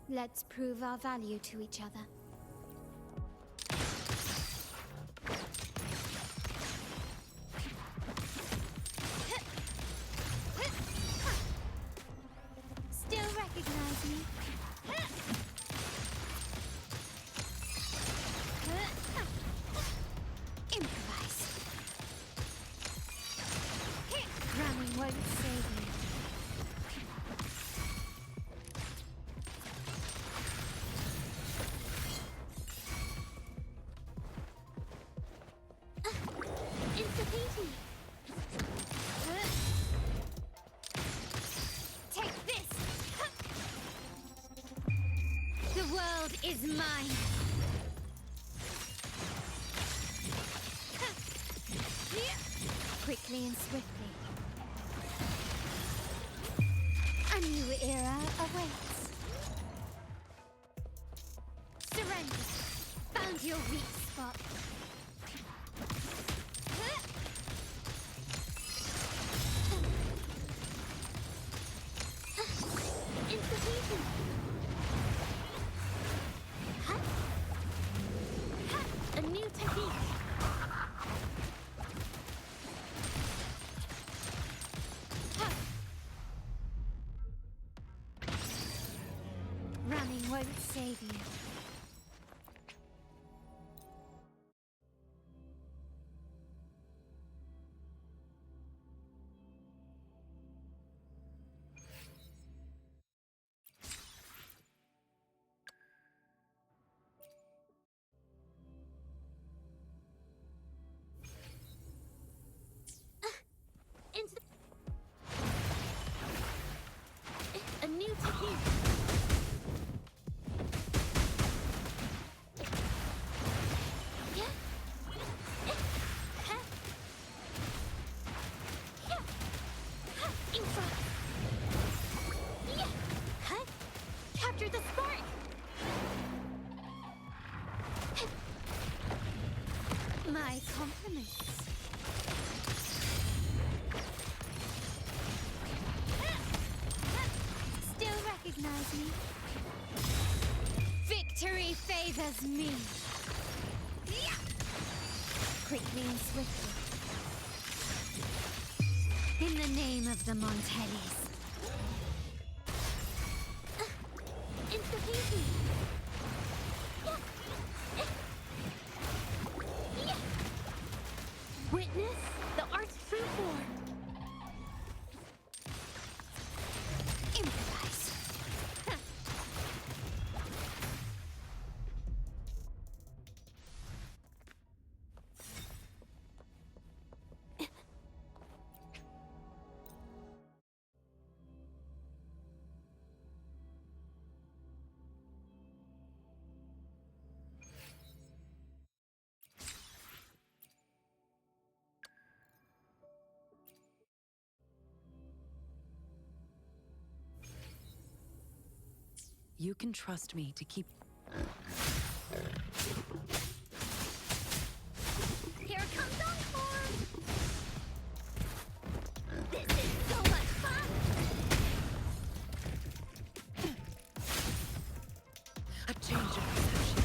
Let's prove our value to each other. Still recognize me? Improvise. Running won't save you. Take this! The world is mine! Quickly and swiftly. A new era awaits. Surrender! Found your weak spot. Institution! A new technique! Running won't save you. A new technique. Capture the spark. My compliments. Still recognize me? Victory favors me. Quickly and swiftly. In the name of the Montellis. Institution. Witness the art's true form. Improvise. You can trust me to keep... Here comes Encore! This is so much fun! A change of perception.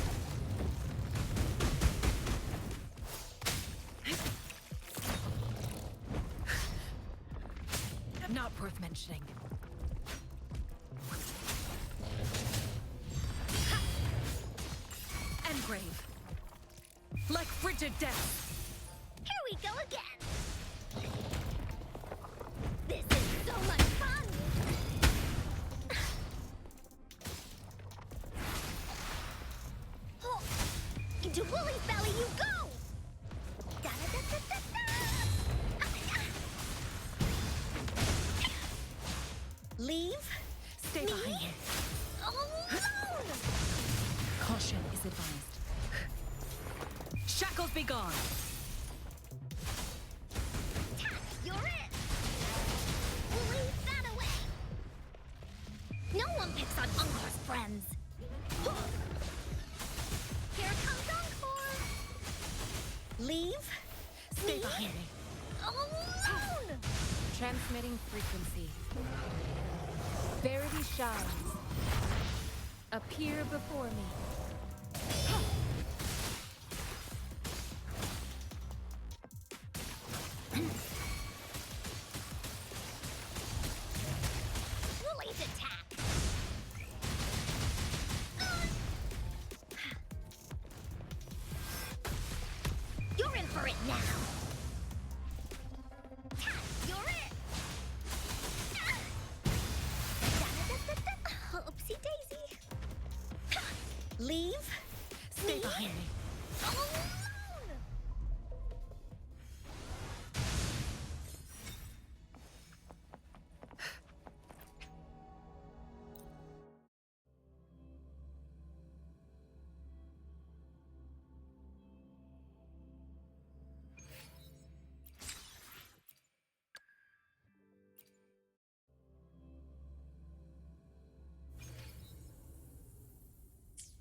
Not worth mentioning. And grave. Like frigid death. Here we go again! This is so much fun! Oh, into Wooly's belly you go! Da-da-da-da-da-da! Leave? Stay behind me. Alone! Caution is advised. Shackles be gone! You're it! Leave that away! No one picks on Encore's friends! Here comes Encore! Leave? Stay behind me. Alone! Transmitting frequency. Verity shines. Appear before me. Woolly's attack. You're in for it now. You're it. Oopsie daisy. Leave. Stay behind me. Alone.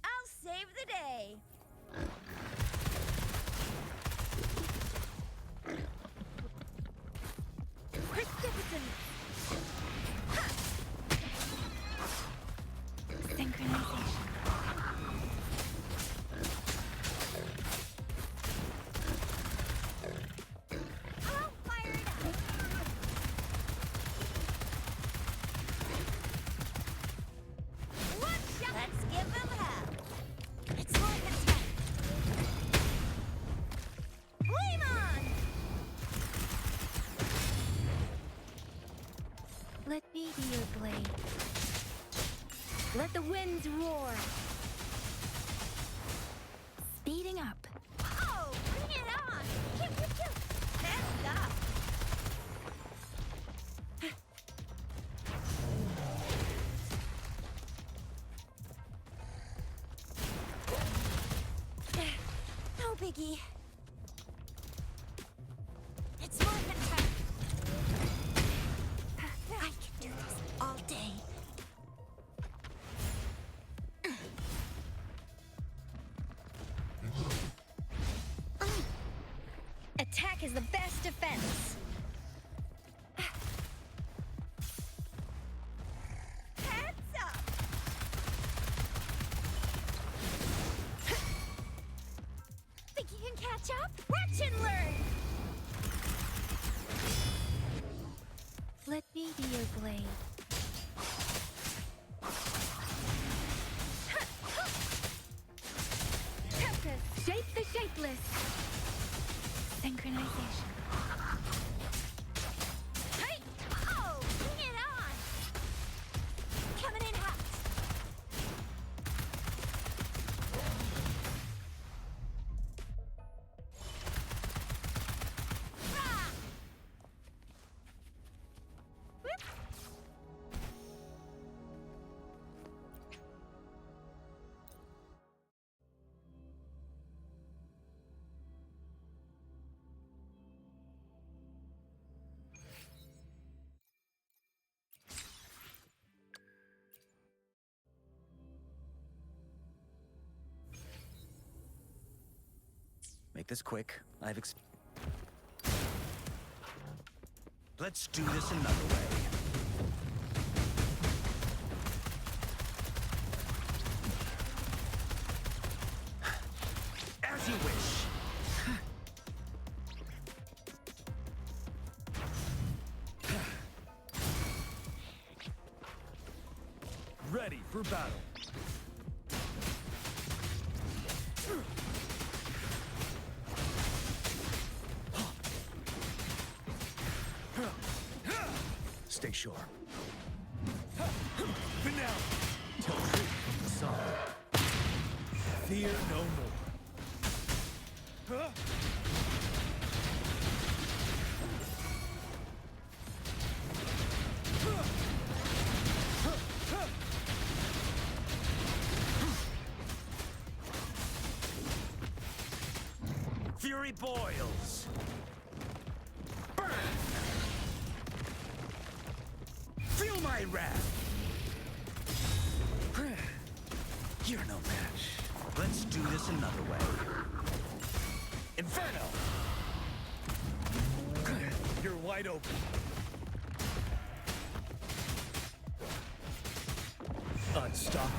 I'll save the day. Precipitous. Synchronization. I'll fire it up. One shot. Let's give them hell. It's like a tank. Flame on! Let me be your blade. Let the winds roar. Speeding up. Oh, bring it on! Pew, pew, pew. Hands up! No biggie. It's like a tank. I can do this all day. Attack is the best defense. Heads up! Think you can catch up? Watch and learn! Let me be your blade. Tempest! Shape the shapeless. Synchronization. Hey! Oh, bring it on! Coming in hot. Rah! Whoop! Make this quick. Let's do this another way. As you wish. Ready for battle. Stay sure. Finale. Till truth from the sun. Fear no more. Fury boils. Burn! Feel my wrath! You're no match. Let's do this another way. Inferno! You're wide open. Unstoppable.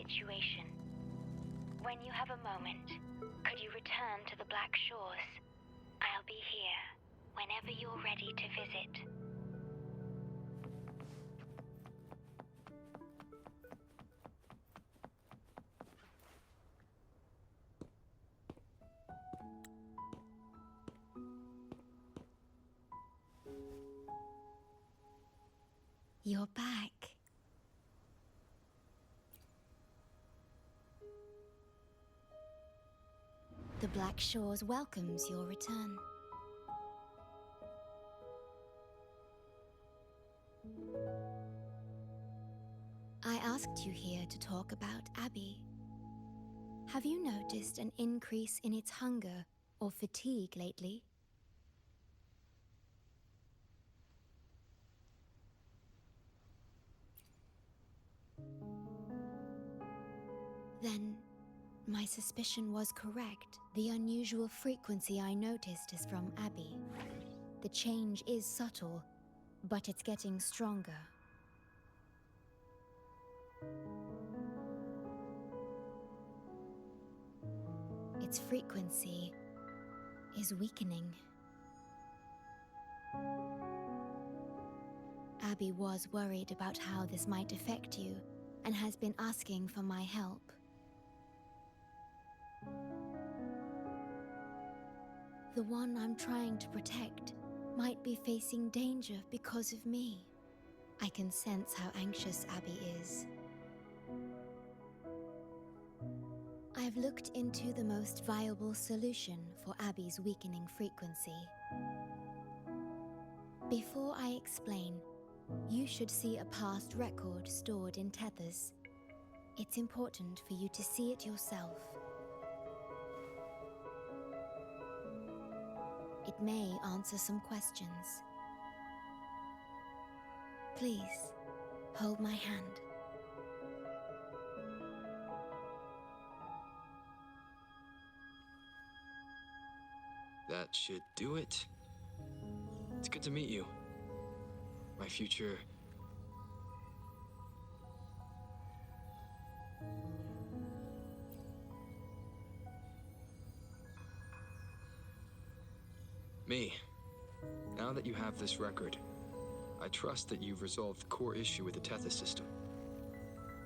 situation. When you have a moment, could you return to the Black Shores? I'll be here whenever you're ready to visit. You're back. The Black Shores welcomes your return. I asked you here to talk about Abby. Have you noticed an increase in its hunger or fatigue lately? Then, my suspicion was correct. The unusual frequency I noticed is from Abby. The change is subtle, but it's getting stronger. Its frequency is weakening. Abby was worried about how this might affect you and has been asking for my help. The one I'm trying to protect might be facing danger because of me. I can sense how anxious Abby is. I've looked into the most viable solution for Abby's weakening frequency. Before I explain, you should see a past record stored in tethers. It's important for you to see it yourself. It may answer some questions. Please, hold my hand. That should do it. It's good to meet you. My future... Me. Now that you have this record, I trust that you've resolved the core issue with the Tethys system.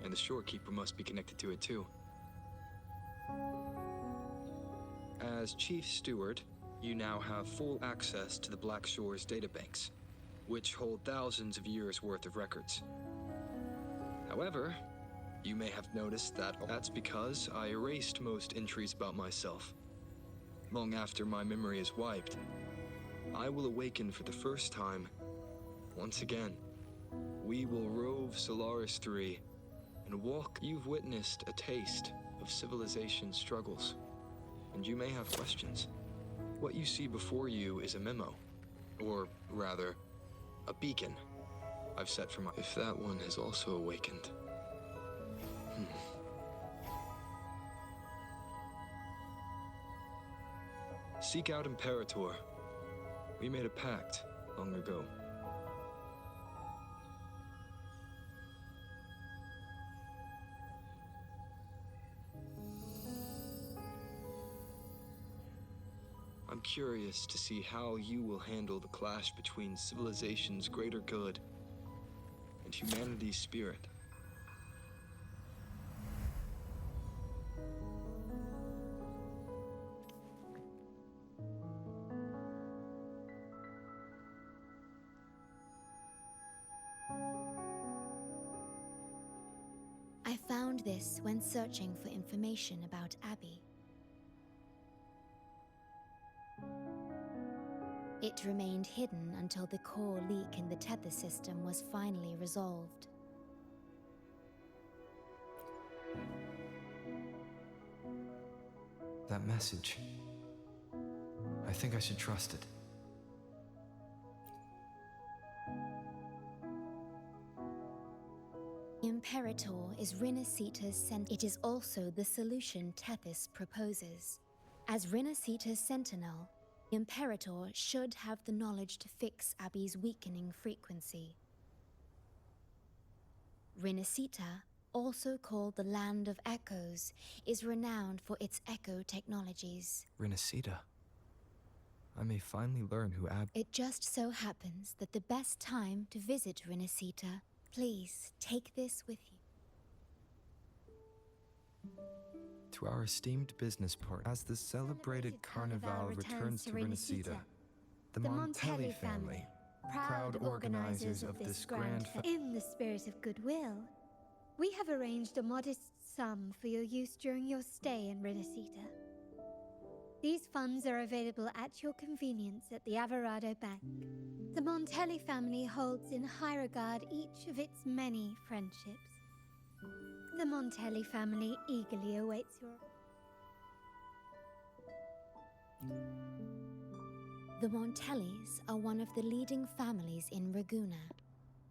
And the Shorekeeper must be connected to it too. As Chief Steward, you now have full access to the Black Shores databanks, which hold thousands of years' worth of records. However, you may have noticed that that's because I erased most entries about myself. Long after my memory is wiped, I will awaken for the first time. Once again, we will rove Solaris 3 and walk. You've witnessed a taste of civilization's struggles, and you may have questions. What you see before you is a memo, or rather, a beacon I've set for my... If that one has also awakened. Seek out Imperator. We made a pact long ago. I'm curious to see how you will handle the clash between civilization's greater good and humanity's spirit. I found this when searching for information about Abby. It remained hidden until the core leak in the tether system was finally resolved. That message. I think I should trust it. Imperator is Rinascita's It is also the solution Tethys proposes. As Rinascita's sentinel, Imperator should have the knowledge to fix Abby's weakening frequency. Rinascita also called the Land of Echoes, is renowned for its echo technologies. Rinascita. I may finally learn who It just so happens that the best time to visit Rinascita. Please take this with you. To our esteemed business partner, as the celebrated Carnival returns to Rinascita, the Montelli family, proud organizers of this grand In the spirit of goodwill, we have arranged a modest sum for your use during your stay in Rinascita. These funds are available at your convenience at the Averado Bank. The Montelli family holds in high regard each of its many friendships. The Montelli family eagerly awaits your... The Montellis are one of the leading families in Ragusa,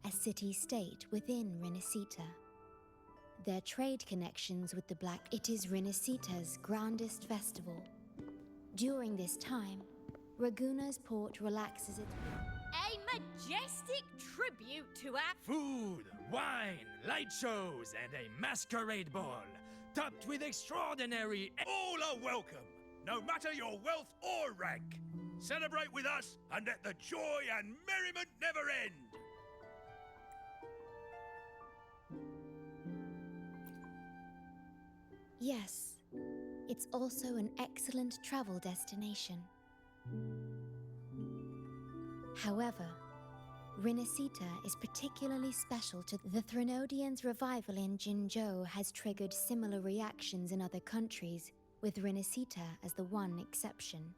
a city-state within Rinascita. Their trade connections with the Black... It is Rinascita's grandest festival. During this time, Ragusa's port relaxes its... A majestic tribute to our Food, wine, light shows, and a masquerade ball, topped with extraordinary... All are welcome, no matter your wealth or rank. Celebrate with us and let the joy and merriment never end. Yes, it's also an excellent travel destination. However, Rinascita is particularly special to the Threnodians' revival in Jinzhou has triggered similar reactions in other countries, with Rinascita as the one exception.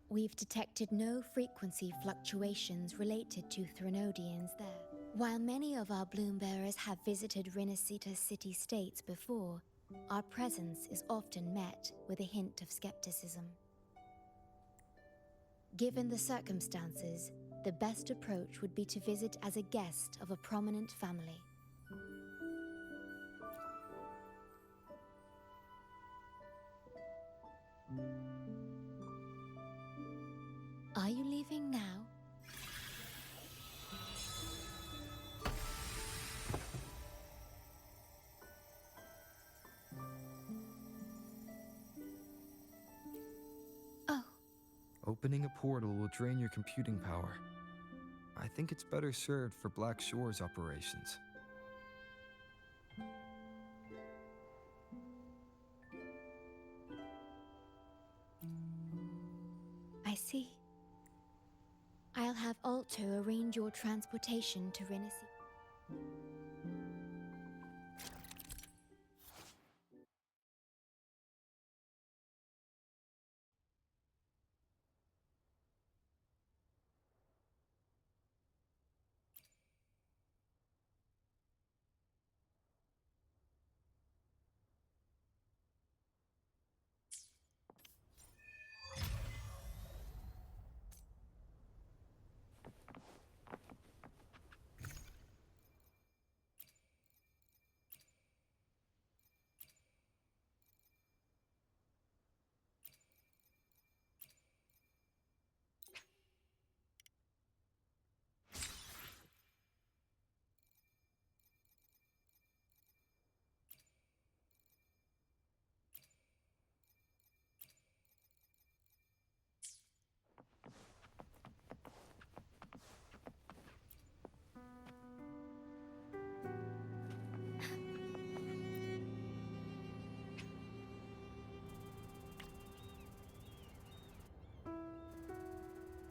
We've detected no frequency fluctuations related to Threnodians there. While many of our bloom-bearers have visited Rinascita city-states before, our presence is often met with a hint of skepticism. Given the circumstances, the best approach would be to visit as a guest of a prominent family. Are you leaving now? Oh. Opening a portal will drain your computing power. I think it's better served for Black Shore's operations. I see. I'll have Alto arrange your transportation to Rinascita.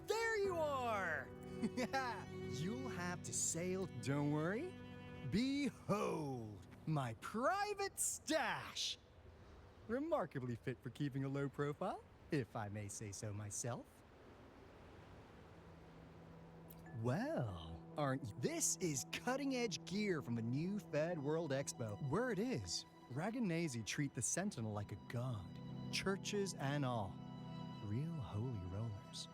There you are! You'll have to sail. Don't worry. Behold, my private stash! Remarkably fit for keeping a low profile, if I may say so myself. Well, aren't you? This is cutting-edge gear from the new Fed World Expo. Word is, Raganese treat the Sentinel like a god. Churches and all. Real holy rollers.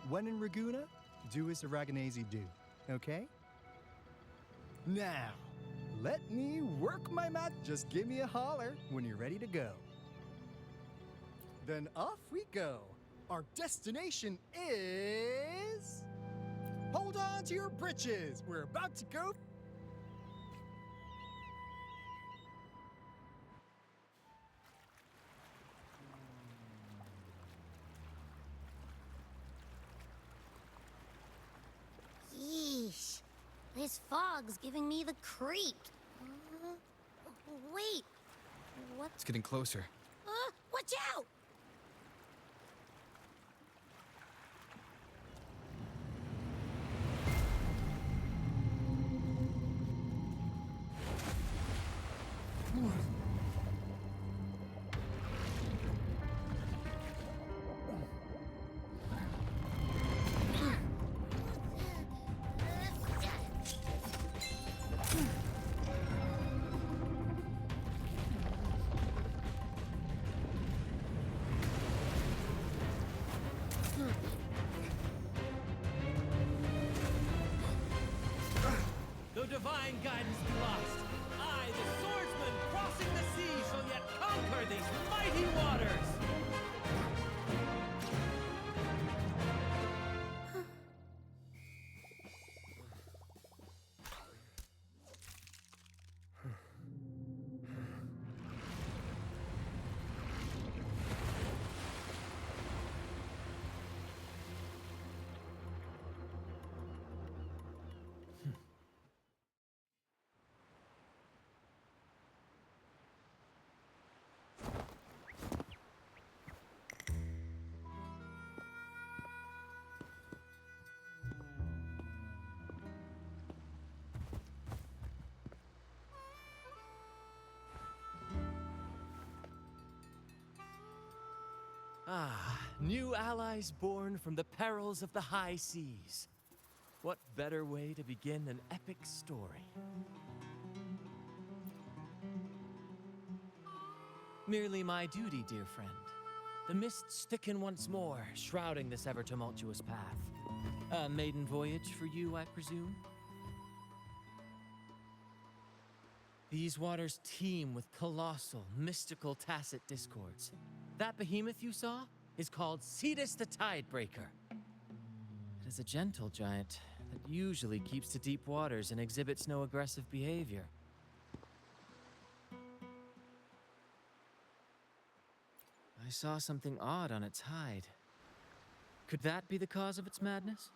When in Ragusa, do as the Raganese do, okay? Now, let me work my mat. Just give me a holler when you're ready to go. Then off we go. Our destination is... Hold on to your britches. We're about to go... This fog's giving me the creeps. Wait, what? It's getting closer. Watch out! Though divine guidance be lost, I, the swordsman crossing the sea, shall yet conquer these mighty waters! Ah, new allies born from the perils of the high seas. What better way to begin an epic story? Merely my duty, dear friend. The mists thicken once more, shrouding this ever-tumultuous path. A maiden voyage for you, I presume? These waters teem with colossal, mystical, tacit discords. That behemoth you saw is called Cetus the Tidebreaker. It is a gentle giant that usually keeps to deep waters and exhibits no aggressive behavior. I saw something odd on its hide. Could that be the cause of its madness?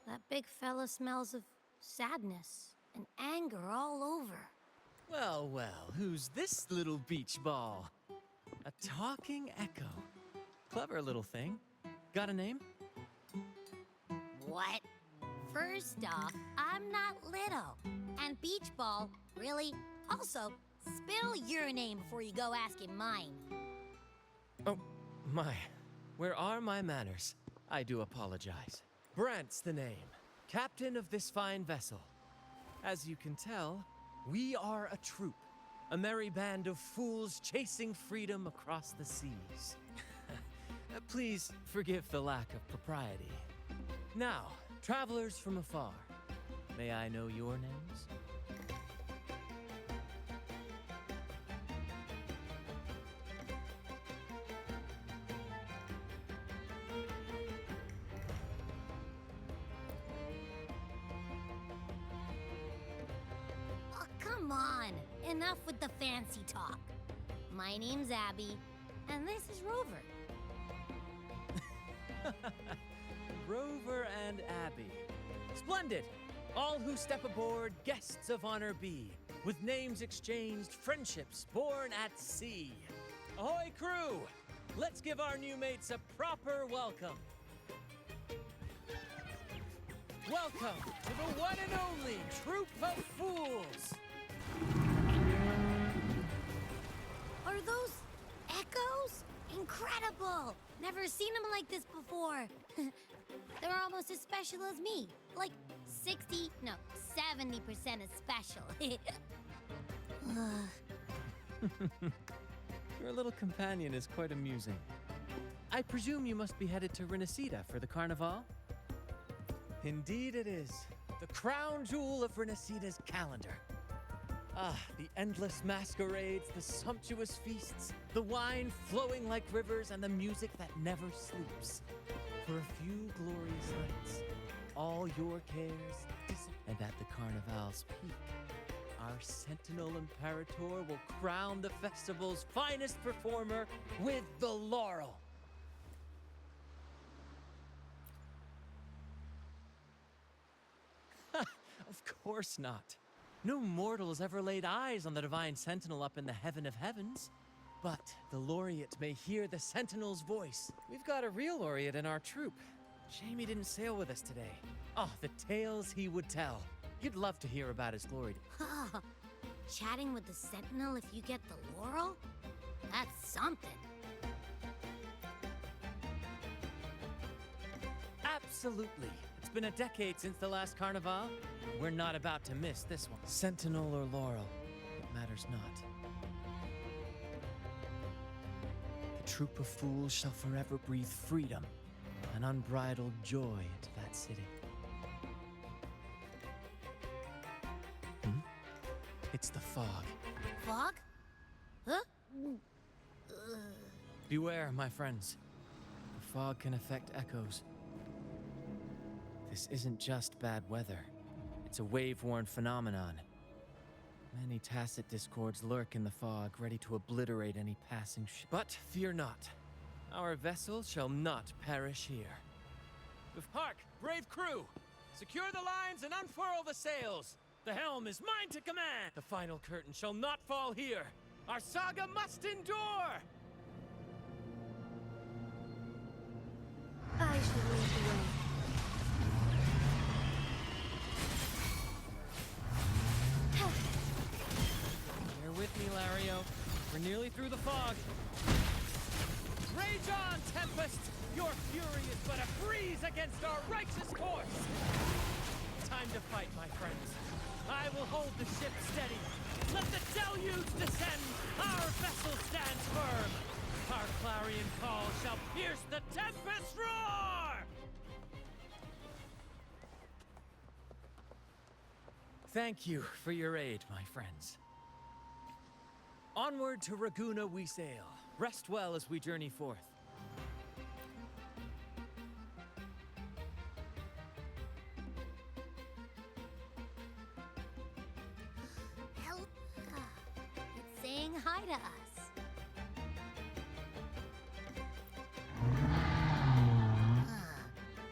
That big fella smells of sadness and anger all over. Well, well, who's this little beach ball? A talking echo. Clever little thing. Got a name? What? First off, I'm not little. And Beach Ball, really? Also, spill your name before you go asking mine. Oh, my. Where are my manners? I do apologize. Brant's the name. Captain of this fine vessel. As you can tell, we are a troop. A merry band of fools chasing freedom across the seas. Please forgive the lack of propriety. Now, travelers from afar, may I know your names? Oh, come on. Enough with the fancy talk. My name's Abby, and this is Rover. Rover and Abby. Splendid! All who step aboard, guests of honor be. With names exchanged, friendships born at sea. Ahoy, crew! Let's give our new mates a proper welcome. Welcome to the one and only Troop of Fools! Are those echoes? Incredible! Never seen them like this before. They're almost as special as me. Like 70% as special. Your little companion is quite amusing. I presume you must be headed to Rinascita for the Carnival? Indeed it is. The crown jewel of Rinascita's calendar. Ah, the endless masquerades, the sumptuous feasts, the wine flowing like rivers, and the music that never sleeps. For a few glorious nights, all your cares dissipate. And at the Carnival's peak, our Sentinel Imperator will crown the festival's finest performer with the laurel. Of course not. No mortals ever laid eyes on the divine sentinel up in the heaven of heavens. But the laureate may hear the sentinel's voice. We've got a real laureate in our troop. Shame he didn't sail with us today. Oh, the tales he would tell. You'd love to hear about his glory. Chatting with the sentinel if you get the laurel? That's something. Absolutely. It's been a decade since the last Carnival. We're not about to miss this one. Sentinel or laurel, it matters not. The troop of fools shall forever breathe freedom and unbridled joy into that city. It's the fog. Fog? Huh? Beware, my friends. The fog can affect echoes. This isn't just bad weather. It's a wave-worn phenomenon. Many tacit discords lurk in the fog, ready to obliterate any passing ship. But fear not. Our vessel shall not perish here. Hark, brave crew! Secure the lines and unfurl the sails! The helm is mine to command! The final curtain shall not fall here! Our saga must endure! I should lead the way. Bear with me, Lario. We're nearly through the fog. Rage on, Tempest! Your fury is but a breeze against our righteous course! Time to fight, my friends. I will hold the ship steady. Let the deluge descend! Our vessel stands firm! Our clarion call shall pierce the tempest roar! Thank you for your aid, my friends. Onward to Raguna we sail. Rest well as we journey forth. It's saying hi to us.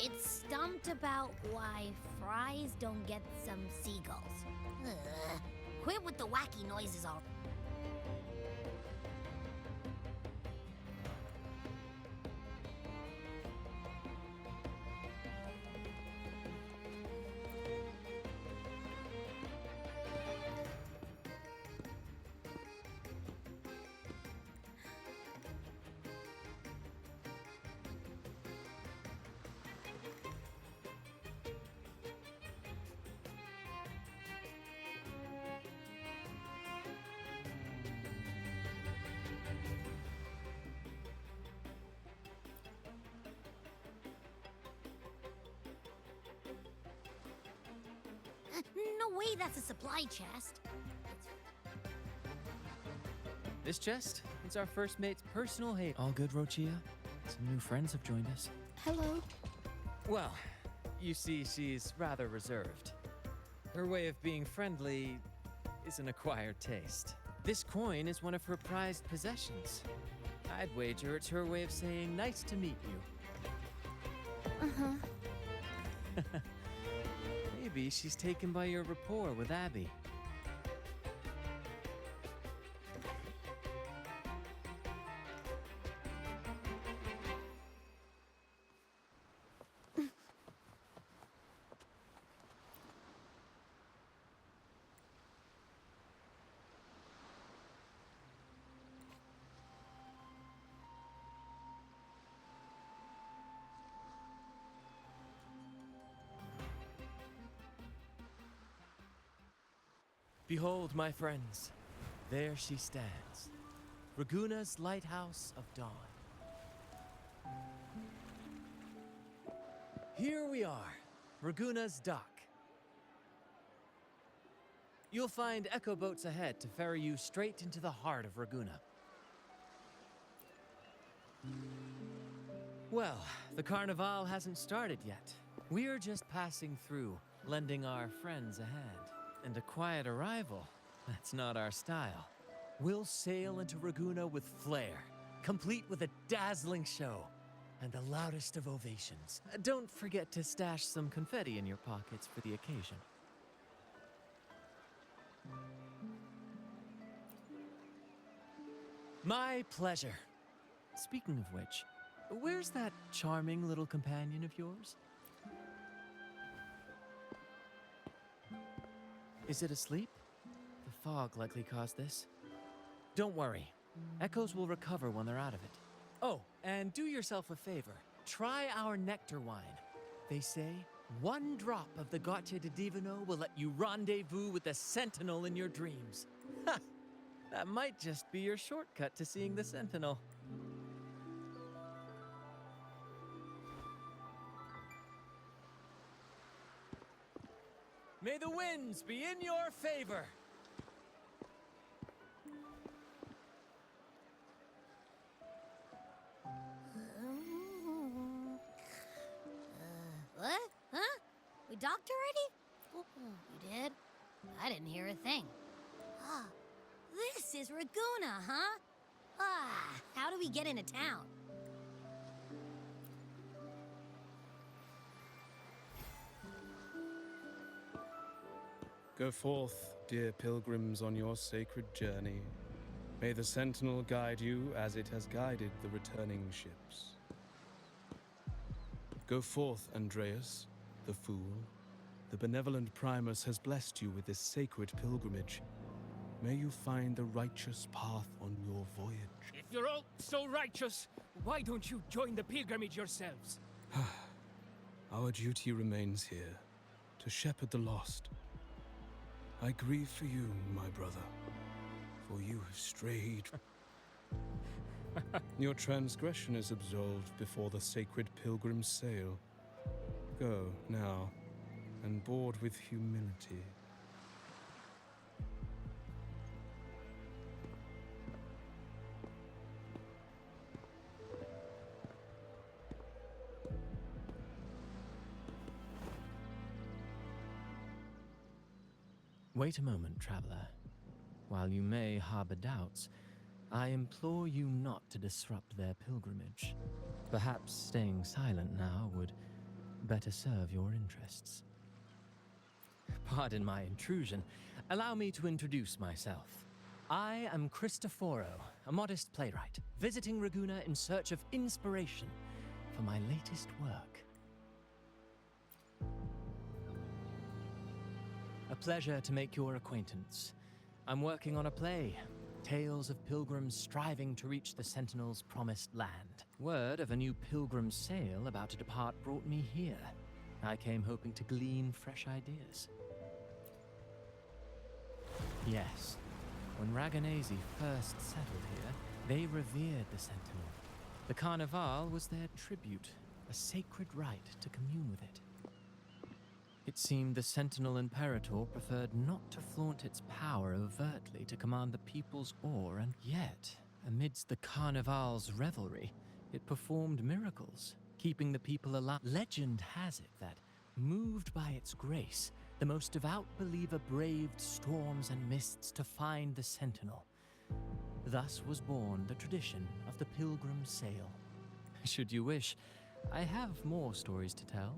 It's stumped about why fries don't get some seagulls. Quit with the wacky noises already. No way that's a supply chest. This chest is our first mate's personal haven. All good, Rochia? Some new friends have joined us. Hello. Well, you see, she's rather reserved. Her way of being friendly is an acquired taste. This coin is one of her prized possessions. I'd wager it's her way of saying nice to meet you. Uh-huh. Maybe she's taken by your rapport with Abby. Behold, my friends, there she stands, Raguna's lighthouse of dawn. Here we are, Raguna's dock. You'll find echo boats ahead to ferry you straight into the heart of Raguna. Well, the Carnival hasn't started yet. We're just passing through, lending our friends a hand. And a quiet arrival, that's not our style. We'll sail into Raguna with flair, complete with a dazzling show and the loudest of ovations. Don't forget to stash some confetti in your pockets for the occasion. My pleasure. Speaking of which, where's that charming little companion of yours? Is it asleep? The fog likely caused this. Don't worry. Echoes will recover when they're out of it. Oh, and do yourself a favor. Try our nectar wine. They say one drop of the Gaute de Divino will let you rendezvous with the Sentinel in your dreams. Ha! That might just be your shortcut to seeing the Sentinel. May the winds be in your favor! What? Huh? We docked already? You did? I didn't hear a thing. Ah, this is Raguna, huh? Ah, how do we get into town? Go forth, dear pilgrims, on your sacred journey. May the Sentinel guide you as it has guided the returning ships. Go forth, Andreas, the fool. The benevolent Primus has blessed you with this sacred pilgrimage. May you find the righteous path on your voyage. If you're all so righteous, why don't you join the pilgrimage yourselves? Our duty remains here, to shepherd the lost. I grieve for you, my brother, for you have strayed. Your transgression is absolved before the sacred pilgrim's sail. Go, now, and board with humility. Wait a moment, traveler. While you may harbor doubts, I implore you not to disrupt their pilgrimage. Perhaps staying silent now would better serve your interests. Pardon my intrusion. Allow me to introduce myself. I am Cristoforo, a modest playwright, visiting Raguna in search of inspiration for my latest work. A pleasure to make your acquaintance. I'm working on a play, tales of pilgrims striving to reach the Sentinel's promised land. Word of a new pilgrim sail about to depart brought me here. I came hoping to glean fresh ideas. Yes, when Raganese first settled here, they revered the Sentinel. The Carnival was their tribute, a sacred right to commune with it. It seemed the Sentinel Imperator preferred not to flaunt its power overtly to command the people's awe, and yet, amidst the Carnival's revelry, it performed miracles, keeping the people alive. Legend has it that, moved by its grace, the most devout believer braved storms and mists to find the Sentinel. Thus was born the tradition of the Pilgrim Sail. Should you wish, I have more stories to tell.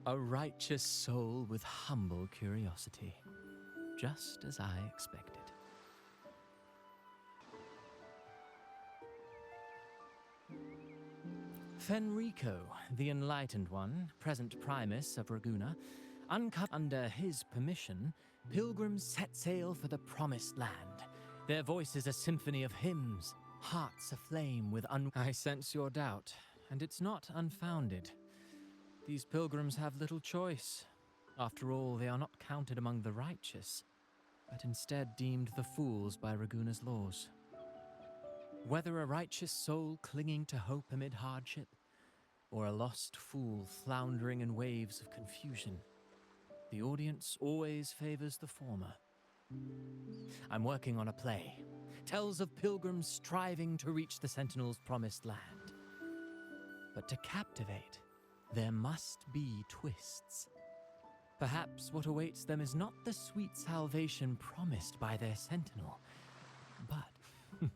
A righteous soul with humble curiosity, just as I expected. Fenrico, the Enlightened One, present Primus of Raguna, uncovered under his permission, pilgrims set sail for the Promised Land. Their voices a symphony of hymns, hearts aflame with I sense your doubt, and it's not unfounded. These pilgrims have little choice. After all, they are not counted among the righteous, but instead deemed the fools by Raguna's laws. Whether a righteous soul clinging to hope amid hardship, or a lost fool floundering in waves of confusion, the audience always favors the former. I'm working on a play. Tells of pilgrims striving to reach the Sentinel's promised land. But to captivate, there must be twists. Perhaps what awaits them is not the sweet salvation promised by their sentinel, but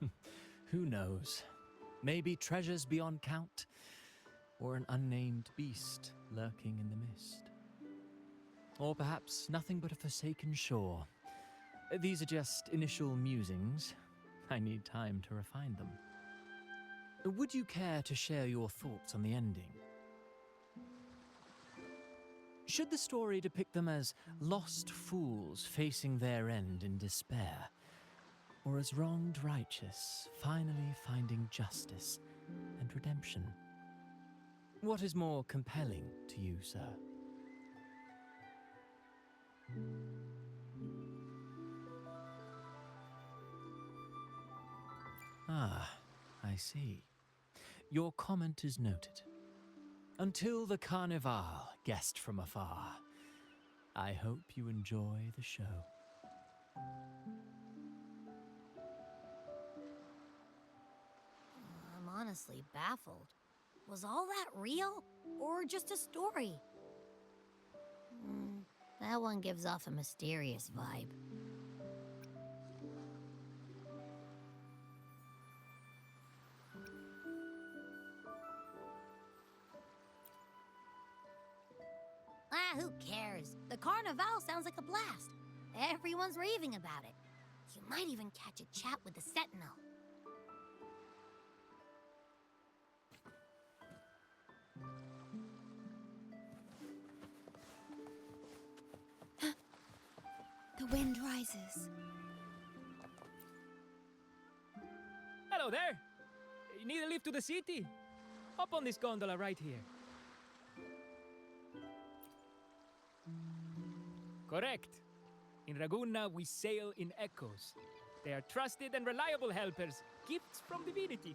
who knows? Maybe treasures beyond count, or an unnamed beast lurking in the mist. Or perhaps nothing but a forsaken shore. These are just initial musings. I need time to refine them. Would you care to share your thoughts on the ending? Should the story depict them as lost fools facing their end in despair, or as wronged righteous finally finding justice and redemption? What is more compelling to you, sir? Ah, I see. Your comment is noted. Until the Carnival, guest from afar, I hope you enjoy the show. I'm honestly baffled. Was all that real, or just a story? That one gives off a mysterious vibe. Who cares? The Carnival sounds like a blast. Everyone's raving about it. You might even catch a chat with the Sentinel. The wind rises. Hello there! You need a lift to the city? Hop on this gondola right here. Correct. In Ragunna, we sail in echoes. They are trusted and reliable helpers, gifts from divinity.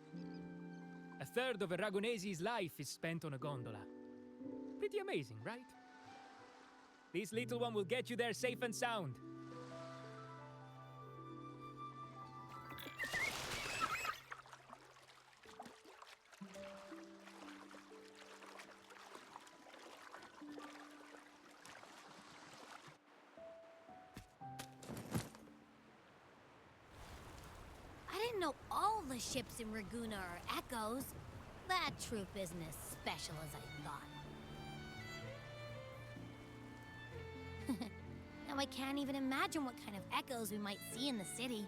A third of a Ragunese's life is spent on a gondola. Pretty amazing, right? This little one will get you there safe and sound. I didn't know all the ships in Ragunna are echoes. That troop isn't as special as I thought. Now I can't even imagine what kind of echoes we might see in the city.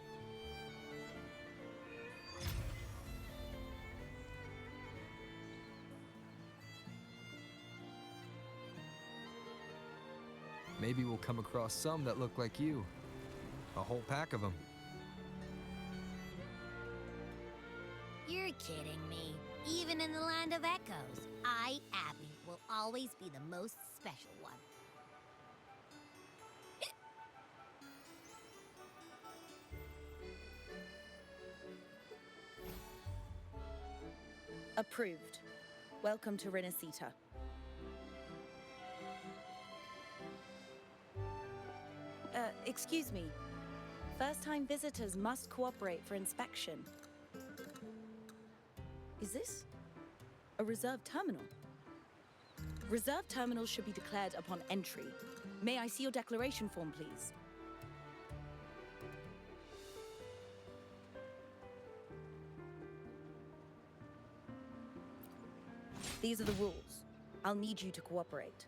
Maybe we'll come across some that look like you. A whole pack of them. You're kidding me. Even in the land of echoes, I, Abby, will always be the most special one. Approved. Welcome to Rinascita. Excuse me. First-time visitors must cooperate for inspection. Is this a reserved terminal? Reserved terminals should be declared upon entry. May I see your declaration form, please? These are the rules. I'll need you to cooperate.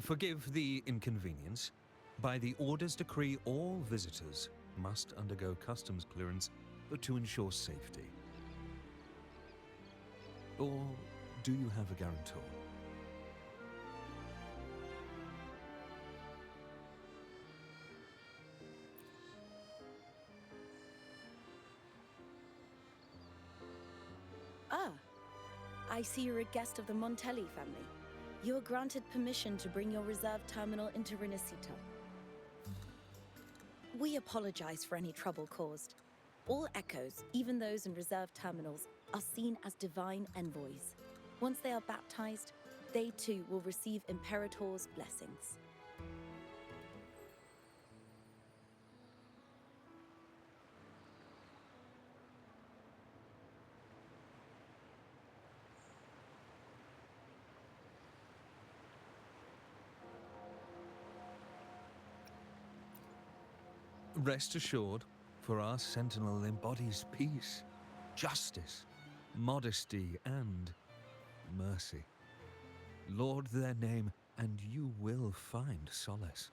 Forgive the inconvenience. By the Order's decree, all visitors must undergo customs clearance to ensure safety. Or do you have a guarantor? Ah, I see you're a guest of the Montelli family. You are granted permission to bring your reserve terminal into Rinascita. We apologize for any trouble caused. All echoes, even those in reserved terminals, are seen as divine envoys. Once they are baptized, they too will receive Imperator's blessings. Rest assured, for our sentinel embodies peace, justice, modesty, and mercy. Lord their name, and you will find solace.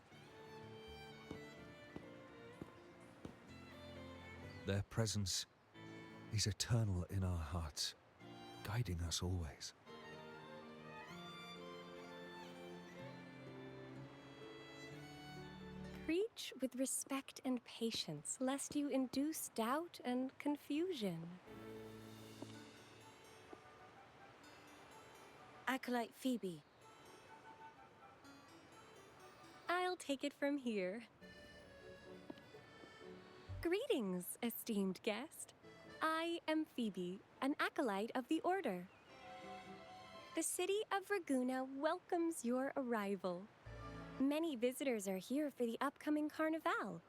Their presence is eternal in our hearts, guiding us always. Preach with respect and patience, lest you induce doubt and confusion. Acolyte Phoebe. I'll take it from here. Greetings, esteemed guest. I am Phoebe, an acolyte of the Order. The city of Raguna welcomes your arrival. Many visitors are here for the upcoming Carnival.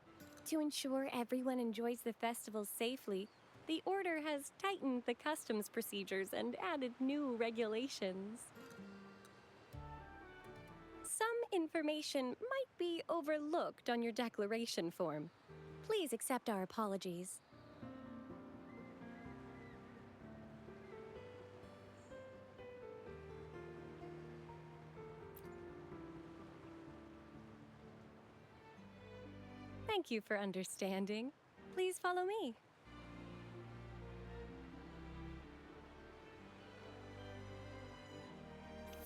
To ensure everyone enjoys the festival safely, the Order has tightened the customs procedures and added new regulations. Some information might be overlooked on your declaration form. Please accept our apologies. Thank you for understanding. Please follow me.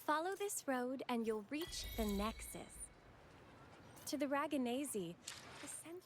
Follow this road and you'll reach the Nexus. To the Raganese, ascend.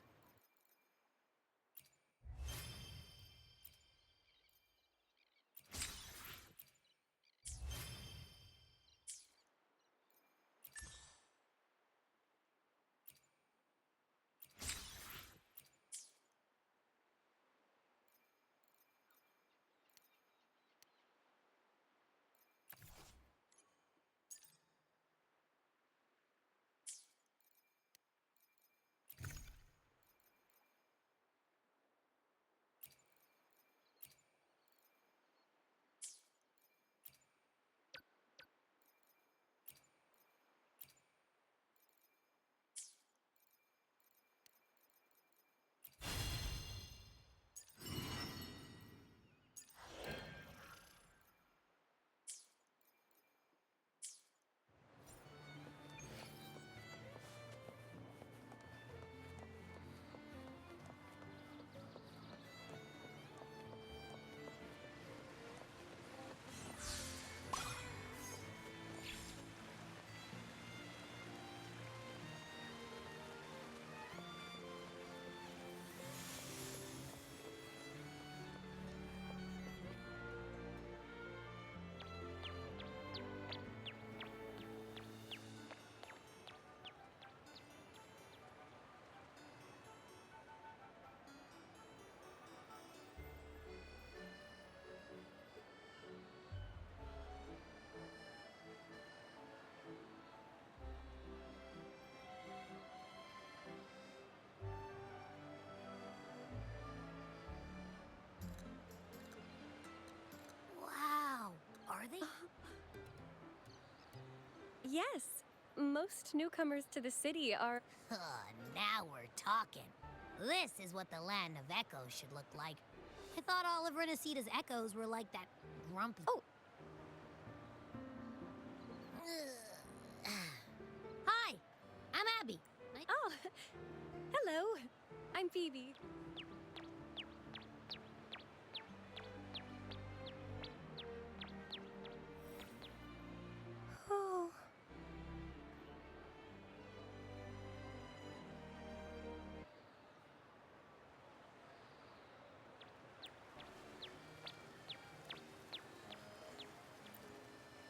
Wow, are they? Yes, most newcomers to the city are... Now we're talking. This is what the land of echoes should look like. I thought all of Rinascita's echoes were like that grumpy... Oh! Hi, I'm Abby. Oh, hello. I'm Phoebe. Oh.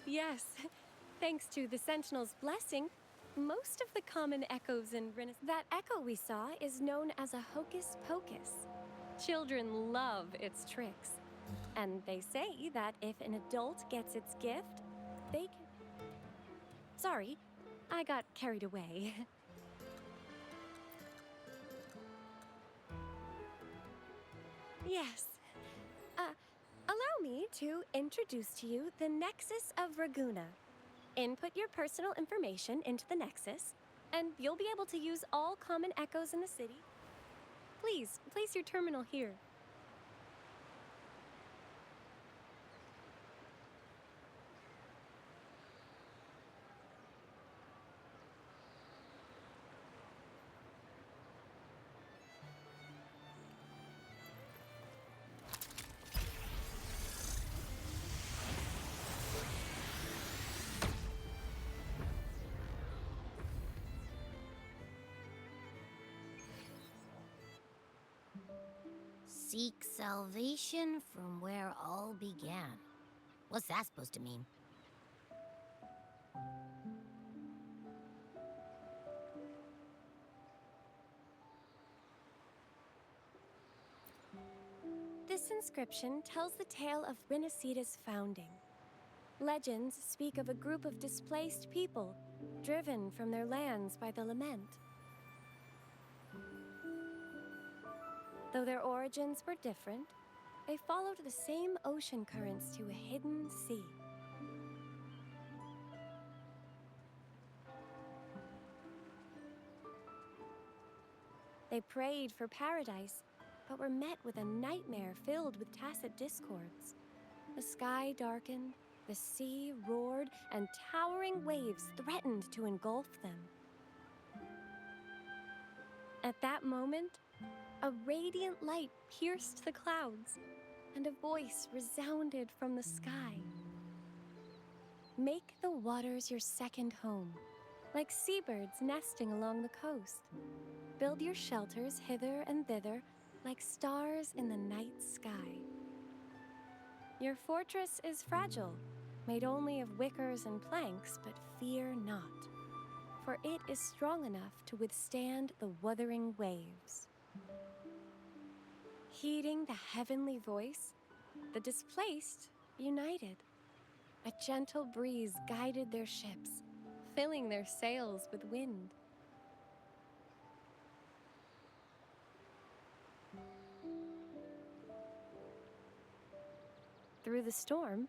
Yes, thanks to the Sentinel's blessing, most of the common echoes in Renaissance... That echo we saw is known as a hocus pocus. Children love its tricks. And they say that if an adult gets its gift, they can... Sorry, I got carried away. Yes. Allow me to introduce to you the Nexus of Raguna. Input your personal information into the Nexus, and you'll be able to use all common echoes in the city. Please, place your terminal here. Seek salvation from where all began. What's that supposed to mean? This inscription tells the tale of Rinascita's founding. Legends speak of a group of displaced people, driven from their lands by the lament. Though their origins were different, they followed the same ocean currents to a hidden sea. They prayed for paradise, but were met with a nightmare filled with tacit discords. The sky darkened, the sea roared, and towering waves threatened to engulf them. At that moment, a radiant light pierced the clouds, and a voice resounded from the sky. Make the waters your second home, like seabirds nesting along the coast. Build your shelters hither and thither, like stars in the night sky. Your fortress is fragile, made only of wickers and planks, but fear not, for it is strong enough to withstand the wuthering waves. Heeding the heavenly voice, the displaced united. A gentle breeze guided their ships, filling their sails with wind. Through the storm,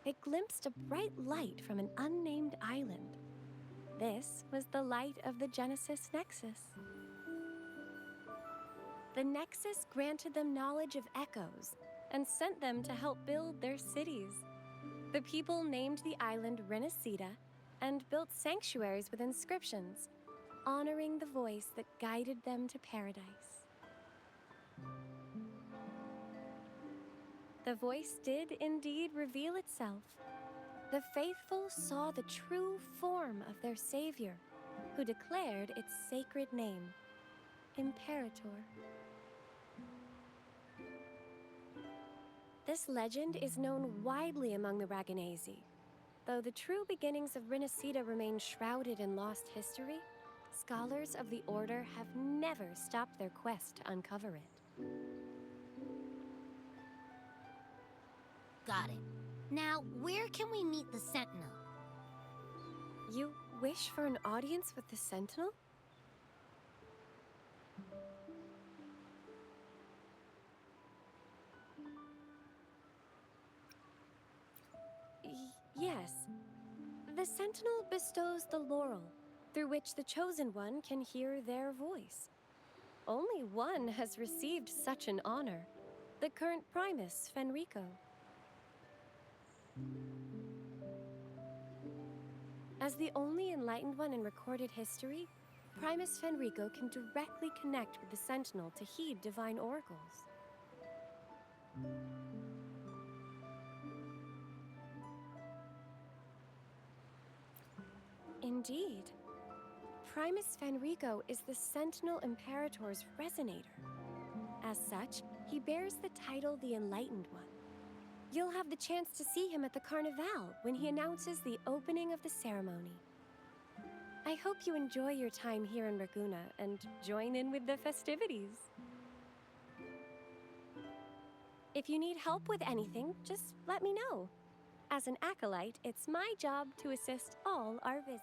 it glimpsed a bright light from an unnamed island. This was the light of the Genesis Nexus. The Nexus granted them knowledge of echoes and sent them to help build their cities. The people named the island Rinascita and built sanctuaries with inscriptions, honoring the voice that guided them to paradise. The voice did indeed reveal itself. The faithful saw the true form of their savior, who declared its sacred name, Imperator. This legend is known widely among the Raganesi. Though the true beginnings of Rinascita remain shrouded in lost history, scholars of the Order have never stopped their quest to uncover it. Got it. Now, where can we meet the Sentinel? You wish for an audience with the Sentinel? Yes. The Sentinel bestows the laurel, through which the Chosen One can hear their voice. Only one has received such an honor, the current Primus, Fenrico. As the only enlightened one in recorded history, Primus Fenrico can directly connect with the Sentinel to heed divine oracles. Indeed. Primus Fenrico is the Sentinel Imperator's resonator. As such, he bears the title the Enlightened One. You'll have the chance to see him at the Carnival when he announces the opening of the ceremony. I hope you enjoy your time here in Raguna and join in with the festivities. If you need help with anything, just let me know. As an acolyte, it's my job to assist all our visitors.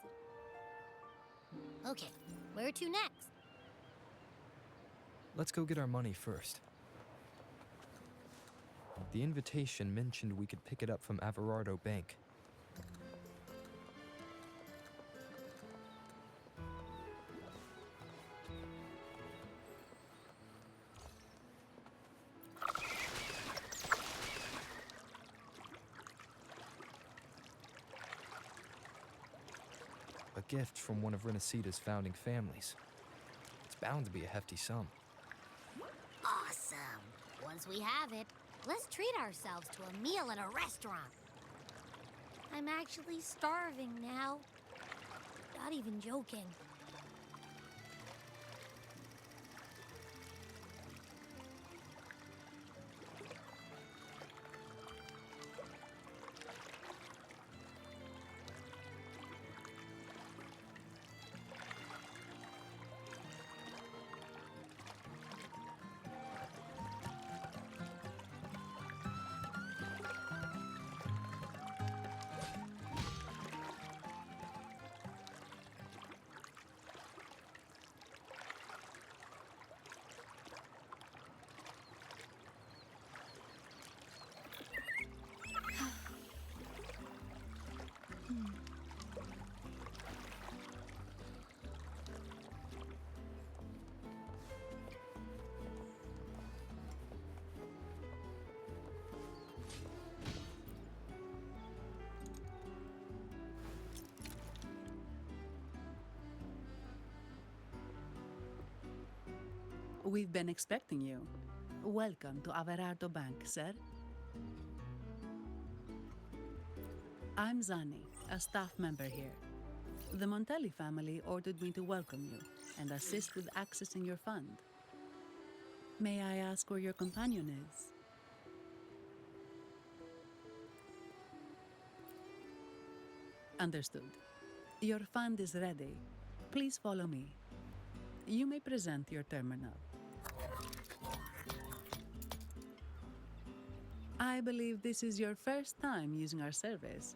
Okay, where to next? Let's go get our money first. The invitation mentioned we could pick it up from Averardo Bank. gift from one of Rinascita's founding families. It's bound to be a hefty sum. Awesome. Once we have it, let's treat ourselves to a meal at a restaurant. I'm actually starving now. Not even joking. We've been expecting you. Welcome to Averardo Bank, sir. I'm Zani, a staff member here. The Montelli family ordered me to welcome you and assist with accessing your fund. May I ask where your companion is? Understood. Your fund is ready. Please follow me. You may present your terminal. I believe this is your first time using our service.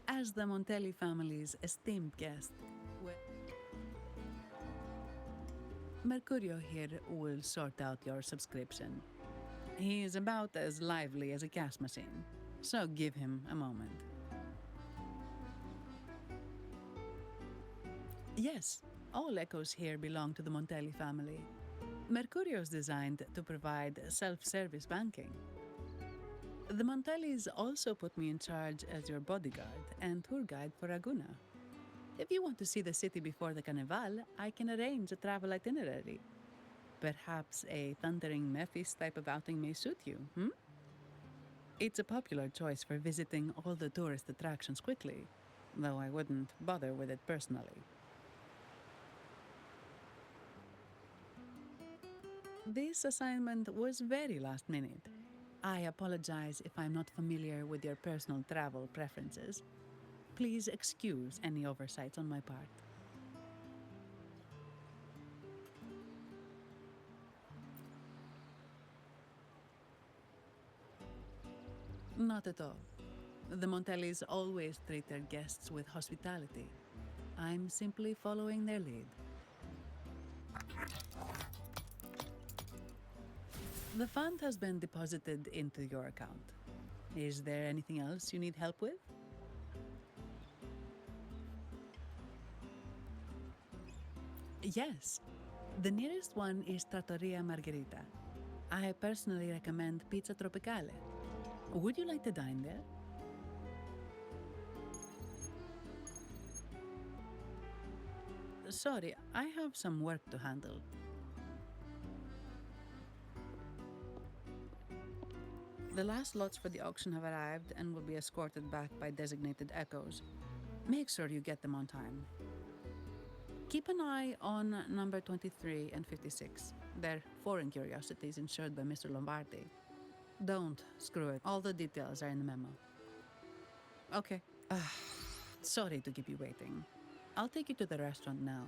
As the Montelli family's esteemed guest, Mercurio here will sort out your subscription. He is about as lively as a cash machine, so give him a moment. Yes, all echoes here belong to the Montelli family. Mercurio is designed to provide self-service banking. The Montellis also put me in charge as your bodyguard and tour guide for Raguna. If you want to see the city before the Carnival, I can arrange a travel itinerary. Perhaps a thundering Memphis type of outing may suit you, It's a popular choice for visiting all the tourist attractions quickly, though I wouldn't bother with it personally. This assignment was very last minute. I apologize if I'm not familiar with your personal travel preferences. Please excuse any oversights on my part. Not at all. The Montellis always treat their guests with hospitality. I'm simply following their lead. The fund has been deposited into your account. Is there anything else you need help with? Yes. The nearest one is Trattoria Margherita. I personally recommend Pizza Tropicale. Would you like to dine there? Sorry, I have some work to handle. The last lots for the auction have arrived and will be escorted back by designated echoes. Make sure you get them on time. Keep an eye on number 23 and 56. They're foreign curiosities insured by Mr. Lombardi. Don't screw it. All the details are in the memo. Okay. Sorry to keep you waiting. I'll take you to the restaurant now.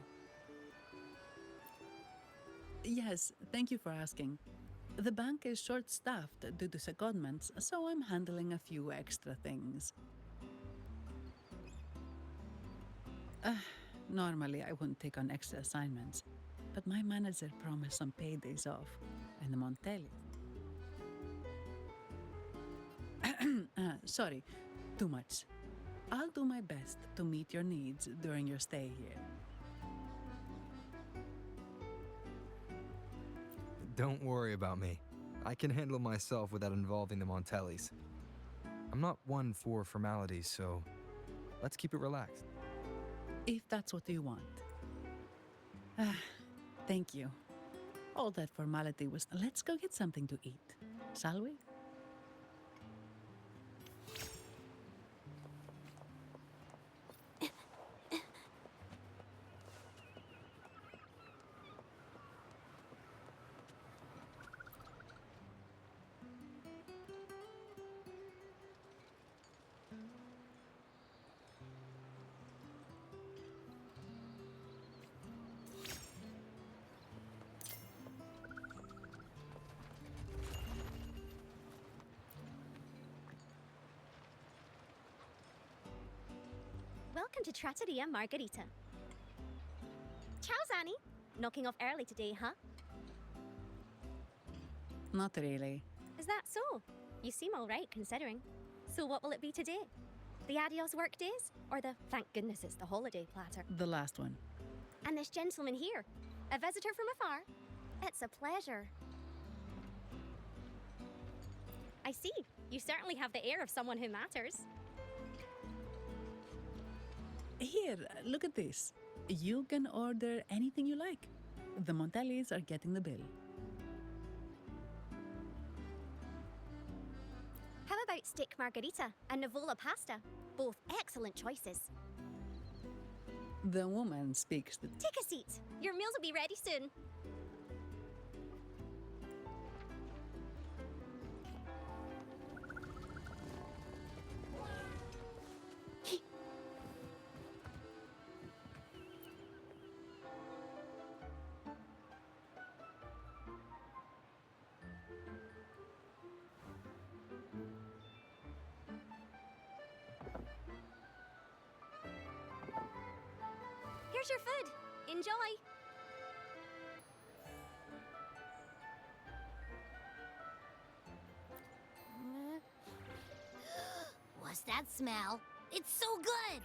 Yes, thank you for asking. The bank is short-staffed due to secondments, so I'm handling a few extra things. Normally, I wouldn't take on extra assignments, but my manager promised some paydays off, and the Montelli. Sorry, too much. I'll do my best to meet your needs during your stay here. Don't worry about me. I can handle myself without involving the Montellis. I'm not one for formalities, so let's keep it relaxed. if that's what you want. Ah, thank you. All that formality was. Let's go get something to eat, shall we? Welcome to Trattoria Margherita. Ciao, Zanni. Knocking off early today, huh? Not really. Is that so? You seem all right, considering. So what will it be today? The adios work days? Or the thank goodness it's the holiday platter? The last one. And this gentleman here, a visitor from afar? It's a pleasure. I see. You certainly have the air of someone who matters. Here, look at this. You can order anything you like. The Montellis are getting the bill. How about steak margherita and Nivola pasta? Both excellent choices. The woman speaks the... Take a seat. Your meals will be ready soon. Here's your food. Enjoy. What's that smell? It's so good!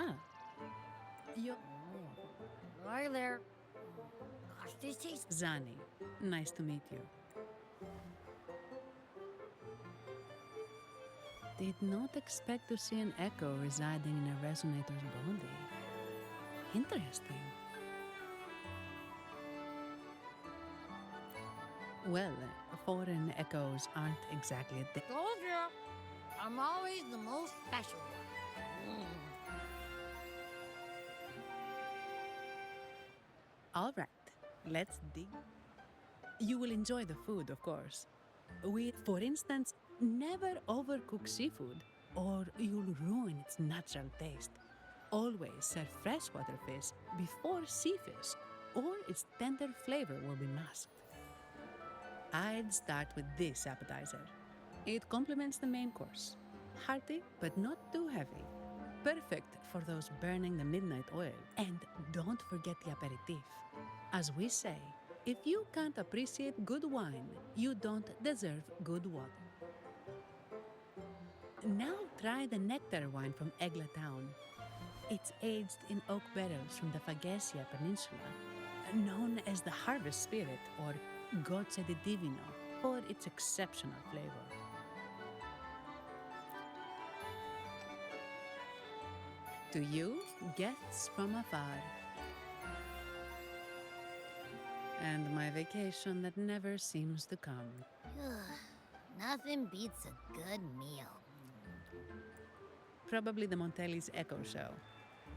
Ah. You... Hi there. Gosh, this tastes... Zanni, nice to meet you. Did not expect to see an echo residing in a resonator's body. Interesting. Well, foreign echoes aren't exactly a thing. Told you, I'm always the most special one. All right, let's dig. You will enjoy the food, of course. For instance, never overcook seafood, or you'll ruin its natural taste. Always serve freshwater fish before sea fish, or its tender flavor will be masked. I'd start with this appetizer. It complements the main course. Hearty, but not too heavy. Perfect for those burning the midnight oil. And don't forget the aperitif. As we say, if you can't appreciate good wine, you don't deserve good water. Now try the nectar wine from Egla Town. It's aged in oak barrels from the Faghesia Peninsula, known as the Harvest Spirit or Gocce di Divino for its exceptional flavor. To you, guests from afar. And my vacation that never seems to come. Nothing beats a good meal. Probably the Montelli's Echo Show.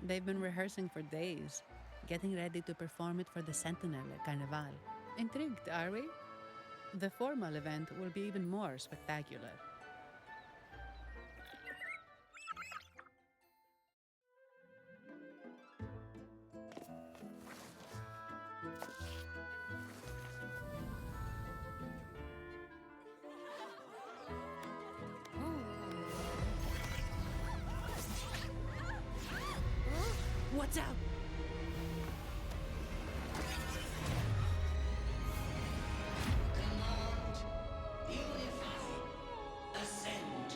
They've been rehearsing for days, getting ready to perform it for the Sentinel at Carnival. Intrigued, are we? The formal event will be even more spectacular. What's up? Ascend.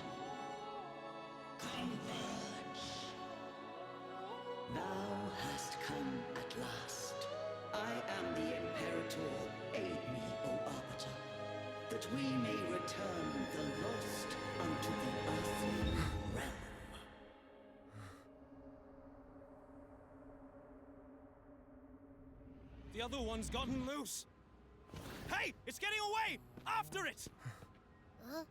Converge. Thou hast come at last. I am the Imperator. Aid me, O Arbiter, that we may return the lost unto the earthly realm. The other one's gotten loose. Hey, it's getting away! After it! Huh?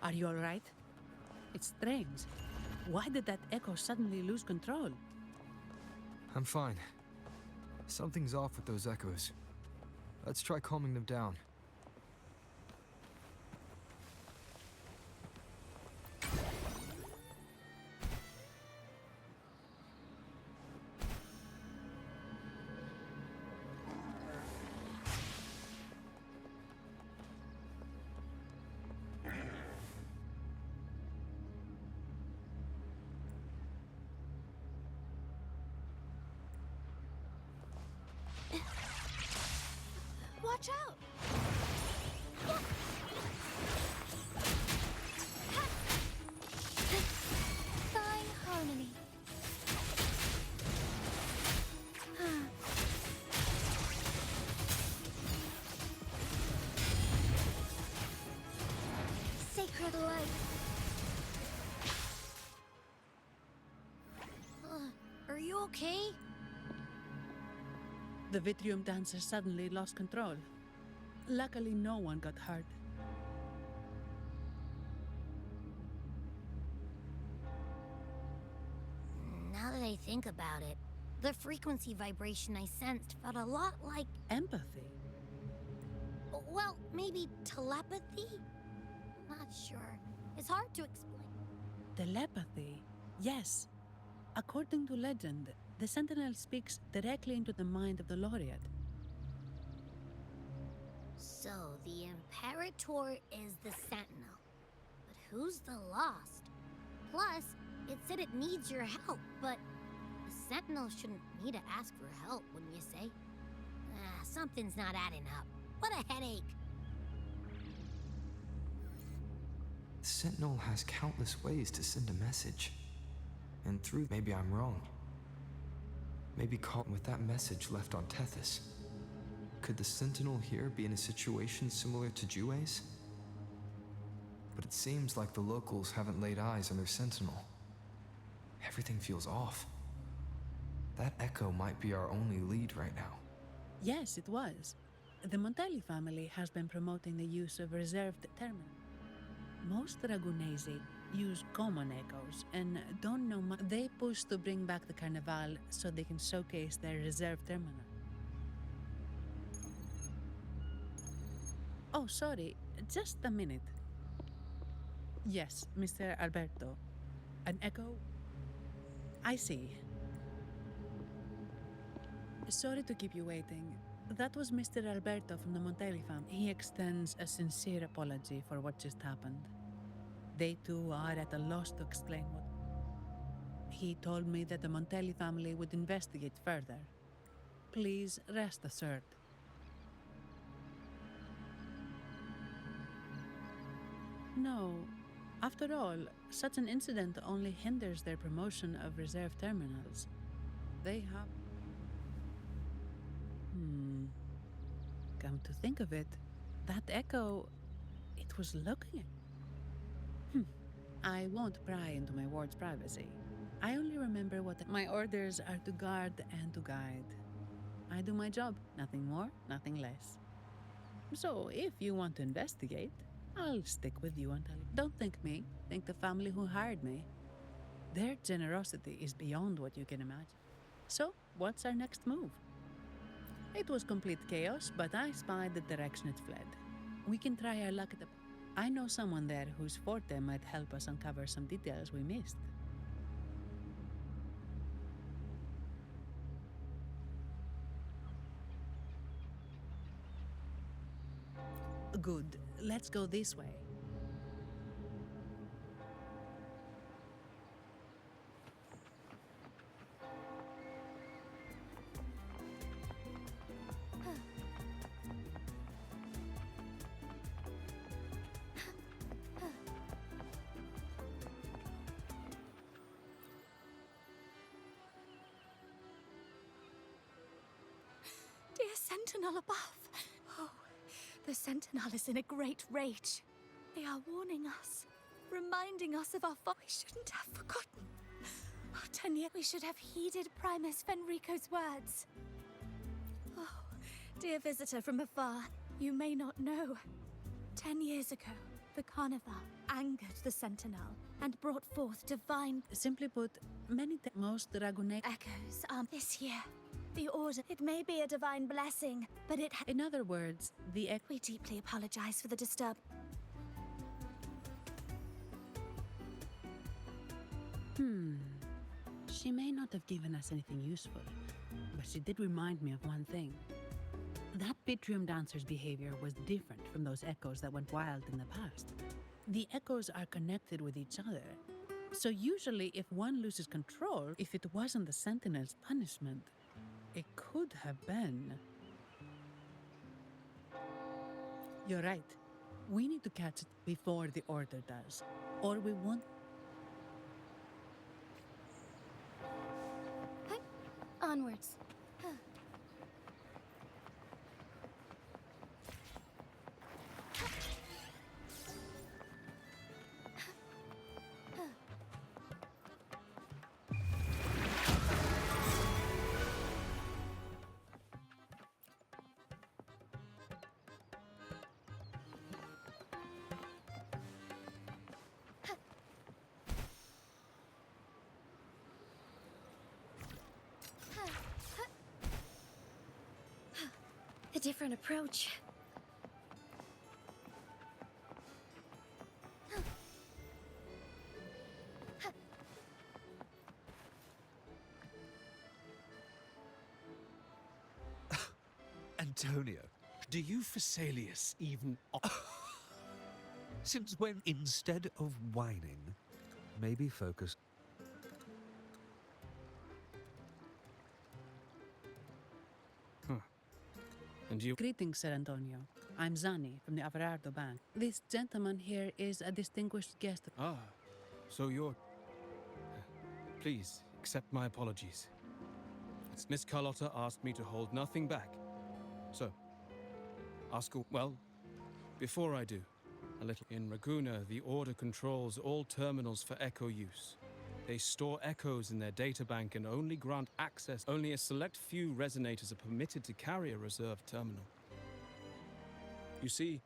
Are you all right? It's strange. Why did that echo suddenly lose control? I'm fine. Something's off with those echoes. Let's try calming them down. Watch out! Fine harmony. Sacred light. Are you okay? The Vitrium dancer suddenly lost control. Luckily, no one got hurt. Now that I think about it, the frequency vibration I sensed felt a lot like... Empathy? Well, maybe telepathy? Not sure. It's hard to explain. Telepathy? Yes. According to legend, the Sentinel speaks directly into the mind of the laureate. So, the Imperator is the Sentinel. But who's the Lost? Plus, it said it needs your help, but the Sentinel shouldn't need to ask for help, wouldn't you say? Something's not adding up. What a headache. The Sentinel has countless ways to send a message. And through, maybe I'm wrong. Maybe caught with that message left on Tethys. Could the Sentinel here be in a situation similar to Juwe's? But it seems like the locals haven't laid eyes on their Sentinel. Everything feels off. That echo might be our only lead right now. Yes, it was. The Montelli family has been promoting the use of reserved terminals. Most Ragunesi use common echoes and don't know much. They push to bring back the Carnival so they can showcase their reserved terminal. Oh, sorry, just a minute. Yes, Mr. Alberto. An echo? I see. Sorry to keep you waiting. That was Mr. Alberto from the Montelli family. He extends a sincere apology for what just happened. They too are at a loss to explain what... He told me that the Montelli family would investigate further. Please rest assured. No. After all, such an incident only hinders their promotion of reserve terminals. They have... Come to think of it, that echo, it was looking at... I won't pry into my ward's privacy. I only remember what my orders are to guard and to guide. I do my job, nothing more, nothing less. So, if you want to investigate, I'll stick with you until... Don't thank me, thank the family who hired me. Their generosity is beyond what you can imagine. So, what's our next move? It was complete chaos, but I spied the direction it fled. We can try our luck at the... I know someone there whose forte might help us uncover some details we missed. Good. Let's go this way. Dear Sentinel above. Oh, the Sentinel is in a great rage. They are warning us, reminding us of our fault. We shouldn't have forgotten. Oh, 10 years. We should have heeded Primus Fenrico's words. Oh, dear visitor from afar, you may not know. 10 years ago, the Carnival angered the Sentinel and brought forth divine... Simply put, most Dragonese echoes are this year. The Order, it may be a divine blessing, but it... In other words, We deeply apologize for the disturb... She may not have given us anything useful, but she did remind me of one thing. That Pitrium dancer's behavior was different from those echoes that went wild in the past. The echoes are connected with each other. So usually if one loses control, if it wasn't the Sentinel's punishment, it could have been... You're right. We need to catch it before the Order does, or we won't... Onwards. A different approach. Antonio, Do you Phasaelius even... since when, instead of whining, maybe focus... And you... Greetings, Sir Antonio. I'm Zani from the Averardo Bank. This gentleman here is a distinguished guest. Ah, so you're... Please, accept my apologies. Miss Carlotta asked me to hold nothing back. So, ask her... Well, before I do, a little... In Raguna, the Order controls all terminals for Echo use. They store echoes in their databank and only grant access. Only a select few resonators are permitted to carry a reserved terminal. You see,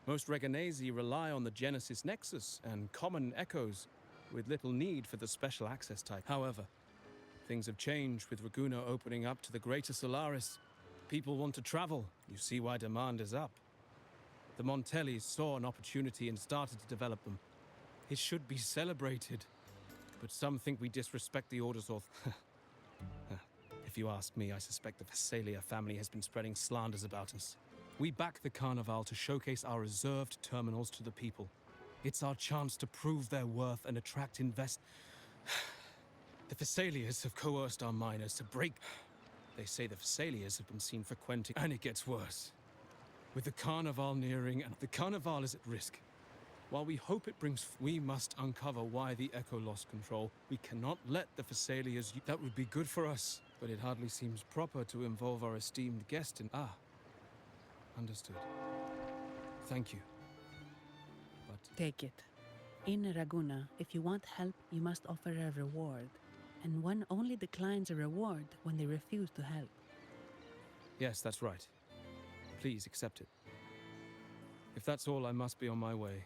most Reganesi rely on the Genesis Nexus and common echoes with little need for the special access type. However, things have changed with Raguna opening up to the greater Solaris. People want to travel. You see why demand is up. The Montellis saw an opportunity and started to develop them. It should be celebrated. But some think we disrespect the Order's If you ask me, I suspect the Phasalia family has been spreading slanders about us. We back the Carnival to showcase our reserved terminals to the people. It's our chance to prove their worth and attract The Phasalias have coerced our miners to break... They say the Phasalias have been seen frequenting... And it gets worse. With the Carnival nearing, and the Carnival is at risk. While we hope it brings... We must uncover why the Echo lost control. We cannot let the Phasalias... That would be good for us, but it hardly seems proper to involve our esteemed guest in... Understood. Thank you. But... Take it. In Raguna, if you want help, you must offer a reward. And one only declines a reward when they refuse to help. Yes, that's right. Please accept it. If that's all, I must be on my way.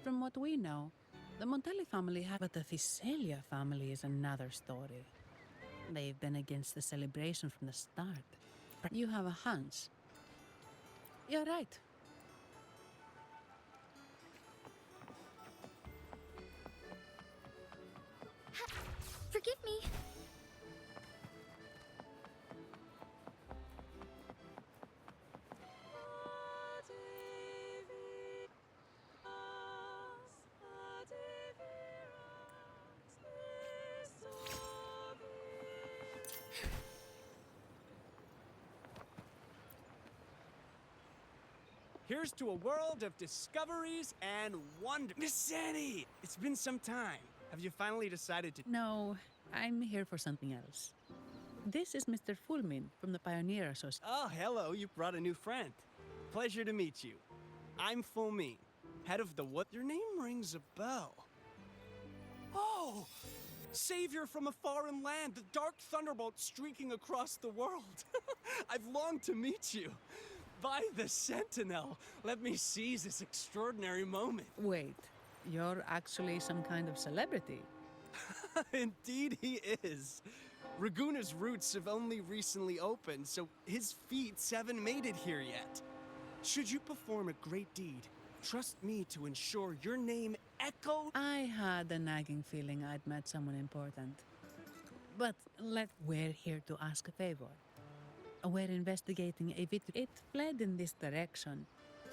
From what we know, the Montelli family have... But the Phasalia family is another story. They've been against the celebration from the start. You have a hunch. You're right. Forgive me. Here's to a world of discoveries and wonder. Miss Sandy, it's been some time. Have you finally decided to... No, I'm here for something else. This is Mr. Fulmin from the Pioneer Association. Oh, hello, you brought a new friend. Pleasure to meet you. I'm Fulmin, Head of the what? Your name rings a bell. Oh! Savior from a foreign land, the dark thunderbolt streaking across the world. I've longed to meet you. By the Sentinel, let me seize this extraordinary moment. Wait, you're actually some kind of celebrity. Indeed he is. Raguna's roots have only recently opened, so his feats haven't made it here yet. Should you perform a great deed, trust me to ensure your name echoes. I had a nagging feeling I'd met someone important. But we're here to ask a favor. We're investigating a It fled in this direction,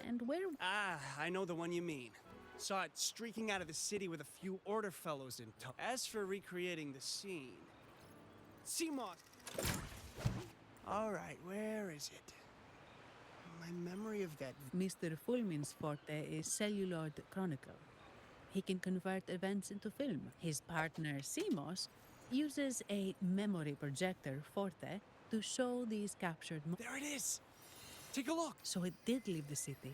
and we're... Ah, I know the one you mean. Saw it streaking out of the city with a few Order fellows in tow. As for recreating the scene... Seamoth! Alright, where is it? My memory of that... Mr. Fulmin's forte is celluloid chronicle. He can convert events into film. His partner, Simos, uses a memory projector forte to show these captured... There it is! Take a look! So it did leave the city.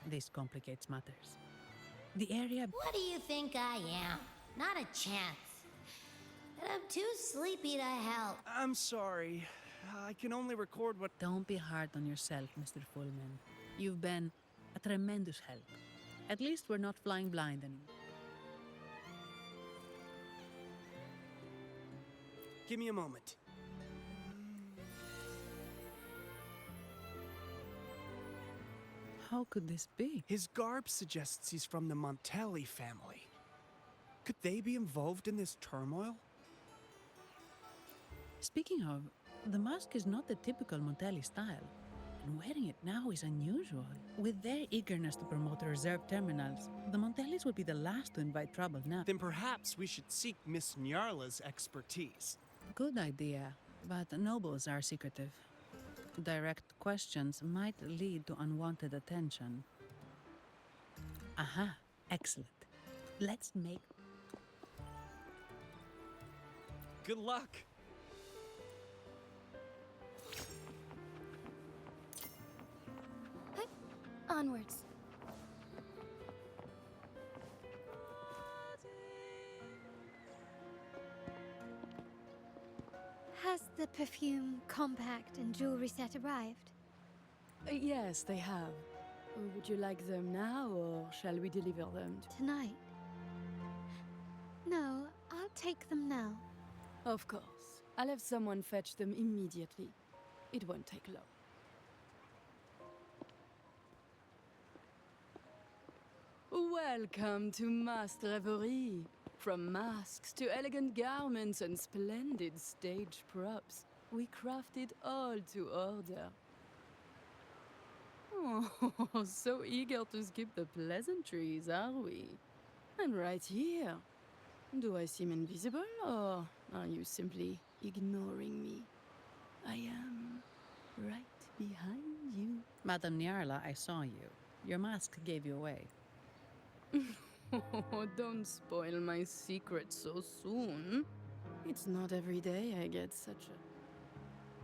This complicates matters. The area... What do you think I am? Not a chance. And I'm too sleepy to help. I'm sorry. I can only record what... Don't be hard on yourself, Mr. Fullman. You've been a tremendous help. At least we're not flying blind anymore. Give me a moment. How could this be? His garb suggests he's from the Montelli family. Could they be involved in this turmoil? Speaking of, the mask is not the typical Montelli style, and wearing it now is unusual. With their eagerness to promote reserve terminals, the Montellis would be the last to invite trouble now. Then perhaps we should seek Miss Nyarla's expertise. Good idea, but nobles are secretive. Direct questions might lead to unwanted attention. Aha, excellent. Let's make... Good luck! Onwards. Has the perfume, compact, and jewelry set arrived? Yes, they have. Would you like them now, or shall we deliver them Tonight? No, I'll take them now. Of course. I'll have someone fetch them immediately. It won't take long. Welcome to Masked Reverie. From masks to elegant garments and splendid stage props, we crafted all to order. Oh, so eager to skip the pleasantries, are we? I'm right here. Do I seem invisible, or are you simply ignoring me? I am right behind you. Madame Nyarla, I saw you. Your mask gave you away. Oh, don't spoil my secret so soon. It's not every day I get such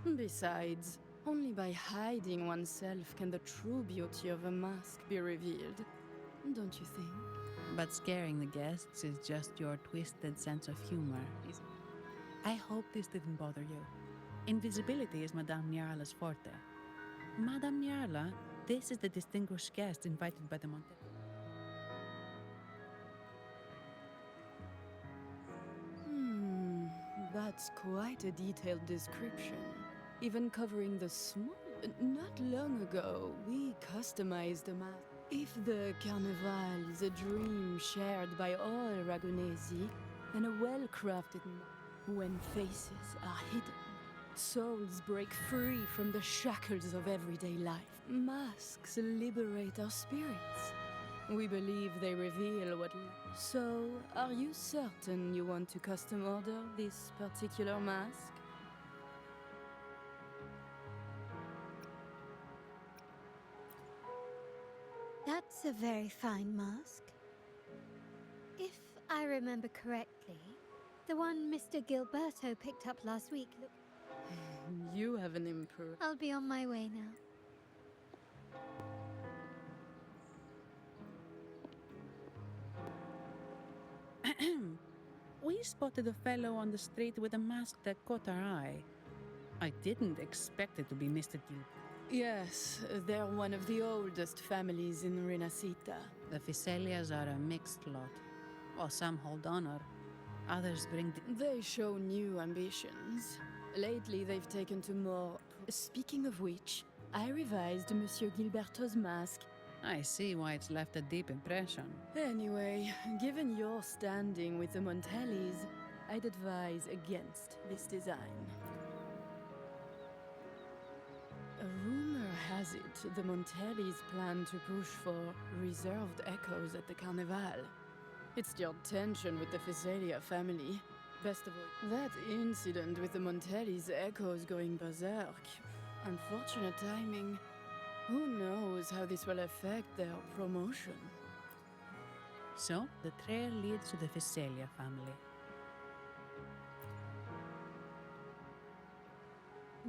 a... Besides, only by hiding oneself can the true beauty of a mask be revealed. Don't you think? But scaring the guests is just your twisted sense of humor. I hope this didn't bother you. Invisibility is Madame Nyarla's forte. Madame Nyarla, this is the distinguished guest invited by the Monte. That's quite a detailed description. Even covering the small... Not long ago, we customized a mask. If the Carnival is a dream shared by all Ragunesi, and a well-crafted when faces are hidden, souls break free from the shackles of everyday life. Masks liberate our spirits. We believe they reveal what... So, are you certain you want to custom order this particular mask? That's a very fine mask. If I remember correctly, the one Mr. Gilberto picked up last week looked... You have an emperor. I'll be on my way now. We spotted a fellow on the street with a mask that caught our eye. I didn't expect it to be Mr. Gil. Yes, they're one of the oldest families in Rinascita. The Fiselias are a mixed lot. While some hold honor, others bring... They show new ambitions. Lately, they've taken to more... Speaking of which, I revised Monsieur Gilberto's mask. I see why it's left a deep impression. Anyway, given your standing with the Montellis, I'd advise against this design. A rumor has it the Montellis plan to push for reserved echoes at the Carnival. It's stirred tension with the Fiselia family. Best of all, that incident with the Montellis' echoes going berserk. Unfortunate timing. Who knows how this will affect their promotion? So, the trail leads to the Fiselia family.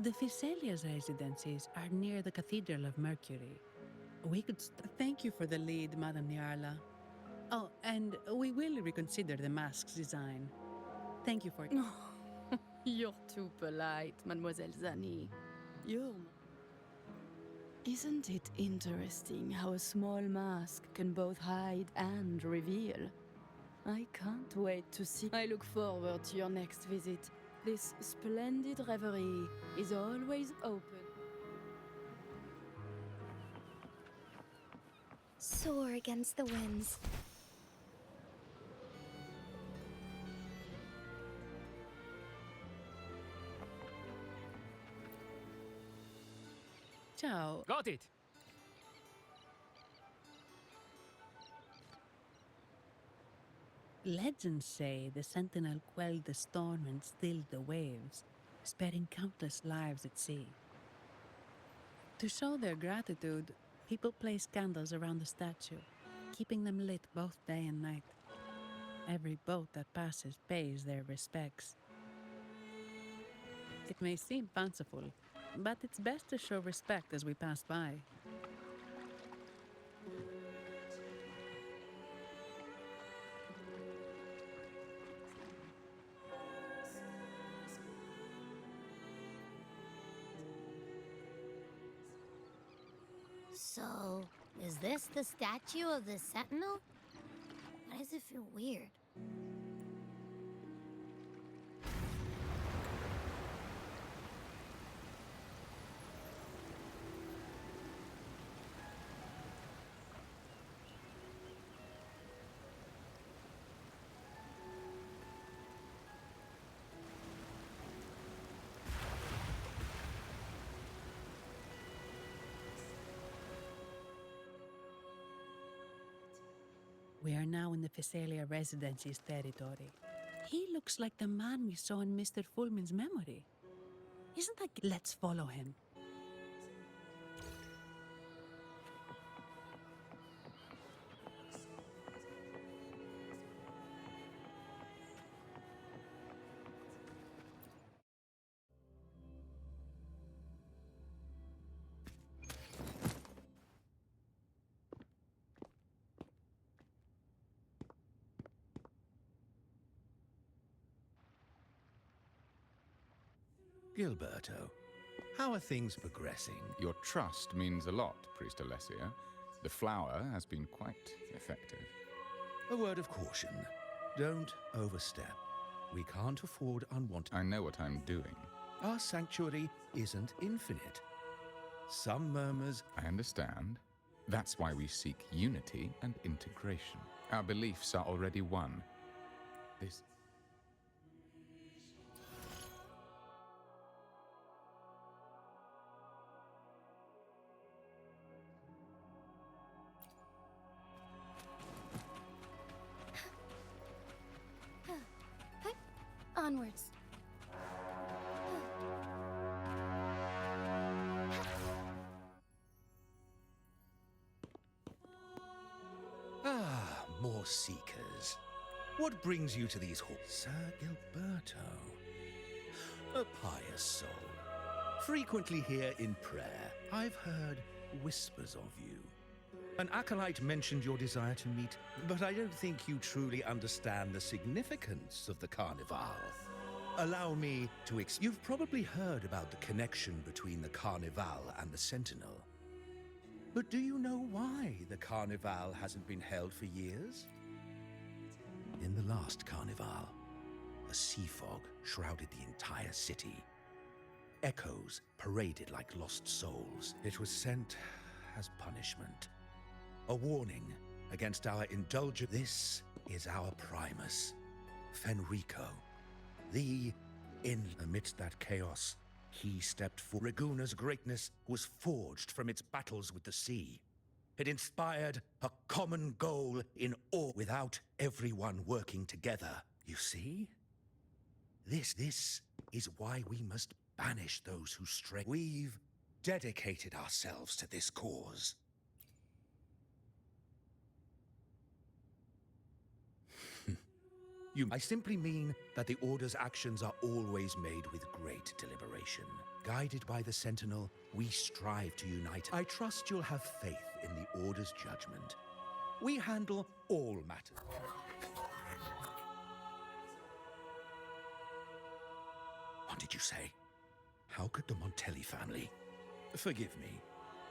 The Fiselia's residencies are near the Cathedral of Mercury. We could... Thank you for the lead, Madame Niarla. Oh, and we will reconsider the mask's design. Thank you for... You're too polite, Mademoiselle Zani. Isn't it interesting how a small mask can both hide and reveal? I can't wait to see. I look forward to your next visit. This splendid reverie is always open. Soar against the winds. Ciao. Got it! Legends say the Sentinel quelled the storm and stilled the waves, sparing countless lives at sea. To show their gratitude, people place candles around the statue, keeping them lit both day and night. Every boat that passes pays their respects. It may seem fanciful, but it's best to show respect as we pass by. So, is this the statue of the Sentinel? Why does it feel weird? We are now in the Fiselia Residency's territory. He looks like the man we saw in Mr. Fulmin's memory. Isn't that... Let's follow him. Gilberto, how are things progressing? Your trust means a lot, Priest Alessio. The flower has been quite effective. A word of caution. Don't overstep. We can't afford unwanted... I know what I'm doing. Our sanctuary isn't infinite. Some murmurs... I understand. That's why we seek unity and integration. Our beliefs are already one. This... Onwards. Ah, more seekers. What brings you to these halls? Sir Gilberto. A pious soul. Frequently here in prayer. I've heard whispers of you. An acolyte mentioned your desire to meet, but I don't think you truly understand the significance of the Carnival. Allow me to You've probably heard about the connection between the Carnival and the Sentinel. But do you know why the Carnival hasn't been held for years? In the last Carnival, a sea fog shrouded the entire city. Echoes paraded like lost souls. It was sent as punishment. A warning against our indulgence. This is our Primus, Fenrico. Amidst that chaos, he stepped forward. Raguna's greatness was forged from its battles with the sea. It inspired a common goal in awe without everyone working together. You see? This is why we must banish those who stray. We've dedicated ourselves to this cause. I simply mean that the Order's actions are always made with great deliberation. Guided by the Sentinel, we strive to unite. I trust you'll have faith in the Order's judgment. We handle all matters. What did you say? How could the Montelli family? Forgive me.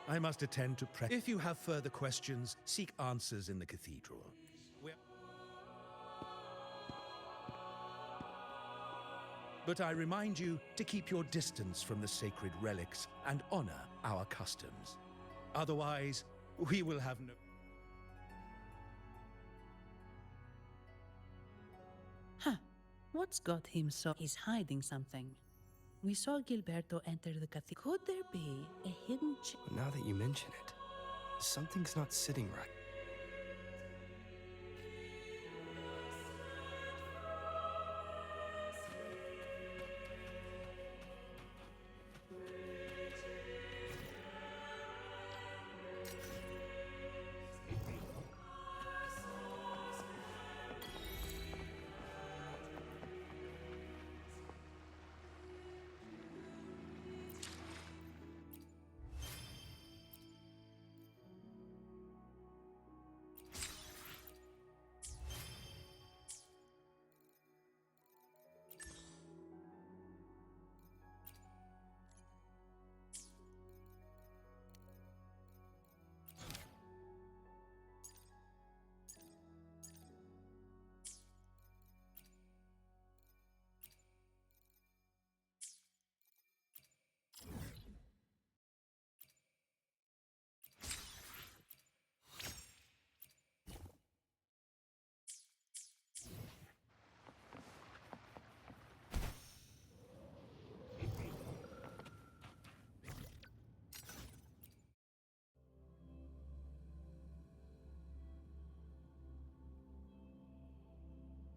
I must attend to If you have further questions, seek answers in the cathedral. But I remind you to keep your distance from the sacred relics and honor our customs. Otherwise, we will have no... Huh. What's got him so... He's hiding something. We saw Gilberto enter the cathedral. Could there be a hidden... Now that you mention it, something's not sitting right.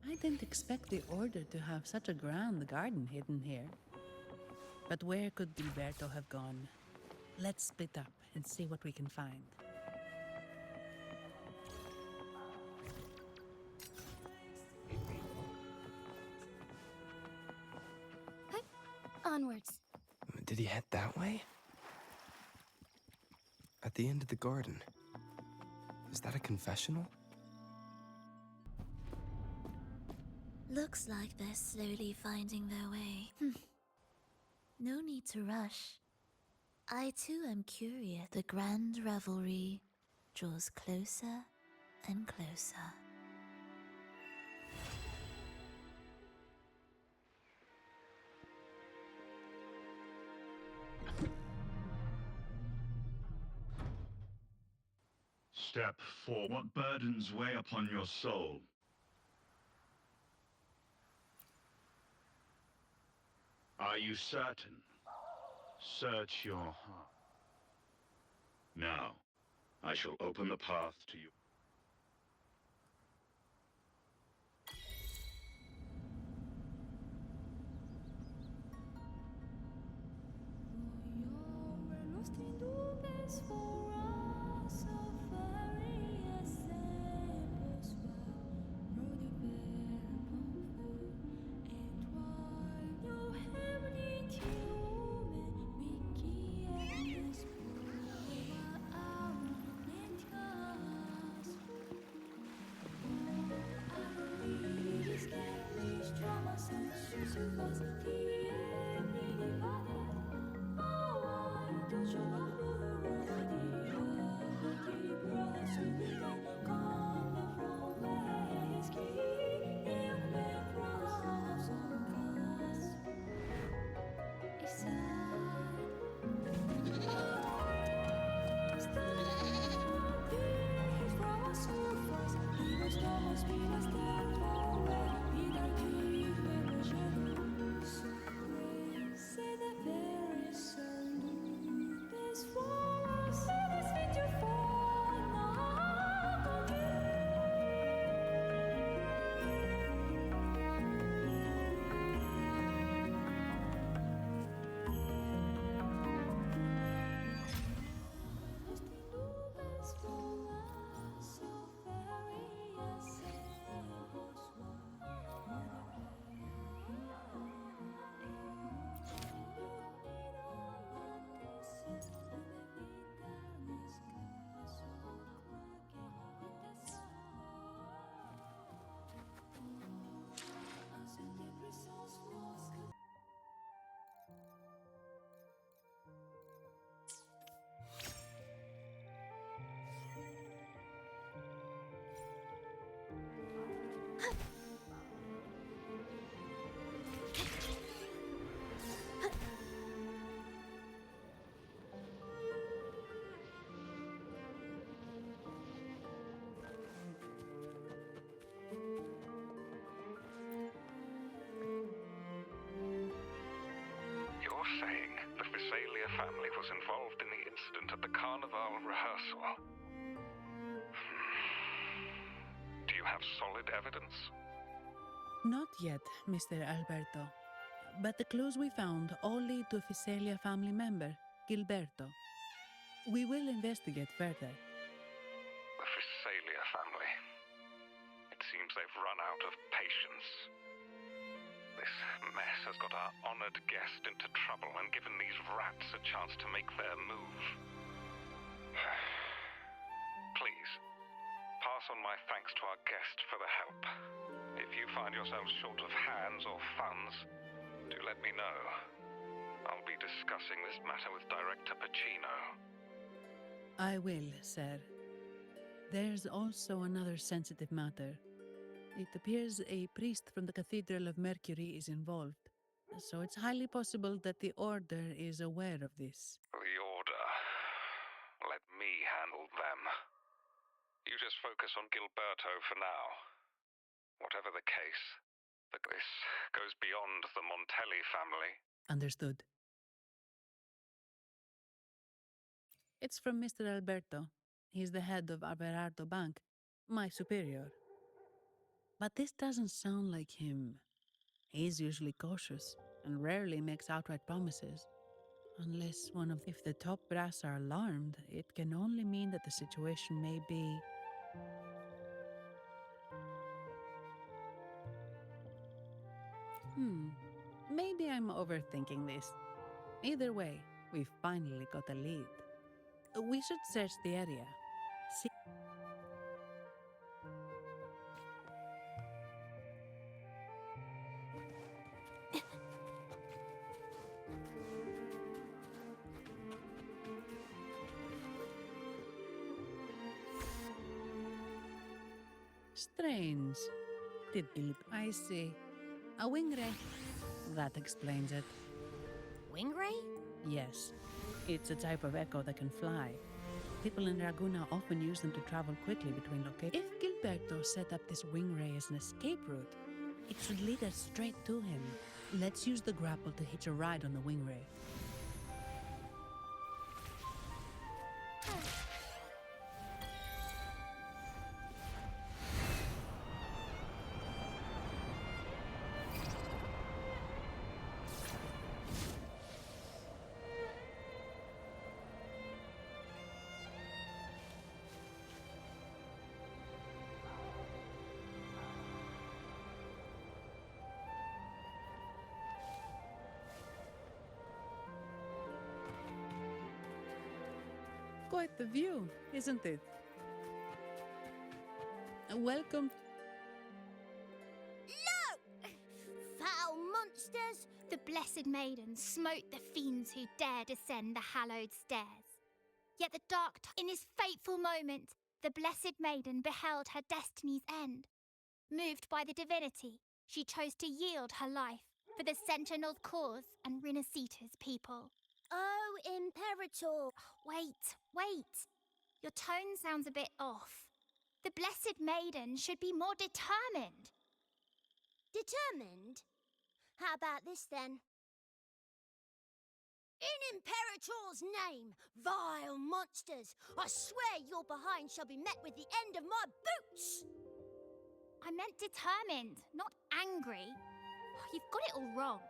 I didn't expect the Order to have such a grand garden hidden here. But where could Gilberto have gone? Let's split up and see what we can find. Onwards. Did he head that way? At the end of the garden. Is that a confessional? Looks like they're slowly finding their way. No need to rush. I too am curious. The grand revelry draws closer and closer. Step 4. What burdens weigh upon your soul? Are you certain? Search your heart. Now, I shall open the path to you. You're saying the Visalia family was involved in the incident at the Carnival rehearsal? Do you have solid evidence? Not yet, Mr. Alberto. But the clues we found all lead to a Visalia family member, Gilberto. We will investigate further. The Visalia family. It seems they've run out of patience. This mess has got our honored guest into trouble and given these rats a chance to make their move. Please, pass on my thanks to our guest for the help. If you find yourselves short of hands or funds, do let me know. I'll be discussing this matter with Director Pacino. I will, sir. There's also another sensitive matter. It appears a priest from the Cathedral of Mercury is involved, so it's highly possible that the Order is aware of this. The Order. Let me handle them. You just focus on Gilberto for now. Whatever the case, this goes beyond the Montelli family. Understood. It's from Mr. Alberto. He's the head of Averardo Bank, my superior. But this doesn't sound like him. He's usually cautious and rarely makes outright promises. Unless if the top brass are alarmed, it can only mean that the situation may be... Maybe I'm overthinking this. Either way, we've finally got a lead. We should search the area. See... Strange. I see. A wingray. That explains it. Wingray? Yes. It's a type of echo that can fly. People in Raguna often use them to travel quickly between locations. If Gilberto set up this wingray as an escape route, it should lead us straight to him. Let's use the grapple to hitch a ride on the wingray. Quite the view, isn't it? Welcome. No! Foul monsters? The Blessed Maiden smote the fiends who dared ascend the hallowed stairs. Yet the in this fateful moment, the Blessed Maiden beheld her destiny's end. Moved by the divinity, she chose to yield her life for the Sentinel's cause and Rinascita's people. Oh, Imperator! Wait. Your tone sounds a bit off. The Blessed Maiden should be more determined. Determined? How about this then? In Imperator's name, vile monsters, I swear your behind shall be met with the end of my boots! I meant determined, not angry. You've got it all wrong.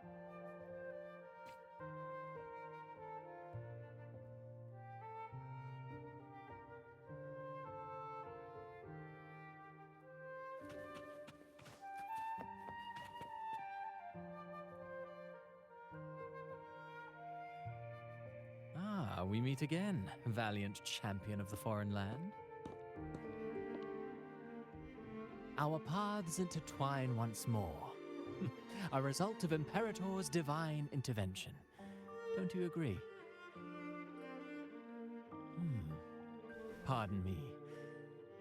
Ah, we meet again, valiant champion of the foreign land. Our paths intertwine once more. A result of Imperator's divine intervention. Don't you agree? Pardon me,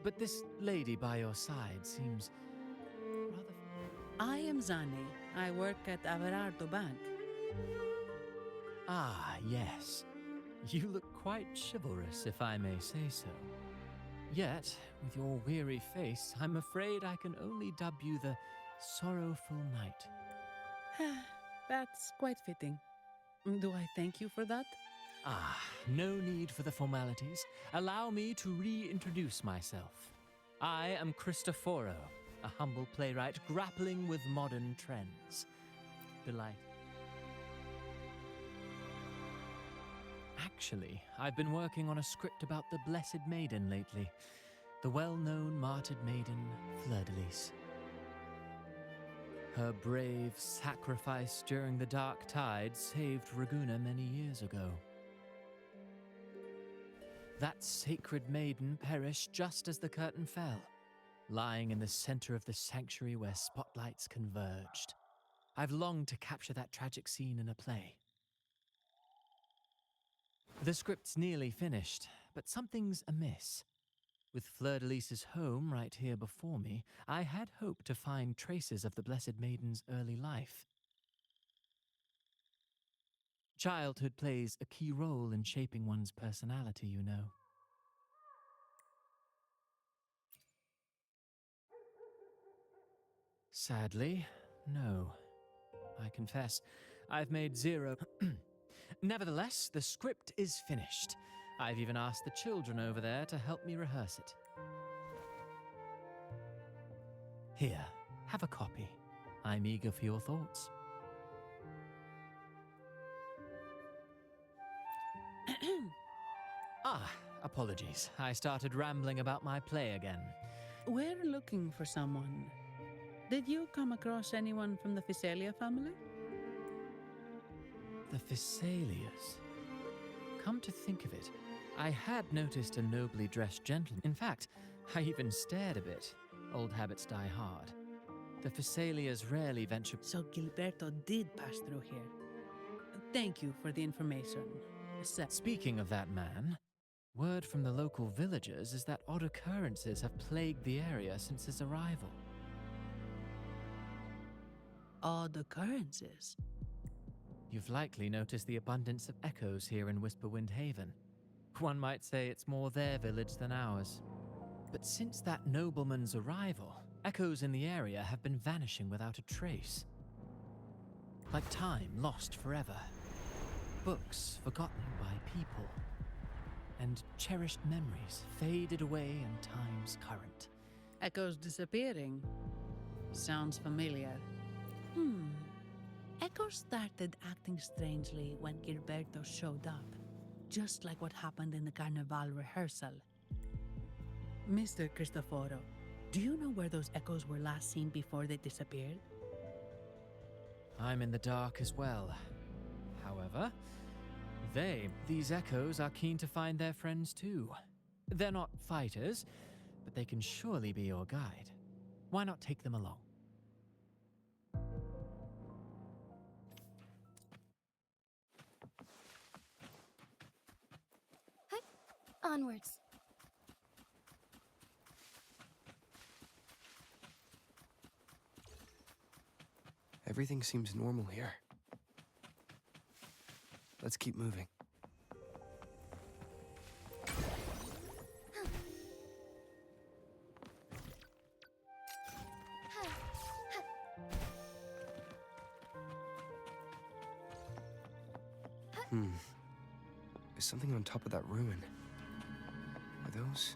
but this lady by your side seems rather... I am Zani. I work at Averardo Bank. Ah, yes. You look quite chivalrous, if I may say so. Yet, with your weary face, I'm afraid I can only dub you the Sorrowful Knight. That's quite fitting. Do I thank you for that? Ah, no need for the formalities. Allow me to reintroduce myself. I am Cristoforo, a humble playwright grappling with modern trends. Delight. Actually, I've been working on a script about the Blessed Maiden lately. The well-known martyred maiden, Fleur-de-Lis. Her brave sacrifice during the Dark Tide saved Ragunna many years ago. That sacred maiden perished just as the curtain fell, lying in the center of the sanctuary where spotlights converged. I've longed to capture that tragic scene in a play. The script's nearly finished, but something's amiss. With Fleur-de-Lis's home right here before me, I had hoped to find traces of the Blessed Maiden's early life. Childhood plays a key role in shaping one's personality, you know. Sadly, no. I confess, I've made zero... Nevertheless, the script is finished. I've even asked the children over there to help me rehearse it. Here, have a copy. I'm eager for your thoughts. Apologies. I started rambling about my play again. We're looking for someone. Did you come across anyone from the Physalia family? The Physalias. Come to think of it, I had noticed a nobly dressed gentleman. In fact, I even stared a bit. Old habits die hard. The Physalias rarely venture... So Gilberto did pass through here. Thank you for the information. Speaking of that man, word from the local villagers is that odd occurrences have plagued the area since his arrival. Odd occurrences? You've likely noticed the abundance of echoes here in Whisperwind Haven. One might say it's more their village than ours. But since that nobleman's arrival, echoes in the area have been vanishing without a trace. Like time lost forever. Books forgotten by people. And cherished memories faded away in time's current. Echoes disappearing. Sounds familiar. Echo started acting strangely when Gilberto showed up, just like what happened in the Carnival rehearsal. Mr. Cristoforo, do you know where those echoes were last seen before they disappeared? I'm in the dark as well. However, these echoes are keen to find their friends too. They're not fighters, but they can surely be your guide. Why not take them along? Onwards. Everything seems normal here. Let's keep moving. There's something on top of that ruin. Are those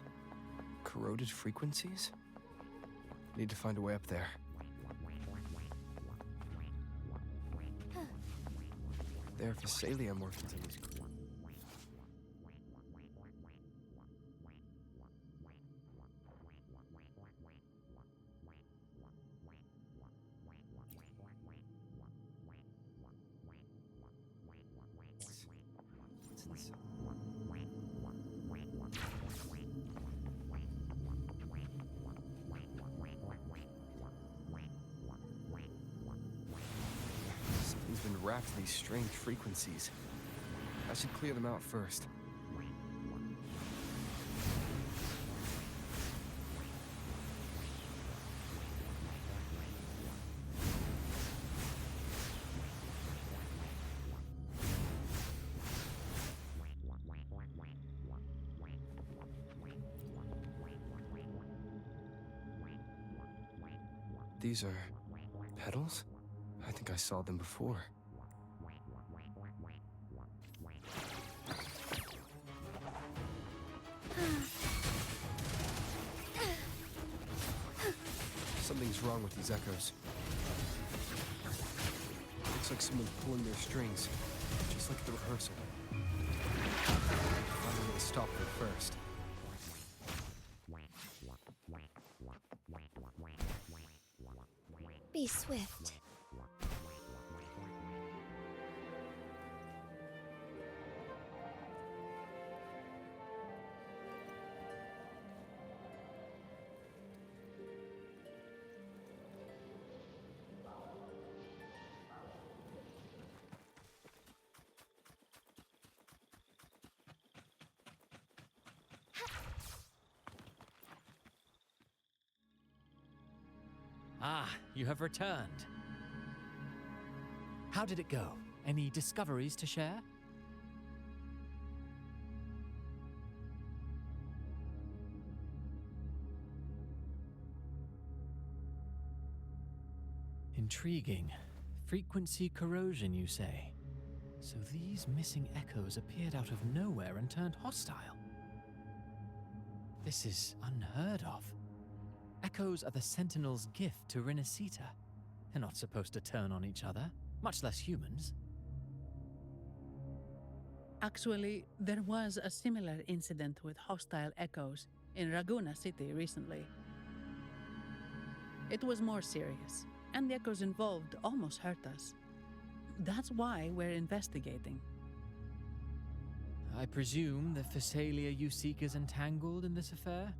corroded frequencies? Need to find a way up there. There are Physalia morphins in these. Something's been wrapped in these strange frequencies. I should clear them out first. These are petals? I think I saw them before. Something's wrong with these echoes. Looks like someone's pulling their strings, just like at the rehearsal. Find a way to stop them first. Be swift. Ah, you have returned. How did it go? Any discoveries to share? Intriguing. Frequency corrosion, you say? So these missing echoes appeared out of nowhere and turned hostile. This is unheard of. Echoes are the Sentinel's gift to Rinascita. They're not supposed to turn on each other, much less humans. Actually, there was a similar incident with hostile echoes in Raguna City recently. It was more serious, and the echoes involved almost hurt us. That's why we're investigating. I presume the Physalia you seek is entangled in this affair?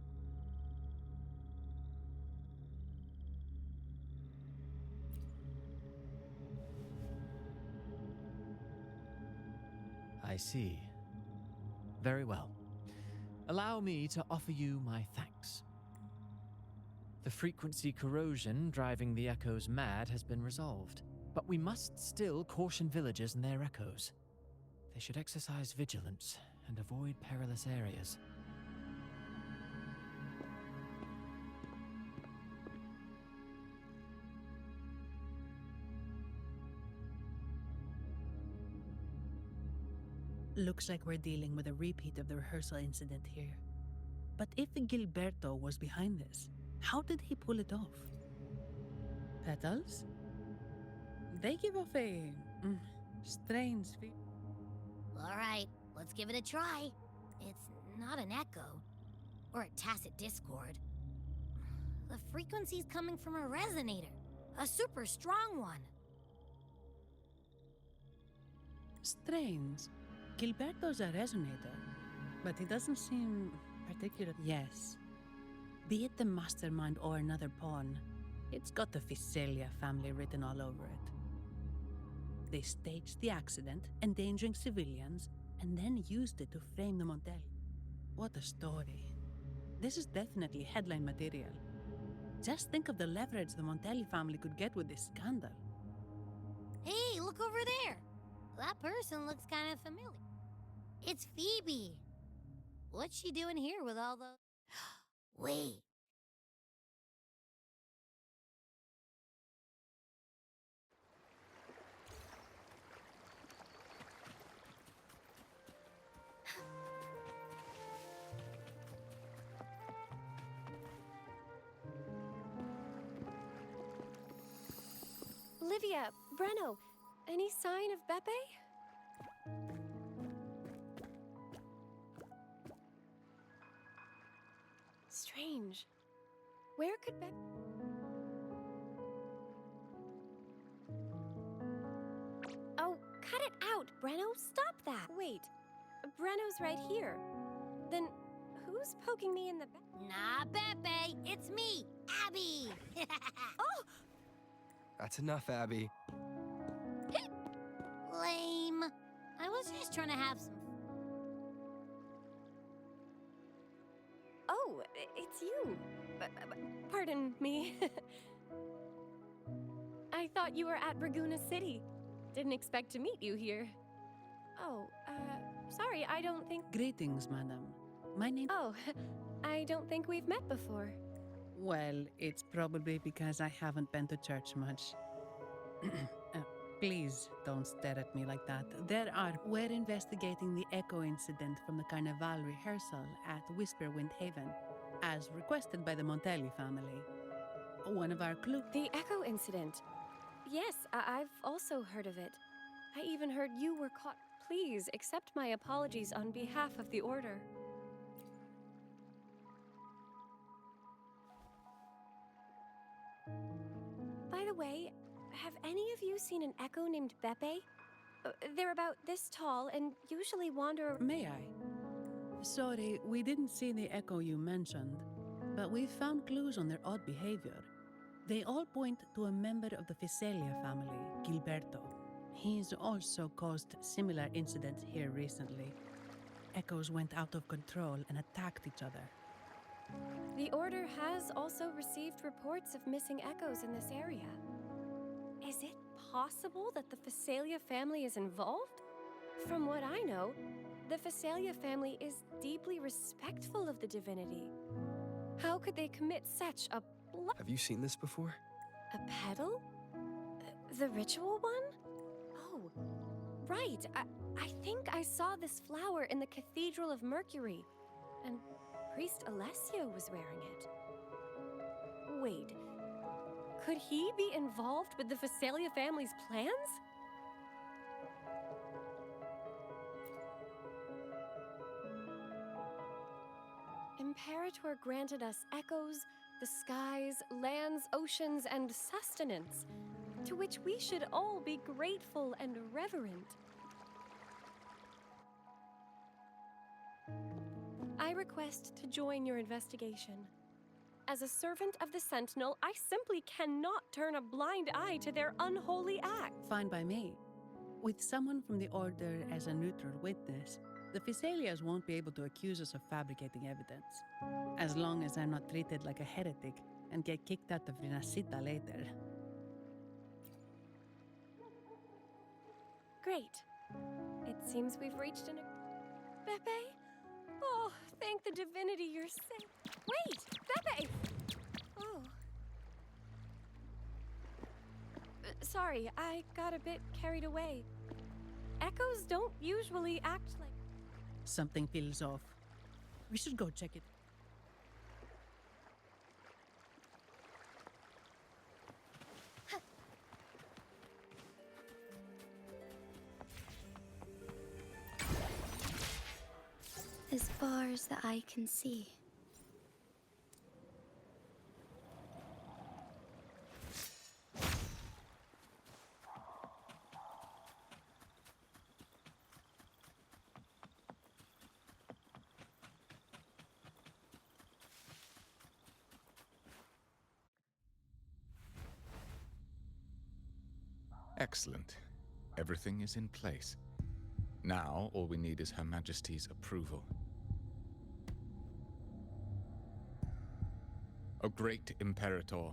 I see. Very well. Allow me to offer you my thanks. The frequency corrosion driving the echoes mad has been resolved, but we must still caution villagers and their echoes. They should exercise vigilance and avoid perilous areas. Looks like we're dealing with a repeat of the rehearsal incident here. But if Gilberto was behind this, how did he pull it off? Petals? They give off a strange feel. All right, let's give it a try. It's not an echo or a tacit discord. The frequency's coming from a resonator, a super strong one. Strange. Gilberto's a resonator, but he doesn't seem particular. Yes. Be it the mastermind or another pawn, it's got the Physalia family written all over it. They staged the accident, endangering civilians, and then used it to frame the Montelli. What a story. This is definitely headline material. Just think of the leverage the Montelli family could get with this scandal. Hey, look over there. That person looks kind of familiar. It's Phoebe. What's she doing here with all those... Wait. Livia, Breno, any sign of Beppe? Strange. Where could Beppe... Oh, cut it out, Breno. Stop that. Wait, Breno's right here. Then who's poking me in the back? Nah, Beppe, it's me, Abby. Oh! That's enough, Abby. Lame. I was just trying to have some... Oh, it's you. Pardon me. I thought you were at Braguna City. Didn't expect to meet you here. Oh, sorry, I don't think... Greetings, madam. My name... Oh, I don't think we've met before. Well, it's probably because I haven't been to church much. Please don't stare at me like that. We're investigating the Echo incident from the Carnival rehearsal at Whisperwind Haven, as requested by the Montelli family. One of our clues... The Echo incident? Yes, I've also heard of it. I even heard you were caught. Please accept my apologies on behalf of the Order. By the way, have any of you seen an Echo named Beppe? They're about this tall and usually wander... May I? Sorry, we didn't see the Echo you mentioned, but we found clues on their odd behavior. They all point to a member of the Fiselia family, Gilberto. He's also caused similar incidents here recently. Echoes went out of control and attacked each other. The Order has also received reports of missing Echoes in this area. Is it possible that the Fiselia family is involved? From what I know, the Fiselia family is deeply respectful of the divinity. How could they commit such a Have you seen this before? A petal? The ritual one? Oh, right. I think I saw this flower in the Cathedral of Mercury, and Priest Alessio was wearing it. Wait, could he be involved with the Fiselia family's plans? Imperator granted us echoes, the skies, lands, oceans, and sustenance, to which we should all be grateful and reverent. I request to join your investigation. As a servant of the Sentinel, I simply cannot turn a blind eye to their unholy act. Fine by me. With someone from the Order as a neutral witness, the Fiselias won't be able to accuse us of fabricating evidence. As long as I'm not treated like a heretic and get kicked out of Rinascita later. Great. It seems we've reached an... Beppe? Oh, thank the divinity you're safe. Wait! Beppe! Oh. Sorry, I got a bit carried away. Echoes don't usually act like... Something feels off. We should go check it. As far as the eye can see. Excellent. Everything is in place. Now, all we need is Her Majesty's approval. O great Imperator,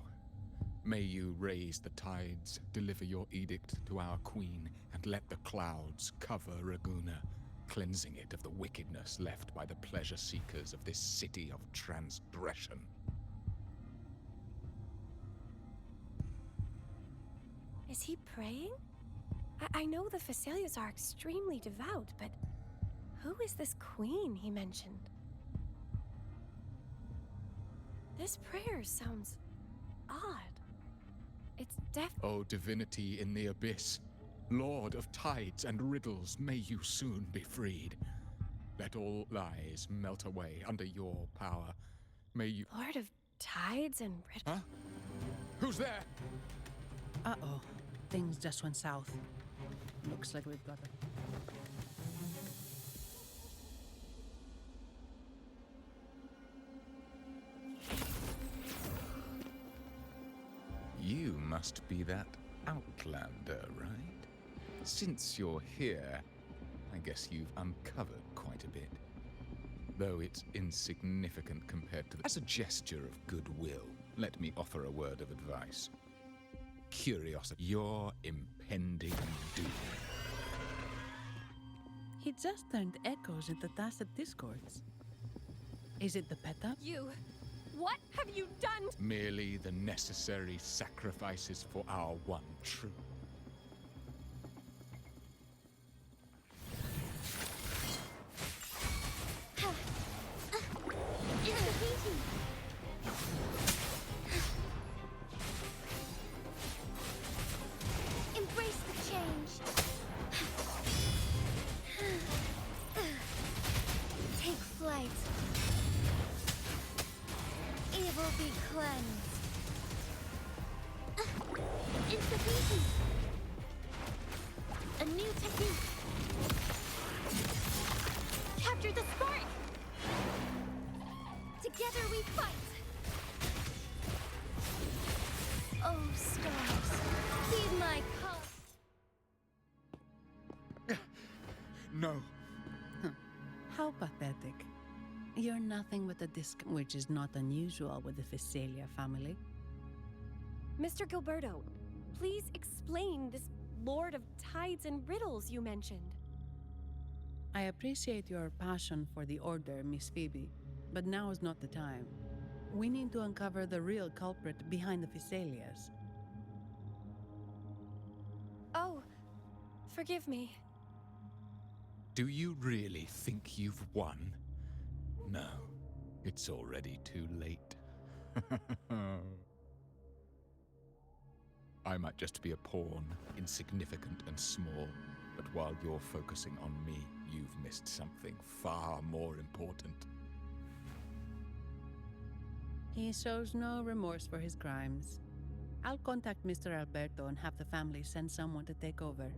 may you raise the tides, deliver your edict to our queen, and let the clouds cover Raguna, cleansing it of the wickedness left by the pleasure seekers of this city of transgression. Is he praying? I know the Facilias are extremely devout, but who is this queen he mentioned? This prayer sounds odd. It's O divinity in the abyss, Lord of tides and riddles, may you soon be freed. Let all lies melt away under your power. May you... Lord of tides and riddles? Huh? Who's there? Uh-oh. Things just went south. Looks like we've got a... You must be that outlander, right? Since you're here, I guess you've uncovered quite a bit. Though it's insignificant compared to... As a gesture of goodwill, let me offer a word of advice. Curiosity, your impending doom. He just turned echoes into tacit discords. Is it the pet-up? You... What have you done? Merely the necessary sacrifices for our one true. Embrace the change. Take flight. Evil be cleansed. Into beating. A new technique. Capture the spark. Together we fight. Oh, stars, heed my call. No. How pathetic. You're nothing but a disc, which is not unusual with the Visalia family. Mr. Gilberto, please explain this Lord of Tides and Riddles you mentioned. I appreciate your passion for the Order, Miss Phoebe, but now is not the time. We need to uncover the real culprit behind the Visalias. Oh, forgive me. Do you really think you've won? No, it's already too late. I might just be a pawn, insignificant and small, but while you're focusing on me, you've missed something far more important. He shows no remorse for his crimes. I'll contact Mr. Alberto and have the family send someone to take over.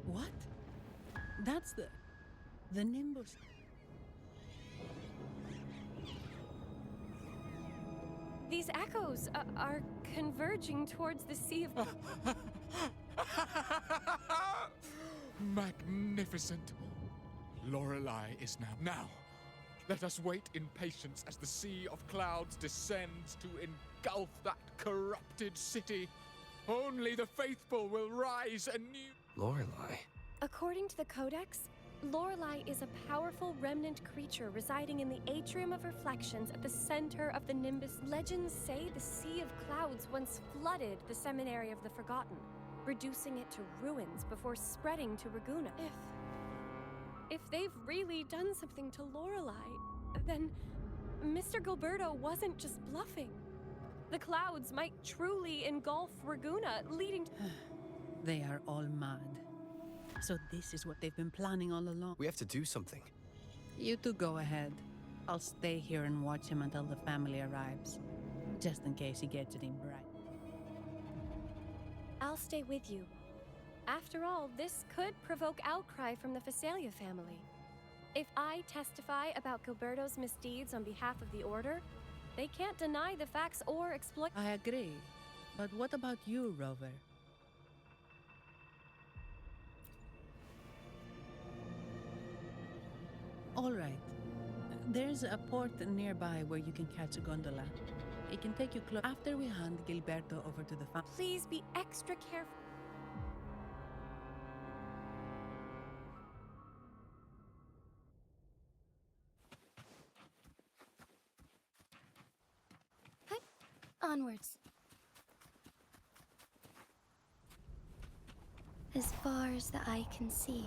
What? That's the Nimbus. These echoes are converging towards the Sea of... Magnificent! Lorelei is now. Let us wait in patience as the sea of clouds descends to engulf that corrupted city. Only the faithful will rise anew. Lorelei? According to the Codex, Lorelei is a powerful remnant creature residing in the Atrium of Reflections at the center of the Nimbus. Legends say the Sea of Clouds once flooded the Seminary of the Forgotten, reducing it to ruins before spreading to Raguna. If they've really done something to Lorelei, then Mr. Gilberto wasn't just bluffing. The clouds might truly engulf Raguna, leading to... They are all mad. So this is what they've been planning all along. We have to do something. You two go ahead. I'll stay here and watch him until the family arrives, just in case he gets it in right. I'll stay with you. After all, this could provoke outcry from the Visalia family. If I testify about Gilberto's misdeeds on behalf of the Order, they can't deny the facts or exploit... I agree. But what about you, Rover? All right. There's a port nearby where you can catch a gondola. It can take you close after we hand Gilberto over to the farm. Please be extra careful. Onwards. As far as the eye can see.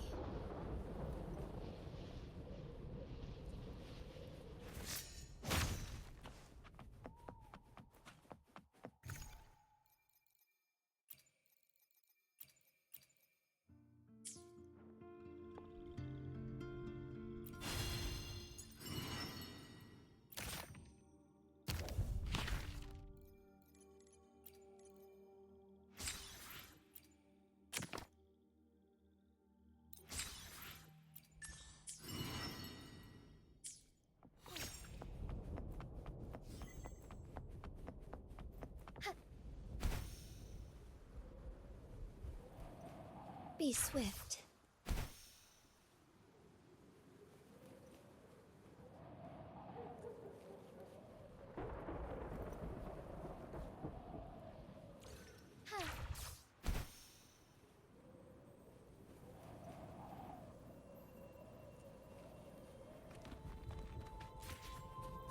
Be swift.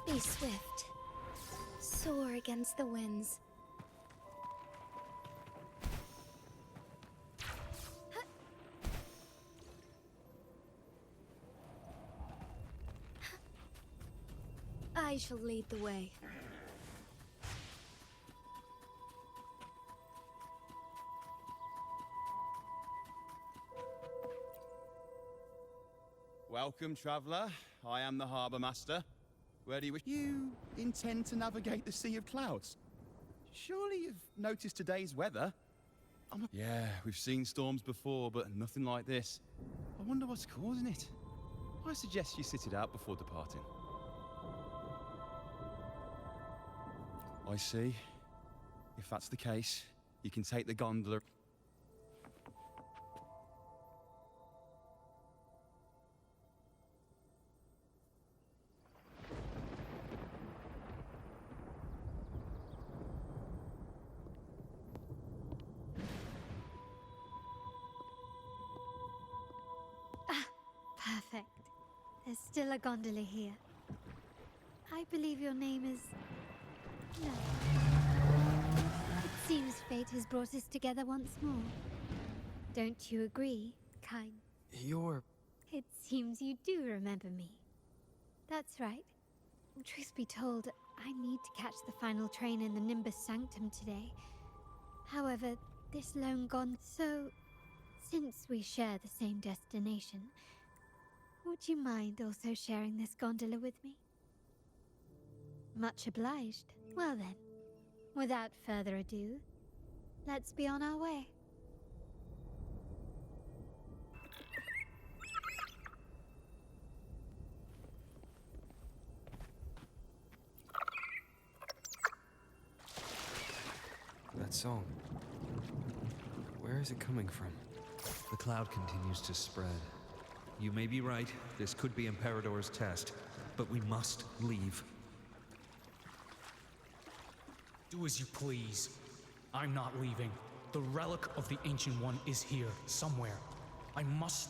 Be swift. Soar against the winds. I shall lead the way. Welcome, traveller. I am the Harbour Master. Where do you wish... You intend to navigate the Sea of Clouds? Surely you've noticed today's weather? Yeah, we've seen storms before, but nothing like this. I wonder what's causing it. I suggest you sit it out before departing. I see. If that's the case, you can take the gondola. Perfect. There's still a gondola here. I believe your name is... No. It seems fate has brought us together once more. Don't you agree, kind? You're... It seems you do remember me. That's right. Truth be told, I need to catch the final train in the Nimbus Sanctum today. However, this lone So, since we share the same destination, would you mind also sharing this gondola with me? Much obliged. Well then, without further ado, let's be on our way. That song. Where is it coming from? The cloud continues to spread. You may be right, this could be Imperador's test, but we must leave. Do as you please. I'm not leaving. The relic of the Ancient One is here, somewhere. I must...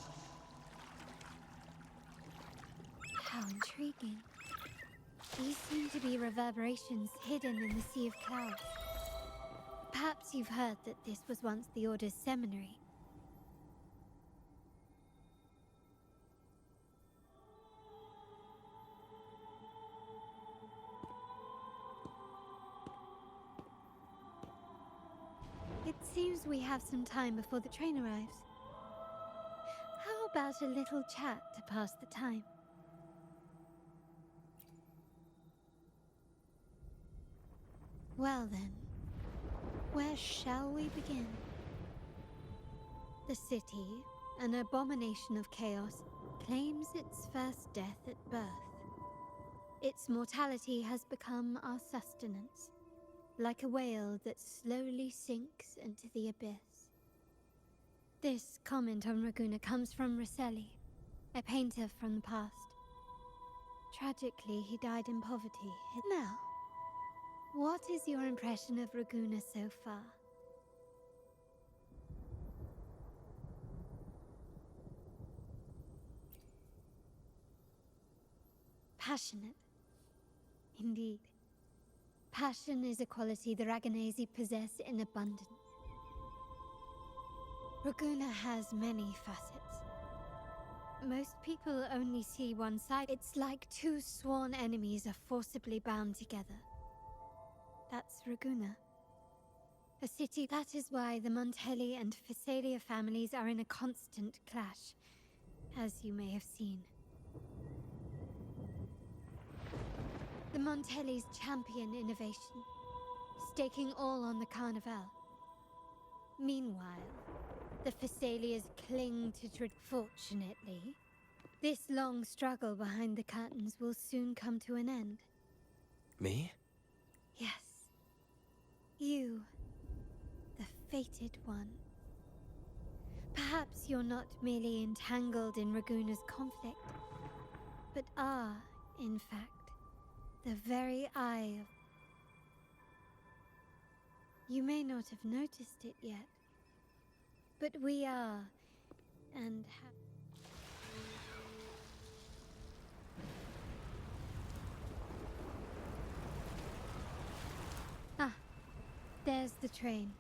How intriguing. These seem to be reverberations hidden in the Sea of Clouds. Perhaps you've heard that this was once the Order's seminary. It seems we have some time before the train arrives. How about a little chat to pass the time? Well then, where shall we begin? The city, an abomination of chaos, claims its first death at birth. Its mortality has become our sustenance, like a whale that slowly sinks into the abyss. This comment on Raguna comes from Rosselli, a painter from the past. Tragically, he died in poverty. Now, what is your impression of Raguna so far? Passionate. Indeed. Passion is a quality the Raganesi possess in abundance. Raguna has many facets. Most people only see one side. It's like two sworn enemies are forcibly bound together. That's Raguna. A city. That is why the Montelli and Phasalia families are in a constant clash, as you may have seen. The Montellis champion innovation, staking all on the Carnival. Meanwhile, the Phasalias cling to Fortunately, this long struggle behind the curtains will soon come to an end. Me? Yes. You, the fated one. Perhaps you're not merely entangled in Raguna's conflict, but are, in fact, the very eye of... You may not have noticed it yet, but we are, and Ah, there's the train.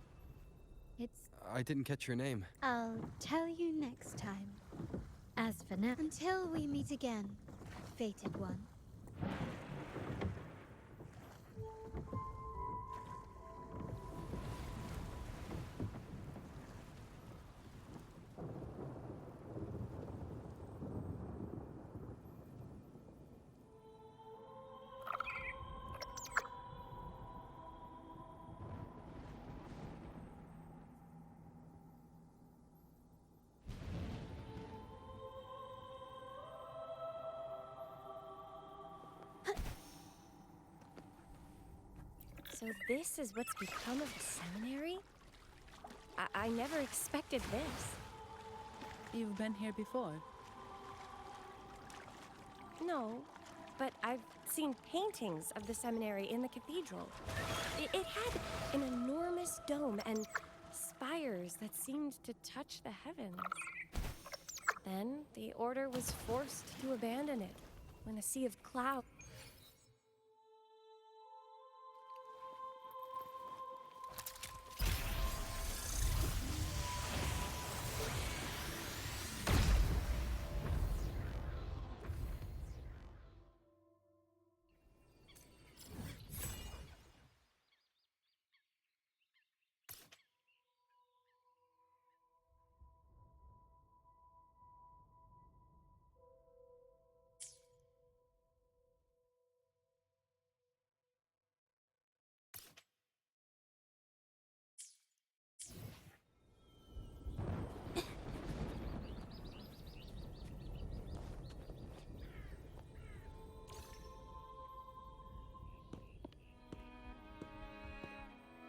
It's... I didn't catch your name. I'll tell you next time. As for now, until we meet again, fated one. So this is what's become of the seminary? I never expected this. You've been here before? No, but I've seen paintings of the seminary in the cathedral. It had an enormous dome and spires that seemed to touch the heavens. Then the order was forced to abandon it when a sea of clouds...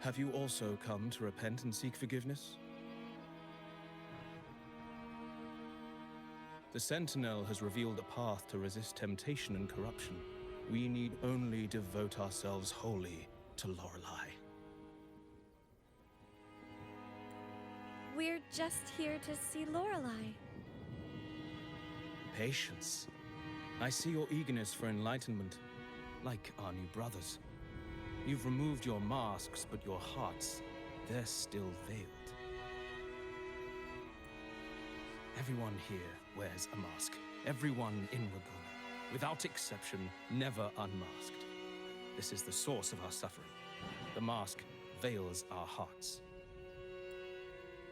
Have you also come to repent and seek forgiveness? The Sentinel has revealed a path to resist temptation and corruption. We need only devote ourselves wholly to Lorelei. We're just here to see Lorelei. Patience. I see your eagerness for enlightenment, like our new brothers. You've removed your masks, but your hearts, they're still veiled. Everyone here wears a mask. Everyone in Raguna, without exception, never unmasked. This is the source of our suffering. The mask veils our hearts.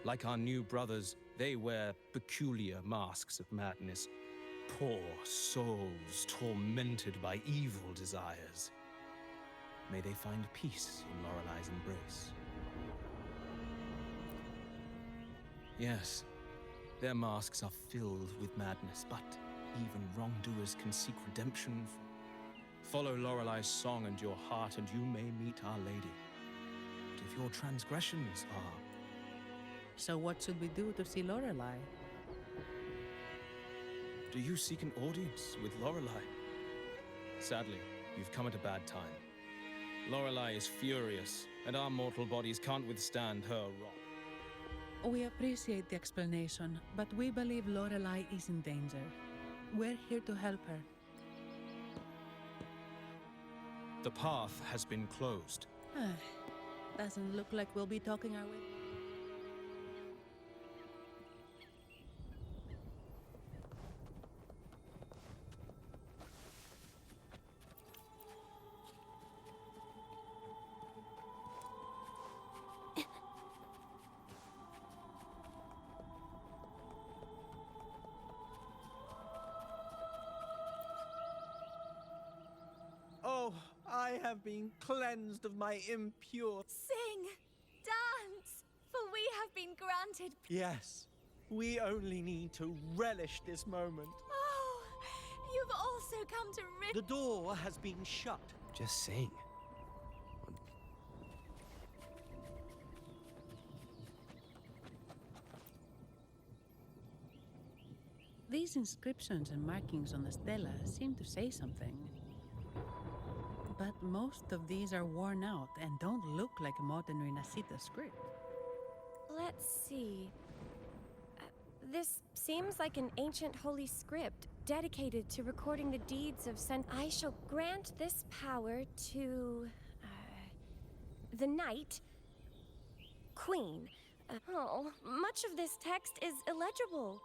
Like our new brothers, they wear peculiar masks of madness. Poor souls tormented by evil desires. May they find peace in Lorelei's embrace. Yes, their masks are filled with madness, but even wrongdoers can seek redemption. Follow Lorelei's song and your heart, and you may meet Our Lady. But if your transgressions are... So what should we do to see Lorelei? Do you seek an audience with Lorelei? Sadly, you've come at a bad time. Lorelei is furious, and our mortal bodies can't withstand her wrath. We appreciate the explanation, but we believe Lorelei is in danger. We're here to help her. The path has been closed. Doesn't look like we'll be talking our way. Oh, I have been cleansed of my impure... Sing! Dance! For we have been granted... Yes, we only need to relish this moment. Oh, you've also come to rid... The door has been shut. Just sing. These inscriptions and markings on the stela seem to say something. But most of these are worn out and don't look like a modern Rinascita script. Let's see. This seems like an ancient holy script dedicated to recording the deeds of Saint. I shall grant this power to the knight, queen. Much of this text is illegible.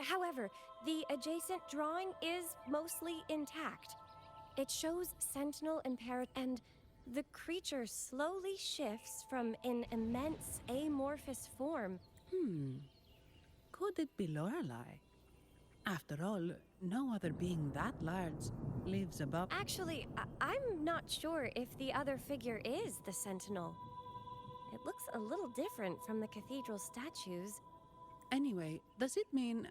However, the adjacent drawing is mostly intact. It shows Sentinel Imperator, and the creature slowly shifts from an immense amorphous form. Could it be Lorelei? After all, no other being that large lives above... Actually, I'm not sure if the other figure is the Sentinel. It looks a little different from the cathedral statues. Anyway, does it mean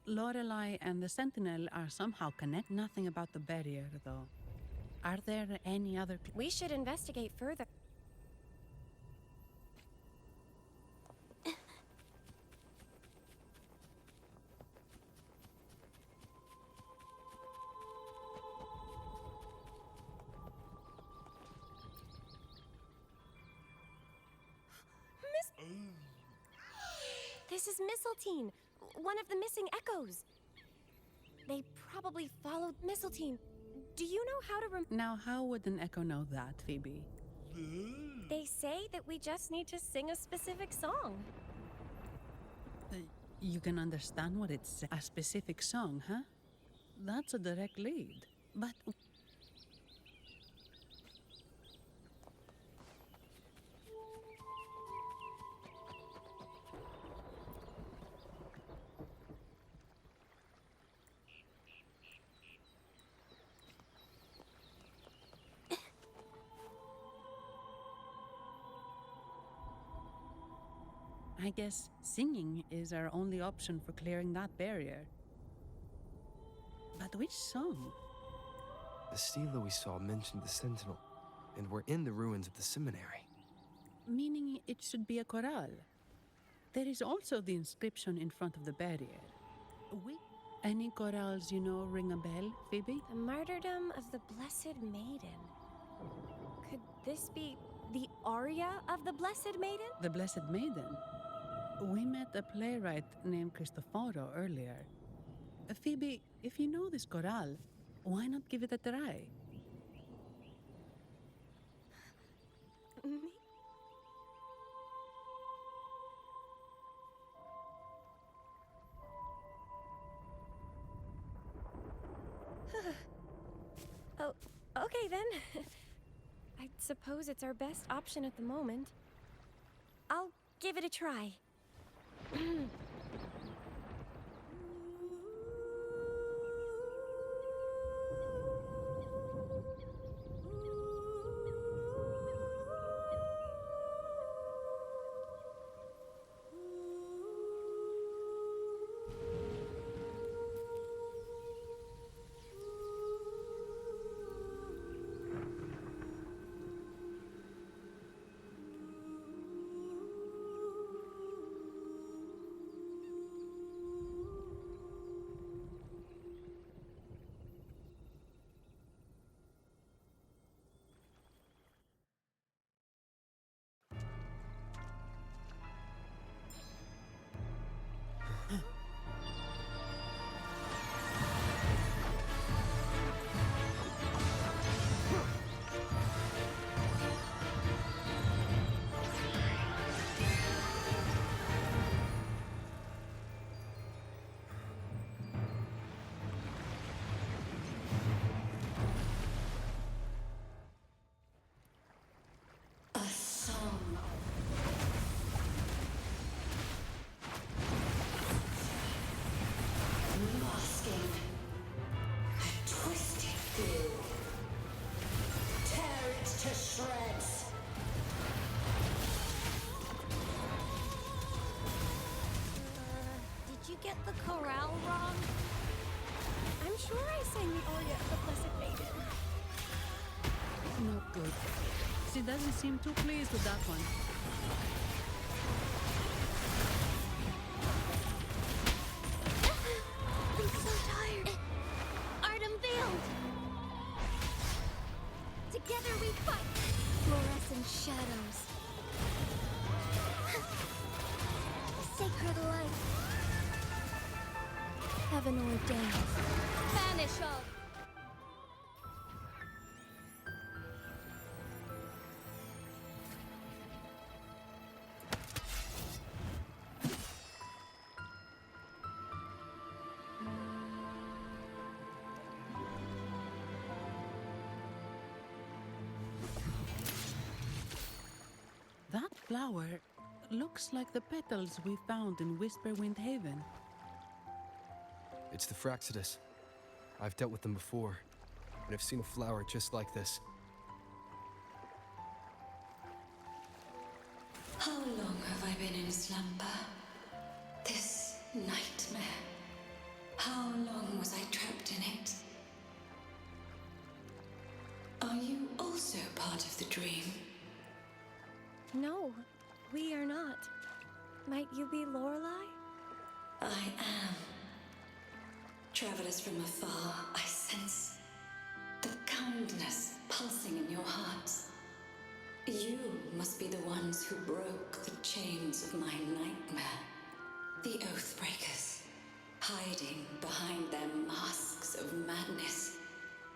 Lorelei and the Sentinel are somehow connected? Nothing about the barrier, though. Are there any other... We should investigate further. This is Mistletoe, one of the missing echoes. They probably followed Mistletoe. Do you know how to Now, how would an echo know that, Phoebe? They say that we just need to sing a specific song. You can understand what it's... A specific song, huh? That's a direct lead. But... I guess singing is our only option for clearing that barrier. But which song? The stela we saw mentioned the Sentinel, and we're in the ruins of the seminary. Meaning it should be a chorale. There is also the inscription in front of the barrier. Any chorales you know ring a bell, Phoebe? The martyrdom of the Blessed Maiden. Could this be the aria of the Blessed Maiden? The Blessed Maiden? We met a playwright named Cristoforo earlier. Phoebe, if you know this chorale, why not give it a try? Oh, okay then. I suppose it's our best option at the moment. I'll give it a try. get the chorale wrong? I'm sure I sang the aria of the Blessed Maiden. Not good. She doesn't seem too pleased with that one. I'm so tired. Art unveiled. Together we fight. Fluorescent shadows. Sacred light. Heaven ordained. Vanish all. That flower looks like the petals we found in Whisperwind Haven. It's the Fraxidus. I've dealt with them before, and I've seen a flower just like this. How long have I been in slumber? This nightmare. How long was I trapped in it? Are you also part of the dream? No, we are not. Might you be Lorelei? I am. Travelers from afar, I sense the kindness pulsing in your hearts. You must be the ones who broke the chains of my nightmare. The Oathbreakers, hiding behind their masks of madness.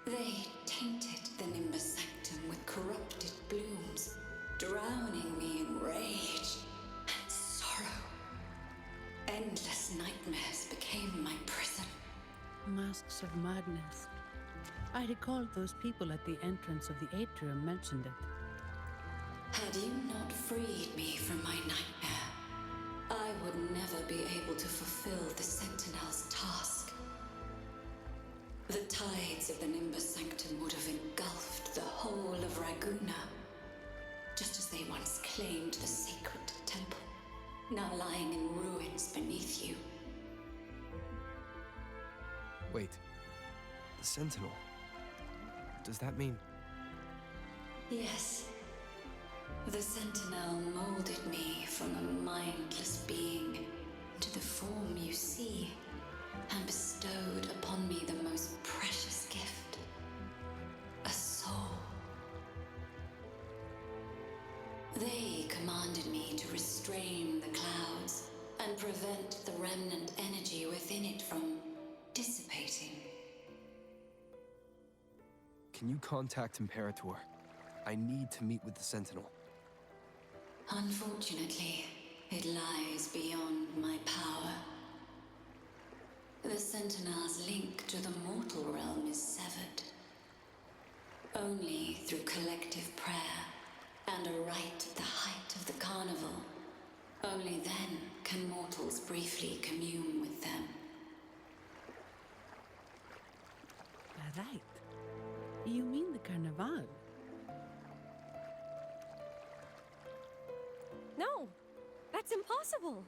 They tainted the Nimbus Sanctum with corrupted blooms, drowning me in rage and sorrow. Endless nightmares became my prison. Masks of madness. I recall those people at the entrance of the atrium mentioned it. Had you not freed me from my nightmare, I would never be able to fulfill the Sentinel's task. The tides of the Nimbus Sanctum would have engulfed the whole of Raguna, just as they once claimed the sacred temple, now lying in ruins beneath you. Wait, the Sentinel. Does that mean... Yes. The Sentinel molded me from a mindless being into the form you see, and bestowed upon me the most precious gift, a soul. They commanded me to restrain the clouds and prevent the remnant energy within it from dissipating. Can you contact Imperator? I need to meet with the Sentinel. Unfortunately, it lies beyond my power. The Sentinel's link to the mortal realm is severed. Only through collective prayer and a rite at the height of the carnival, only then can mortals briefly commune with them. Right. You mean the Carnival? No, that's impossible.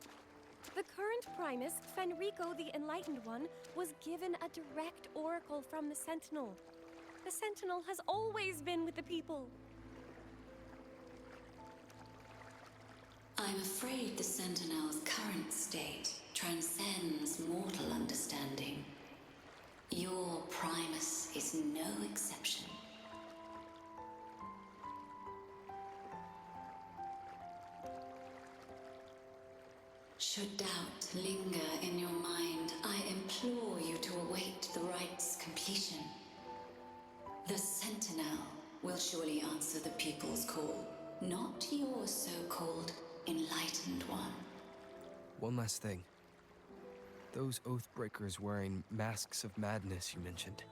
The current Primus, Fenrico the Enlightened One, was given a direct oracle from the Sentinel. The Sentinel has always been with the people. I'm afraid the Sentinel's current state transcends mortal understanding. Your Primus is no exception. Should doubt linger in your mind, I implore you to await the rite's completion. The Sentinel will surely answer the people's call, not your so-called Enlightened One. One last thing. Those Oathbreakers wearing masks of madness you mentioned.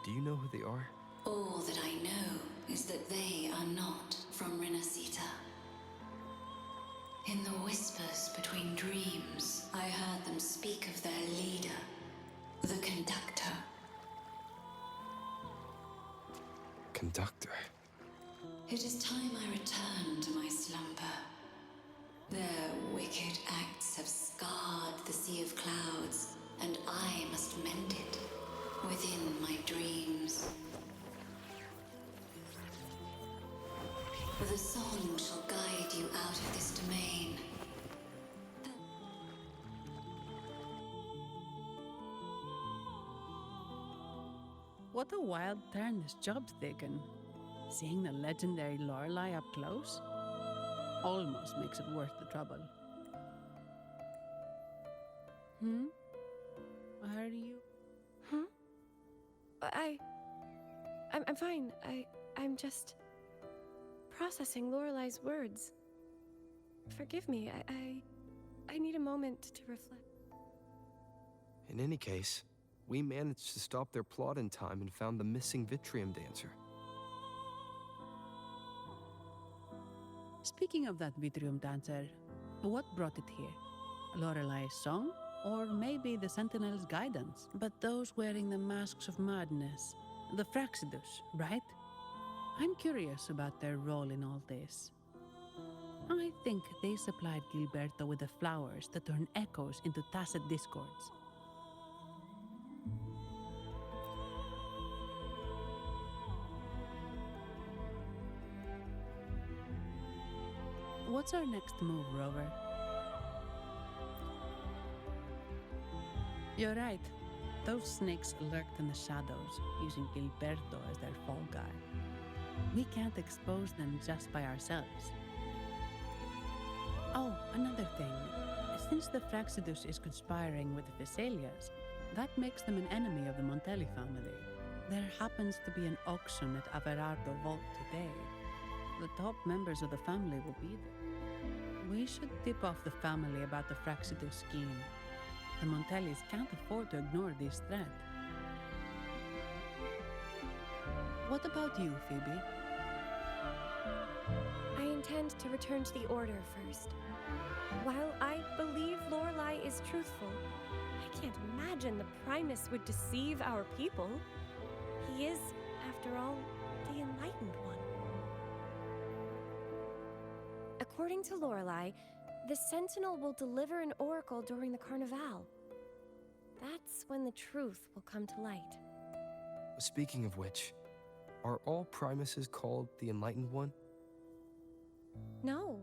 Do you know who they are? All that I know is that they are not from Rinascita. In the whispers between dreams, I heard them speak of their leader, the Conductor. Conductor? It is time I return to my slumber. Their wicked acts have scarred the Sea of The song shall guide you out of this domain. What a wild turn this job's taken. Seeing the legendary Lorelei up close almost makes it worth the trouble. Are you? I'm fine. I'm just processing Lorelei's words. Forgive me. I need a moment to reflect. In any case, we managed to stop their plot in time and found the missing Vitrium dancer. Speaking of that Vitrium dancer, what brought it here? Lorelei's song? Or maybe the Sentinel's guidance? But those wearing the masks of madness, the Fraxidus, right? I'm curious about their role in all this. I think they supplied Gilberto with the flowers that turn echoes into tacit discords. What's our next move, Rover? You're right. Those snakes lurked in the shadows, using Gilberto as their fall guy. We can't expose them just by ourselves. Oh, another thing. Since the Fraxidus is conspiring with the Vesalias, that makes them an enemy of the Montelli family. There happens to be an auction at Averardo Vault today. The top members of the family will be there. We should tip off the family about the Fraxidus scheme. The Montellis can't afford to ignore this threat. What about you, Phoebe? I intend to return to the Order first. While I believe Lorelei is truthful, I can't imagine the Primus would deceive our people. He is, after all, the Enlightened One. According to Lorelei, the Sentinel will deliver an oracle during the Carnival. That's when the truth will come to light. Speaking of which, are all Primuses called the Enlightened One? No.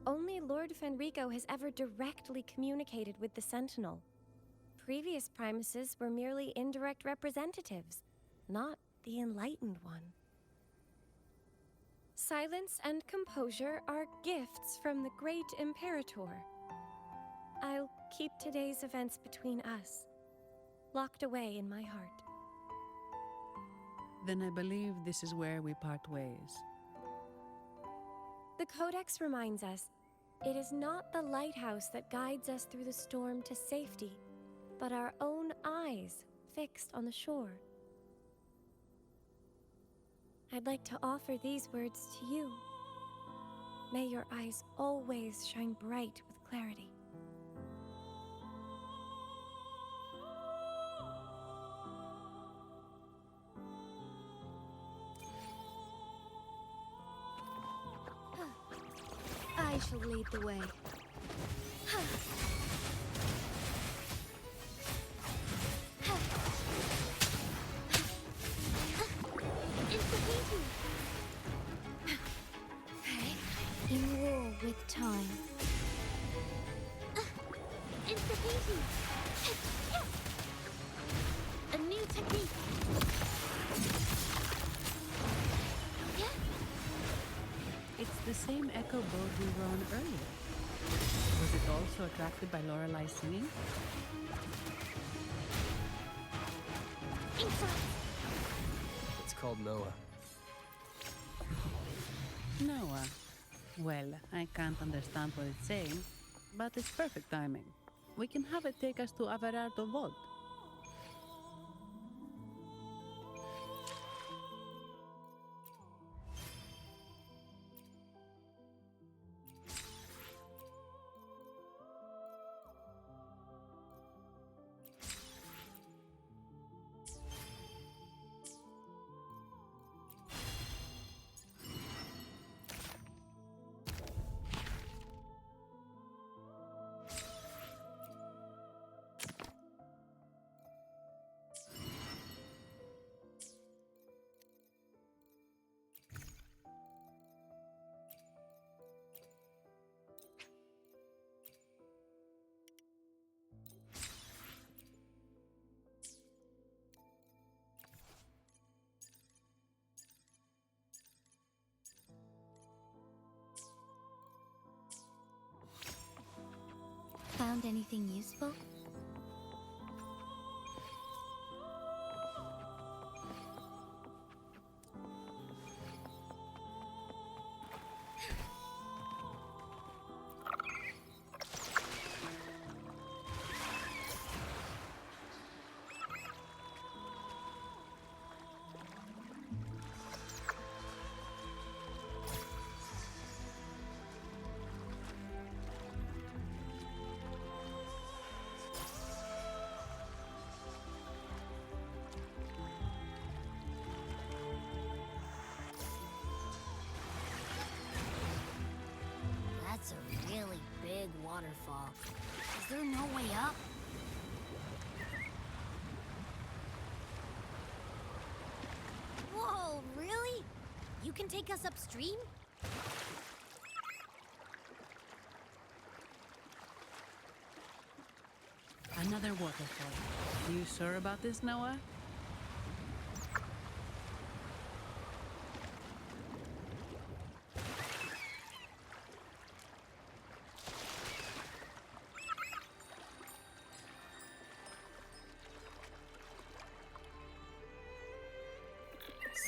Only Lord Fenrico has ever directly communicated with the Sentinel. Previous Primuses were merely indirect representatives, not the Enlightened One. Silence and composure are gifts from the great Imperator. I'll keep today's events between us, locked away in my heart. Then I believe this is where we part ways. The Codex reminds us, it is not the lighthouse that guides us through the storm to safety, but our own eyes fixed on the shore. I'd like to offer these words to you. May your eyes always shine bright with clarity. I shall lead the way. In war with time. Insta-painting! A new technique! It's the same echo boat we were on earlier. Was it also attracted by Lorelei's singing? It's called Noah. Noah. Well, I can't understand what it's saying, but it's perfect timing. We can have it take us to Averardo Vault. Found anything useful? That's a really big waterfall. Is there no way up? Whoa, really? You can take us upstream? Another waterfall. You sure about this, Noah?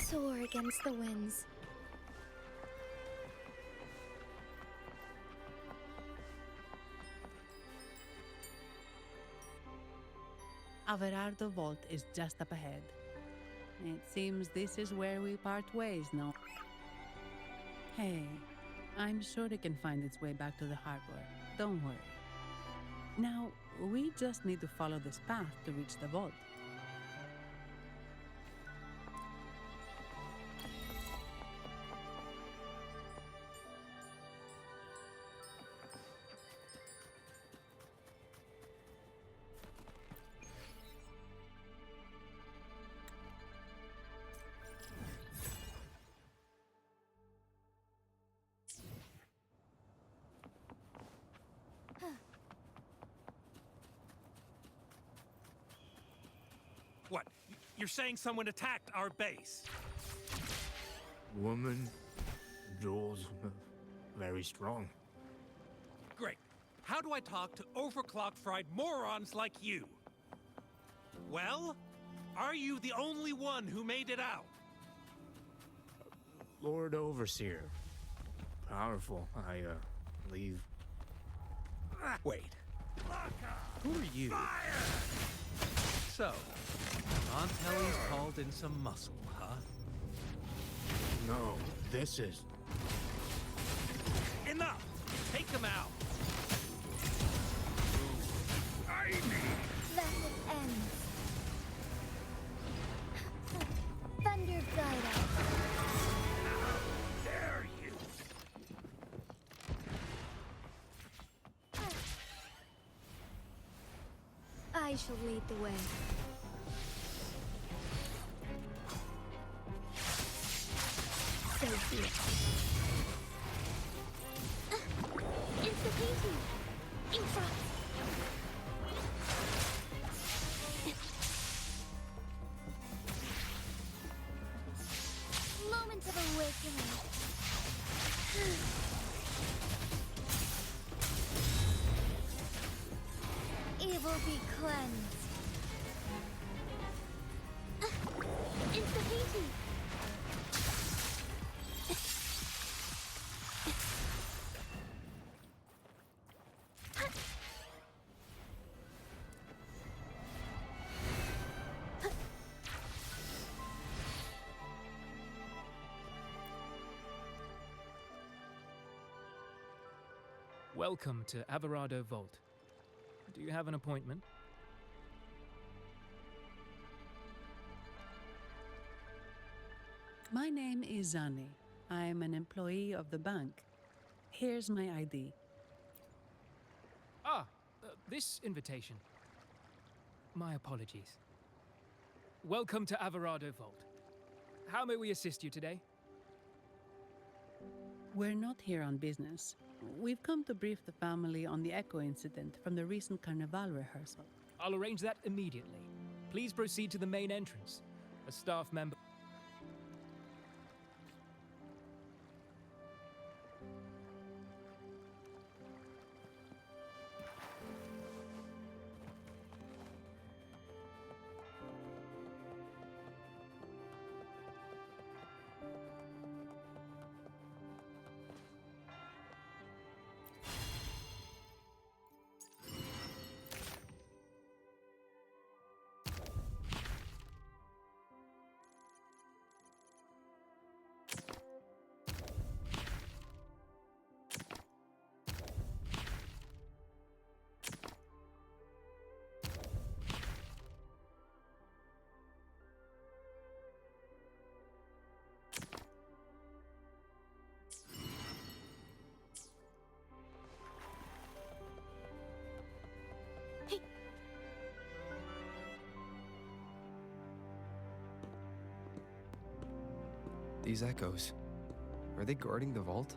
Soar against the winds. Averardo Vault is just up ahead. It seems this is where we part ways, no? Hey, I'm sure it can find its way back to the harbor. Don't worry. Now, we just need to follow this path to reach the vault. What? You're saying someone attacked our base? Woman, jewels, very strong. Great. How do I talk to overclock-fried morons like you? Well, are you the only one who made it out? Lord Overseer. Powerful, I believe. Wait. Who are you? So, Montelli's called in some muscle, huh? No, this is... Enough! Take him out! Then it ends. Thunder guide us. How dare you! I shall lead the way. So be it. It's the painting! In front! Moment of awakening. Evil be cleansed. It's the painting! Welcome to Averardo Vault. Do you have an appointment? My name is Zani. I'm an employee of the bank. Here's my ID. This invitation. My apologies. Welcome to Averardo Vault. How may we assist you today? We're not here on business. We've come to brief the family on the Echo incident from the recent Carnival rehearsal. I'll arrange that immediately. Please proceed to the main entrance. A staff member... These echoes, are they guarding the vault?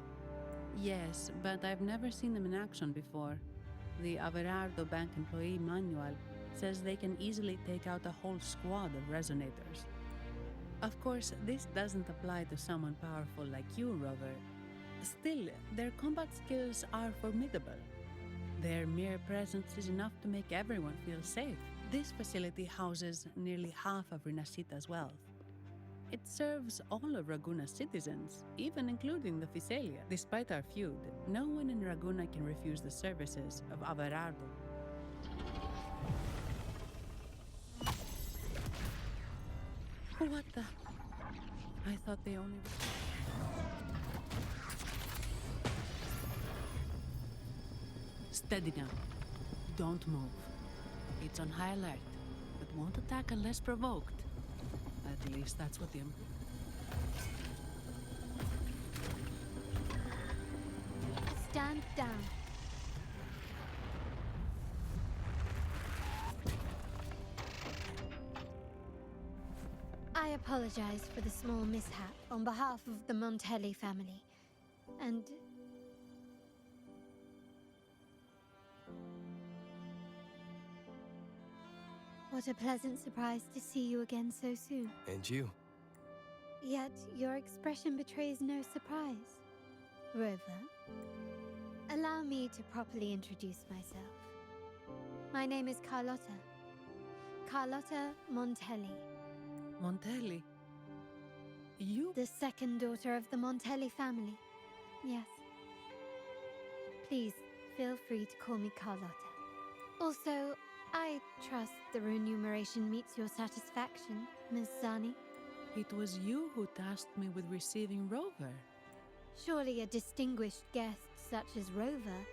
Yes, but I've never seen them in action before. The Averardo Bank employee manual says they can easily take out a whole squad of resonators. Of course, this doesn't apply to someone powerful like you, Rover. Still, their combat skills are formidable. Their mere presence is enough to make everyone feel safe. This facility houses nearly half of Rinascita's wealth. It serves all of Raguna's citizens, even including the Physalia. Despite our feud, no one in Raguna can refuse the services of Averardo. What the? I thought they only... Steady now. Don't move. It's on high alert, but won't attack unless provoked. At least that's what the... Stand down. I apologize for the small mishap on behalf of the Montelli family, and... What a pleasant surprise to see you again so soon. And you. Yet your expression betrays no surprise. Rover, allow me to properly introduce myself. My name is Carlotta. Carlotta Montelli. Montelli? You? The second daughter of the Montelli family. Yes. Please, feel free to call me Carlotta. Also, I trust the remuneration meets your satisfaction, Ms. Zani. It was you who tasked me with receiving Rover. Surely a distinguished guest such as Rover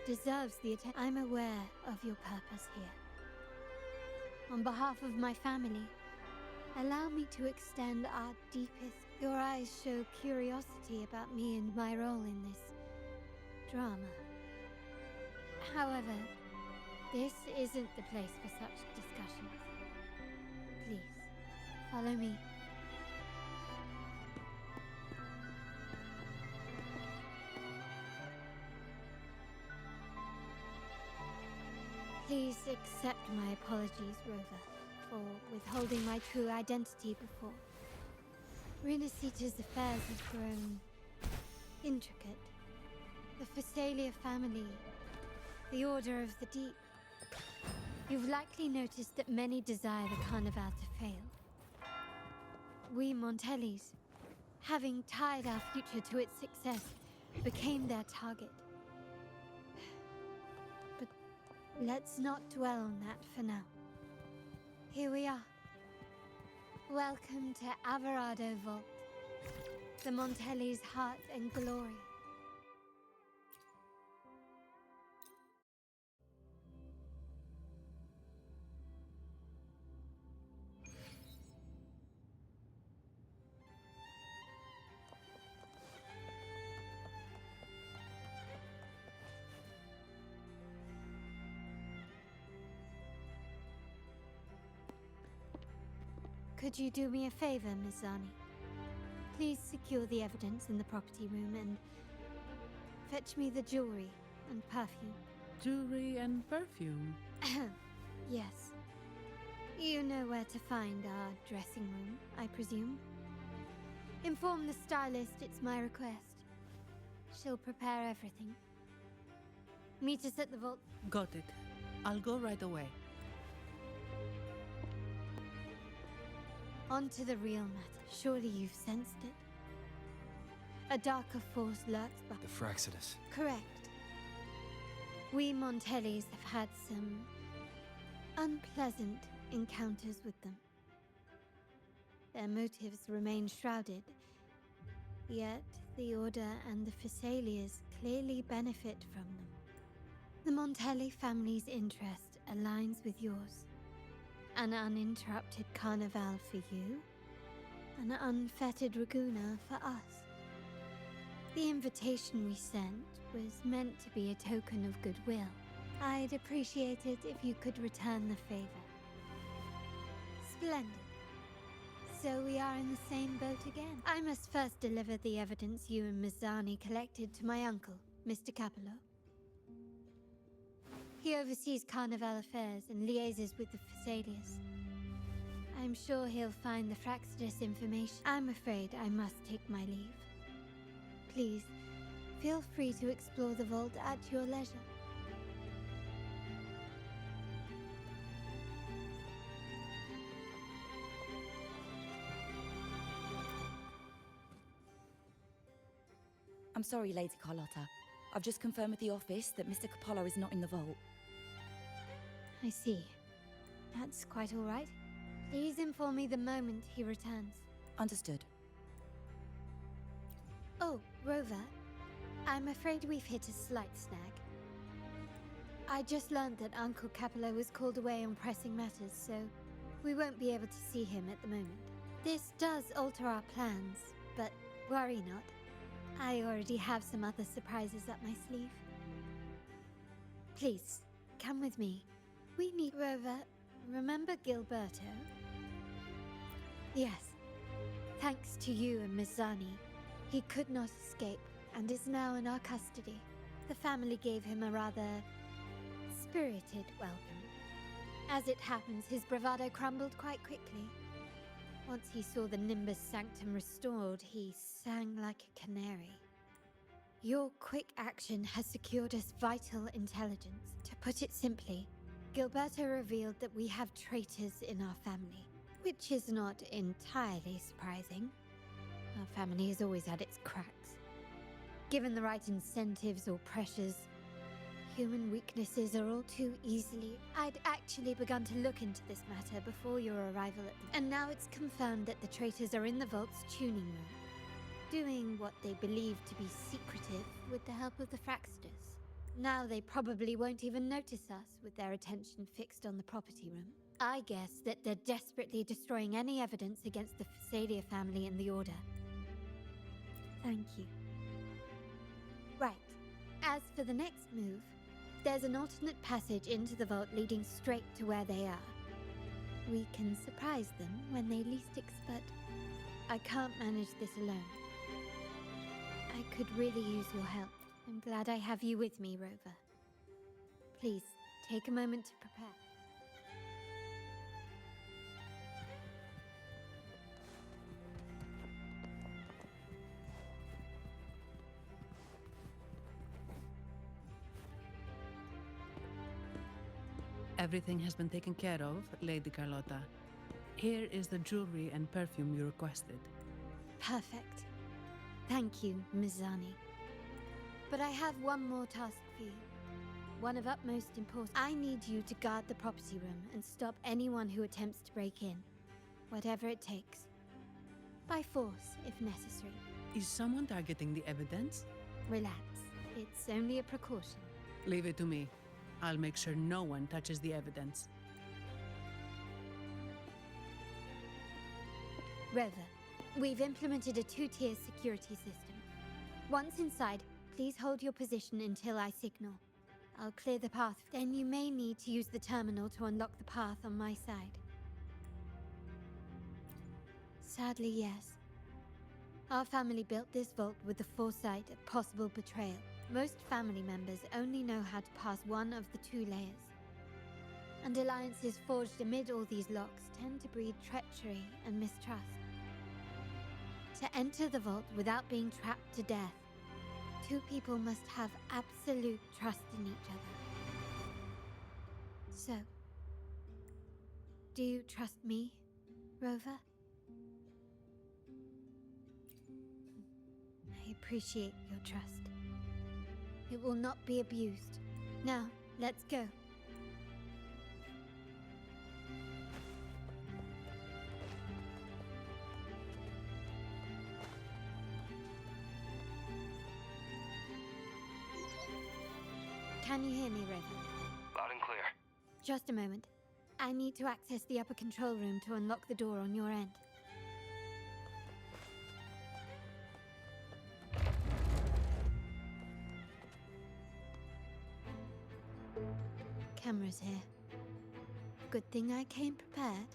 deserves the attention. I'm aware of your purpose here. On behalf of my family, allow me to extend our deepest... Your eyes show curiosity about me and my role in this drama. However, this isn't the place for such discussions. Please, follow me. Please accept my apologies, Rover, for withholding my true identity before. Rinascita's affairs have grown intricate. The Physalia family, the Order of the Deep. You've likely noticed that many desire the Carnival to fail. We Montellis, having tied our future to its success, became their target. But let's not dwell on that for now. Here we are. Welcome to Averardo Vault, the Montelli's heart and glory. Could you do me a favor, Ms. Zani? Please secure the evidence in the property room and fetch me the jewelry and perfume. Jewelry and perfume? Yes. You know where to find our dressing room, I presume. Inform the stylist it's my request. She'll prepare everything. Meet us at the vault. Got it. I'll go right away. On to the real matter. Surely you've sensed it. A darker force lurks behind. The Fraxidus. Correct. We Montellis have had some unpleasant encounters with them. Their motives remain shrouded, yet the Order and the Physalias clearly benefit from them. The Montelli family's interest aligns with yours. An uninterrupted carnival for you, an unfettered Raguna for us. The invitation we sent was meant to be a token of goodwill. I'd appreciate it if you could return the favor. Splendid. So we are in the same boat again. I must first deliver the evidence you and Mizani collected to my uncle, Mr. Capello. He oversees Carnival affairs and liaises with the Phasaelius. I'm sure he'll find the Fraxidus information. I'm afraid I must take my leave. Please, feel free to explore the vault at your leisure. I'm sorry, Lady Carlotta. I've just confirmed with the office that Mr. Capello is not in the vault. I see. That's quite all right. Please inform me the moment he returns. Understood. Oh, Rover. I'm afraid we've hit a slight snag. I just learned that Uncle Capello was called away on pressing matters, so we won't be able to see him at the moment. This does alter our plans, but worry not. I already have some other surprises up my sleeve. Please, come with me. We need Rover. Remember Gilberto? Yes. Thanks to you and Mizani, he could not escape and is now in our custody. The family gave him a rather spirited welcome. As it happens, his bravado crumbled quite quickly. Once he saw the Nimbus Sanctum restored, he sang like a canary. Your quick action has secured us vital intelligence. To put it simply, Gilberto revealed that we have traitors in our family, which is not entirely surprising. Our family has always had its cracks. Given the right incentives or pressures, human weaknesses are all too easily. I'd actually begun to look into this matter before your arrival and now it's confirmed that the traitors are in the vault's tuning room, doing what they believe to be secretive with the help of the Fraxidus. Now they probably won't even notice us with their attention fixed on the property room. I guess that they're desperately destroying any evidence against the Phasalia family and the Order. Thank you. Right. As for the next move, there's an alternate passage into the vault leading straight to where they are. We can surprise them when they least expect. I can't manage this alone. I could really use your help. I'm glad I have you with me, Rover. Please, take a moment to prepare. Everything has been taken care of, Lady Carlotta. Here is the jewelry and perfume you requested. Perfect. Thank you, Mizani. But I have one more task for you. One of utmost importance. I need you to guard the property room and stop anyone who attempts to break in. Whatever it takes. By force, if necessary. Is someone targeting the evidence? Relax. It's only a precaution. Leave it to me. I'll make sure no one touches the evidence. Rover, we've implemented a two-tier security system. Once inside, please hold your position until I signal. I'll clear the path. Then you may need to use the terminal to unlock the path on my side. Sadly, yes. Our family built this vault with the foresight of possible betrayal. Most family members only know how to pass one of the two layers. And alliances forged amid all these locks tend to breed treachery and mistrust. To enter the vault without being trapped to death, two people must have absolute trust in each other. So, do you trust me, Rover? I appreciate your trust. It will not be abused. Now, let's go. Can you hear me, Rover? Loud and clear. Just a moment. I need to access the upper control room to unlock the door on your end. Cameras here. Good thing I came prepared.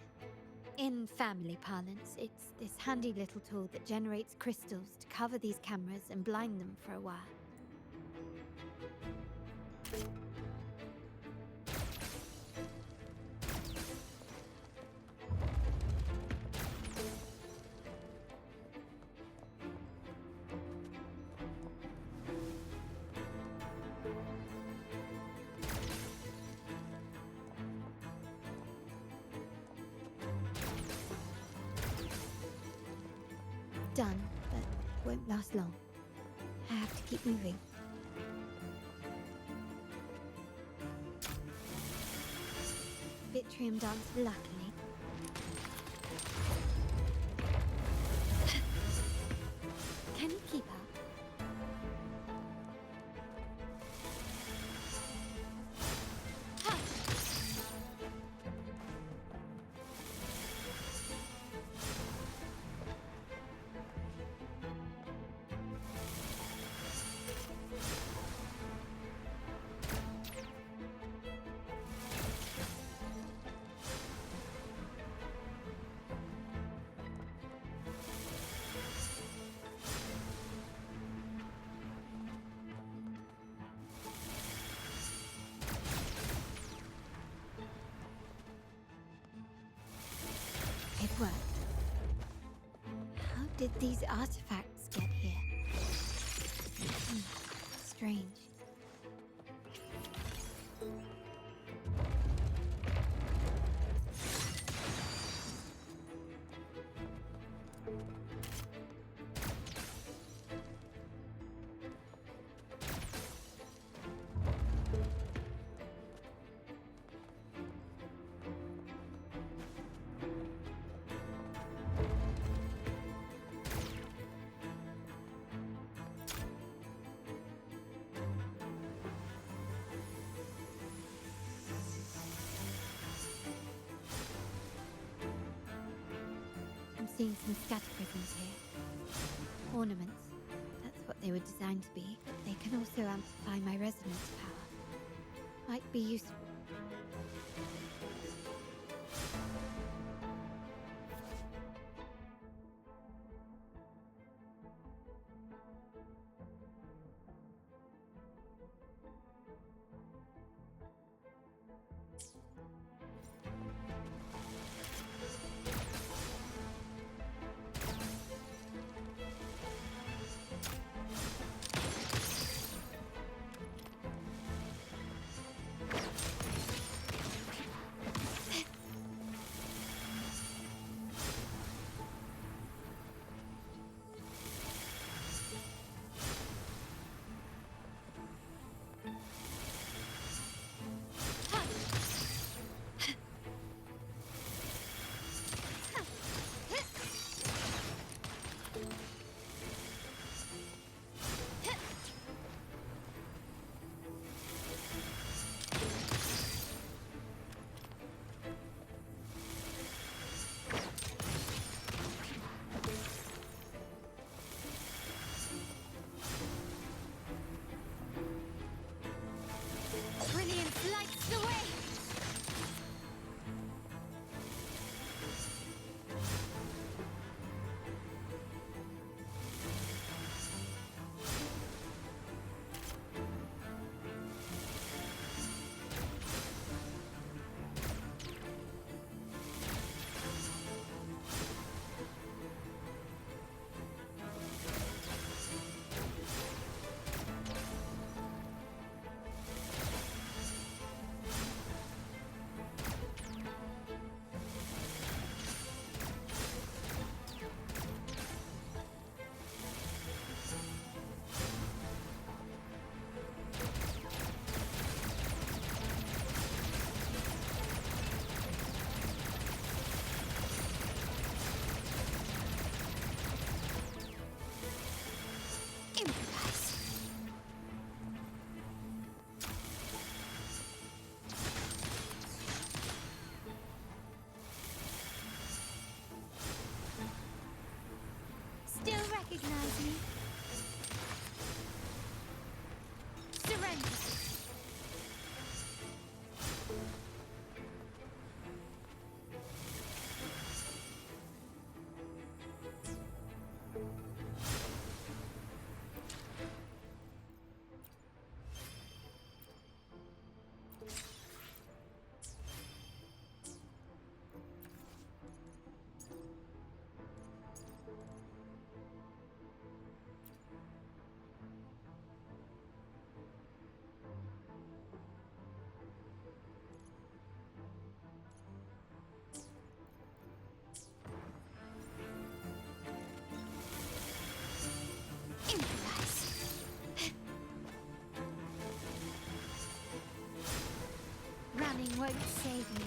In family parlance, it's this handy little tool that generates crystals to cover these cameras and blind them for a while. Done, but won't last long. I have to keep moving. Vitrium dance, luckily. Can you keep up? It worked. How did these artifacts get here? Strange. I'm seeing some scatter prisms here. Ornaments. That's what they were designed to be, but they can also amplify my resonance power. Might be useful. won't save me.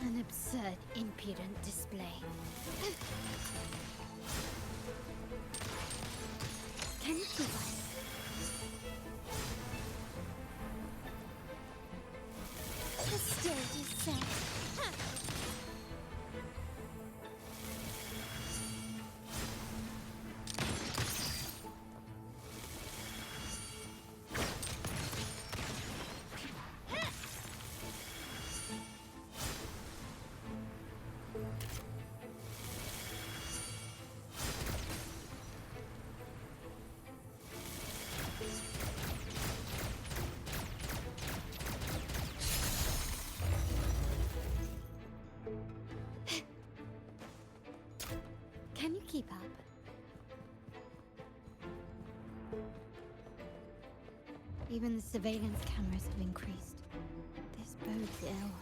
An absurd, impudent display. Can you keep up? The stage is set. Can you keep up? Even the surveillance cameras have increased. This bodes ill.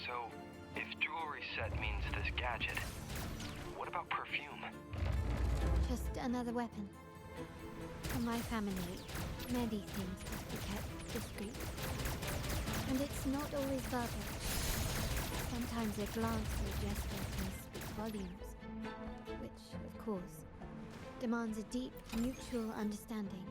So, if jewelry set means this gadget, what about perfume? Just another weapon. For my family, many things must be kept discreet. And it's not always verbal. Sometimes a glance or a gesture can speak volumes. Which, of course, demands a deep mutual understanding.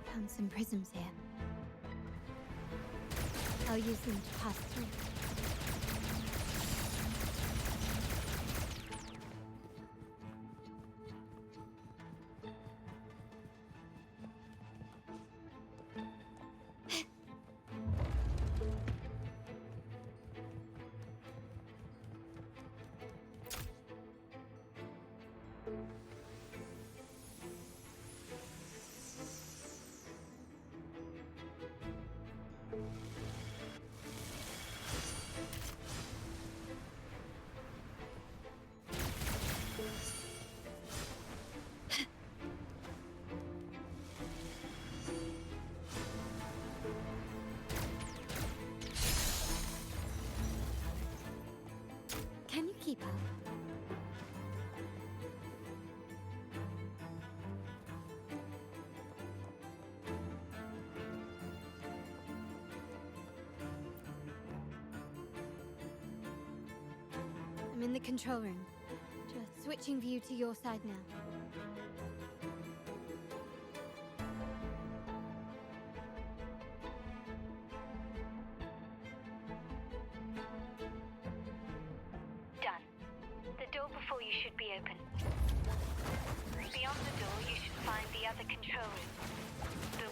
Found some prisms here. I'll use them to pass through. Can you keep up? I'm in the control room. Just switching view to your side now. Done. The door before you should be open. Beyond the door, you should find the other control room.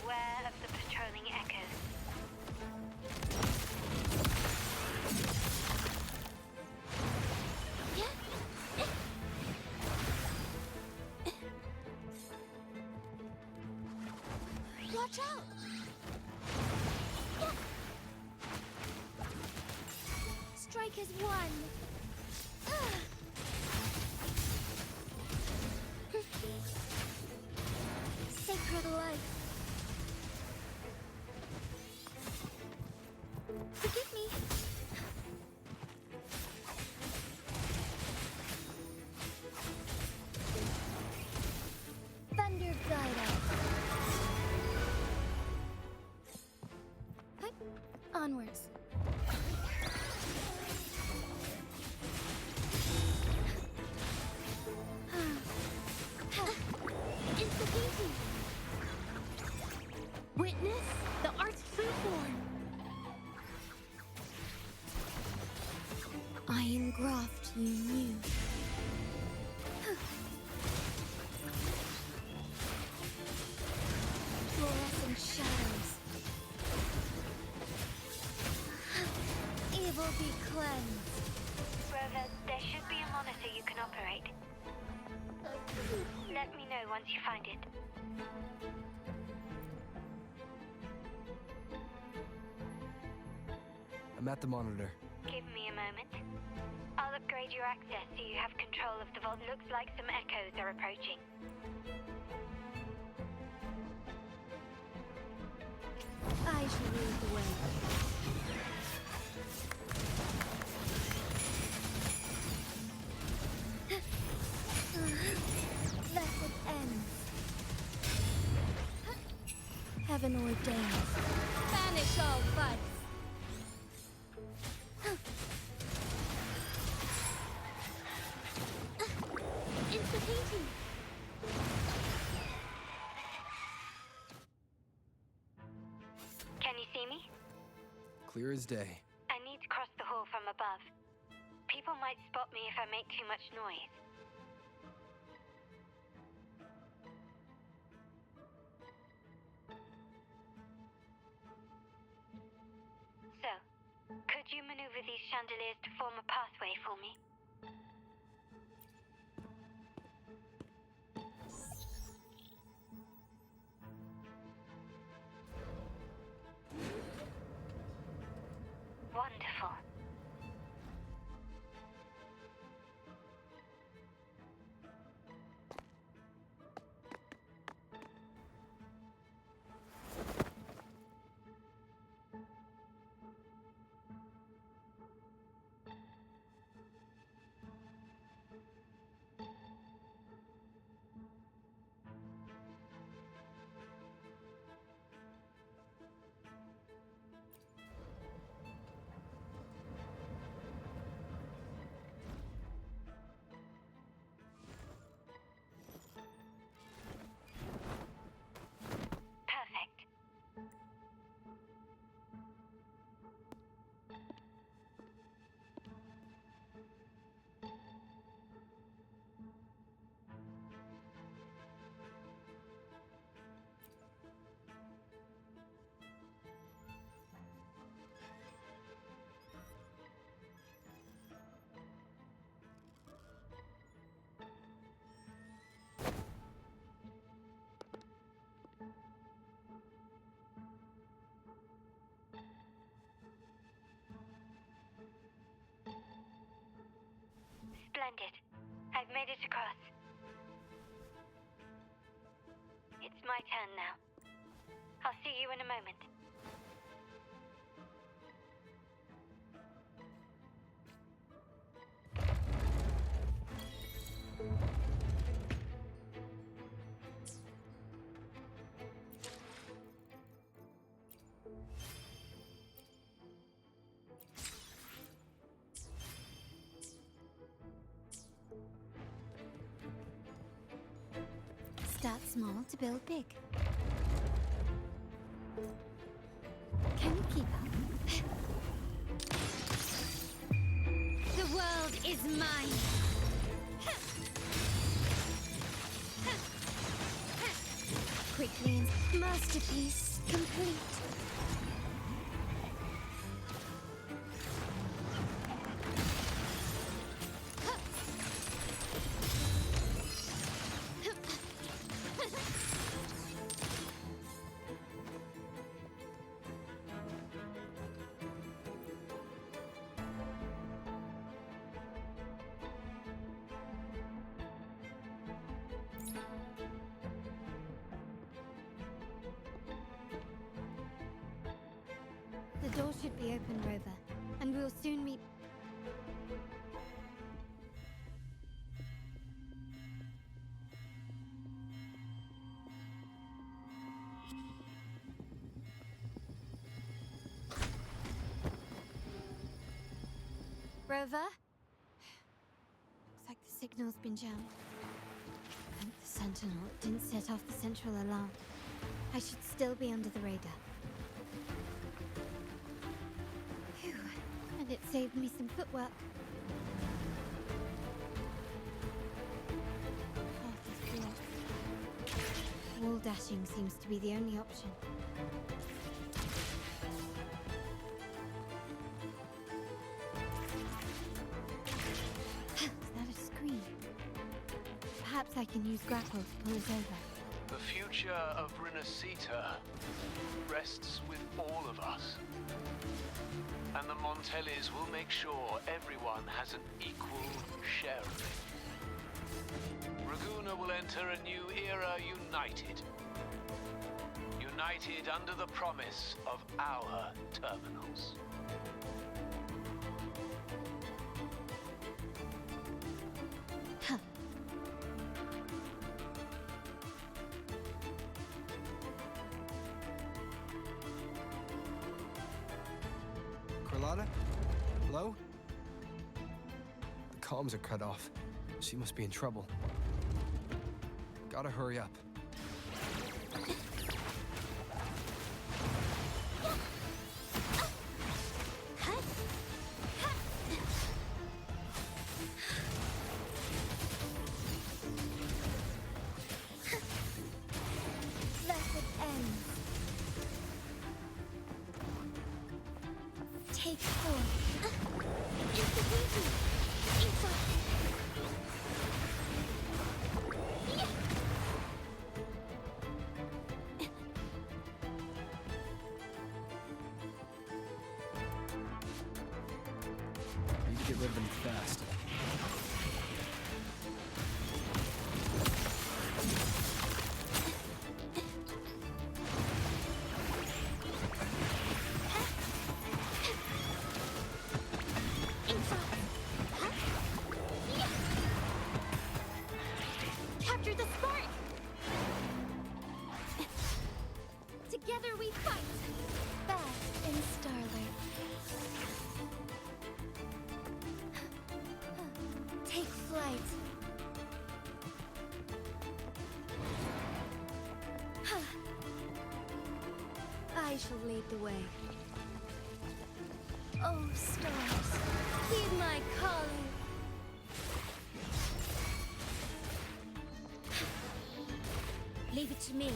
Beware of the patrolling echoes. Watch out! Strike is one. Sacred life. Forgive me. Thunder guide us. Onwards. It's the painting. Witness the art's true form. Iron graft you knew. Fluorescent shadows. Evil be cleansed. Rover, there should be a monitor you can operate. Let me know once you find it. I'm at the monitor. Give me a moment. I'll upgrade your access so you have control of the vault. Looks like some echoes are approaching. I shall lead the way. Let it end. Heaven ordained. Banish all buds. It's the painting. Can you see me? Clear as day. I need to cross the hall from above. People might spot me if I make too much noise. So, could you maneuver these chandeliers to form a pathway for me? Wonderful. Perfect. Splendid. I've made it across. It's my turn now. I'll see you in a moment. Start small to build big. Can you keep up? The world is mine! Quickly and masterpiece complete. The door should be open, Rover, and we'll soon meet. Rover? Looks like the signal's been jammed. Thank the Sentinel it didn't set off the central alarm. I should still be under the radar. Phew, and it saved me some footwork. Path is blocked. Wall dashing seems to be the only option. Is that a screen? Perhaps I can use grapple to pull us over. The future of Rinascita rests with all of us. And the Montellis will make sure everyone has an equal share of it. Ragusa will enter a new era united. United under the promise of our terminals. Carlotta? Hello? The comms are cut off. She must be in trouble. Gotta hurry up. Blessed end. Take 4. Insta-Pinky. Need to get rid of them fast. Capture the spark! Together we fight! Fast in Starlight. Take flight. I shall lead the way. Oh, stars, heed my calling. Leave it to me.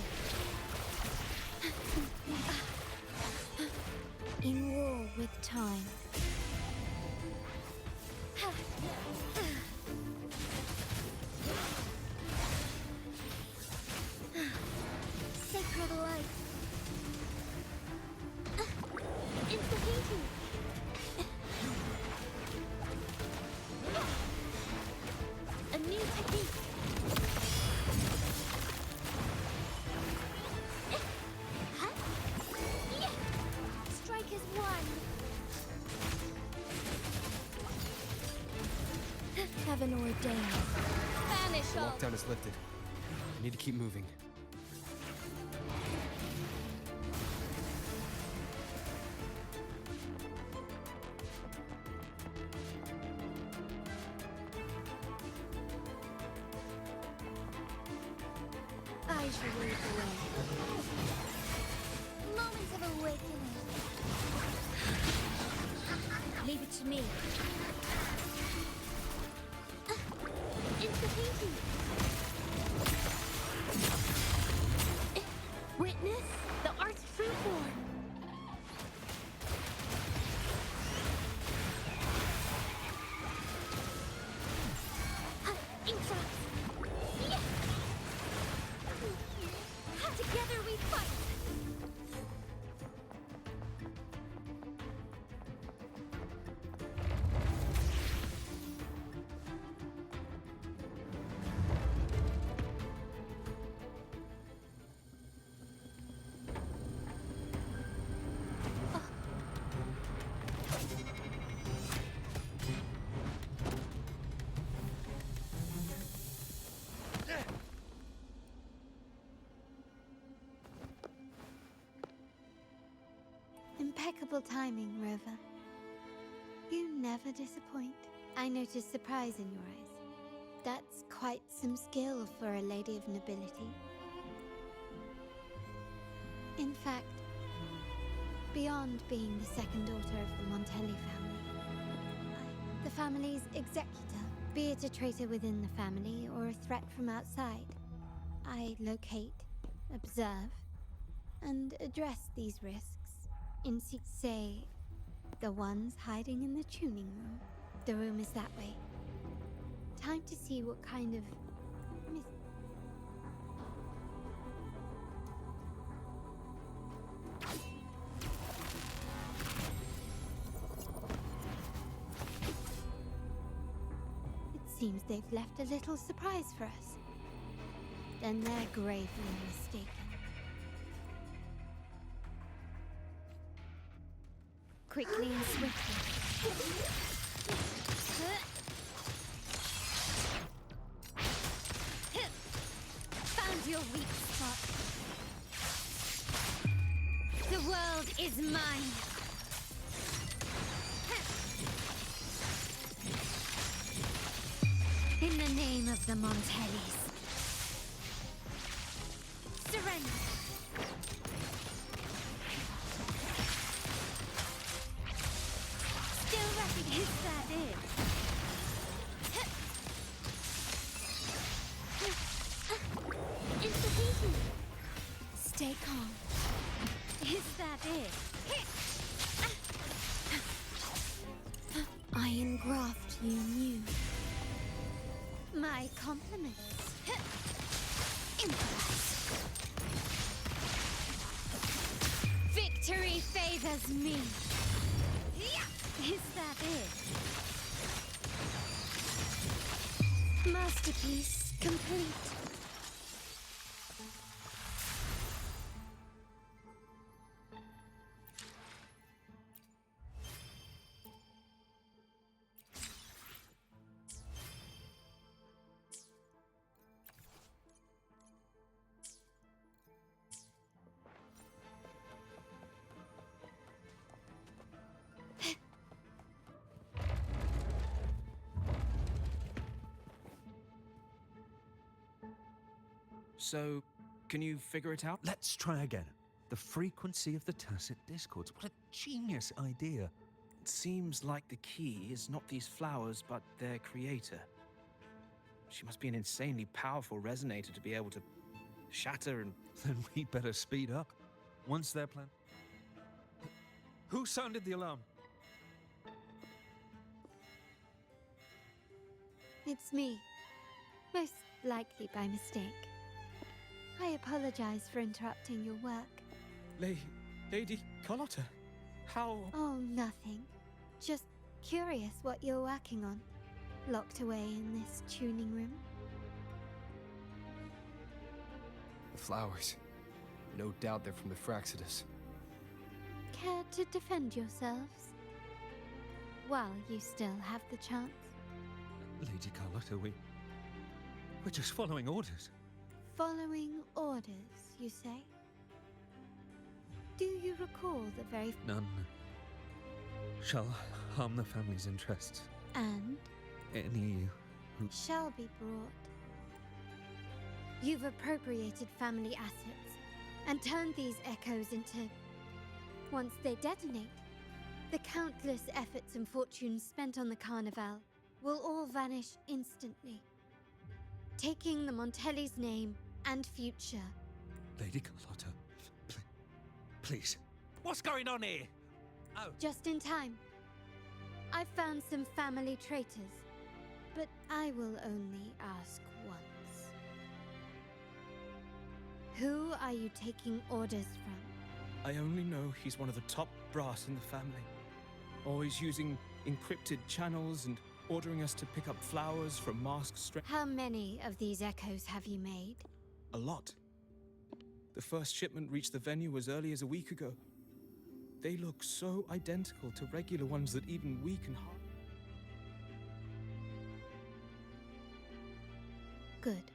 In war with time. Sacred light. Insta-Pinky. A new technique. Strike is one. Heaven ordained. Banish all. Lockdown is lifted. I need to keep moving. I shall lead the way. Moment of awakening. Leave it to me. Insta-Pinky. Witness the art's true form. Together we fight. Impeccable timing, Rover. You never disappoint. I notice surprise in your eyes. That's quite some skill for a lady of nobility. In fact, beyond being the second daughter of the Montelli family, the family's executor, be it a traitor within the family or a threat from outside. I locate, observe, and address these risks. Say, the ones hiding in the tuning room. The room is that way. Time to see what kind of Seems they've left a little surprise for us. Then they're gravely mistaken. Quickly and swiftly. Found your weak spot. The world is mine. In the name of the Montellis. Surrender. Still recognize that is. Invitation. Stay calm. Is that it? I engraft you new. My compliments. Impressed. Victory favors me. Is that it? Masterpiece complete. So, can you figure it out? Let's try again. The frequency of the tacit discords. What a genius idea. It seems like the key is not these flowers, but their creator. She must be an insanely powerful resonator to be able to shatter and... Then we better speed up. Once they're planned... Who sounded the alarm? It's me. Most likely by mistake. I apologize for interrupting your work. Lady Carlotta, how... Oh, nothing. Just curious what you're working on. Locked away in this tuning room. The flowers. No doubt they're from the Fraxidus. Care to defend yourselves? While you still have the chance? Lady Carlotta, we're just following orders. Following orders, you say? Do you recall the very... None shall harm the family's interests. And? Any who... Shall be brought. You've appropriated family assets and turned these echoes into... Once they detonate, the countless efforts and fortunes spent on the Carnival will all vanish instantly, taking the Montelli's name and future. Lady Carlotta, please. What's going on here? Oh. Just in time. I found some family traitors, but I will only ask once. Who are you taking orders from? I only know he's one of the top brass in the family. Always using encrypted channels and ordering us to pick up flowers from masked strangers. How many of these echoes have you made? A lot. The first shipment reached the venue as early as a week ago. They look so identical to regular ones that even we can hardly... Good.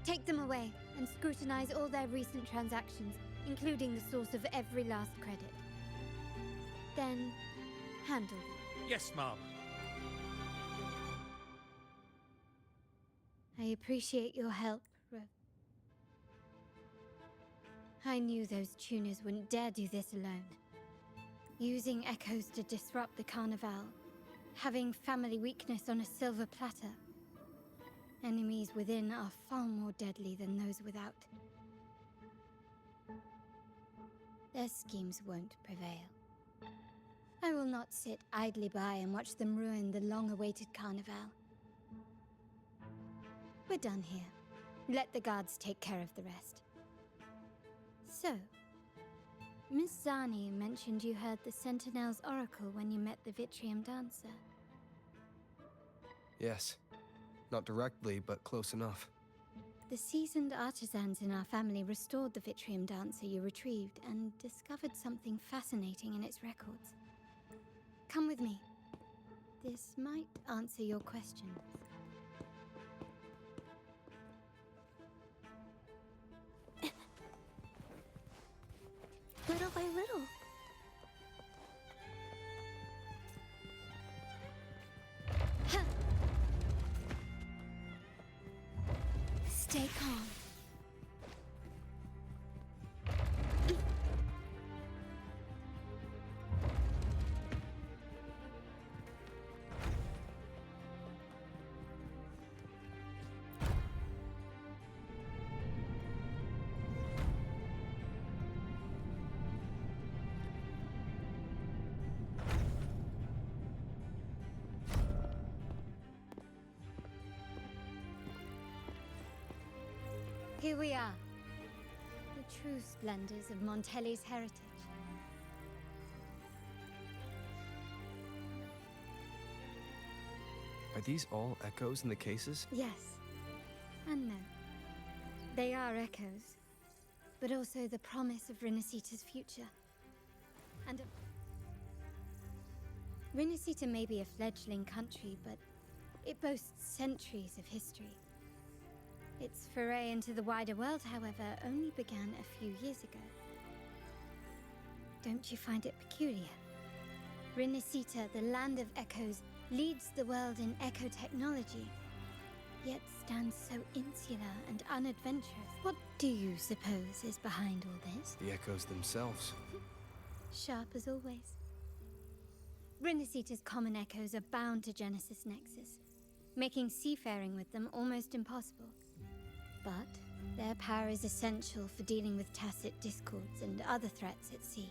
Take them away and scrutinize all their recent transactions, including the source of every last credit. Then, handle them. Yes, Mom. I appreciate your help, Rev. I knew those tuners wouldn't dare do this alone. Using echoes to disrupt the Carnival. Having family weakness on a silver platter. Enemies within are far more deadly than those without. Their schemes won't prevail. I will not sit idly by and watch them ruin the long-awaited Carnival. We're done here. Let the guards take care of the rest. So, Miss Zani mentioned you heard the Sentinel's oracle when you met the Vitrium Dancer. Yes. Not directly, but close enough. The seasoned artisans in our family restored the Vitrium dancer you retrieved and discovered something fascinating in its records. Come with me. This might answer your questions. Little by little. Stay calm. Here we are, the true splendors of Montelli's heritage. Are these all echoes in the cases? Yes, and no. They are echoes, but also the promise of Rinascita's future. And Rinascita may be a fledgling country, but it boasts centuries of history. Its foray into the wider world, however, only began a few years ago. Don't you find it peculiar? Rinascita, the land of echoes, leads the world in echo technology, yet stands so insular and unadventurous. What do you suppose is behind all this? The echoes themselves. Sharp as always. Rinascita's common echoes are bound to Genesis Nexus, making seafaring with them almost impossible. But their power is essential for dealing with tacit discords and other threats at sea.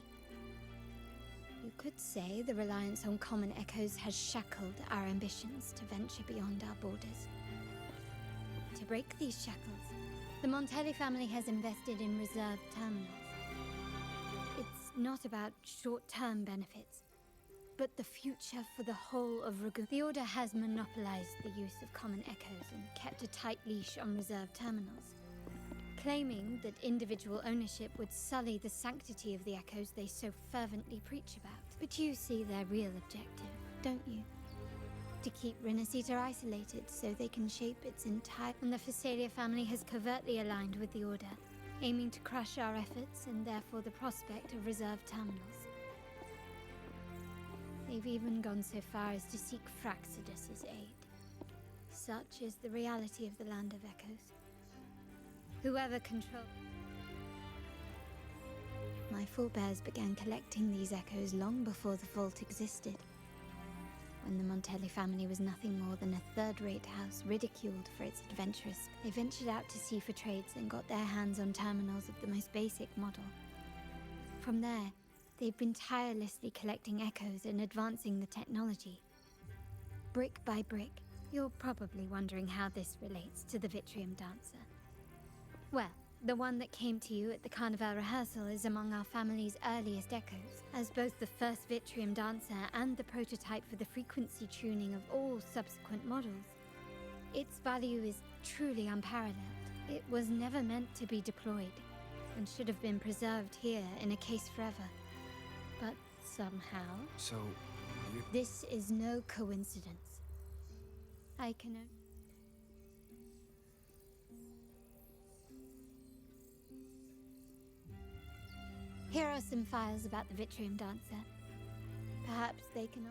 You could say the reliance on common echoes has shackled our ambitions to venture beyond our borders. To break these shackles, the Montelli family has invested in reserved terminals. It's not about short-term benefits, but the future for the whole of Ragu. The Order has monopolized the use of common echoes and kept a tight leash on reserved terminals, claiming that individual ownership would sully the sanctity of the echoes they so fervently preach about. But you see their real objective, don't you? To keep Rinascita isolated so they can shape its entire... And the Phasalia family has covertly aligned with the Order, aiming to crush our efforts and therefore the prospect of reserved terminals. They've even gone so far as to seek Fraxidus's aid. Such is the reality of the Land of Echoes. Whoever controls... My forebears began collecting these echoes long before the vault existed. When the Montelli family was nothing more than a third-rate house ridiculed for its adventurous, they ventured out to sea for trades and got their hands on terminals of the most basic model. From there, they've been tirelessly collecting echoes and advancing the technology. Brick by brick. You're probably wondering how this relates to the Vitrium dancer. Well, the one that came to you at the Carnival rehearsal is among our family's earliest echoes, as both the first Vitrium dancer and the prototype for the frequency tuning of all subsequent models. Its value is truly unparalleled. It was never meant to be deployed, and should have been preserved here in a case forever. But somehow... So, you... This is no coincidence. I can... Here are some files about the Vitrium dancer. Perhaps they can...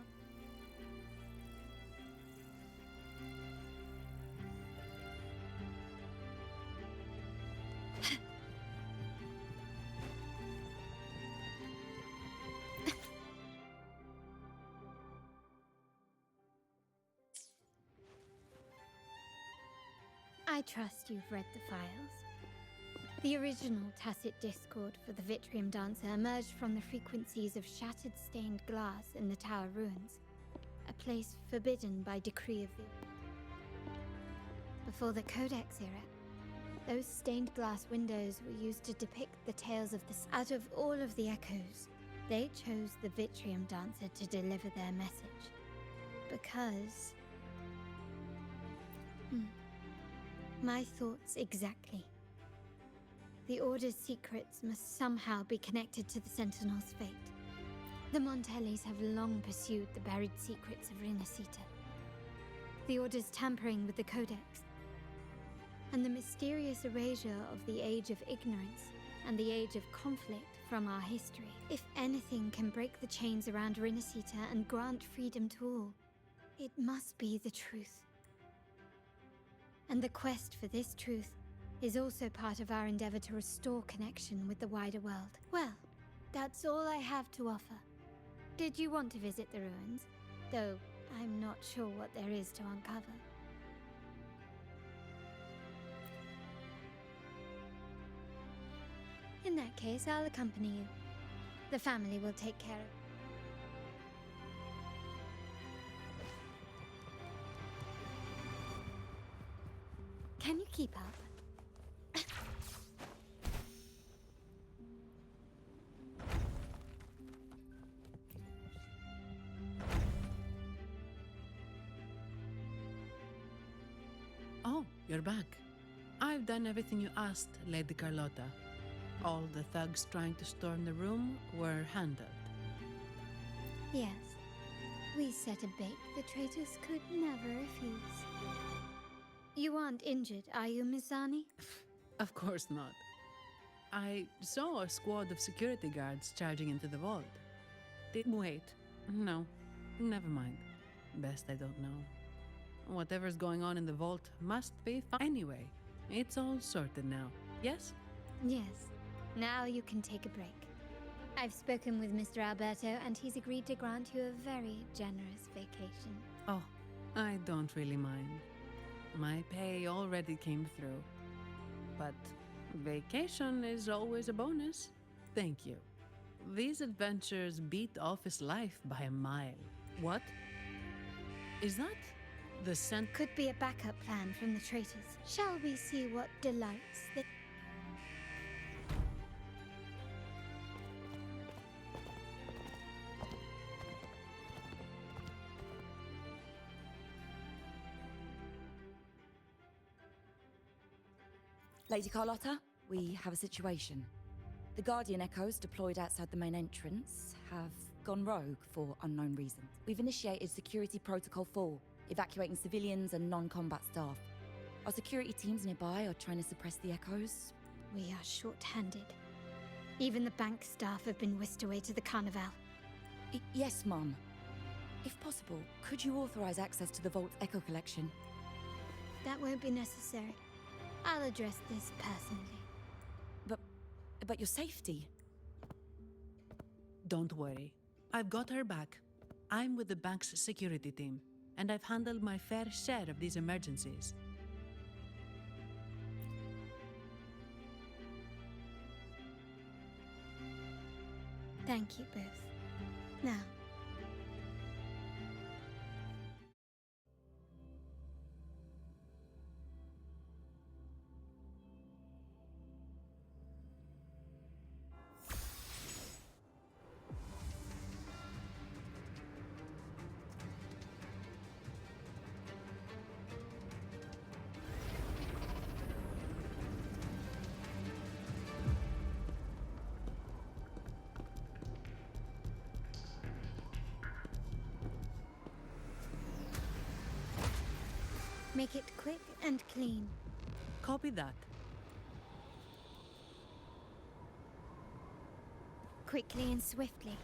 I trust you've read the files. The original tacit discord for the Vitrium dancer emerged from the frequencies of shattered stained glass in the tower ruins, a place forbidden by decree of the... Before the Codex era, those stained glass windows were used to depict the tales of the... Out of all of the echoes, they chose the Vitrium dancer to deliver their message. Because My thoughts exactly. The Order's secrets must somehow be connected to the Sentinel's fate. The Montellis have long pursued the buried secrets of Rinascita. The Order's tampering with the Codex, and the mysterious erasure of the Age of Ignorance and the Age of Conflict from our history. If anything can break the chains around Rinascita and grant freedom to all, it must be the truth. And the quest for this truth is also part of our endeavor to restore connection with the wider world. Well, that's all I have to offer. Did you want to visit the ruins? Though I'm not sure what there is to uncover. In that case, I'll accompany you. The family will take care of. Can you keep up? Oh, you're back. I've done everything you asked, Lady Carlotta. All the thugs trying to storm the room were handled. Yes. We set a bait the traitors could never refuse. You aren't injured, are you, Miss Zani? Of course not. I saw a squad of security guards charging into the vault. Wait. No. Never mind. Best I don't know. Whatever's going on in the vault must be fine. Anyway, it's all sorted now. Yes? Yes. Now you can take a break. I've spoken with Mr. Alberto, and he's agreed to grant you a very generous vacation. Oh, I don't really mind. My pay already came through. But vacation is always a bonus. Thank you. These adventures beat office life by a mile. What? Is that the scent? Could be a backup plan from the traitors. Shall we see what delights the... Lady Carlotta, we have a situation. The Guardian Echoes deployed outside the main entrance have gone rogue for unknown reasons. We've initiated Security Protocol 4, evacuating civilians and non-combat staff. Our security teams nearby are trying to suppress the Echoes. We are short-handed. Even the bank staff have been whisked away to the Carnival. Yes, Mum. If possible, could you authorize access to the Vault's Echo collection? That won't be necessary. I'll address this personally. But your safety? Don't worry. I've got her back. I'm with the bank's security team, and I've handled my fair share of these emergencies. Thank you both. Now, make it quick and clean. Copy that. Quickly and swiftly.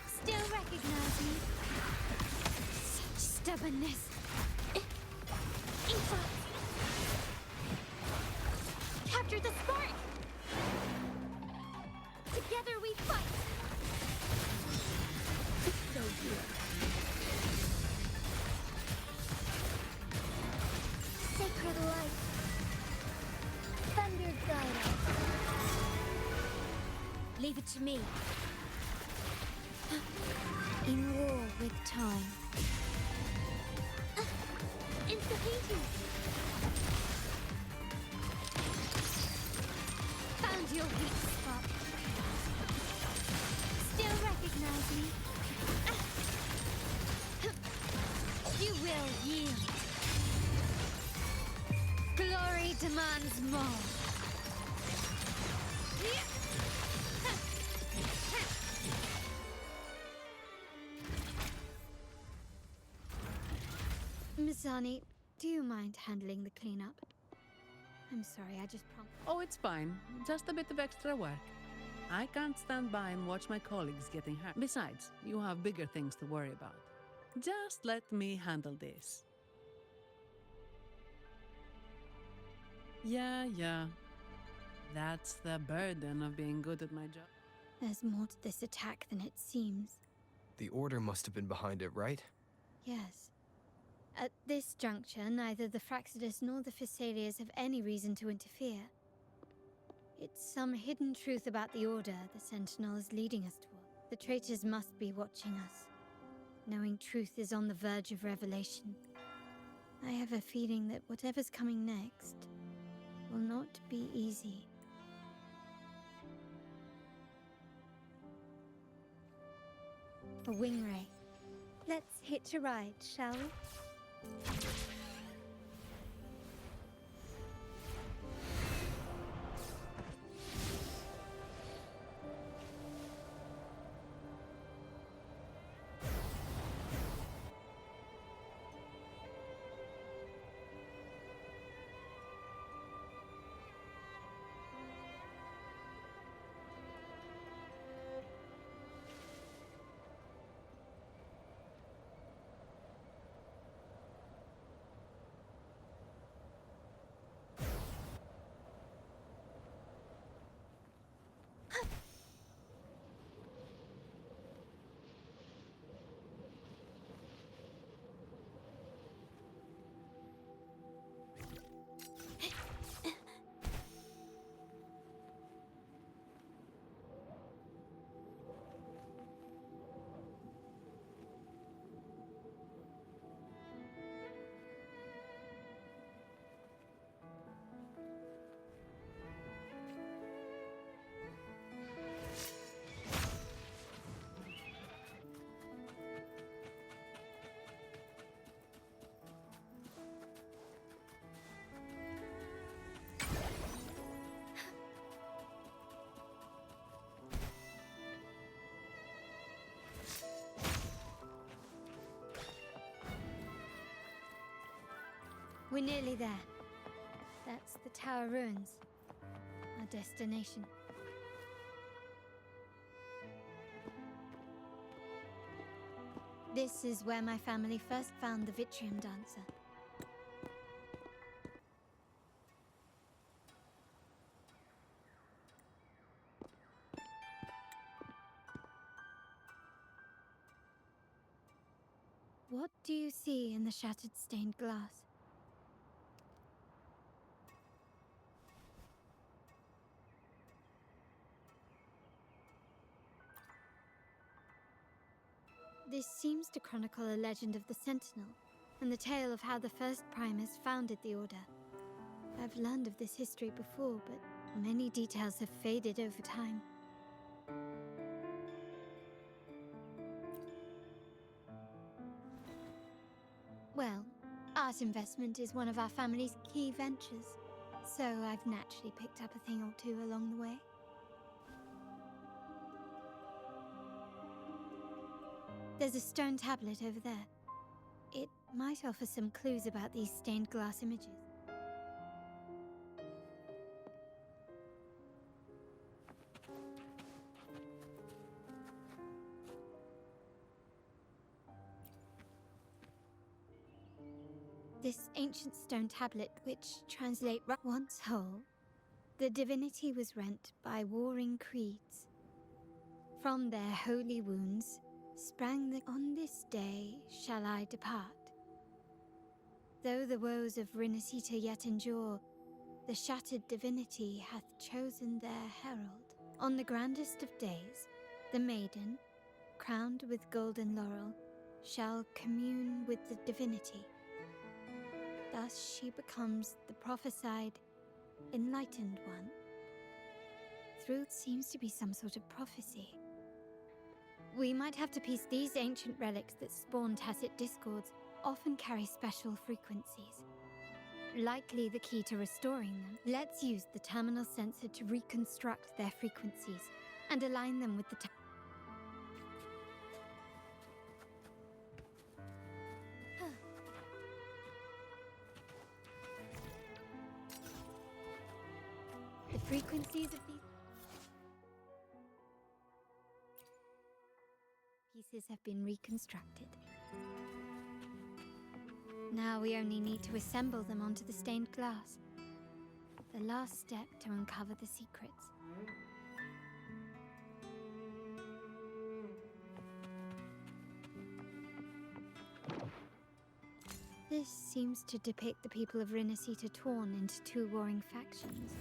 Still recognize me? Such stubbornness. Eva! Capture the spark! Together we fight! So good. Sacred light. Thunder guide us. Leave it to me. In war with time. It's the painting. Found your weak spot. recognize me? You will yield. Glory demands more. Mizani, do you mind handling the cleanup? I'm sorry, I just prompted. Oh, it's fine. Just a bit of extra work. I can't stand by and watch my colleagues getting hurt. Besides, you have bigger things to worry about. Just let me handle this. Yeah. That's the burden of being good at my job. There's more to this attack than it seems. The Order must have been behind it, right? Yes. At this juncture, neither the Fraxidus nor the Physaelias have any reason to interfere. It's some hidden truth about the Order the Sentinel is leading us toward. The traitors must be watching us, knowing truth is on the verge of revelation. I have a feeling that whatever's coming next will not be easy. A wing ray. Let's hitch a ride, shall we? We're nearly there. That's the Tower Ruins. Our destination. This is where my family first found the Vitrium Dancer. What do you see in the shattered stained glass? This seems to chronicle a legend of the Sentinel, and the tale of how the first Primus founded the Order. I've learned of this history before, but many details have faded over time. Well, art investment is one of our family's key ventures, so I've naturally picked up a thing or two along the way. There's a stone tablet over there. It might offer some clues about these stained glass images. This ancient stone tablet, which translate once whole, the divinity was rent by warring creeds. From their holy wounds sprang the "On this day shall I depart." Though the woes of Rinascita yet endure, the shattered divinity hath chosen their herald. On the grandest of days, the maiden, crowned with golden laurel, shall commune with the divinity. Thus she becomes the prophesied, enlightened one. Through seems to be some sort of prophecy. We might have to piece these ancient relics that spawn tacit discords often carry special frequencies. Likely the key to restoring them. Let's use the terminal sensor to reconstruct their frequencies and align them with the the frequencies of these pieces have been reconstructed. Now we only need to assemble them onto the stained glass. The last step to uncover the secrets. This seems to depict the people of Rinascita torn into two warring factions.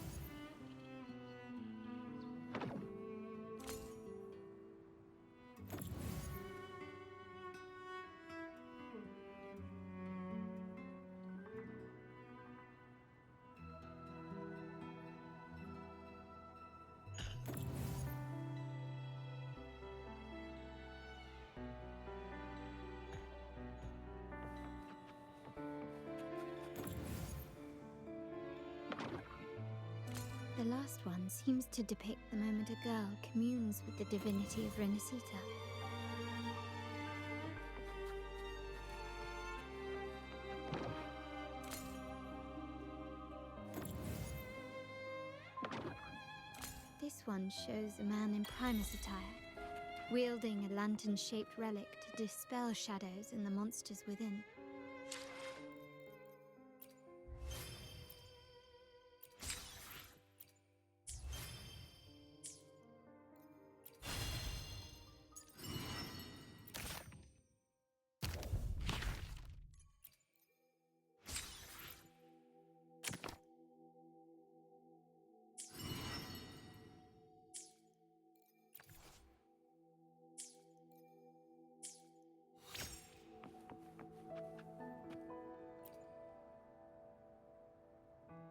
The last one seems to depict the moment a girl communes with the divinity of Rinascita. This one shows a man in Primus attire, wielding a lantern-shaped relic to dispel shadows and the monsters within.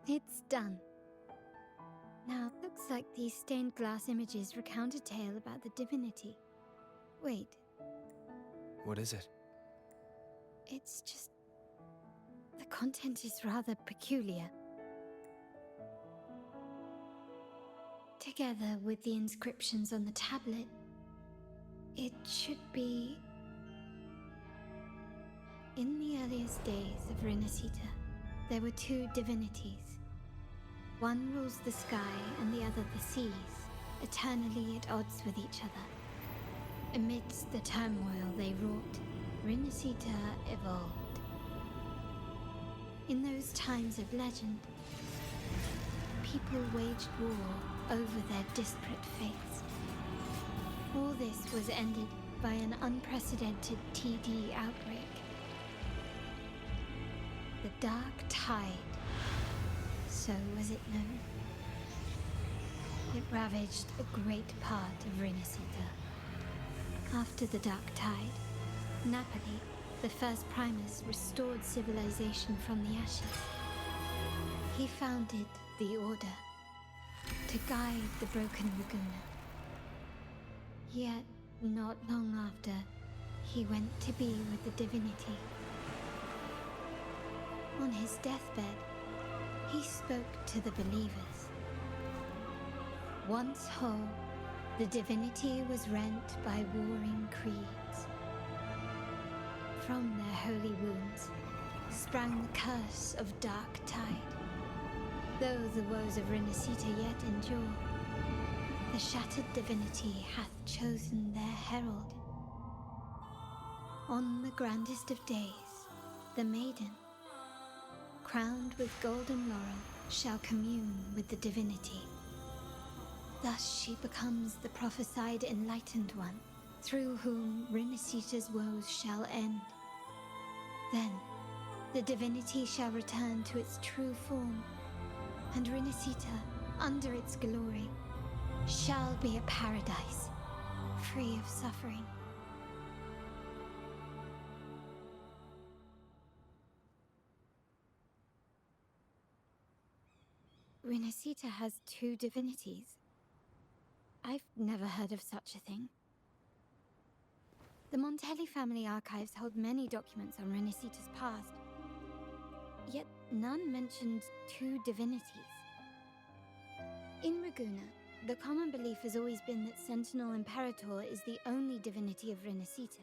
It's done. Now, looks like these stained glass images recount a tale about the divinity. Wait, What is it? it's just... the content is rather peculiar. Together with the inscriptions on the tablet, it should be... In the earliest days of Rinascita, there were two divinities. One rules the sky and the other the seas, eternally at odds with each other. Amidst the turmoil they wrought, Rinascita evolved. In those times of legend, people waged war over their disparate fates. All this was ended by an unprecedented TD outbreak. The Dark Tide, so was it known. It ravaged a great part of Rinascita. After the Dark Tide, Napoli, the first Primus, restored civilization from the ashes. He founded the Order to guide the broken Laguna. Yet, not long after, he went to be with the divinity. On his deathbed, he spoke to the believers. Once whole, the divinity was rent by warring creeds. From their holy wounds sprang the curse of Dark Tide. Though the woes of Rinascita yet endure, the shattered divinity hath chosen their herald. On the grandest of days, the maiden, crowned with golden laurel, shall commune with the divinity. Thus she becomes the prophesied enlightened one, through whom Rinascita's woes shall end. Then, the divinity shall return to its true form, and Rinascita, under its glory, shall be a paradise, free of suffering. Rinascita has two divinities. I've never heard of such a thing. The Montelli family archives hold many documents on Rinascita's past, yet none mentioned two divinities. In Raguna, the common belief has always been that Sentinel Imperator is the only divinity of Rinascita.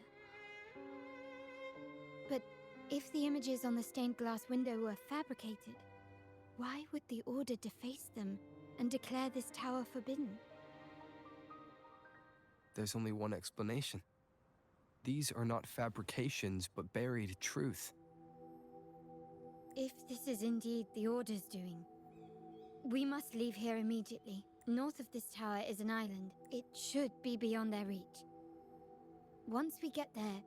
But if the images on the stained glass window were fabricated, why would the Order deface them and declare this tower forbidden? There's only one explanation. These are not fabrications, but buried truth. If this is indeed the Order's doing, we must leave here immediately. North of this tower is an island. It should be beyond their reach. Once we get there,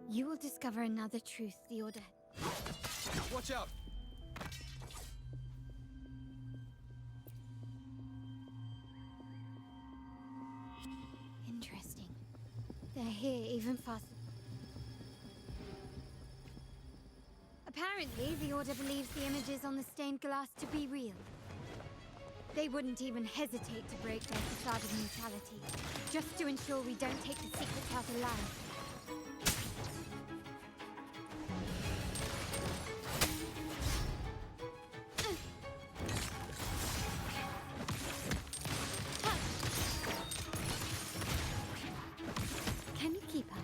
you will discover another truth the Order... Watch out! Interesting. They're here even faster. Apparently, the Order believes the images on the stained glass to be real. They wouldn't even hesitate to break their facade of neutrality, just to ensure we don't take the secrets out alive. Can you keep up?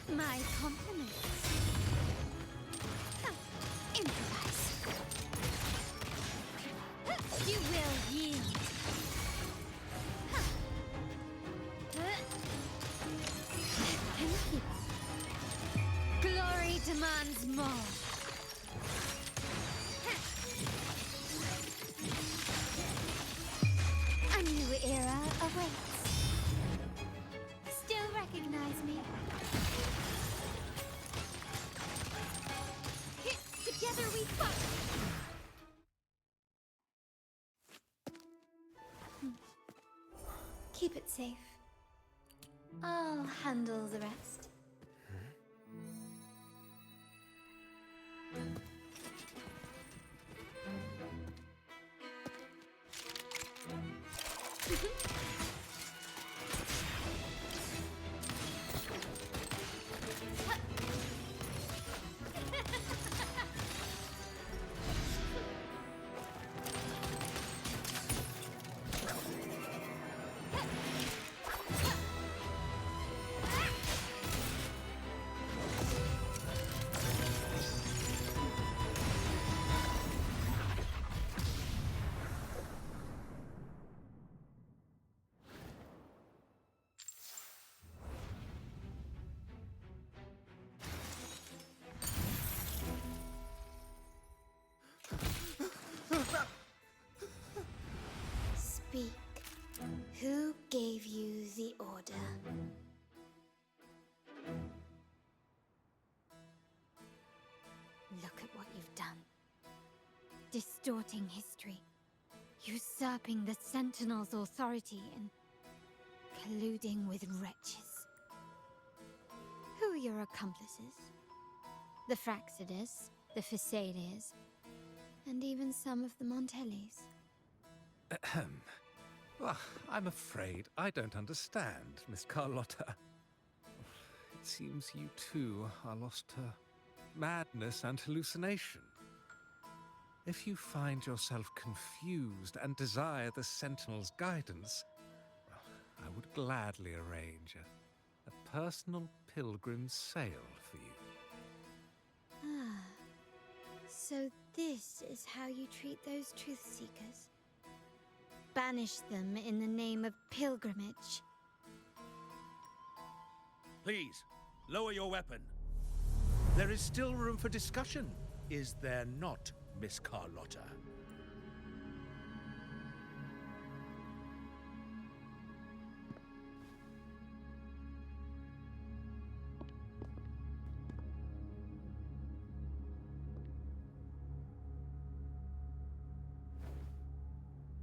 My compliments. Improvise. You will yield. Can you keep up? Glory demands more. A new era awaits. Still recognize me? Together we fight! Keep it safe. I'll handle the rest. Speak. Who gave you the order? Look at what you've done. Distorting history. Usurping the Sentinel's authority and colluding with wretches. Who are your accomplices? The Fraxidus, the Facades, and even some of the Montellis. Ahem. Well, I'm afraid I don't understand, Miss Carlotta. It seems you too are lost to madness and hallucination. If you find yourself confused and desire the Sentinel's guidance, well, I would gladly arrange a personal pilgrim's sail for you. Ah, so this is how you treat those truth seekers? Banish them in the name of pilgrimage. Please, lower your weapon. There is still room for discussion, is there not, Miss Carlotta?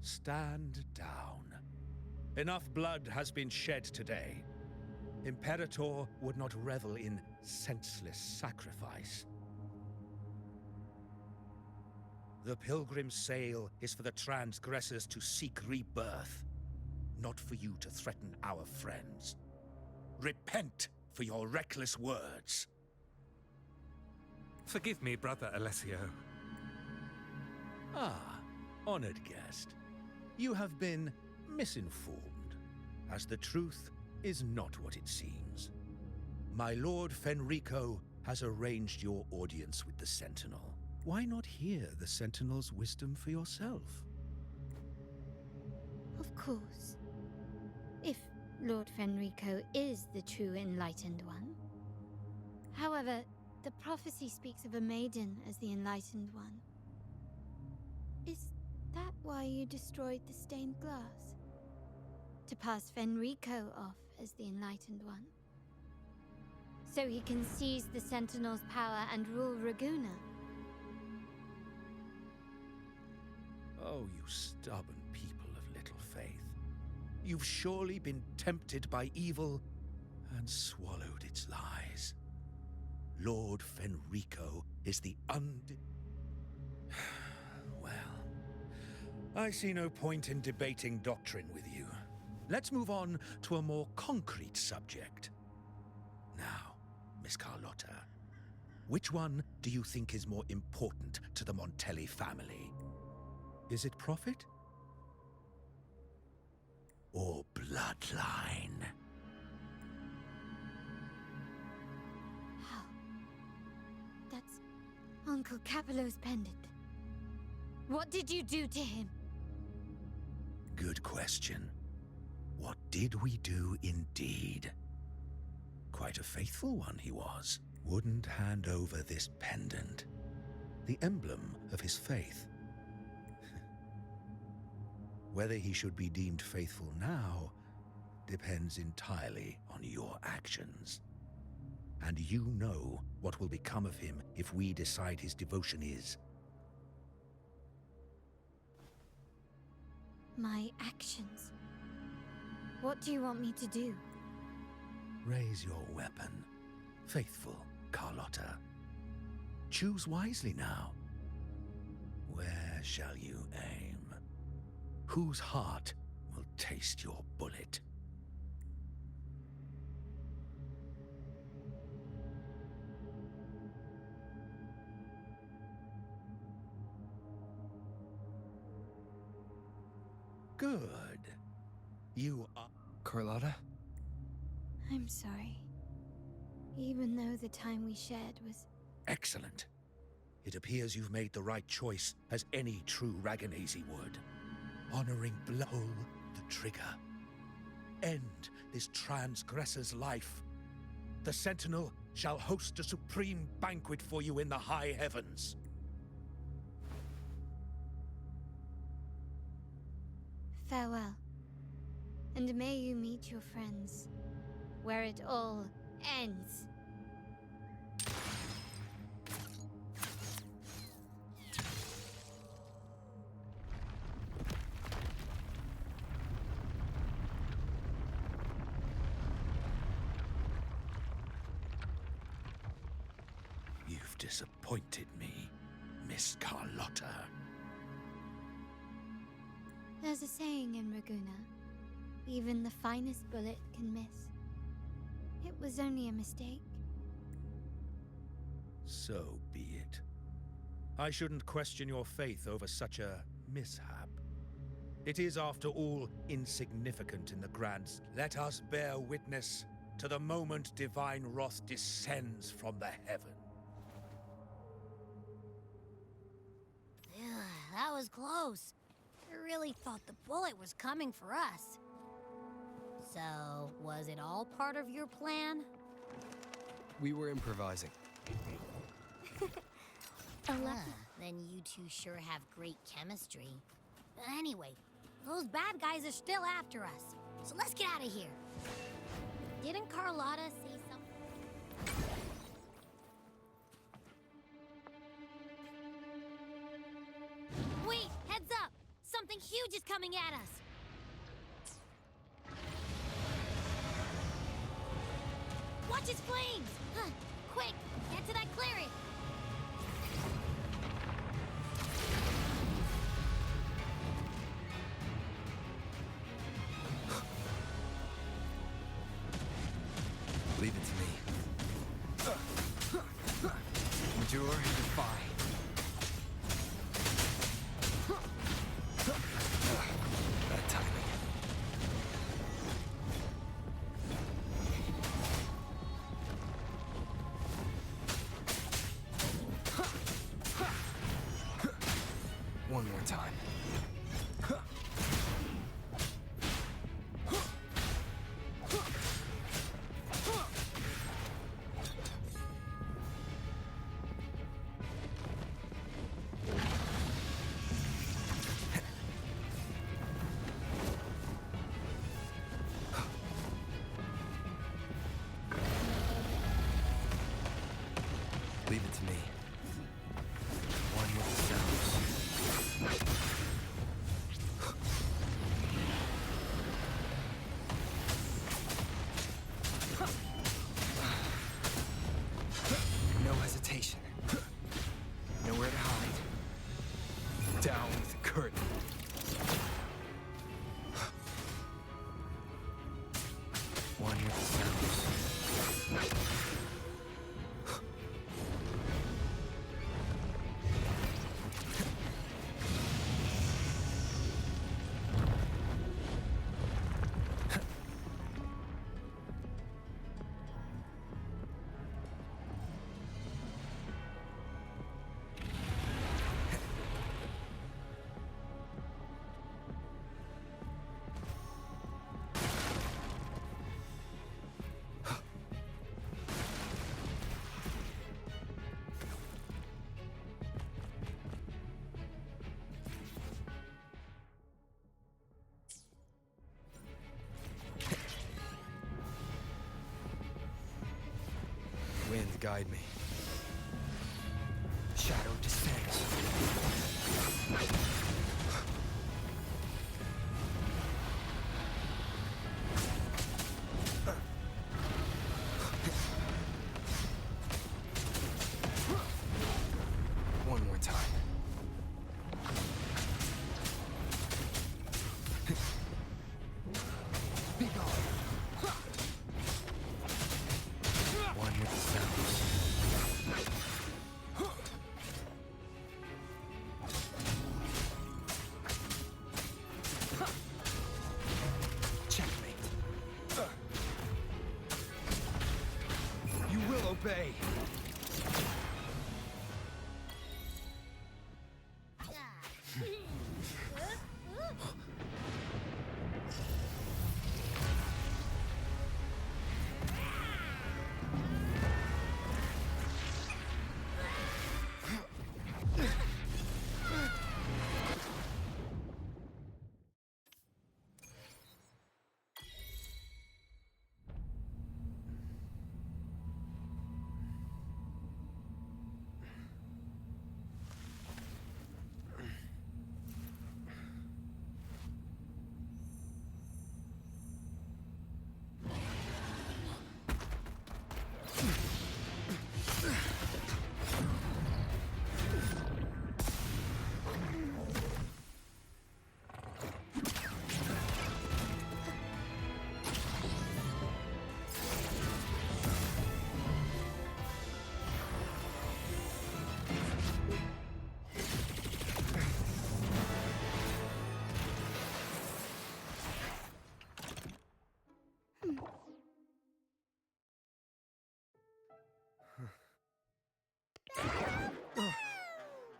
Stand down. Enough blood has been shed today. Imperator would not revel in senseless sacrifice. The pilgrim's sail is for the transgressors to seek rebirth, not for you to threaten our friends. Repent for your reckless words. Forgive me, Brother Alessio. Ah, honored guest. You have been misinformed, as the truth is not what it seems. My Lord Fenrico has arranged your audience with the Sentinel. Why not hear the Sentinel's wisdom for yourself? Of course. If Lord Fenrico is the true Enlightened One. However, the prophecy speaks of a maiden as the Enlightened One. Is that why you destroyed the stained glass? To pass Fenrico off as the Enlightened One? So he can seize the Sentinel's power and rule Raguna? Oh, you stubborn people of little faith. You've surely been tempted by evil and swallowed its lies. Lord Fenrico is the Well, I see no point in debating doctrine with you. Let's move on to a more concrete subject. Now, Miss Carlotta, which one do you think is more important to the Montelli family? Is it profit? Or bloodline? How? That's Uncle Capello's pendant. What did you do to him? Good question. What did we do indeed? Quite a faithful one he was. Wouldn't hand over this pendant, the emblem of his faith. Whether he should be deemed faithful now depends entirely on your actions. And you know what will become of him if we decide his devotion is. My actions? What do you want me to do? Raise your weapon, faithful Carlotta. Choose wisely now. Where shall you aim? Whose heart will taste your bullet? Good. You are... Carlotta? I'm sorry. Even though the time we shared was... Excellent. It appears you've made the right choice, as any true Raganese would. Honoring pull the trigger. End this transgressor's life. The Sentinel shall host a supreme banquet for you in the high heavens. Farewell. And may you meet your friends, where it all ends. You've disappointed me, Miss Carlotta. There's a saying in Raguna, even the finest bullet can miss. It was only a mistake. So be it. I shouldn't question your faith over such a mishap. It is, after all, insignificant in the grand scheme. Let us bear witness to the moment divine wrath descends from the heaven. That was close. I really thought the bullet was coming for us. So, was it all part of your plan? We were improvising. Then you two sure have great chemistry. But anyway, those bad guys are still after us. So let's get out of here. Didn't Carlotta say something? Wait, heads up! Something huge is coming at us! Watch its flames! Quick, get to that clearing! Leave it to me. Endure and defy. Bad timing. One more time. Leave it to me. One with the sounds. No hesitation. Nowhere to hide. Down with the curtain. One with the sounds. Wind guide me. Shadow descends. One more time. Be gone. One with the sounds. Checkmate. You will obey.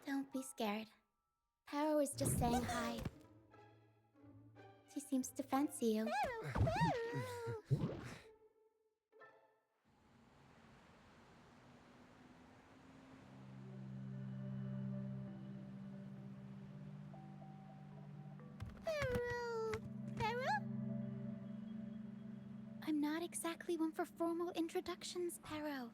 Don't be scared. Paro is just saying hi. She seems to fancy you. I'm not exactly one for formal introductions, Paro.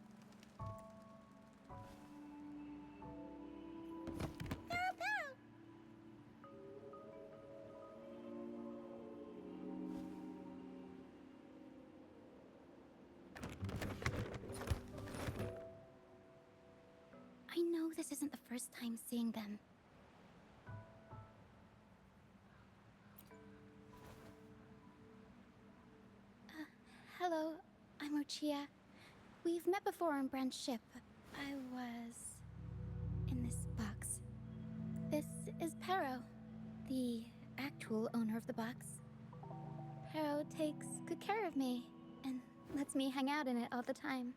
isn't the first time seeing them. Hello, I'm Lucia. We've met before on Brand's ship. I was in this box. This is Pero, the actual owner of the box. Pero takes good care of me and lets me hang out in it all the time.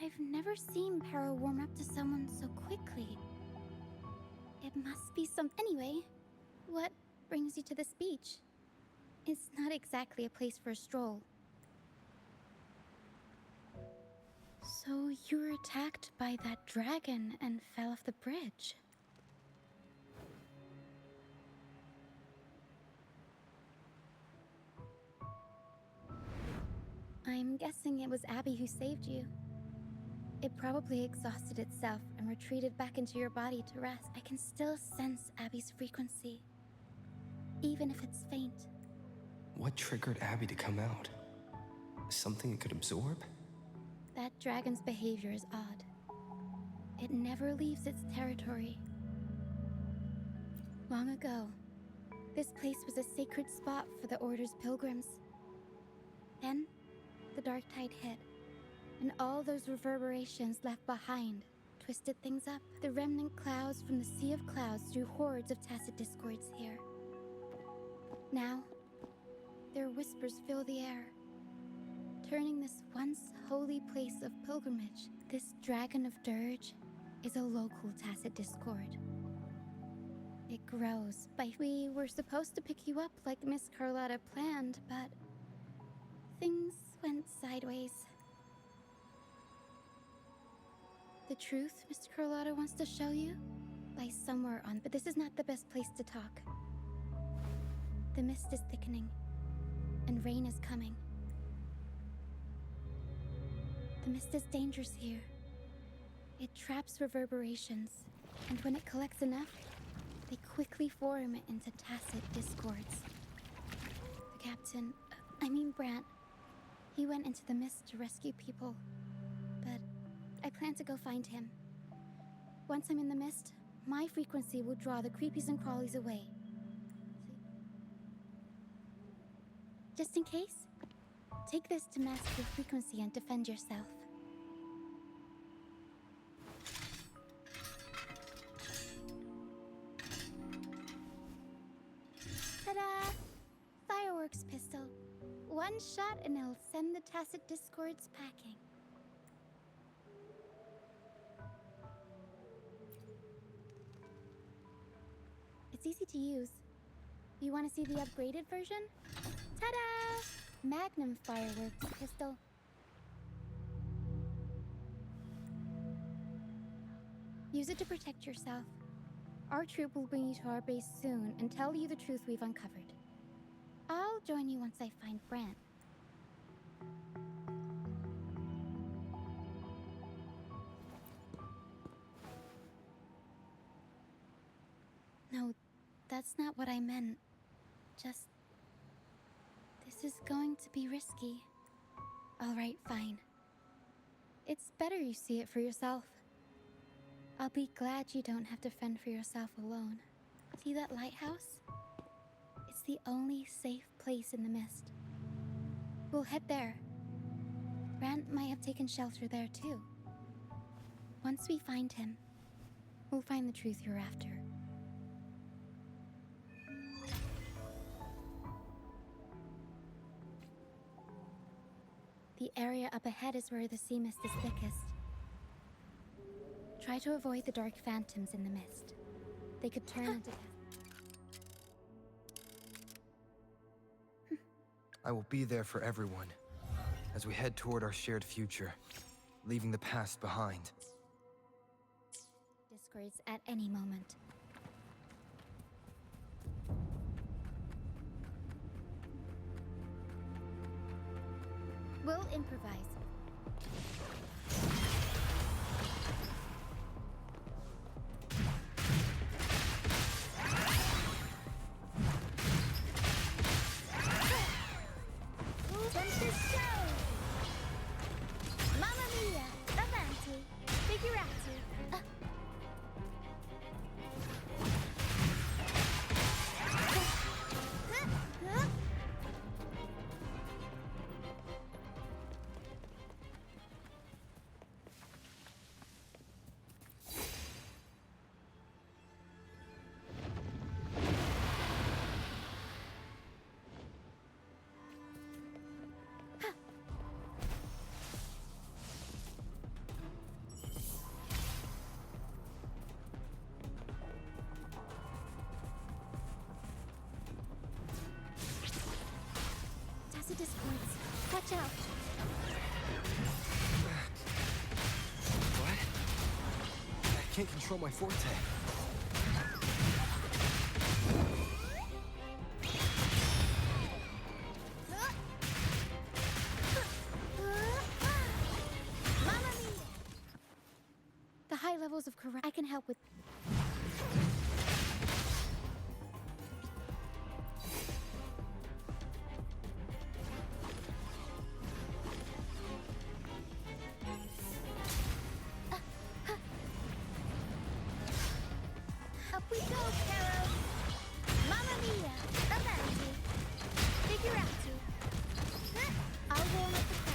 I've never seen Pero warm up to someone so quickly. It must be some... Anyway, what brings you to this beach? It's not exactly a place for a stroll. So you were attacked by that dragon and fell off the bridge. I'm guessing it was Abby who saved you. It probably exhausted itself and retreated back into your body to rest. I can still sense Abby's frequency, even if it's faint. What triggered Abby to come out? Something it could absorb? That dragon's behavior is odd. It never leaves its territory. Long ago, this place was a sacred spot for the Order's pilgrims. Then, the dark tide hit, and all those reverberations left behind twisted things up. The remnant clouds from the Sea of Clouds drew hordes of tacit discords here. Now, their whispers fill the air, turning this once holy place of pilgrimage. This dragon of dirge is a local tacit discord. It grows. We were supposed to pick you up like Miss Carlotta planned, but things went sideways. The truth Mr. Carlotta wants to show you lies somewhere on, but this is not the best place to talk. The mist is thickening, and rain is coming. The mist is dangerous here. It traps reverberations, and when it collects enough, they quickly form into tacit discords. The captain, Brant, he went into the mist to rescue people, but I plan to go find him. Once I'm in the mist, my frequency will draw the creepies and crawlies away. Just in case, take this to mask your frequency and defend yourself. Ta-da! Fireworks pistol. One shot and it'll send the tacit discords packing. It's easy to use. You want to see the upgraded version? Ta-da! Magnum fireworks pistol. Use it to protect yourself. Our troop will bring you to our base soon and tell you the truth we've uncovered. I'll join you once I find Brant. No, that's not what I meant. Just... this is going to be risky. Alright, fine. It's better you see it for yourself. I'll be glad you don't have to fend for yourself alone. See that lighthouse? It's the only safe place in the mist. We'll head there. Brant might have taken shelter there too. Once we find him, we'll find the truth you're after. The area up ahead is where the sea mist is thickest. Try to avoid the dark phantoms in the mist. They could turn into... I will be there for everyone as we head toward our shared future, leaving the past behind. Discords at any moment. We'll improvise. Watch out! What? I can't control my forte. Mamma mia! The high levels of correct I can help with. Up we go, Carol! Mamma mia! Avanti! Figurati! I'll warm up the crowd.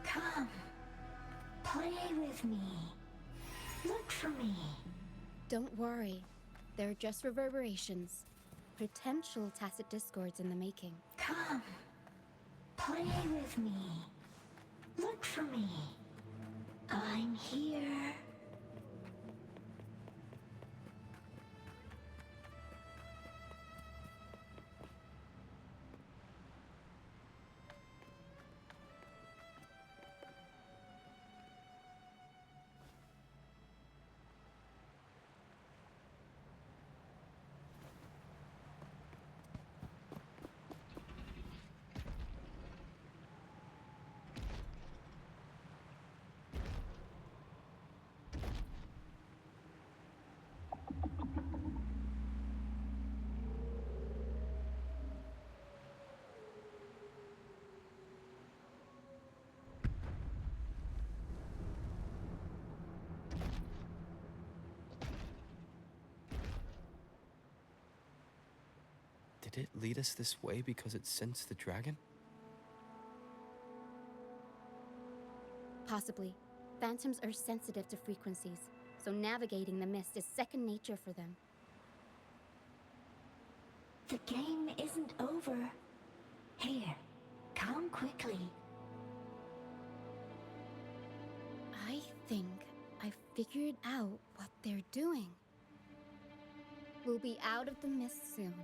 Come, play with me. Look for me. Don't worry. They're just reverberations. Potential tacit discords in the making. Come, play with me. Look for me. I'm here. Did it lead us this way because it sensed the dragon? Possibly. Phantoms are sensitive to frequencies, so navigating the mist is second nature for them. The game isn't over. Here, come quickly. I think I figured out what they're doing. We'll be out of the mist soon.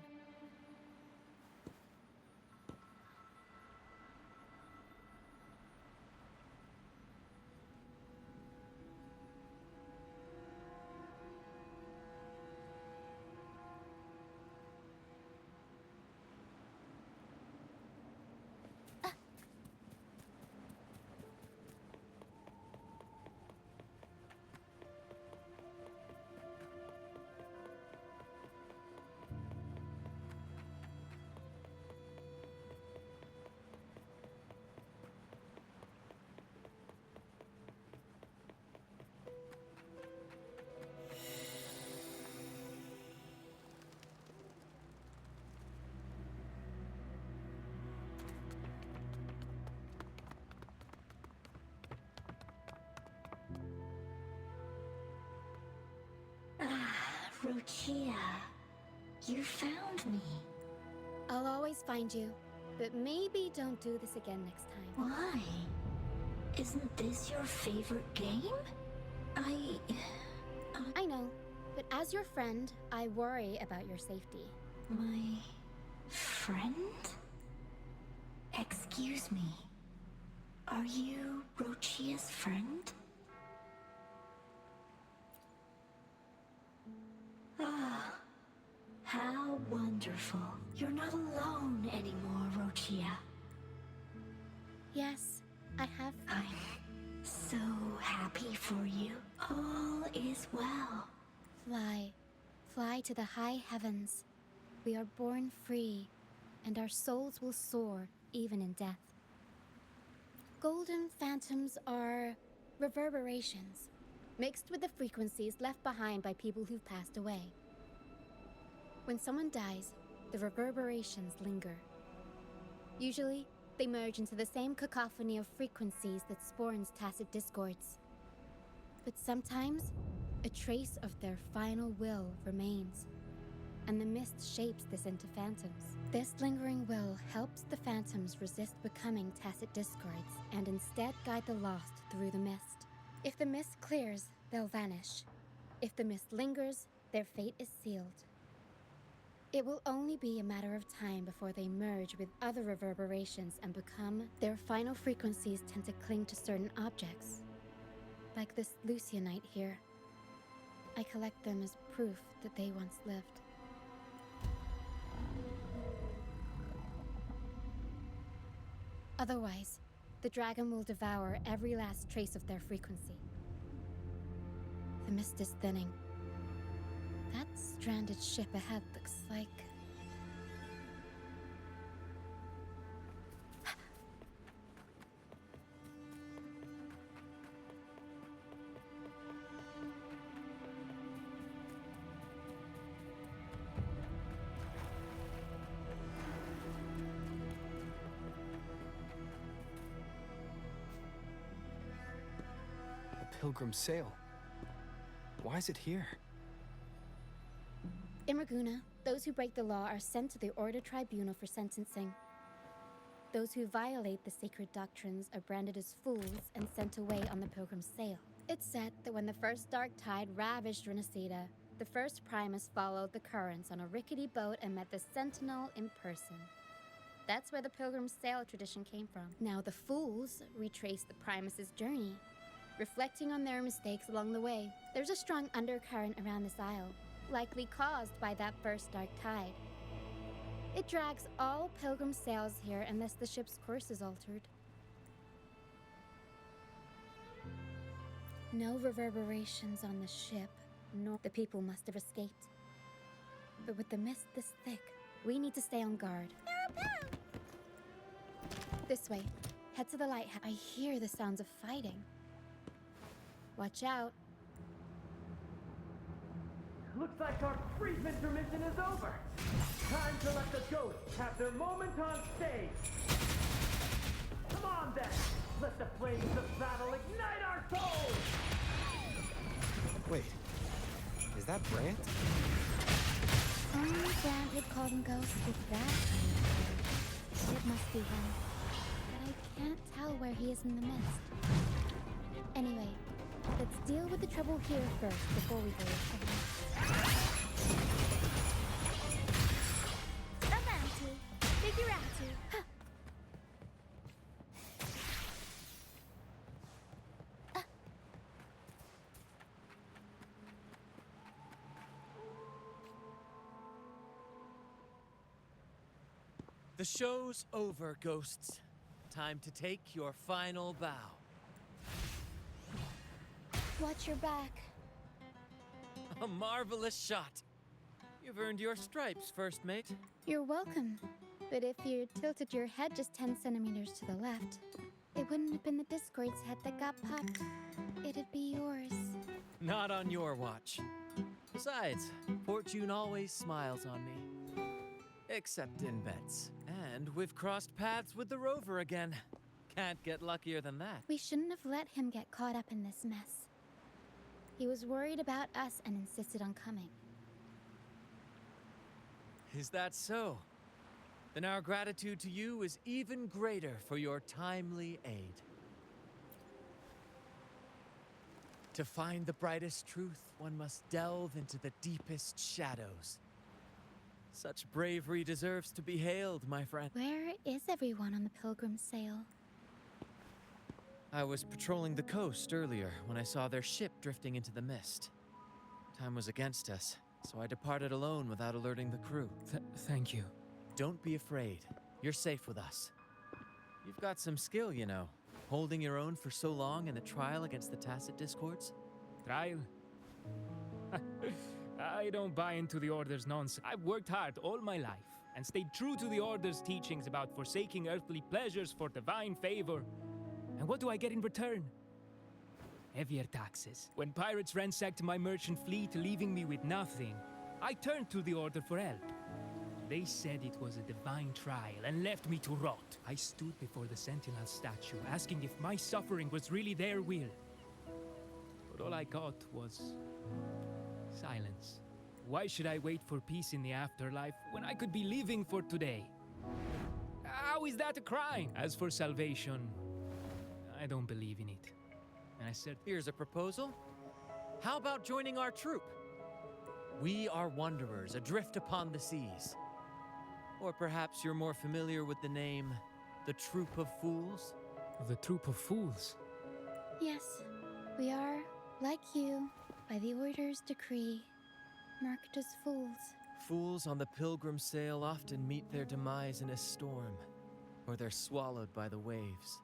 Rochia, you found me. I'll always find you, but maybe don't do this again next time. Why? Isn't this your favorite game? I know, but as your friend, I worry about your safety. My friend? Excuse me. Are you Rochia's friend? Ah, how wonderful. You're not alone anymore, Rochia. Yes, I have. I'm so happy for you. All is well. Fly. Fly to the high heavens. We are born free, and our souls will soar even in death. Golden phantoms are reverberations, mixed with the frequencies left behind by people who've passed away. When someone dies, the reverberations linger. Usually, They merge into the same cacophony of frequencies that spawns tacit discords. But sometimes, a trace of their final will remains, and the mist shapes this into phantoms. This lingering will helps the phantoms resist becoming tacit discords and instead guide the lost through the mist. If the mist clears, they'll vanish. If the mist lingers, their fate is sealed. It will only be a matter of time before they merge with other reverberations and become. Their final frequencies tend to cling to certain objects, like this Lucianite here. I collect them as proof that they once lived. Otherwise, the dragon will devour every last trace of their frequency. The mist is thinning. That stranded ship ahead looks like... Pilgrim's Sail. Why is it here? In Ragunna, those who break the law are sent to the Order Tribunal for sentencing. Those who violate the sacred doctrines are branded as fools and sent away on the Pilgrim's Sail. It's said that when the first dark tide ravaged Rinascita, the first Primus followed the currents on a rickety boat and met the Sentinel in person. That's where the Pilgrim's Sail tradition came from. Now the fools retrace the Primus's journey, reflecting on their mistakes along the way. There's a strong undercurrent around this isle, likely caused by that first dark tide. It drags all pilgrim sails here unless the ship's course is altered. No reverberations on the ship, nor the people must have escaped. But with the mist this thick, we need to stay on guard. This way. Head to the lighthouse. I hear the sounds of fighting. Watch out. Looks like our brief intermission is over. Time to let the ghosts have their moment on stage. Come on then, let the flames of battle ignite our souls! Wait, is that Brant? Only Brant would call them ghosts with that. It must be him. But I can't tell where he is in the mist. Anyway, let's deal with the trouble here first before we go ahead. Avanti, figurati. The show's over, ghosts. Time to take your final bow. Watch your back. A marvelous shot. You've earned your stripes, first mate. You're welcome. But if you tilted your head just 10 centimeters to the left, it wouldn't have been the Discord's head that got popped. It'd be yours. Not on your watch. Besides, fortune always smiles on me. Except in bets. And we've crossed paths with the rover again. Can't get luckier than that. We shouldn't have let him get caught up in this mess. He was worried about us and insisted on coming. Is that so? Then our gratitude to you is even greater for your timely aid. To find the brightest truth, one must delve into the deepest shadows. Such bravery deserves to be hailed, my friend. Where is everyone on the Pilgrim's Sail? I was patrolling the coast earlier when I saw their ship drifting into the mist. Time was against us, so I departed alone without alerting the crew. Thank you. Don't be afraid. You're safe with us. You've got some skill, you know. Holding your own for so long in the trial against the Tacit Discords. Trial? I don't buy into the Order's nonsense. I've worked hard all my life and stayed true to the Order's teachings about forsaking earthly pleasures for divine favor. And what do I get in return? Heavier taxes. When pirates ransacked my merchant fleet, leaving me with nothing, I turned to the Order for help. They said it was a divine trial and left me to rot. I stood before the Sentinel statue, asking if my suffering was really their will. But all I got was silence. Why should I wait for peace in the afterlife when I could be living for today? How is that a crime? As for salvation, I don't believe in it. And I said, here's a proposal. How about joining our troop? We are wanderers adrift upon the seas. Or perhaps you're more familiar with the name, the Troop of Fools? The Troop of Fools? Yes, we are, like you, by the Order's decree, marked as fools. Fools on the pilgrim sail often meet their demise in a storm, or they're swallowed by the waves.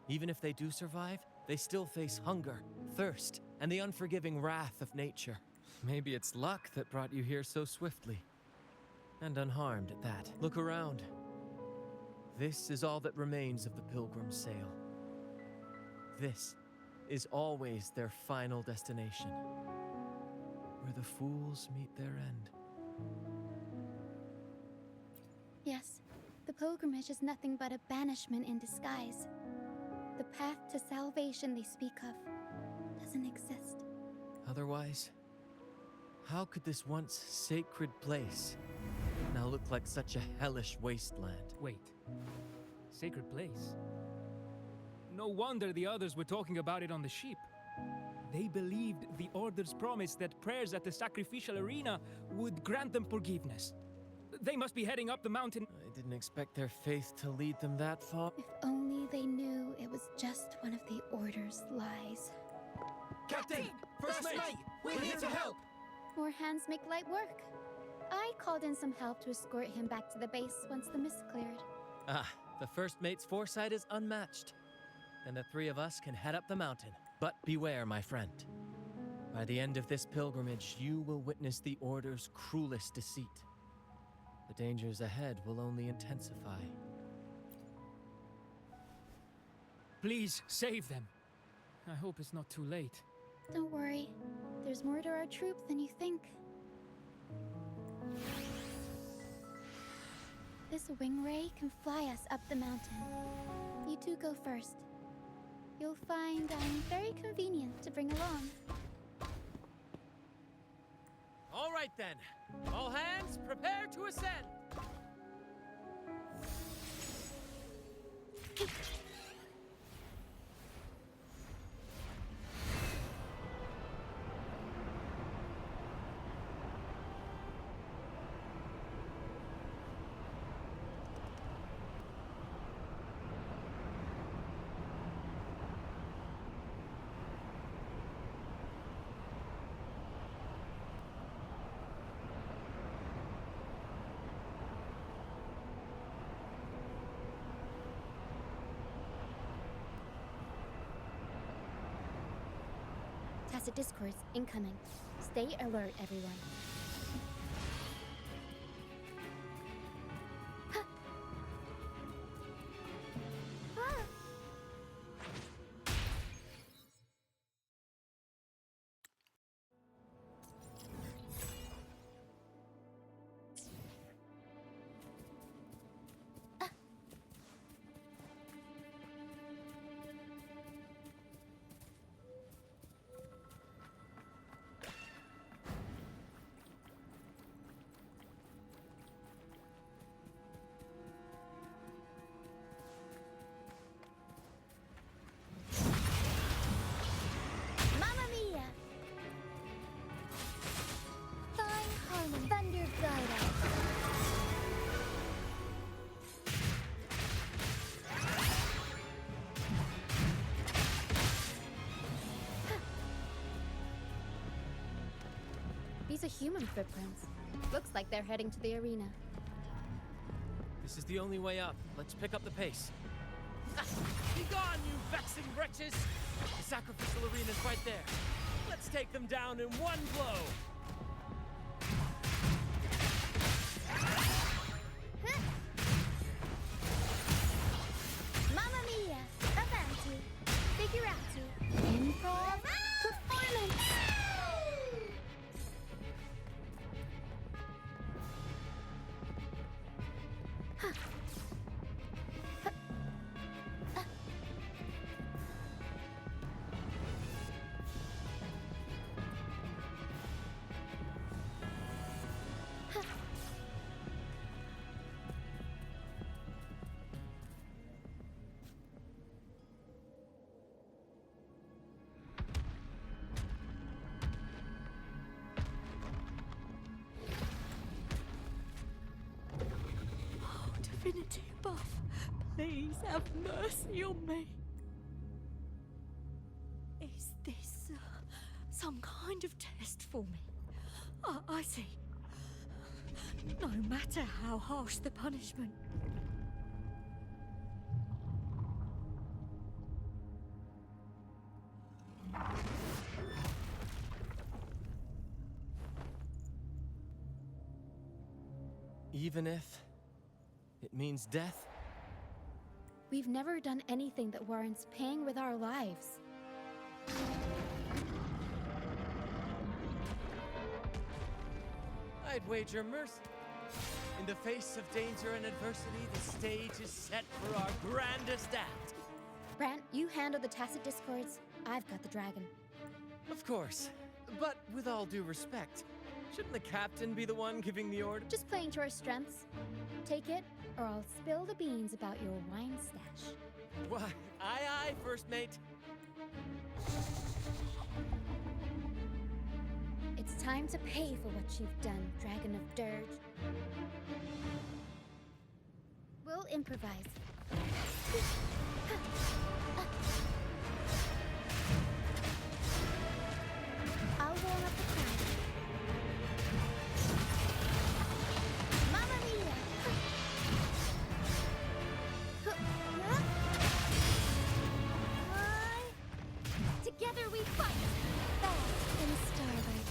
Even if they do survive, they still face hunger, thirst, and the unforgiving wrath of nature. Maybe it's luck that brought you here so swiftly. And unharmed at that. Look around. This is all that remains of the pilgrim sail. This is always their final destination, where the fools meet their end. Yes, the pilgrimage is nothing but a banishment in disguise. The path to salvation they speak of doesn't exist. Otherwise, how could this once sacred place now look like such a hellish wasteland? Wait. Sacred place? No wonder the others were talking about it on the ship. They believed the Order's promise that prayers at the sacrificial arena would grant them forgiveness. They must be heading up the mountain. I didn't expect their faith to lead them that far. If only they knew it was just one of the Order's lies. Captain! First mate! We're here to help! More hands make light work. I called in some help to escort him back to the base once the mist cleared. Ah, the first mate's foresight is unmatched. And the three of us can head up the mountain. But beware, my friend. By the end of this pilgrimage, you will witness the Order's cruelest deceit. The dangers ahead will only intensify. Please, save them. I hope it's not too late. Don't worry. There's more to our troop than you think. This wing ray can fly us up the mountain. You two go first. You'll find I'm very convenient to bring along. All right then. All hands, prepare to ascend. Tacit discourse incoming. Stay alert, everyone. Huh. Ah. Mamma mia! Thine harmony, thunder guide us. These are human footprints. Looks like they're heading to the arena. This is the only way up. Let's pick up the pace. Be gone, you vexing wretches! The sacrificial arena's right there. Let's take them down in one blow! Mamma mia! Avanti! Figurati! Improv! Performance! divinity above, please have mercy on me. Is this some kind of test for me? I see. No matter how harsh the punishment. Even if it means death? We've never done anything that warrants paying with our lives. I'd wager mercy. In the face of danger and adversity, the stage is set for our grandest act. Brant, you handle the tacit discords. I've got the dragon. Of course. But with all due respect, shouldn't the captain be the one giving the order? Just playing to our strengths. Take it, or I'll spill the beans about your wine stash. Why, aye, first mate. It's time to pay for what you've done, Dragon of Dirge. We'll improvise. I'll warm up the crowd. Mamma mia! Together we fight! Bask in starlight.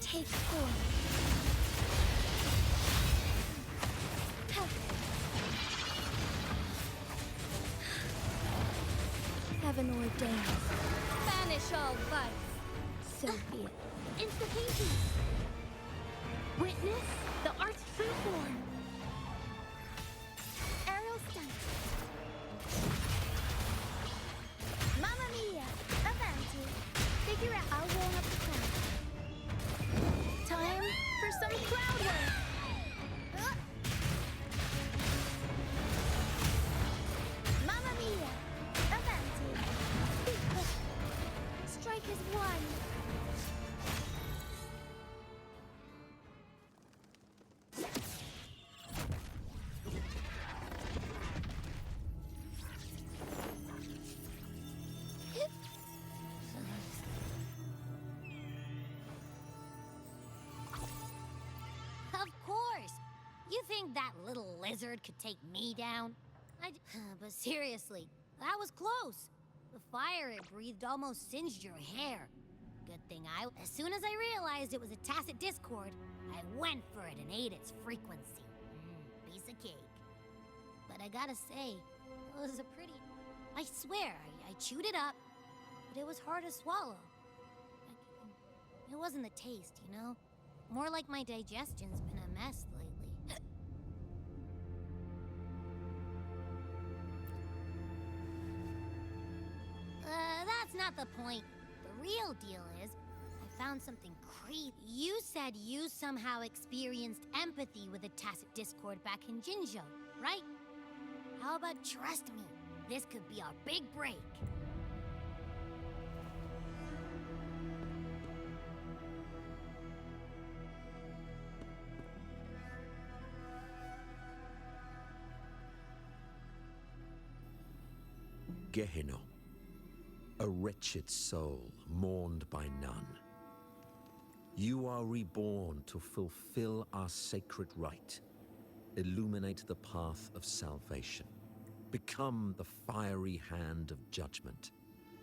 Take form. Heaven ordained. Banish all vice. So be it. Instantaneous. Witness the art's true form. Aerial stunt. Mamma mia! Avanti. Figure out. I'll roll up the crowd. Time for some crowd work. Mamma mia! Avanti. Strike is one. Of course! You think that little lizard could take me down? But seriously, that was close. The fire it breathed almost singed your hair. Good thing as soon as I realized it was a tacit discord, I went for it and ate its frequency. Piece of cake. But I gotta say, it was a pretty... I swear, I chewed it up, but it was hard to swallow. It wasn't the taste, you know? More like my digestion's been a mess lately. That's not the point. The real deal is, I found something creepy. You said you somehow experienced empathy with a tacit discord back in Jinzhou, right? How about trust me? This could be our big break. Gehenna, a wretched soul mourned by none. You are reborn to fulfill our sacred rite, illuminate the path of salvation, become the fiery hand of judgment,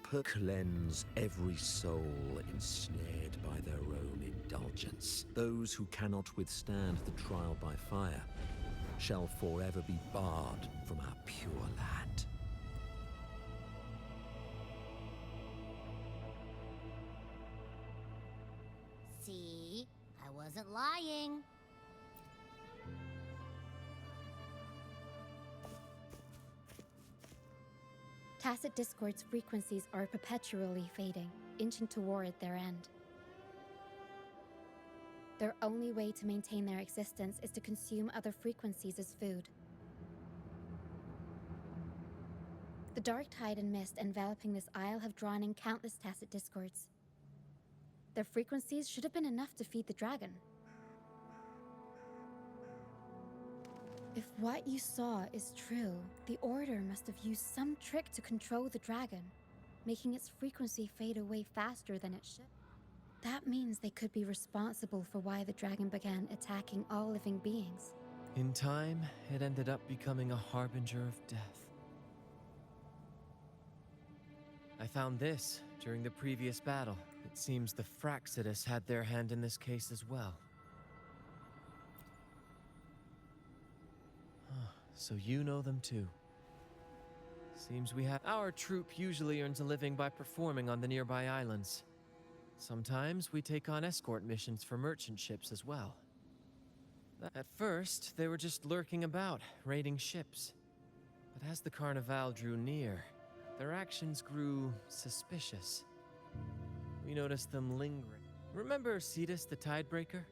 cleanse every soul ensnared by their own indulgence. Those who cannot withstand the trial by fire shall forever be barred from our pure land. See? I wasn't lying. Tacit discord's frequencies are perpetually fading, inching toward their end. Their only way to maintain their existence is to consume other frequencies as food. The dark tide and mist enveloping this isle have drawn in countless tacit discords. Their frequencies should have been enough to feed the dragon. If what you saw is true, the Order must have used some trick to control the dragon, making its frequency fade away faster than it should. That means they could be responsible for why the dragon began attacking all living beings. In time, it ended up becoming a harbinger of death. I found this during the previous battle. It seems the Fraxidus had their hand in this case as well. So you know them too. Seems we have... Our troop usually earns a living by performing on the nearby islands. Sometimes we take on escort missions for merchant ships as well. At first, they were just lurking about, raiding ships. But as the Carnival drew near, their actions grew suspicious. We noticed them lingering. Remember Cetus the Tidebreaker?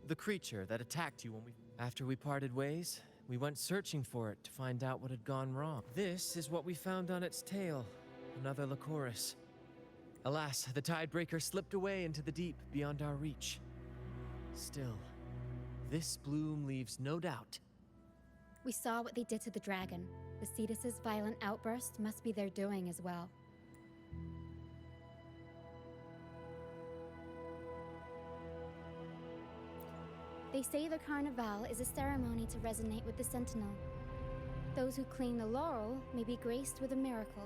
The creature that attacked you when we... After we parted ways, we went searching for it to find out what had gone wrong. This is what we found on its tail, another Lycoris. Alas, the Tidebreaker slipped away into the deep beyond our reach. Still, this bloom leaves no doubt. We saw what they did to the dragon. The Cetus's violent outburst must be their doing as well. They say the Carnival is a ceremony to resonate with the Sentinel. Those who claim the laurel may be graced with a miracle,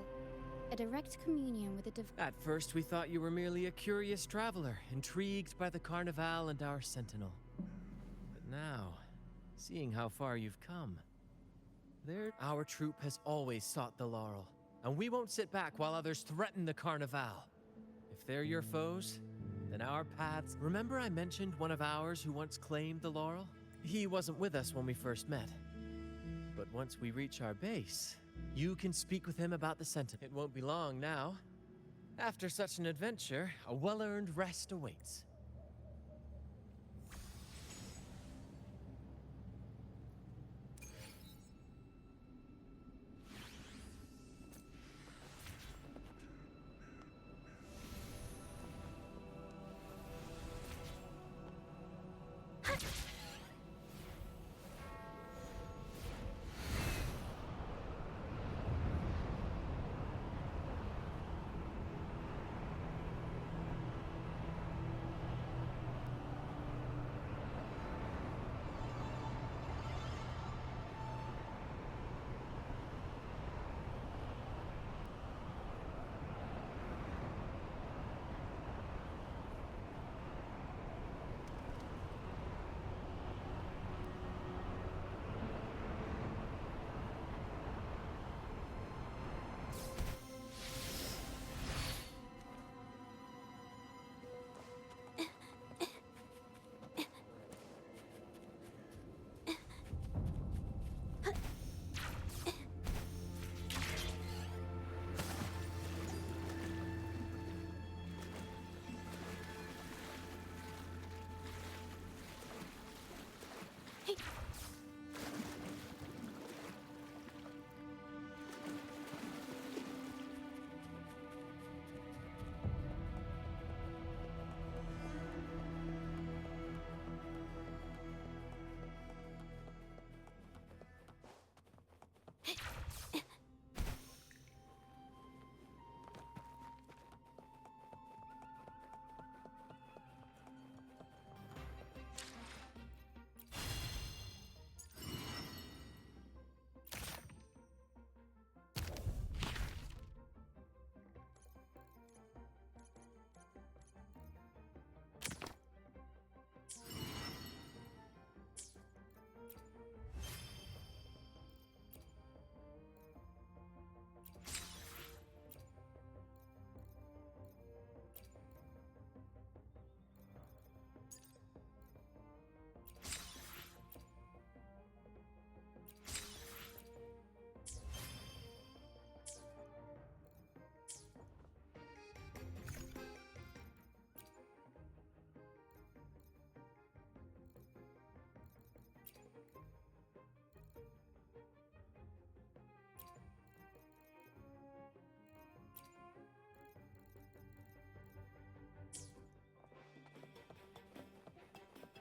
a direct communion with the divine. At first, we thought you were merely a curious traveler, intrigued by the Carnival and our Sentinel. But now, seeing how far you've come, our troop has always sought the laurel, and we won't sit back while others threaten the Carnival. If they're your foes, then our paths... Remember I mentioned one of ours who once claimed the laurel? He wasn't with us when we first met. But once we reach our base, you can speak with him about the Sentinel. It won't be long now. After such an adventure, a well-earned rest awaits.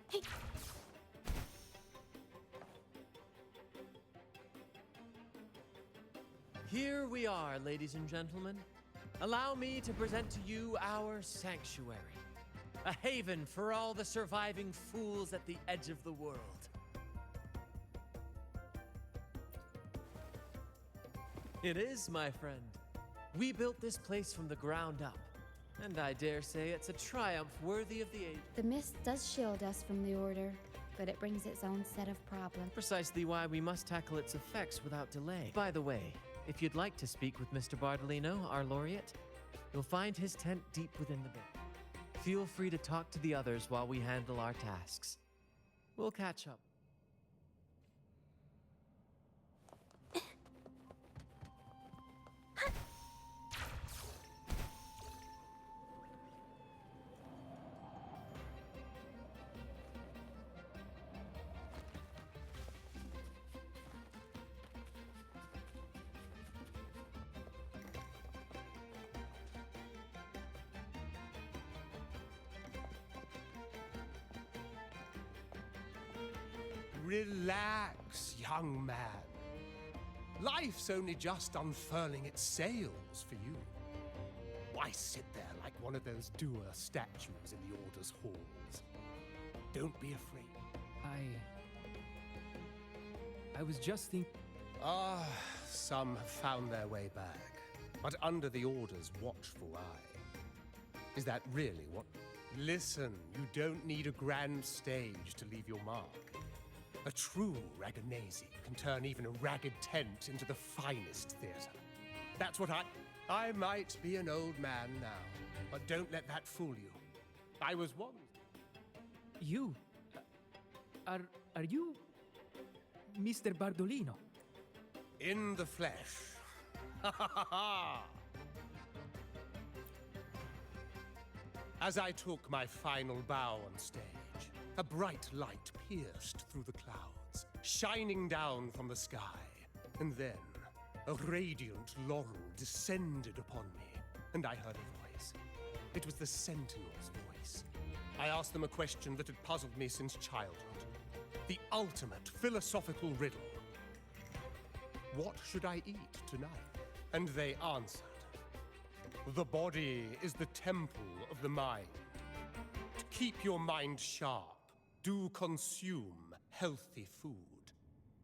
Hey. Here we are, ladies and gentlemen. Allow me to present to you our sanctuary, a haven for all the surviving fools at the edge of the world. It is, my friend. We built this place from the ground up, and I dare say it's a triumph worthy of the age. The mist does shield us from the Order, but it brings its own set of problems. Precisely why we must tackle its effects without delay. By the way, if you'd like to speak with Mr. Bardolino, our laureate, you'll find his tent deep within the bay. Feel free to talk to the others while we handle our tasks. We'll catch up. Relax, young man. Life's only just unfurling its sails for you. Why sit there like one of those dour statues in the Order's halls? Don't be afraid. I was just thinking... Ah, some have found their way back, but under the Order's watchful eye. Is that really what... Listen, you don't need a grand stage to leave your mark. A true Raganese can turn even a ragged tent into the finest theater. That's what I might be an old man now, but don't let that fool you. I was once. You? Are you... Mr. Bardolino? In the flesh. Ha ha ha ha! As I took my final bow on stage, a bright light pierced through the clouds, shining down from the sky. And then, a radiant laurel descended upon me, and I heard a voice. It was the Sentinel's voice. I asked them a question that had puzzled me since childhood. The ultimate philosophical riddle. What should I eat tonight? And they answered. The body is the temple of the mind. To keep your mind sharp, do consume healthy food,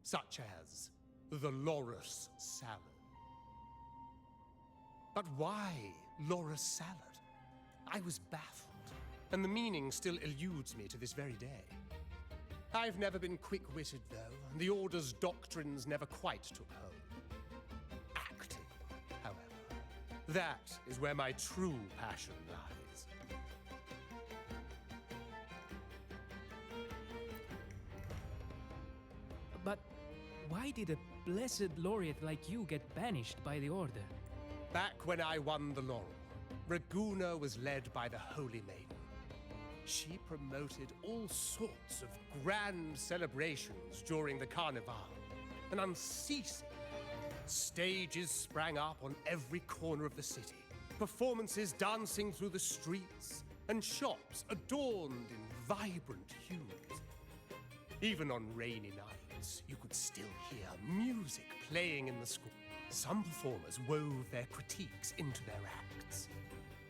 such as the loris salad. But why loris salad? I was baffled, and the meaning still eludes me to this very day. I've never been quick-witted, though, and the Order's doctrines never quite took hold. Acting, however, that is where my true passion lies. But why did a blessed laureate like you get banished by the Order? Back when I won the laurel, Raguna was led by the Holy Maiden. She promoted all sorts of grand celebrations during the Carnival, an unceasing. Stages sprang up on every corner of the city, performances dancing through the streets, and shops adorned in vibrant hues. Even on rainy nights, you could still hear music playing in the square. Some performers wove their critiques into their acts.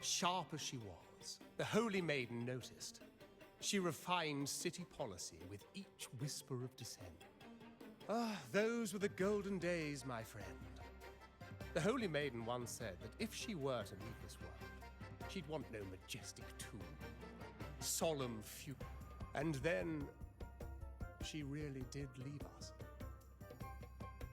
Sharp as she was, the Holy Maiden noticed. She refined city policy with each whisper of dissent. Ah, those were the golden days, my friend. The Holy Maiden once said that if she were to leave this world, she'd want no majestic tomb, solemn funeral. And then, she really did leave us.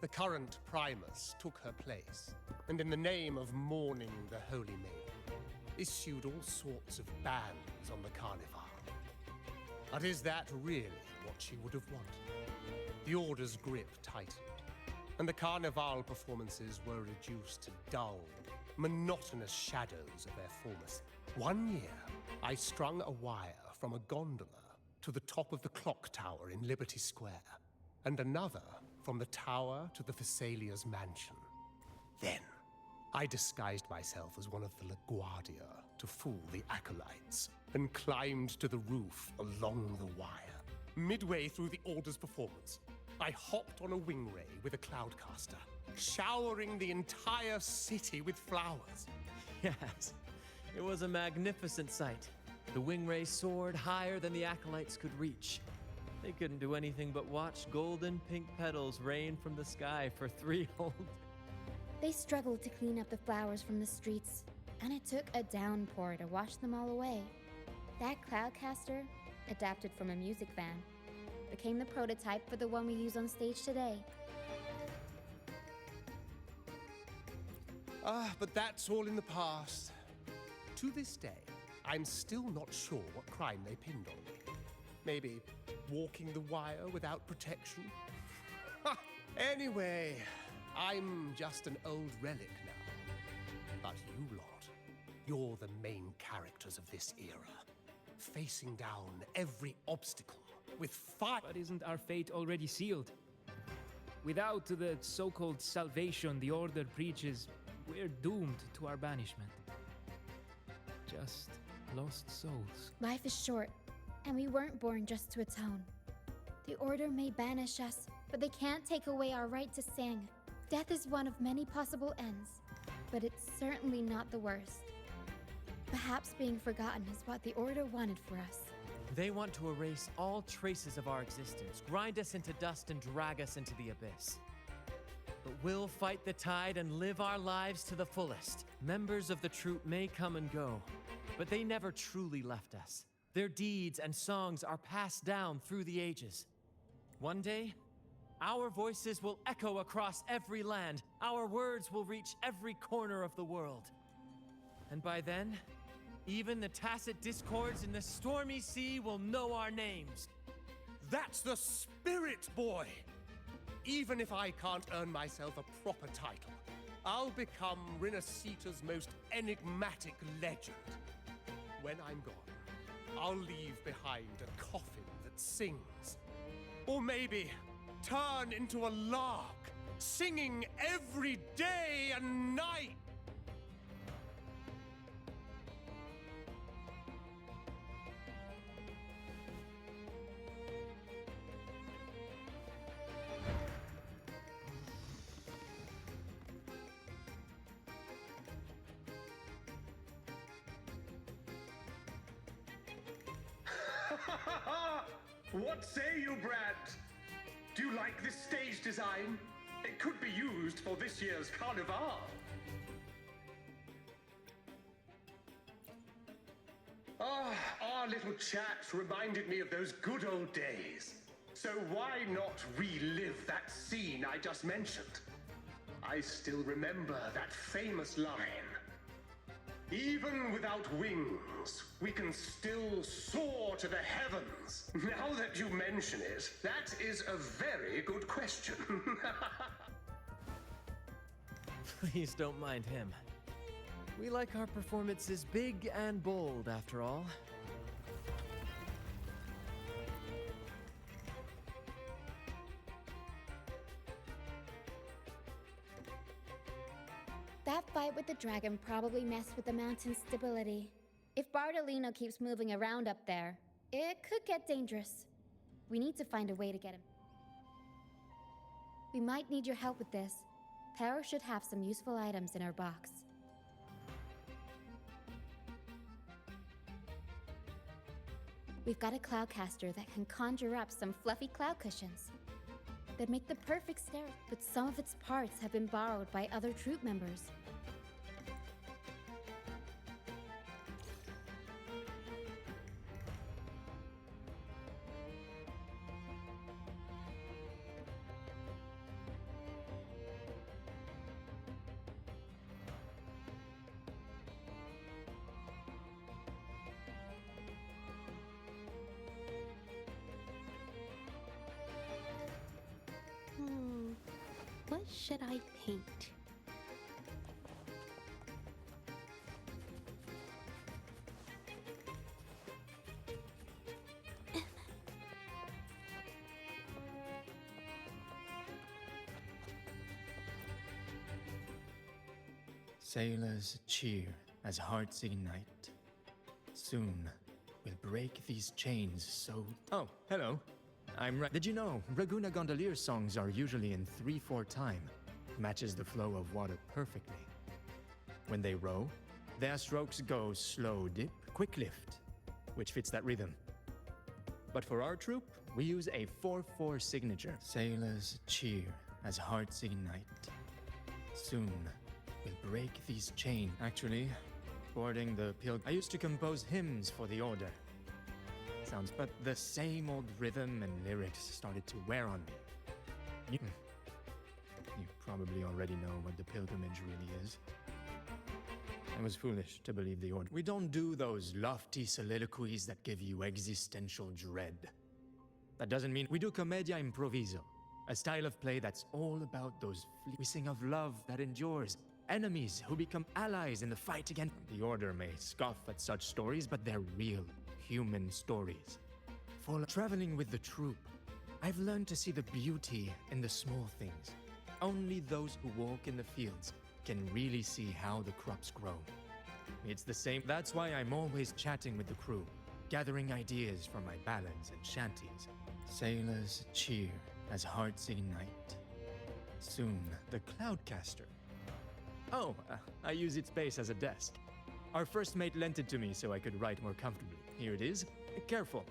The current Primus took her place, and in the name of mourning the Holy Maiden, issued all sorts of bans on the Carnival. But is that really what she would have wanted? The Order's grip tightened, and the Carnival performances were reduced to dull, monotonous shadows of their former self. One year, I strung a wire from a gondola to the top of the clock tower in Liberty Square, and another from the tower to the Thessalia's mansion. Then, I disguised myself as one of the LaGuardia to fool the acolytes, and climbed to the roof along the wire. Midway through the Order's performance, I hopped on a wing ray with a cloudcaster, showering the entire city with flowers. Yes, it was a magnificent sight. The wingray soared higher than the acolytes could reach. They couldn't do anything but watch golden pink petals rain from the sky for 3 whole days. They struggled to clean up the flowers from the streets, and it took a downpour to wash them all away. That cloudcaster, adapted from a music van, became the prototype for the one we use on stage today. But that's all in the past. To this day, I'm still not sure what crime they pinned on me. Maybe walking the wire without protection? Anyway, I'm just an old relic now. But you lot, you're the main characters of this era, facing down every obstacle with fire. But isn't our fate already sealed? Without the so-called salvation the Order preaches, we're doomed to our banishment. Just lost souls. Life is short, and we weren't born just to atone. The Order may banish us, but they can't take away our right to sing. Death is one of many possible ends, but it's certainly not the worst. Perhaps being forgotten is what the Order wanted for us. They want to erase all traces of our existence, grind us into dust and drag us into the abyss. But we'll fight the tide and live our lives to the fullest. Members of the troupe may come and go, but they never truly left us. Their deeds and songs are passed down through the ages. One day, our voices will echo across every land. Our words will reach every corner of the world. And by then, even the tacit discords in the stormy sea will know our names. That's the spirit, boy! Even if I can't earn myself a proper title, I'll become Rinascita's most enigmatic legend. When I'm gone, I'll leave behind a coffin that sings. Or maybe turn into a lark, singing every day and night. What say you, Brad? Do you like this stage design? It could be used for this year's Carnival. Our little chat reminded me of those good old days. So why not relive that scene I just mentioned? I still remember that famous line. Even without wings, we can still soar to the heavens. Now that you mention it, that is a very good question. Please don't mind him. We like our performances big and bold, after all. That fight with the dragon probably messed with the mountain's stability. If Bardolino keeps moving around up there, it could get dangerous. We need to find a way to get him. We might need your help with this. Tara should have some useful items in her box. We've got a cloudcaster that can conjure up some fluffy cloud cushions. They'd make the perfect stair, but some of its parts have been borrowed by other troop members. What should I paint? Sailors cheer as hearts ignite. Soon we'll break these chains so... Oh, hello. I'm right. Did you know Raguna gondolier songs are usually in 3/4 time? Matches the flow of water perfectly. When they row, their strokes go slow dip, quick lift, which fits that rhythm. But for our troop, we use a 4/4 signature. Sailors cheer as hearts ignite. Soon, we'll break these chains. Actually, boarding the I used to compose hymns for the order. Sounds, but the same old rhythm and lyrics started to wear on me. You probably already know what the pilgrimage really is. I was foolish to believe the order. We don't do those lofty soliloquies that give you existential dread. That doesn't mean we do commedia improviso, a style of play that's all about those we sing of love that endures, enemies who become allies in the fight against. The order may scoff at such stories, but they're real, human stories. Traveling with the troop, I've learned to see the beauty in the small things. Only those who walk in the fields can really see how the crops grow. It's the same. That's why I'm always chatting with the crew, gathering ideas for my ballads and shanties. Sailors cheer as hearts ignite. Soon, the Cloudcaster. Oh, I use its base as a desk. Our first mate lent it to me so I could write more comfortably. Here it is. Careful.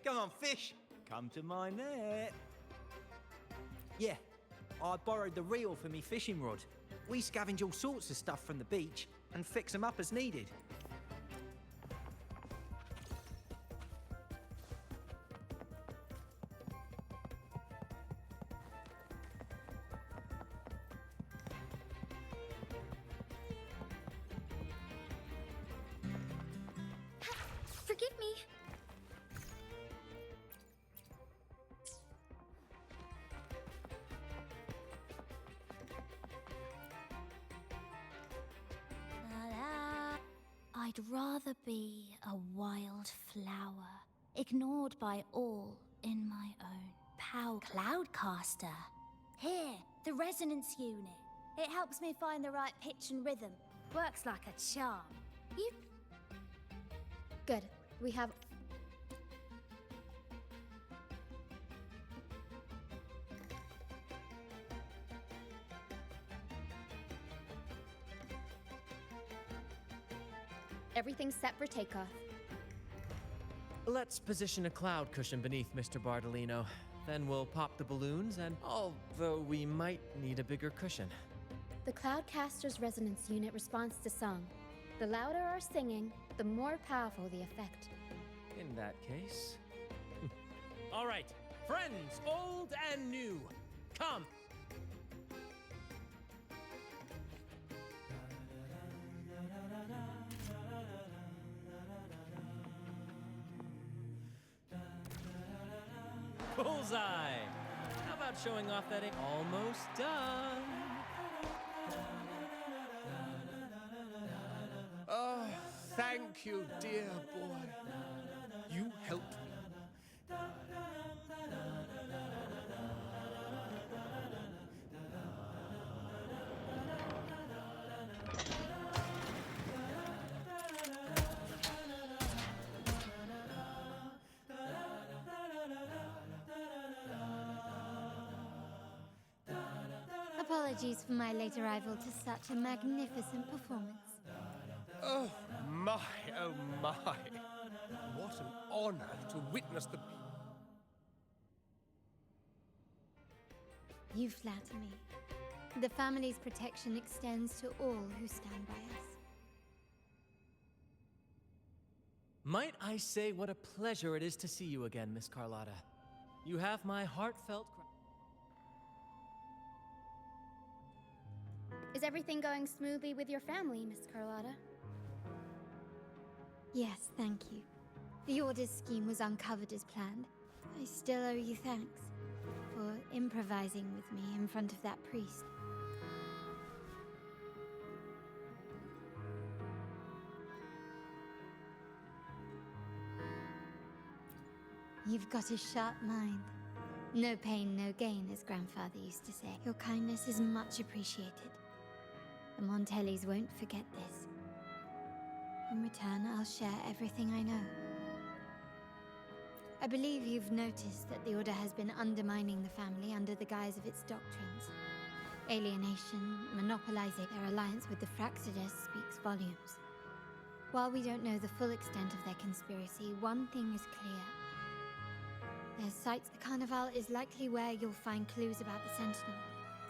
Come on, fish. Come to my net. Yeah, I borrowed the reel for me fishing rod. We scavenge all sorts of stuff from the beach and fix them up as needed. Forgive me. I'd rather be a wild flower, ignored by all in my own power. Cloudcaster. Here, the resonance unit. It helps me find the right pitch and rhythm. Works like a charm. You... Good. We have... Everything's set for takeoff. Let's position a cloud cushion beneath Mr. Bardolino. Then we'll pop the balloons, and although we might need a bigger cushion. The Cloudcaster's resonance unit responds to song. The louder our singing, the more powerful the effect. In that case... All right, friends, old and new, come. Bullseye! How about showing off that almost done? Oh, thank you, dear boy. You helped me. Apologies for my late arrival to such a magnificent performance. Oh my, oh my. What an honor to witness the... You flatter me. The family's protection extends to all who stand by us. Might I say what a pleasure it is to see you again, Miss Carlotta. You have my heartfelt... Is everything going smoothly with your family, Miss Carlotta? Yes, thank you. The Order's scheme was uncovered as planned. I still owe you thanks for improvising with me in front of that priest. You've got a sharp mind. No pain, no gain, as Grandfather used to say. Your kindness is much appreciated. The Montellis won't forget this. In return, I'll share everything I know. I believe you've noticed that the Order has been undermining the family under the guise of its doctrines. Alienation, monopolizing their alliance with the Fraxidus speaks volumes. While we don't know the full extent of their conspiracy, one thing is clear. Their site, the Carnival, is likely where you'll find clues about the Sentinel.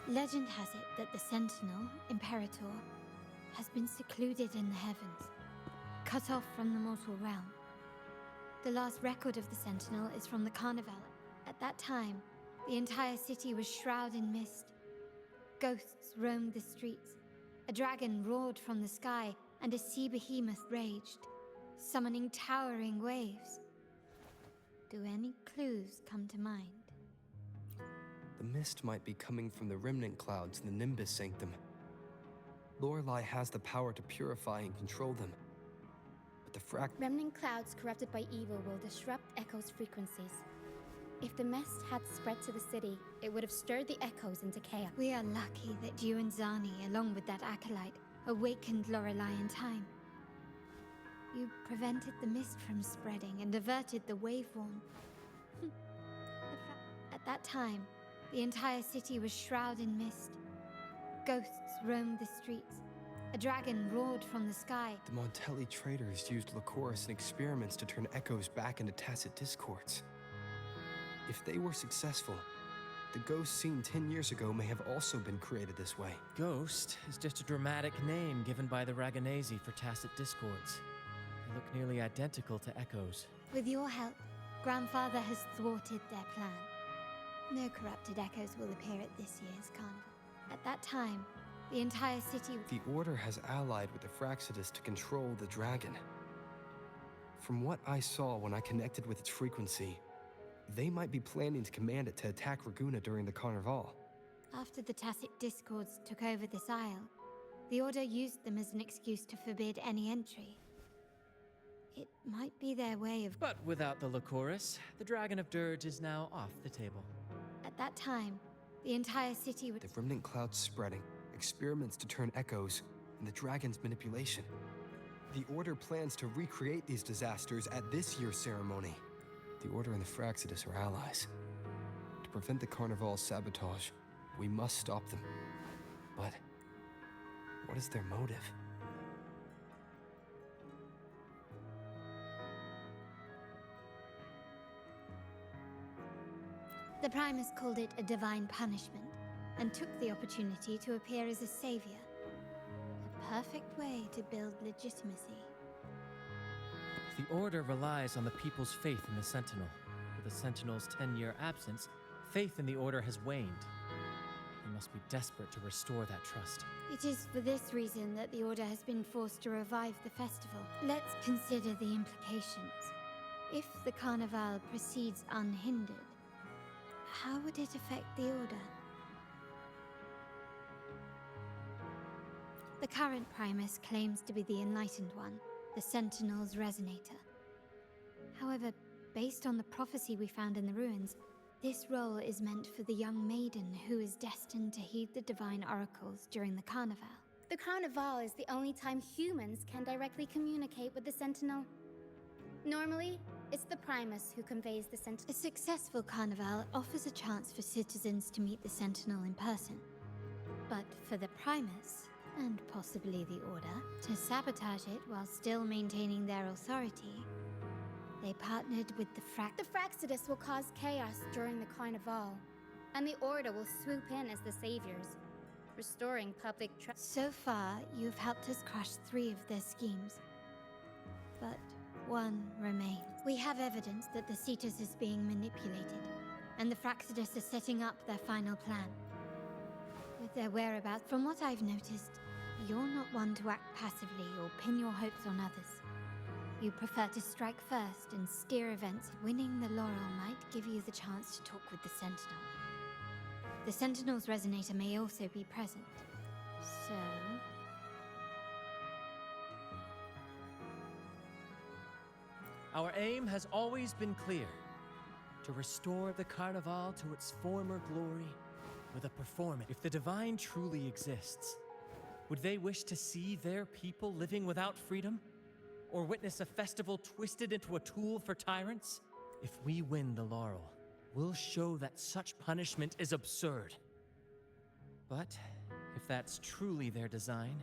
Legend has it that the Sentinel, Imperator, has been secluded in the heavens, cut off from the mortal realm. The last record of the Sentinel is from the Carnival. At that time, the entire city was shrouded in mist. Ghosts roamed the streets. A dragon roared from the sky, and a sea behemoth raged, summoning towering waves. Do any clues come to mind? The mist might be coming from the remnant clouds in the Nimbus Sanctum. Lorelei has the power to purify and control them. But the remnant clouds corrupted by evil will disrupt Echo's frequencies. If the mist had spread to the city, it would have stirred the echoes into chaos. We are lucky that you and Zani, along with that acolyte, awakened Lorelei in time. You prevented the mist from spreading and averted the wave-worn. At that time, the entire city was shrouded in mist. Ghosts roamed the streets. A dragon roared from the sky. The Montelli traders used Lycoris and experiments to turn echoes back into tacit discords. If they were successful, the ghost seen 10 years ago may have also been created this way. Ghost is just a dramatic name given by the Raganesi for tacit discords. They look nearly identical to echoes. With your help, Grandfather has thwarted their plan. No corrupted echoes will appear at this year's carnival. At that time, the entire city... The Order has allied with the Fraxidus to control the dragon. From what I saw when I connected with its frequency, they might be planning to command it to attack Raguna during the Carnival. After the Tacit Discords took over this isle, the Order used them as an excuse to forbid any entry. It might be their way of... But without the Lycoris, the Dragon of Dirge is now off the table. At that time, the entire city would... The remnant clouds spreading, experiments to turn echoes, and the dragon's manipulation. The Order plans to recreate these disasters at this year's ceremony. The Order and the Fraxidus are allies. To prevent the Carnival's sabotage, we must stop them. But what is their motive? The Primus called it a divine punishment, and took the opportunity to appear as a savior. A perfect way to build legitimacy. The Order relies on the people's faith in the Sentinel. With the Sentinel's 10-year absence, faith in the Order has waned. They must be desperate to restore that trust. It is for this reason that the Order has been forced to revive the festival. Let's consider the implications. If the Carnival proceeds unhindered, how would it affect the Order? The current Primus claims to be the Enlightened One, the Sentinel's Resonator. However, based on the prophecy we found in the ruins, this role is meant for the young maiden who is destined to heed the divine oracles during the Carnival. The Carnival is the only time humans can directly communicate with the Sentinel. Normally, it's the Primus who conveys the Sentinel. A successful Carnival offers a chance for citizens to meet the Sentinel in person. But for the Primus, and possibly the Order, to sabotage it while still maintaining their authority, they partnered with the Fraxidus will cause chaos during the Carnival, and the Order will swoop in as the saviors, restoring public trust. So far, you've helped us crush 3 of their schemes. But one remains. We have evidence that the Cetus is being manipulated, and the Fraxidus are setting up their final plan. With their whereabouts, from what I've noticed, you're not one to act passively or pin your hopes on others. You prefer to strike first and steer events. Winning the laurel might give you the chance to talk with the Sentinel. The Sentinel's resonator may also be present. So... Our aim has always been clear. To restore the Carnival to its former glory with a performance. If the Divine truly exists, would they wish to see their people living without freedom? Or witness a festival twisted into a tool for tyrants? If we win the laurel, we'll show that such punishment is absurd. But if that's truly their design,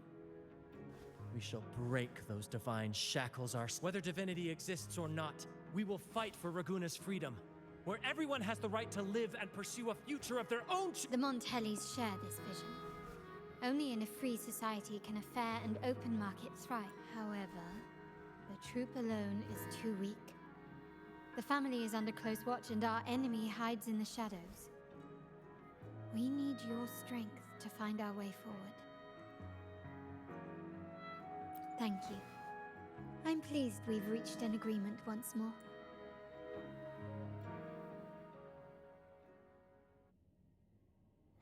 we shall break those divine shackles. Whether divinity exists or not, we will fight for Raguna's freedom, where everyone has the right to live and pursue a future of their own. The Montellis share this vision. Only in a free society can a fair and open market thrive. However, the troop alone is too weak. The family is under close watch and our enemy hides in the shadows. We need your strength to find our way forward. Thank you. I'm pleased we've reached an agreement once more.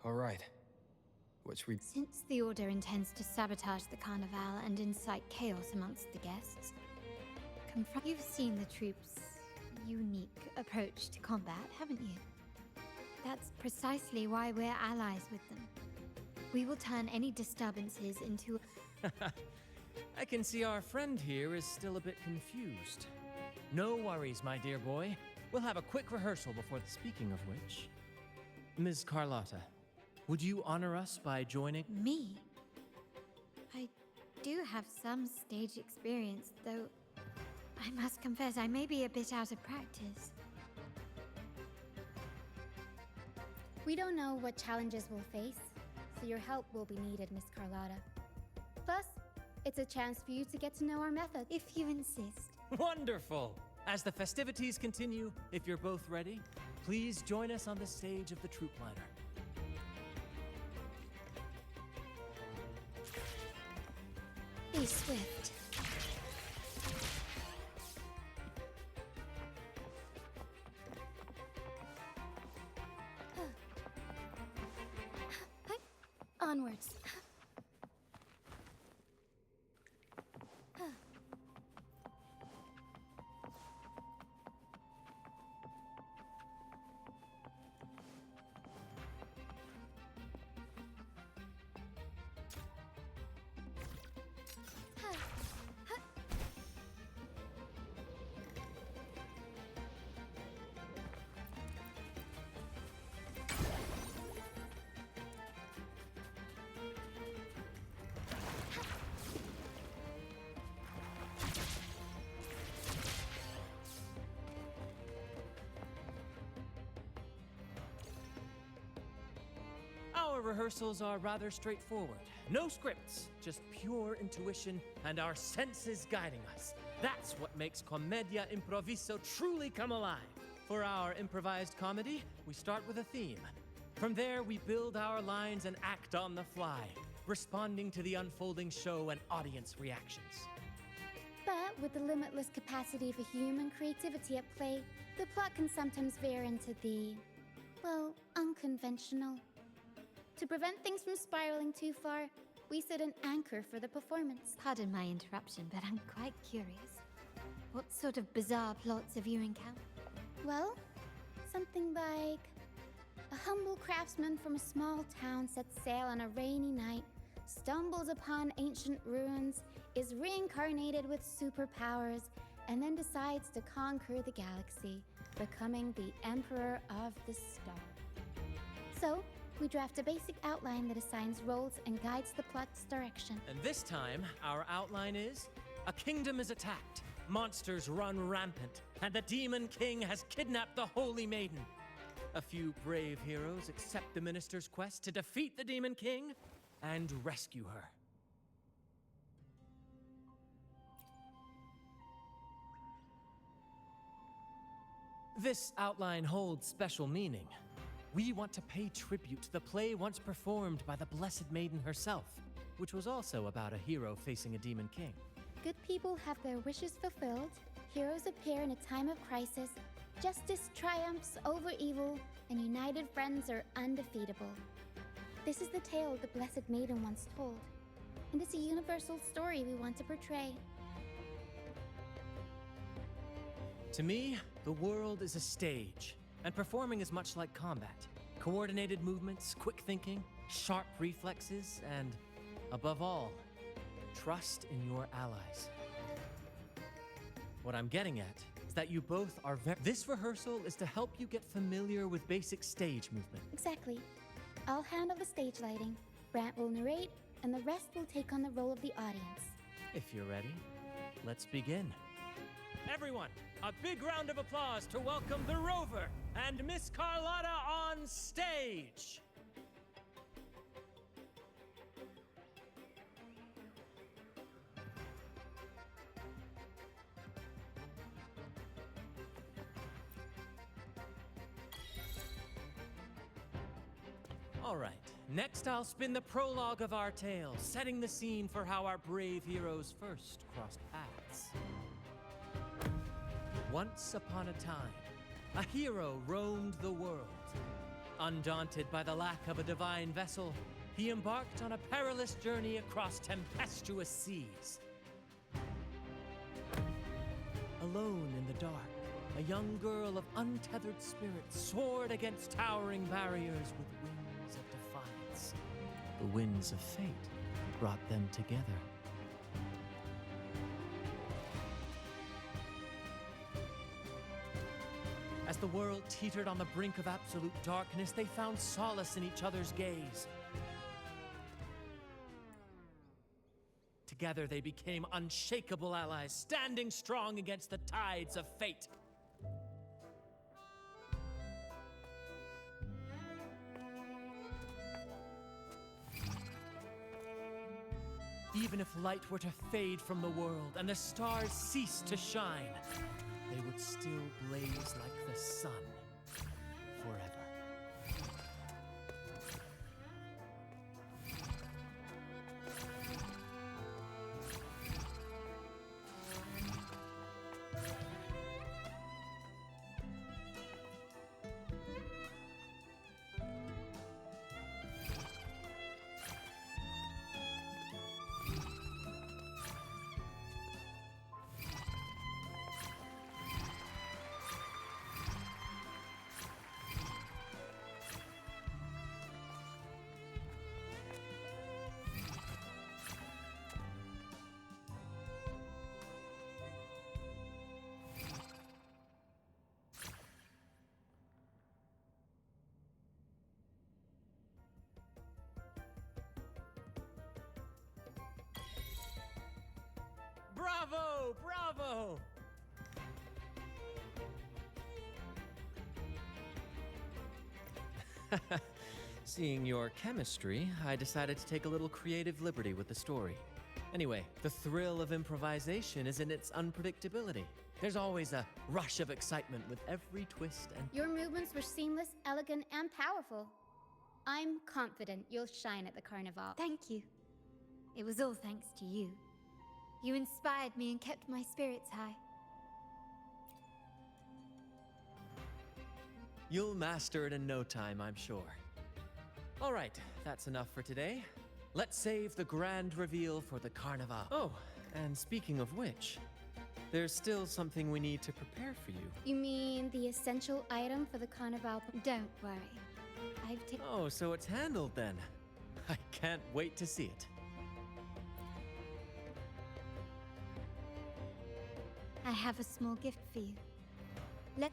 All right. Which we... Since the Order intends to sabotage the Carnival and incite chaos amongst the guests, you've seen the troops' unique approach to combat, haven't you? That's precisely why we're allies with them. We will turn any disturbances into... I can see our friend here is still a bit confused. No worries, my dear boy. We'll have a quick rehearsal before the... Speaking of which, Ms. Carlotta, would you honor us by joining... Me? I do have some stage experience, though I must confess I may be a bit out of practice. We don't know what challenges we'll face, so your help will be needed, Miss Carlotta. Plus, it's a chance for you to get to know our method. If you insist. Wonderful! As the festivities continue, if you're both ready, please join us on the stage of the troop liner. Be swift. Onwards. Our rehearsals are rather straightforward. No scripts, just pure intuition and our senses guiding us. That's what makes Commedia Improviso truly come alive. For our improvised comedy, we start with a theme. From there, we build our lines and act on the fly, responding to the unfolding show and audience reactions. But with the limitless capacity for human creativity at play, the plot can sometimes veer into the, well, unconventional. To prevent things from spiraling too far, we set an anchor for the performance. Pardon my interruption, but I'm quite curious. What sort of bizarre plots have you encountered? Well, something like a humble craftsman from a small town sets sail on a rainy night, stumbles upon ancient ruins, is reincarnated with superpowers, and then decides to conquer the galaxy, becoming the Emperor of the Star. So, we draft a basic outline that assigns roles and guides the plot's direction. And this time, our outline is, a kingdom is attacked, monsters run rampant, and the Demon King has kidnapped the Holy Maiden. A few brave heroes accept the minister's quest to defeat the Demon King and rescue her. This outline holds special meaning. We want to pay tribute to the play once performed by the Blessed Maiden herself, which was also about a hero facing a Demon King. Good people have their wishes fulfilled, heroes appear in a time of crisis, justice triumphs over evil, and united united friends are undefeatable. This is the tale the Blessed Maiden once told, and it's a universal story we want to portray. To me, the world is a stage, and performing is much like combat. Coordinated movements, quick thinking, sharp reflexes, and, above all, trust in your allies. What I'm getting at is that you both are This rehearsal is to help you get familiar with basic stage movement. Exactly. I'll handle the stage lighting, Brant will narrate, and the rest will take on the role of the audience. If you're ready, let's begin. Everyone, a big round of applause to welcome the Rover and Miss Carlotta on stage! All right, next I'll spin the prologue of our tale, setting the scene for how our brave heroes first crossed paths. Once upon a time, a hero roamed the world. Undaunted by the lack of a divine vessel, he embarked on a perilous journey across tempestuous seas. Alone in the dark, a young girl of untethered spirit soared against towering barriers with wings of defiance. The winds of fate brought them together. As the world teetered on the brink of absolute darkness, they found solace in each other's gaze. Together they became unshakable allies, standing strong against the tides of fate. Even if light were to fade from the world and the stars cease to shine, they would still blaze like the sun forever. Bravo! Bravo! Seeing your chemistry, I decided to take a little creative liberty with the story. Anyway, the thrill of improvisation is in its unpredictability. There's always a rush of excitement with every twist and... Your movements were seamless, elegant, and powerful. I'm confident you'll shine at the Carnival. Thank you. It was all thanks to you. You inspired me and kept my spirits high. You'll master it in no time, I'm sure. All right, that's enough for today. Let's save the grand reveal for the Carnival. Oh, and speaking of which, there's still something we need to prepare for you. You mean the essential item for the Carnival? Don't worry. I've taken... Oh, so it's handled then. I can't wait to see it. I have a small gift for you. Let...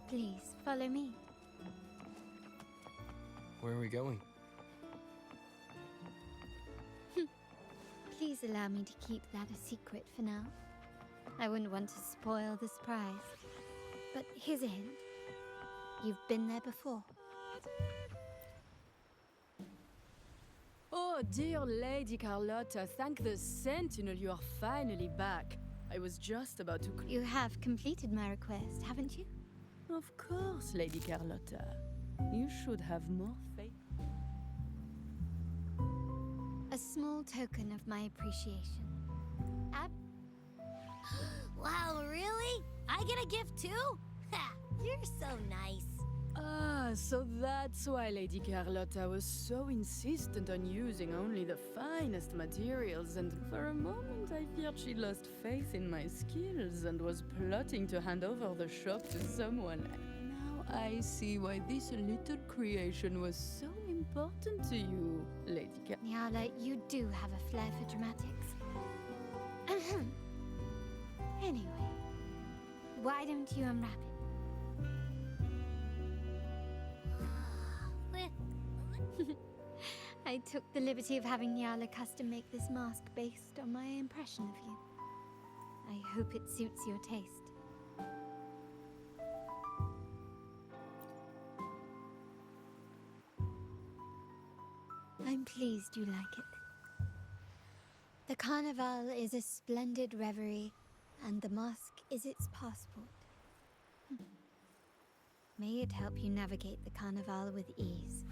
Please, follow me. Where are we going? Please allow me to keep that a secret for now. I wouldn't want to spoil the surprise. But here's a hint. You've been there before. Oh, dear Lady Carlotta, thank the Sentinel you are finally back. I was just about to... You have completed my request, haven't you? Of course, Lady Carlotta. You should have more faith. A small token of my appreciation. Wow, really? I get a gift too? Ha! You're so nice. Ah, so that's why Lady Carlotta was so insistent on using only the finest materials, and for a moment I feared she lost faith in my skills and was plotting to hand over the shop to someone. Now I see why this little creation was so important to you, Lady Carlotta. Nyala, you do have a flair for dramatics. Anyway, why don't you unwrap it? I took the liberty of having Nyala custom make this mask based on my impression of you. I hope it suits your taste. I'm pleased you like it. The Carnival is a splendid reverie, and the mask is its passport. May it help you navigate the Carnival with ease.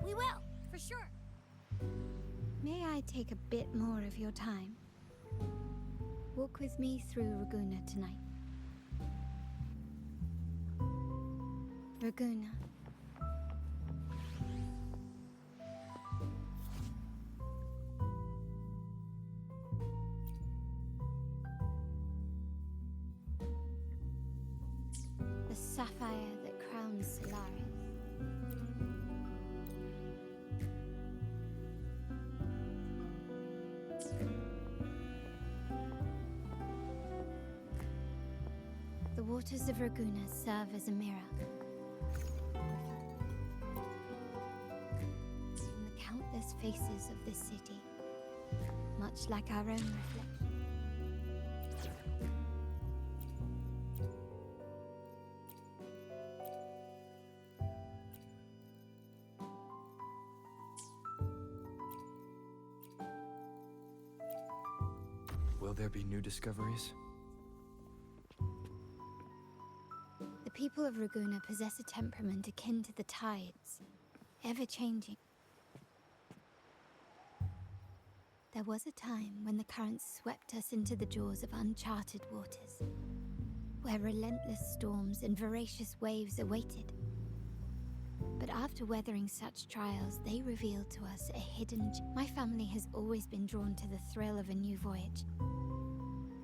We will, for sure. May I take a bit more of your time? Walk with me through Raguna tonight. Raguna. The sapphire that crowns Solaris. The waters of Raguna serve as a mirror. In the countless faces of this city, much like our own reflection. Will there be new discoveries? The people of Raguna possess a temperament akin to the tides, ever-changing. There was a time when the currents swept us into the jaws of uncharted waters, where relentless storms and voracious waves awaited. But after weathering such trials, they revealed to us a hidden... My family has always been drawn to the thrill of a new voyage.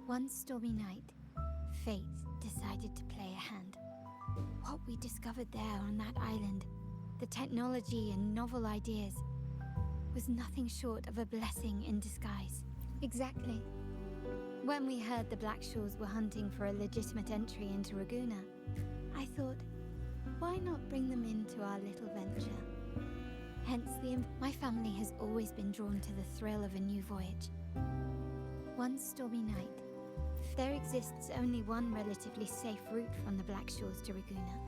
One stormy night, fate decided to play a hand. What we discovered there on that island, the technology and novel ideas, was nothing short of a blessing in disguise. Exactly. When we heard the Blackshaws were hunting for a legitimate entry into Raguna, I thought, why not bring them into our little venture? Hence, my family has always been drawn to the thrill of a new voyage. One stormy night, there exists only one relatively safe route from the Blackshaws to Raguna.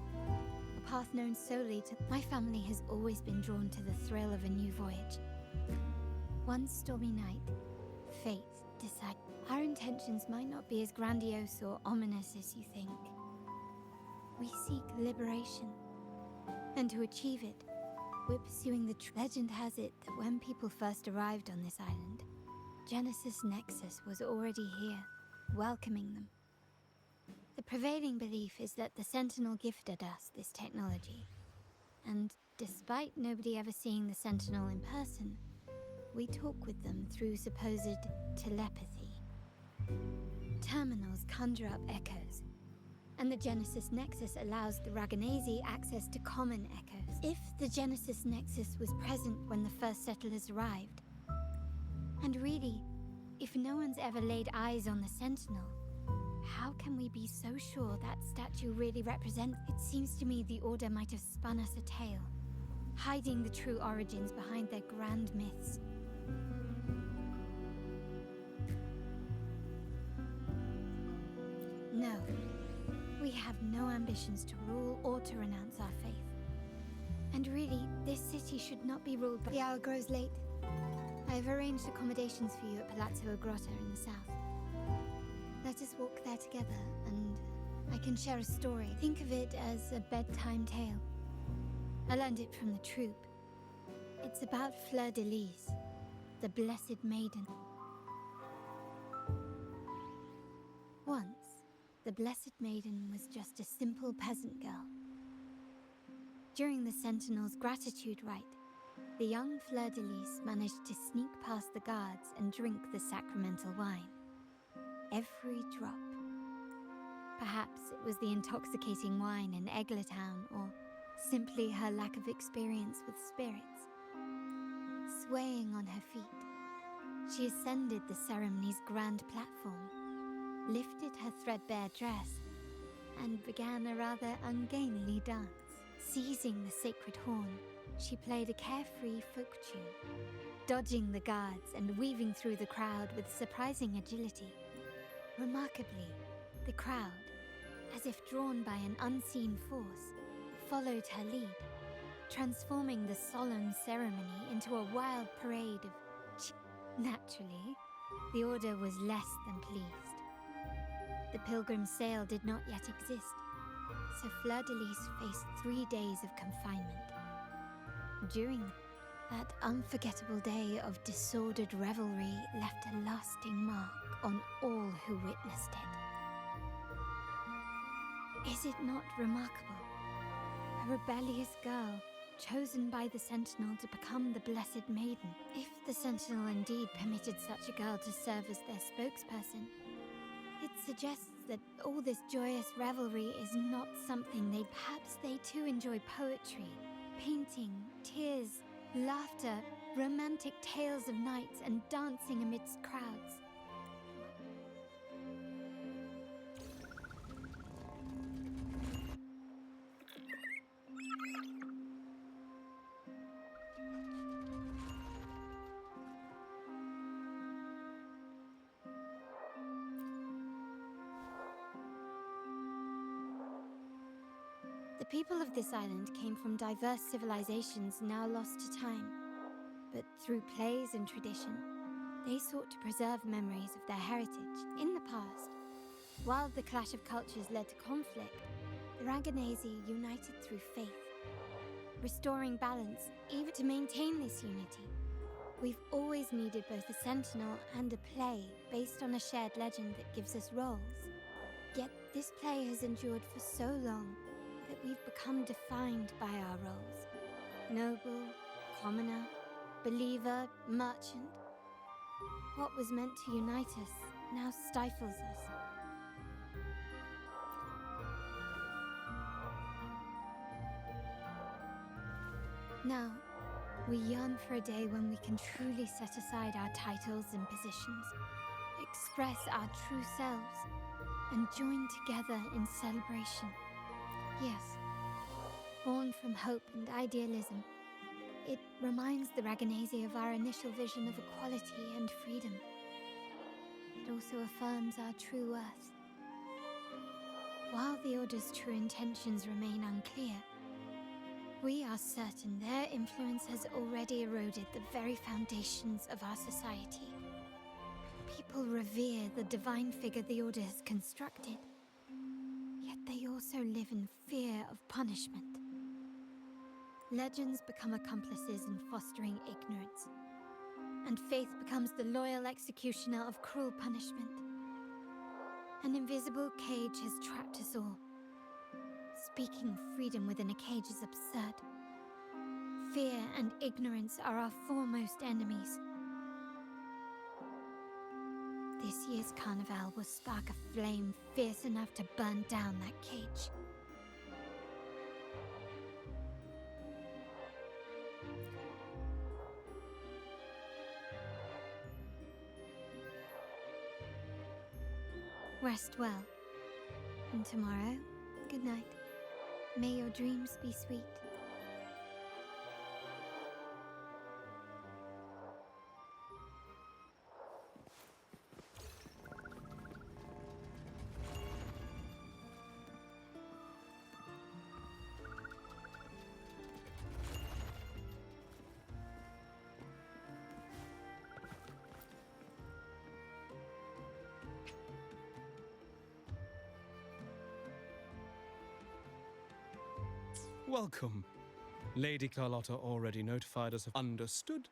A path known solely to... My family has always been drawn to the thrill of a new voyage. One stormy night, fate decided our intentions might not be as grandiose or ominous as you think. We seek liberation, and to achieve it, we're pursuing the legend has it that when people first arrived on this island, Genesis Nexus was already here, welcoming them. The prevailing belief is that the Sentinel gifted us this technology, and despite nobody ever seeing the Sentinel in person, we talk with them through supposed telepathy. Terminals conjure up echoes, and the Genesis Nexus allows the Raganesi access to common echoes. If the Genesis Nexus was present when the first settlers arrived, and really, if no one's ever laid eyes on the Sentinel, how can we be so sure that statue really represents? It seems to me the Order might have spun us a tale, hiding the true origins behind their grand myths. No, we have no ambitions to rule or to renounce our faith. And really, this city should not be ruled by— The hour grows late. I have arranged accommodations for you at Palazzo Agrota in the south. Let us walk there together, and I can share a story. Think of it as a bedtime tale. I learned it from the troupe. It's about Fleur de Lis, the Blessed Maiden. Once, the Blessed Maiden was just a simple peasant girl. During the Sentinel's gratitude rite, the young Fleur de Lis managed to sneak past the guards and drink the sacramental wine. Every drop. Perhaps it was the intoxicating wine in Eglatown, or simply her lack of experience with spirits. Swaying on her feet, she ascended the ceremony's grand platform, lifted her threadbare dress, and began a rather ungainly dance. Seizing the sacred horn, she played a carefree folk tune, dodging the guards and weaving through the crowd with surprising agility. Remarkably, the crowd, as if drawn by an unseen force, followed her lead, transforming the solemn ceremony into a wild parade of— Naturally, the Order was less than pleased. The pilgrim sale did not yet exist, so Fleur de Lis faced 3 days of confinement. During that unforgettable day of disordered revelry left a lasting mark on all who witnessed it. Is it not remarkable? A rebellious girl, chosen by the Sentinel to become the Blessed Maiden. If the Sentinel indeed permitted such a girl to serve as their spokesperson, it suggests that all this joyous revelry is not something they— Perhaps they too enjoy poetry, painting, tears, laughter, romantic tales of nights, and dancing amidst crowds. The people of this island came from diverse civilizations now lost to time, but through plays and tradition, they sought to preserve memories of their heritage. In the past, while the clash of cultures led to conflict, the Raganesi united through faith, restoring balance even to maintain this unity. We've always needed both a sentinel and a play based on a shared legend that gives us roles. Yet this play has endured for so long that we've become defined by our roles. Noble, commoner, believer, merchant. What was meant to unite us now stifles us. Now, we yearn for a day when we can truly set aside our titles and positions, express our true selves, and join together in celebration. Yes, born from hope and idealism, it reminds the Raganesi of our initial vision of equality and freedom. It also affirms our true worth. While the Order's true intentions remain unclear, we are certain their influence has already eroded the very foundations of our society. People revere the divine figure the Order has constructed, yet they also live in fear of punishment. Legends become accomplices in fostering ignorance, and faith becomes the loyal executioner of cruel punishment. An invisible cage has trapped us all. Speaking of freedom within a cage is absurd. Fear and ignorance are our foremost enemies. This year's carnival will spark a flame fierce enough to burn down that cage. Rest well. from tomorrow. Good night. May your dreams be sweet. Welcome. Lady Carlotta already notified us of understood.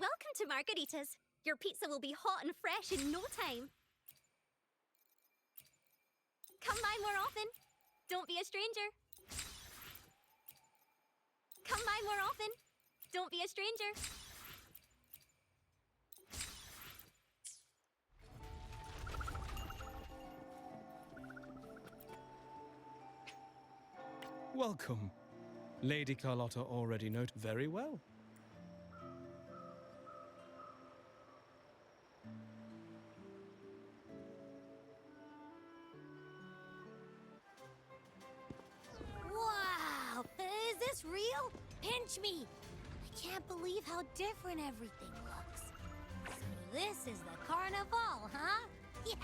Welcome to Margarita's. Your pizza will be hot and fresh in no time. Come by more often. Don't be a stranger. Come by more often. Don't be a stranger. Welcome. Lady Carlotta already noted very well. Wow! Is this real? Pinch me! I can't believe how different everything looks. So this is the carnival, huh? Yeah!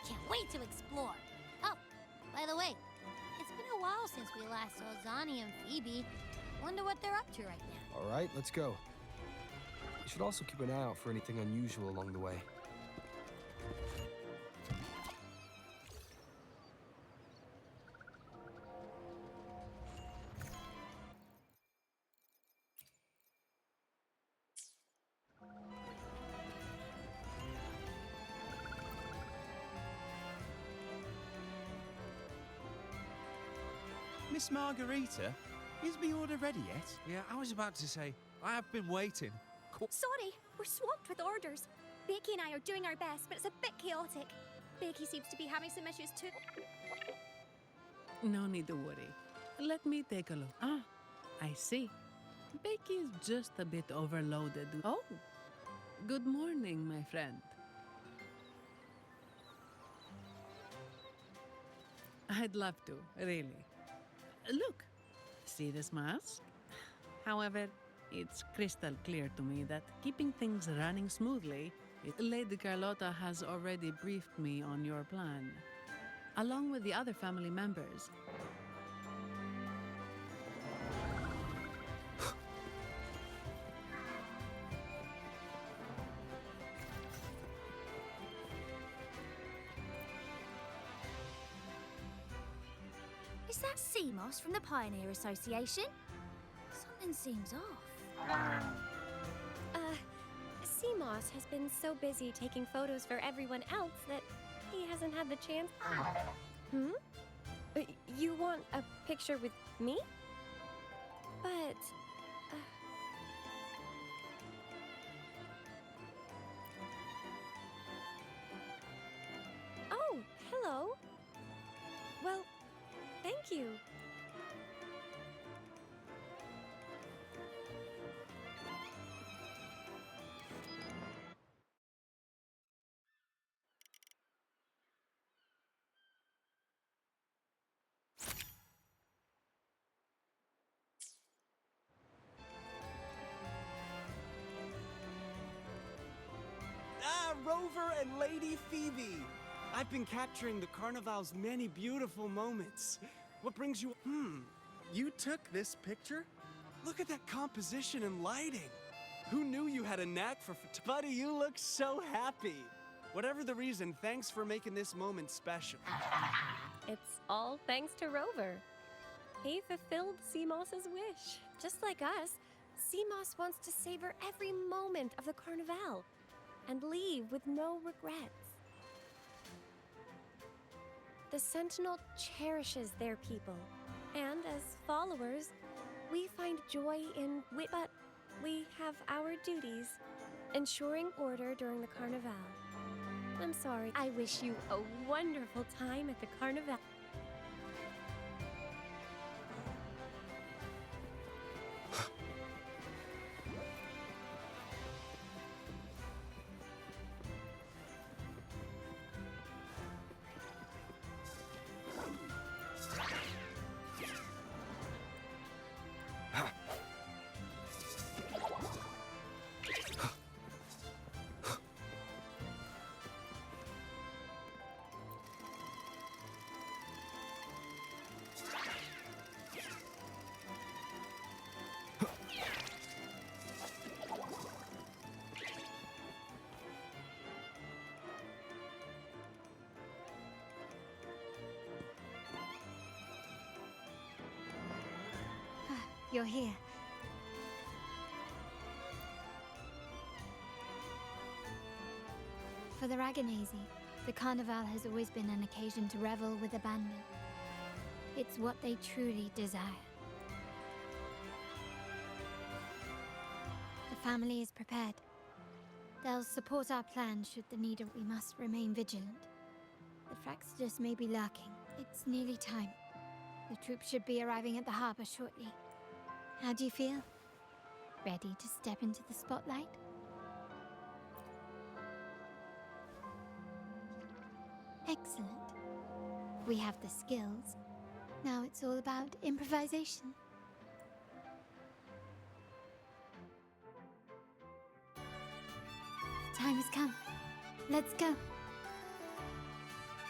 I can't wait to explore. Oh, by the way, it's been a while since we last saw Zani and Phoebe. Wonder what they're up to right now. All right, let's go. We should also keep an eye out for anything unusual along the way. Miss Margarita, is the order ready yet? Yeah, I was about to say, I have been waiting. Sorry, we're swamped with orders. Becky and I are doing our best, but it's a bit chaotic. Becky seems to be having some issues too. No need to worry. Let me take a look. Ah, I see. Becky is just a bit overloaded. Oh, good morning, my friend. I'd love to, really. Look, see this mask? However, it's crystal clear to me that keeping things running smoothly, Lady Carlotta has already briefed me on your plan, along with the other family members. Is that sea moss from the Pioneer Association? Something seems off. Seamoss has been so busy taking photos for everyone else that he hasn't had the chance. Hmm? You want a picture with me? But... Oh, hello. Well, thank you. Rover and Lady Phoebe. I've been capturing the Carnival's many beautiful moments. What brings you... You took this picture? Look at that composition and lighting. Who knew you had a knack for Buddy, you look so happy. Whatever the reason, thanks for making this moment special. It's all thanks to Rover. He fulfilled Seamoss's wish. Just like us, Seamoss wants to savor every moment of the Carnival and leave with no regrets. The Sentinel cherishes their people, and as followers, we find joy in wit, but we have our duties, ensuring order during the Carnival. I'm sorry. I wish you a wonderful time at the Carnival. You're here. For the Raganese, the Carnival has always been an occasion to revel with abandon. It's what they truly desire. The family is prepared. They'll support our plan should the need, we must remain vigilant. The Fraxidus may be lurking. It's nearly time. The troops should be arriving at the harbor shortly. How do you feel? Ready to step into the spotlight? Excellent. We have the skills. Now it's all about improvisation. The time has come. Let's go.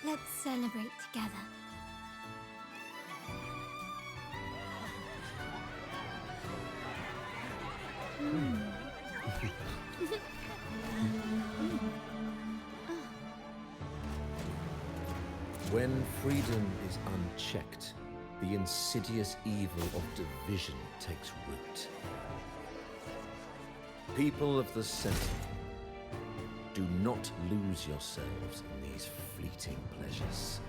Let's celebrate together. When freedom is unchecked, the insidious evil of division takes root. People of the Sentinel, do not lose yourselves in these fleeting pleasures.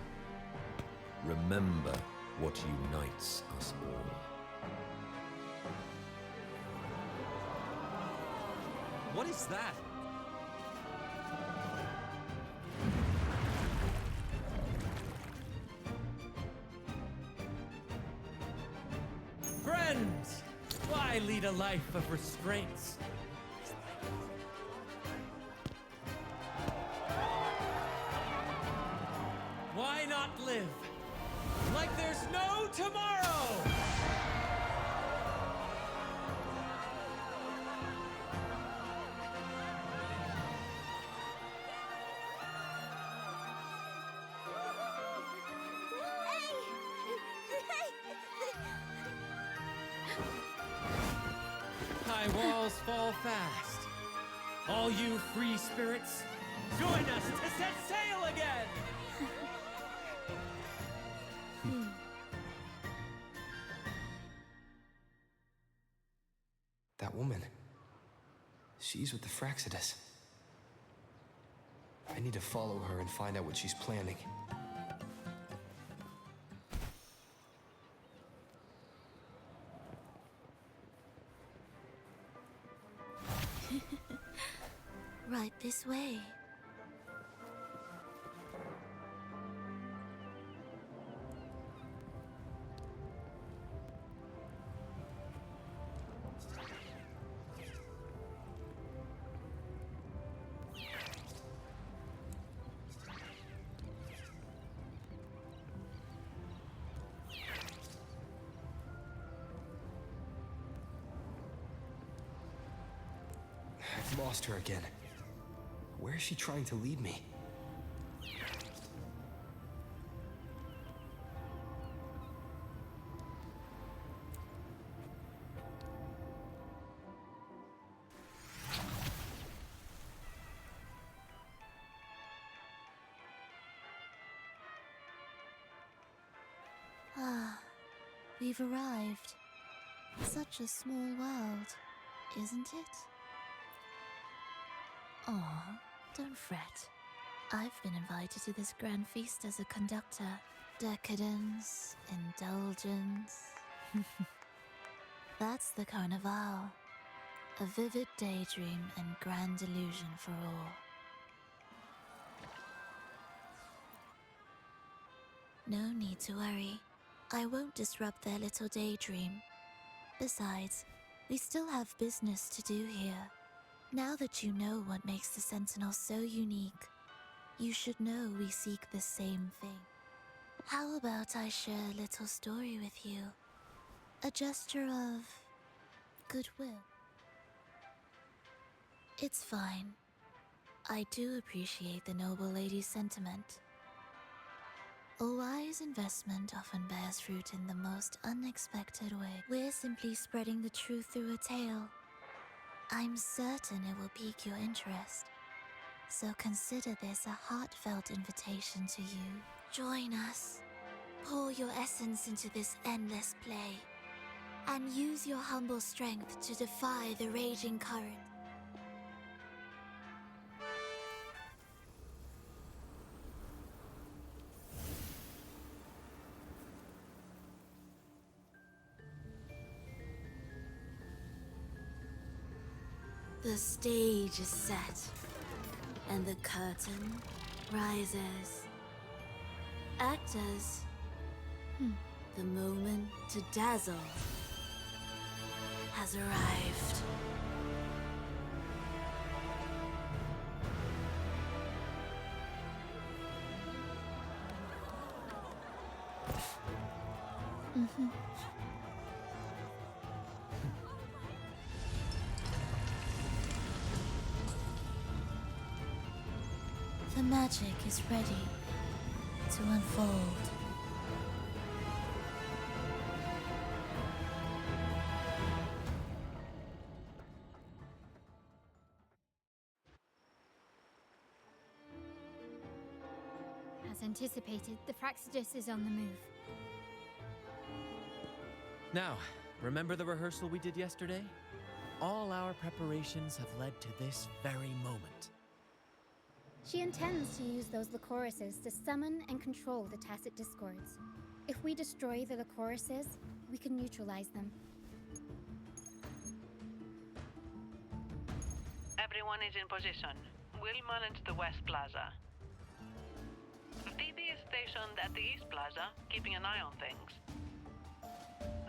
Remember what unites us all. What is that? Friends! Why lead a life of restraints? Why not live like there's no tomorrow? High walls fall fast. All you free spirits, join us to set sail again! That woman. She's with the Fraxidus. I need to follow her and find out what she's planning. Right this way. I've lost her again. Where is she trying to lead me? Ah, we've arrived. Such a small world, isn't it? Aw, don't fret. I've been invited to this grand feast as a conductor. Decadence, indulgence. That's the Carnival. A vivid daydream and grand illusion for all. No need to worry. I won't disrupt their little daydream. Besides, we still have business to do here. Now that you know what makes the Sentinel so unique, you should know we seek the same thing. How about I share a little story with you? A gesture of goodwill. It's fine. I do appreciate the noble lady's sentiment. A wise investment often bears fruit in the most unexpected way. We're simply spreading the truth through a tale. I'm certain it will pique your interest. So consider this a heartfelt invitation to you. Join us. Pour your essence into this endless play. And use your humble strength to defy the raging current. The stage is set, and the curtain rises. Actors, the moment to dazzle has arrived. The magic is ready to unfold. As anticipated, the Praxidus is on the move. Now, remember the rehearsal we did yesterday? All our preparations have led to this very moment. She intends to use those Lycoruses to summon and control the Tacit Discords. If we destroy the Lycoruses, we can neutralize them. Everyone is in position. We'll manage the West Plaza. Phoebe is stationed at the East Plaza, keeping an eye on things.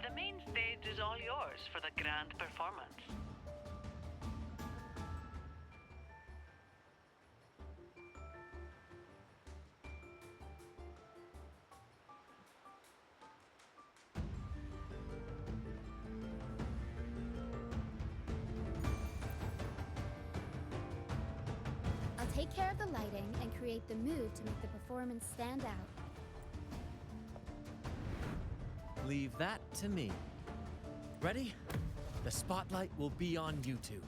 The main stage is all yours for the grand performance. Take care of the lighting and create the mood to make the performance stand out. Leave that to me. Ready? The spotlight will be on you two.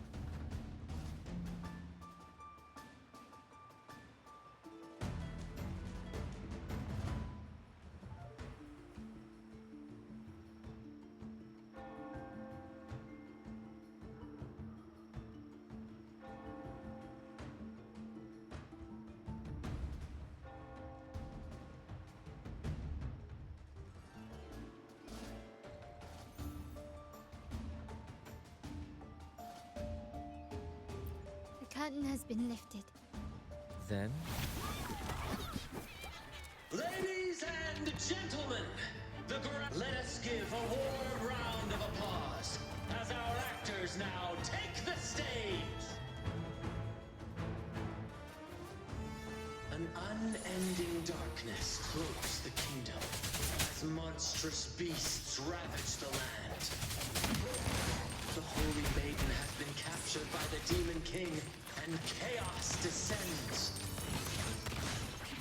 The curtain has been lifted. Then? Ladies and gentlemen, let us give a warm round of applause as our actors now take the stage. An unending darkness cloaks the kingdom as monstrous beasts ravage the land. The Holy Maiden has been captured by the Demon King, and chaos descends.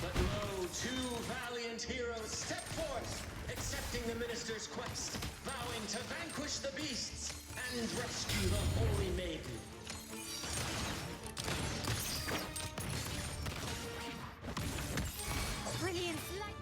But lo, two valiant heroes step forth, accepting the minister's quest, vowing to vanquish the beasts and rescue the Holy Maiden. Brilliant light.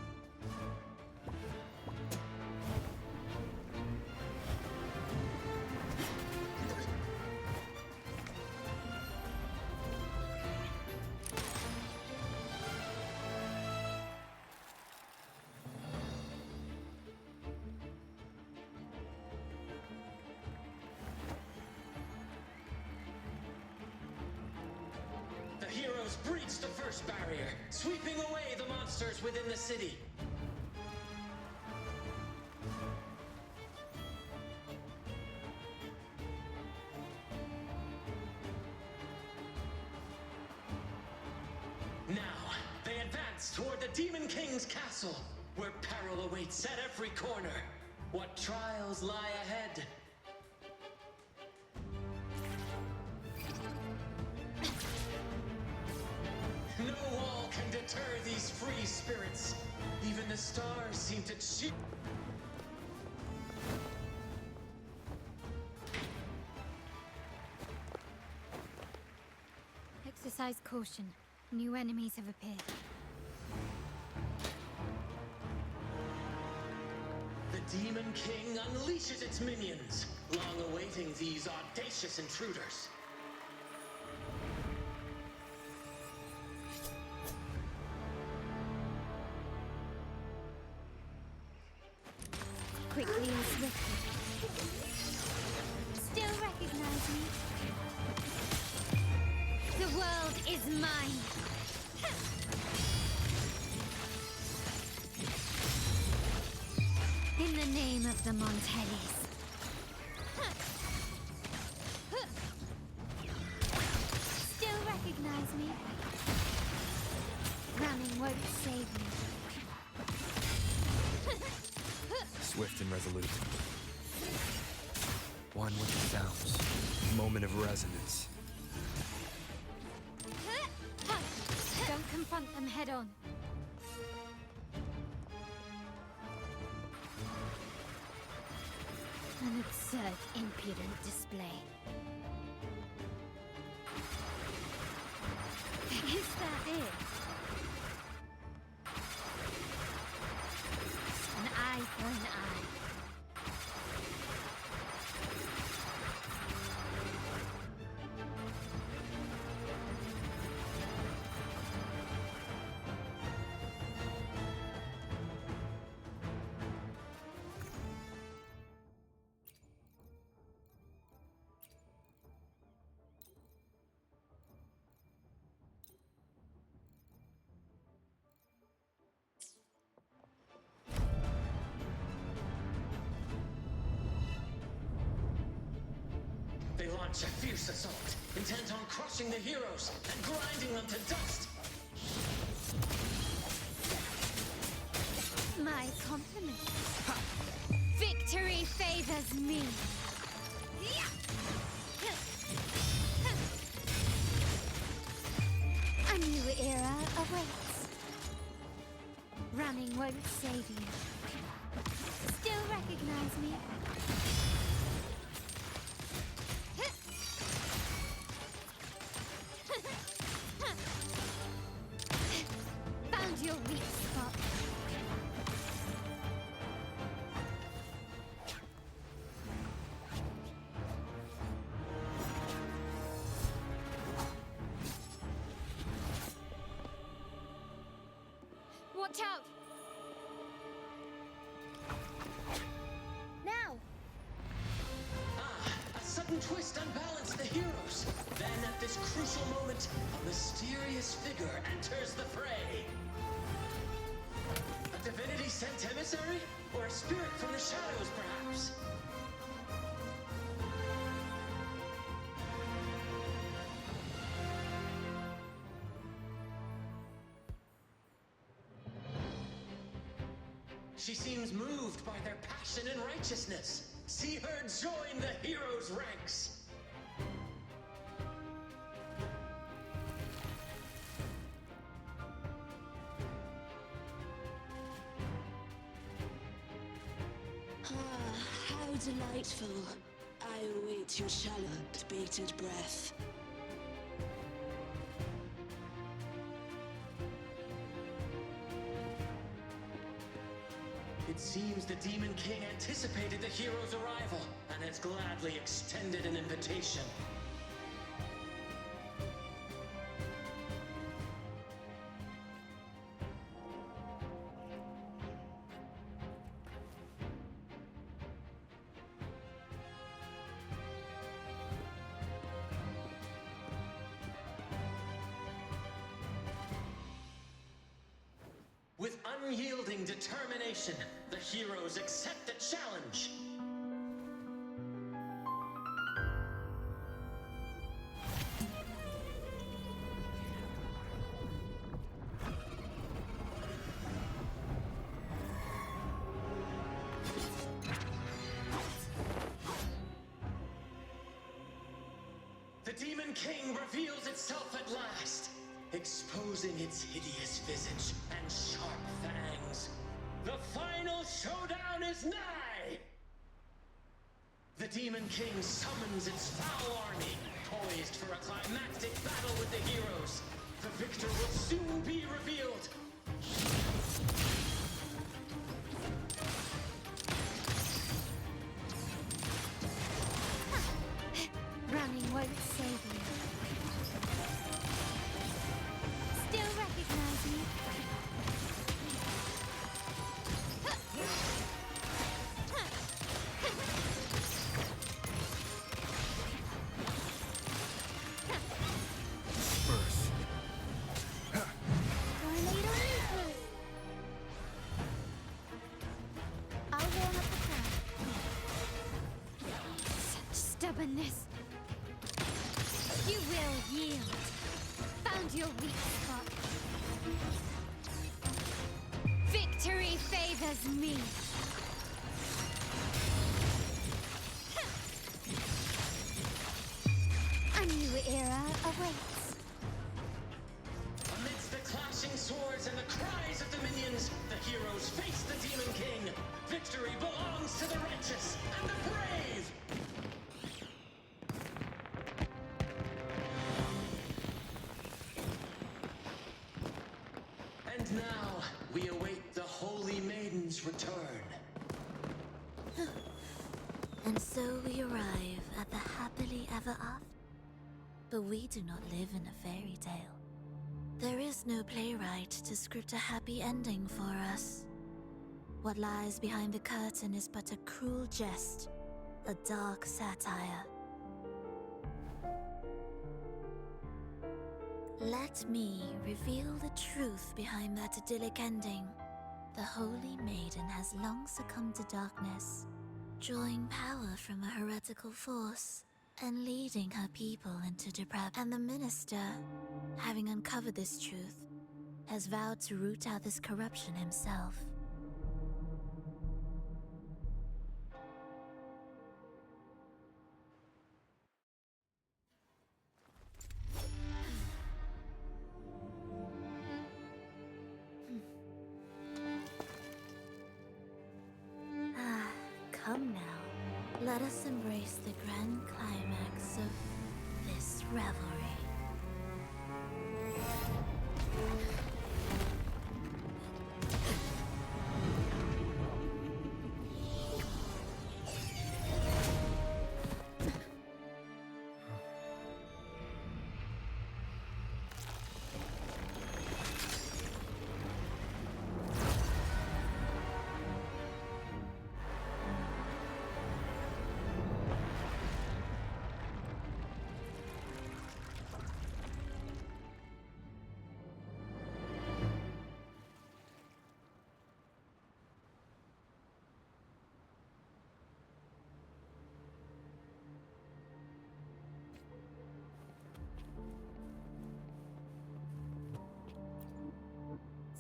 The heroes breach the first barrier, sweeping away the monsters within the city. Now, they advance toward the Demon King's castle, where peril awaits at every corner. What trials lie ahead? No wall can deter these free spirits. Even the stars seem to cheat. Exercise caution. New enemies have appeared. The Demon King unleashes its minions, long awaiting these audacious intruders. Quickly and swiftly. Still recognize me? The world is mine. In the name of the Montellis. Still recognize me? Running won't save me. Swift and resolute. One with the sounds. Moment of resonance. Don't confront them head on. An absurd, impudent display. Is that it? An eye for an eye. They launch a fierce assault, intent on crushing the heroes and grinding them to dust. My compliments. Victory favors me. A new era awaits. Running won't save you. Still recognize me? Found your weak spot. Watch out! Now! A sudden twist unbalanced the heroes. Then at this crucial moment, a mysterious figure enters the fray. A divinity sent emissary? Or a spirit from the shadows, perhaps? She seems moved by their passion and righteousness. See her join the heroes' ranks. Ah, how delightful. I await your shallow, bated breath. It seems the Demon King anticipated the hero's arrival and has gladly extended an invitation. With unyielding determination, the heroes accept the challenge. The Demon King reveals itself at last, exposing its hideous visage and sharp fangs. The final showdown is nigh! The Demon King summons its foul army, poised for a climactic battle with the heroes. The victor will soon be revealed. Running won't save you. Still recognize me? Tornado Reaper! I'll warm up the crowd. Such stubbornness. You will yield. Found your weak spot. Victory favors me. A new era awaits. Amidst the clashing swords and the cries of the minions, the heroes face the Demon King. Victory belongs to the righteous and the brave! And now, we await the Holy Maiden's return. And so we arrive at the happily ever after. But we do not live in a fairy tale. There is no playwright to script a happy ending for us. What lies behind the curtain is but a cruel jest, a dark satire. Let me reveal the truth behind that idyllic ending. The Holy Maiden has long succumbed to darkness, drawing power from a heretical force and leading her people into depravity. And the minister, having uncovered this truth, has vowed to root out this corruption himself. Come now, let us embrace the grand climax of this revelry.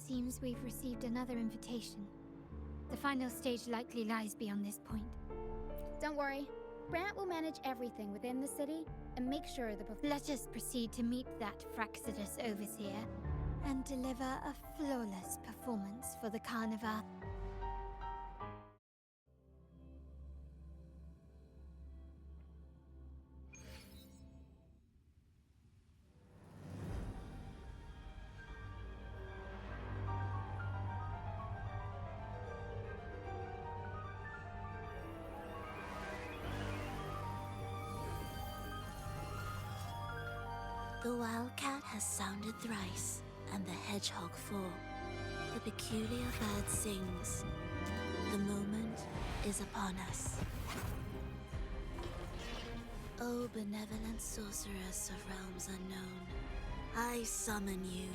Seems we've received another invitation. The final stage likely lies beyond this point. Don't worry. Brant will manage everything within the city and make sure the Let us proceed to meet that Fraxidus overseer and deliver a flawless performance for the Carnival. The wildcat has sounded thrice, and the hedgehog four. The peculiar bird sings. The moment is upon us. O benevolent sorceress of realms unknown, I summon you.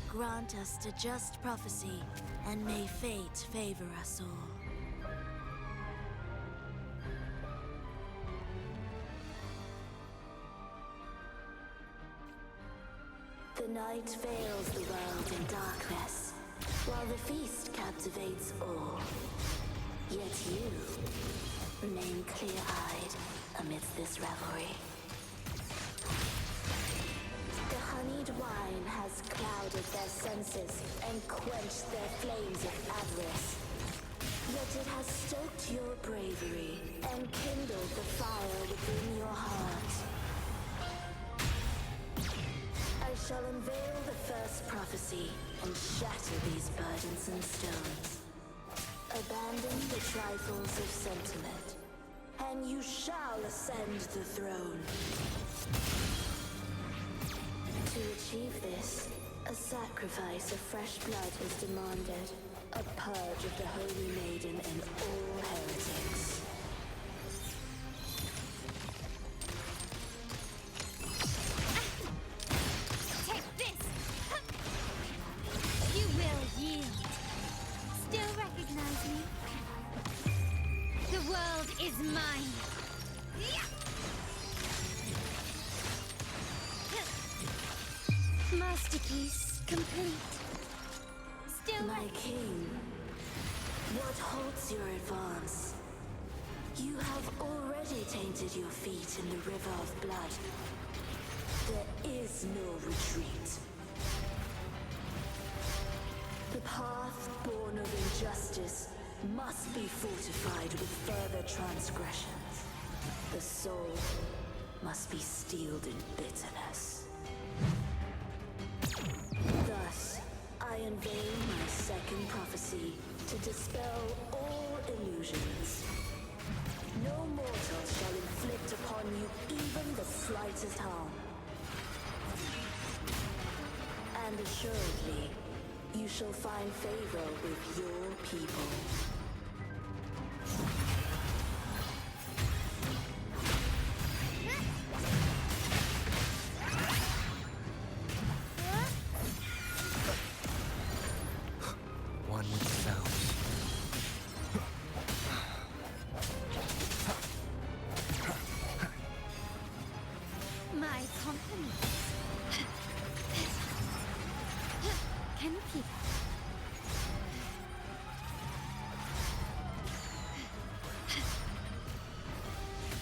Grant us a just prophecy, and may fate favor us all. The night veils the world in darkness, while the feast captivates all. Yet you remain clear-eyed amidst this revelry. The honeyed wine has clouded their senses and quenched their flames of avarice. Yet it has stoked your bravery and kindled the fire within your heart. I shall unveil the first prophecy and shatter these burdensome stones. Abandon the trifles of sentiment, and you shall ascend the throne. To achieve this, a sacrifice of fresh blood is demanded. A purge of the Holy Maiden and all heretics. Take this! You will yield. Still recognize me? The world is mine. Masterpiece complete. Still my king, what halts your advance? You have already tainted your feet in the river of blood. There is no retreat. The path born of injustice must be fortified with further transgressions. The soul must be steeled in bitterness. Thus, I unveil my second prophecy to dispel all illusions. No mortal shall inflict upon you even the slightest harm. And assuredly, you shall find favor with your people. One with the sounds. My compliments. Can you keep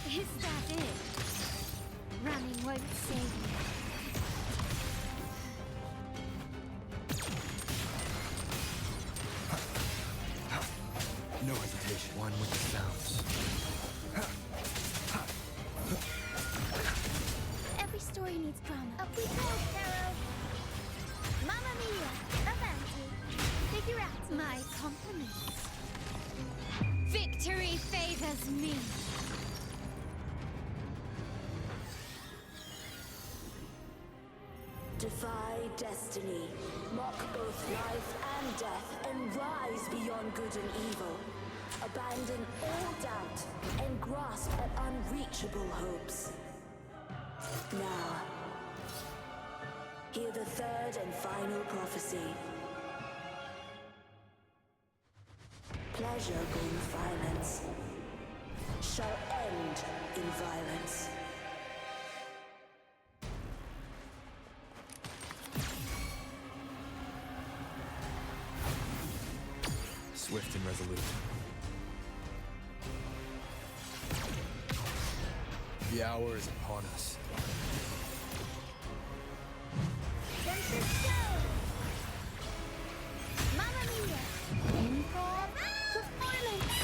Is that it? Running won't save you. No hesitation. One with the sounds. Every story needs drama. Up we go, Pharaoh! Mamma mia! Avanti! Figure out! My compliments. Victory favors me. Defy destiny, mock both life and death, and rise beyond good and evil. Abandon all doubt and grasp at unreachable hopes. Now, hear the third and final prophecy. Pleasure born of violence shall end in violence. Swift and resolute. The hour is upon us. Mamma mia! Improv performance!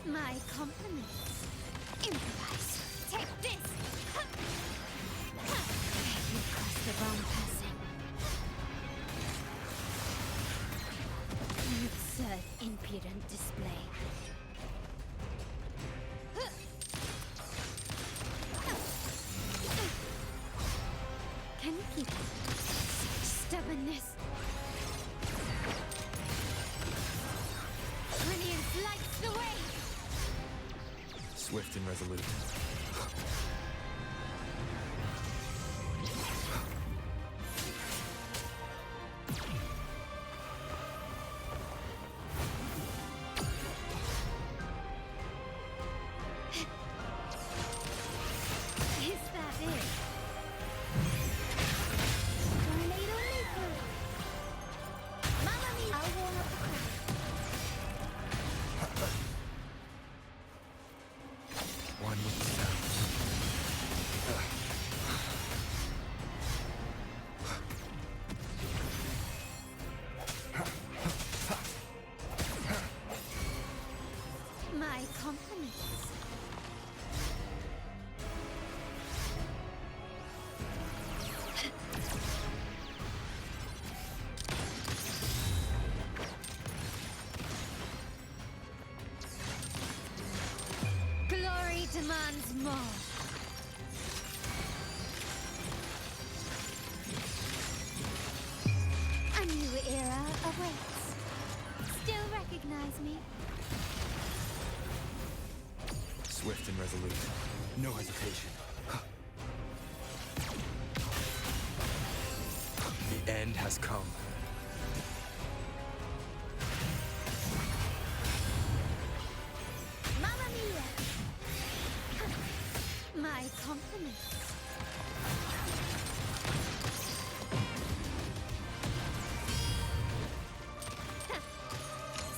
My compliments. Improvise. Take this! You crossed the wrong person. Absurd, impudent display. Can you keep it? Stubbornness. Brilliance lights the way. Swift and resolute. Is that it? Tornado leaper. Mamma mia! I'll warm up the crowd. One with the sounds. My compliments. Glory demands more. A new era awaits. Still recognize me? Swift and resolute. No hesitation. The end has come. Mamma mia! My compliments.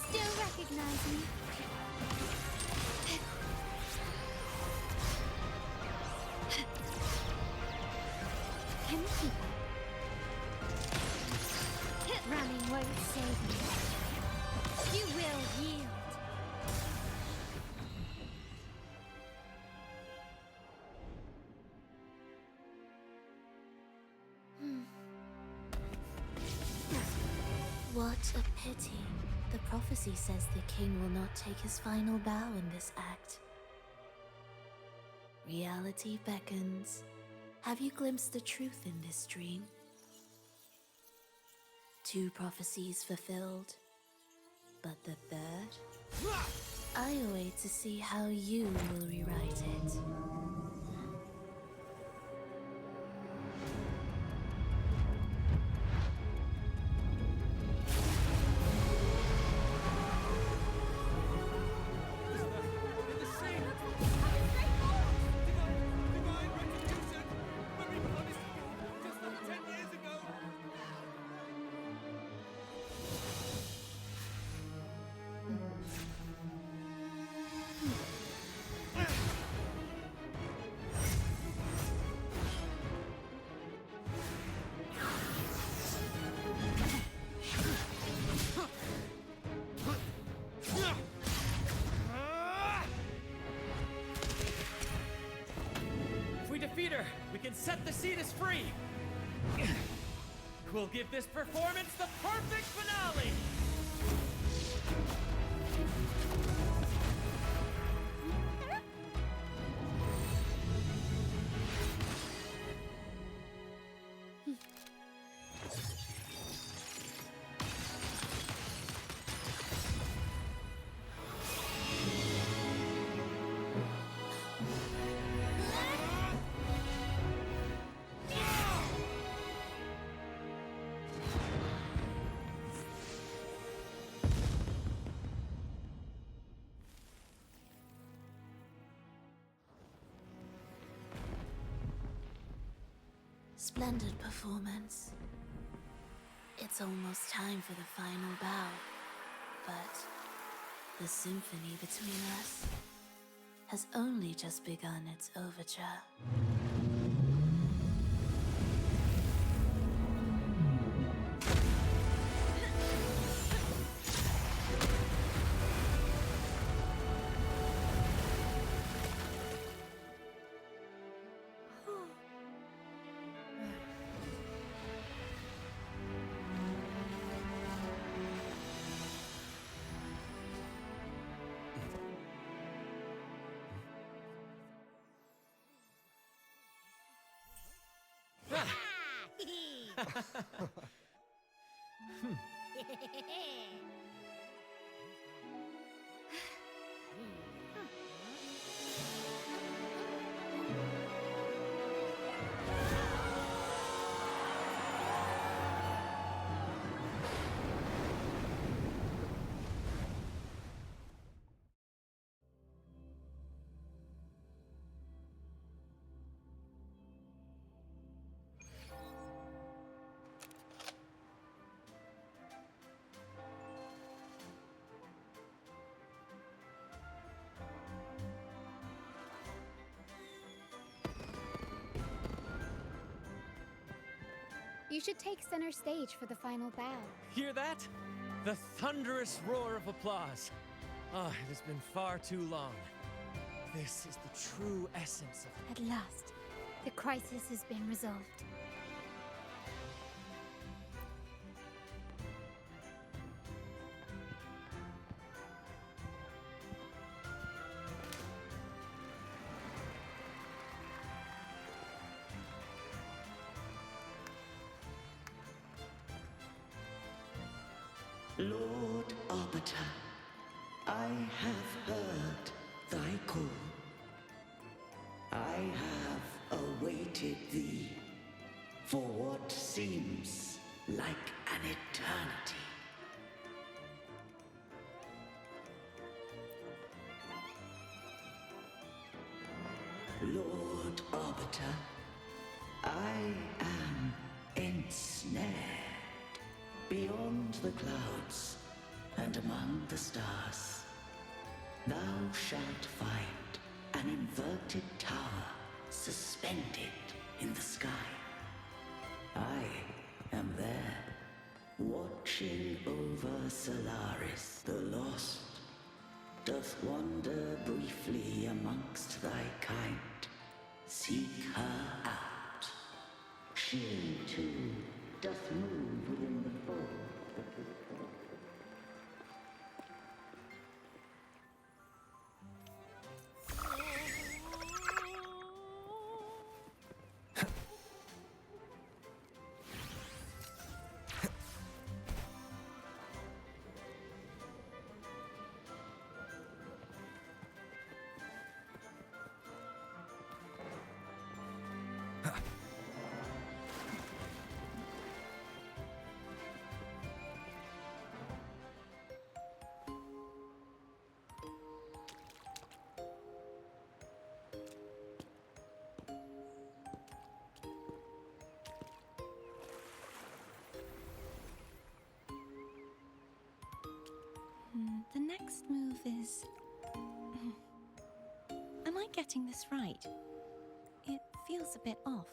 Still recognize me? Can you keep up? Running won't save me. You will yield. What a pity. The prophecy says the king will not take his final bow in this act. Reality beckons. Have you glimpsed the truth in this dream? 2 prophecies fulfilled, but the third? I await to see how you will rewrite it. If we defeat her, we can set the Cetus free. We'll give this performance the perfect finale. Splendid performance. It's almost time for the final bow, but the symphony between us has only just begun its overture. You should take center stage for the final bow. Hear that? The thunderous roar of applause. Ah, it has been far too long. This is the true essence of... At last, the crisis has been resolved. Lord Arbiter, I have heard thy call. I have awaited thee for what seems like an eternity. Lord Arbiter, I am ensnared. Beyond the clouds and among the stars, thou shalt find an inverted tower suspended in the sky. I am there, watching over Solaris. The lost doth wander briefly amongst thy kind. Seek her out. She too doth move within the fold. The next move is... Am I getting this right? It feels a bit off.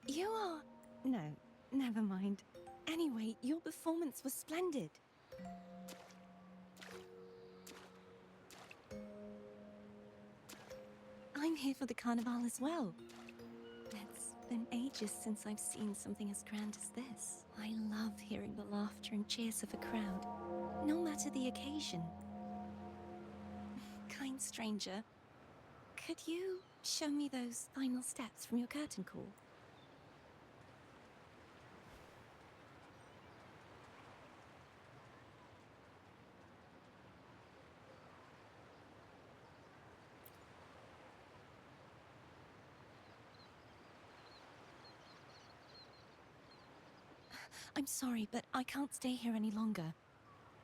You are... No, never mind. Anyway, your performance was splendid. I'm here for the carnival as well. It's been ages since I've seen something as grand as this. I love hearing the laughter and cheers of a crowd, no matter the occasion. Kind stranger, could you show me those final steps from your curtain call? I'm sorry, but I can't stay here any longer.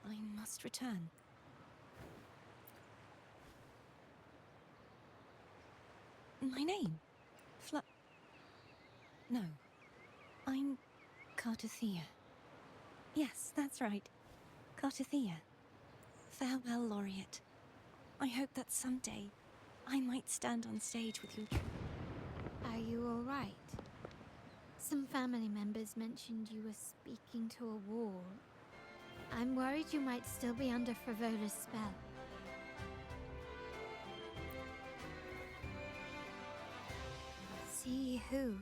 I must return. My name? No. I'm Cartothea. Yes, that's right. Cartothea. Farewell, Laureate. I hope that someday I might stand on stage with you. Are you all right? Some family members mentioned you were speaking to a wall. I'm worried you might still be under Frivola's spell. See who?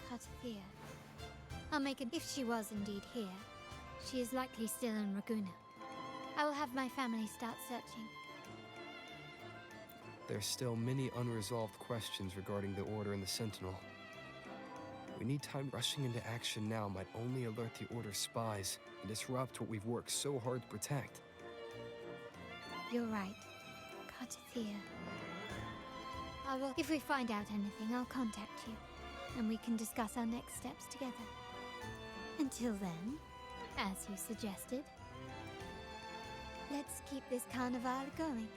Cartothea. I'll make it if she was indeed here. She is likely still in Raguna. I will have my family start searching. There's still many unresolved questions regarding the Order and the Sentinel. We need time. Rushing into action now might only alert the Order's spies and disrupt what we've worked so hard to protect. You're right, Cartothea. If we find out anything, I'll contact you, and we can discuss our next steps together. Until then, as you suggested, let's keep this carnival going.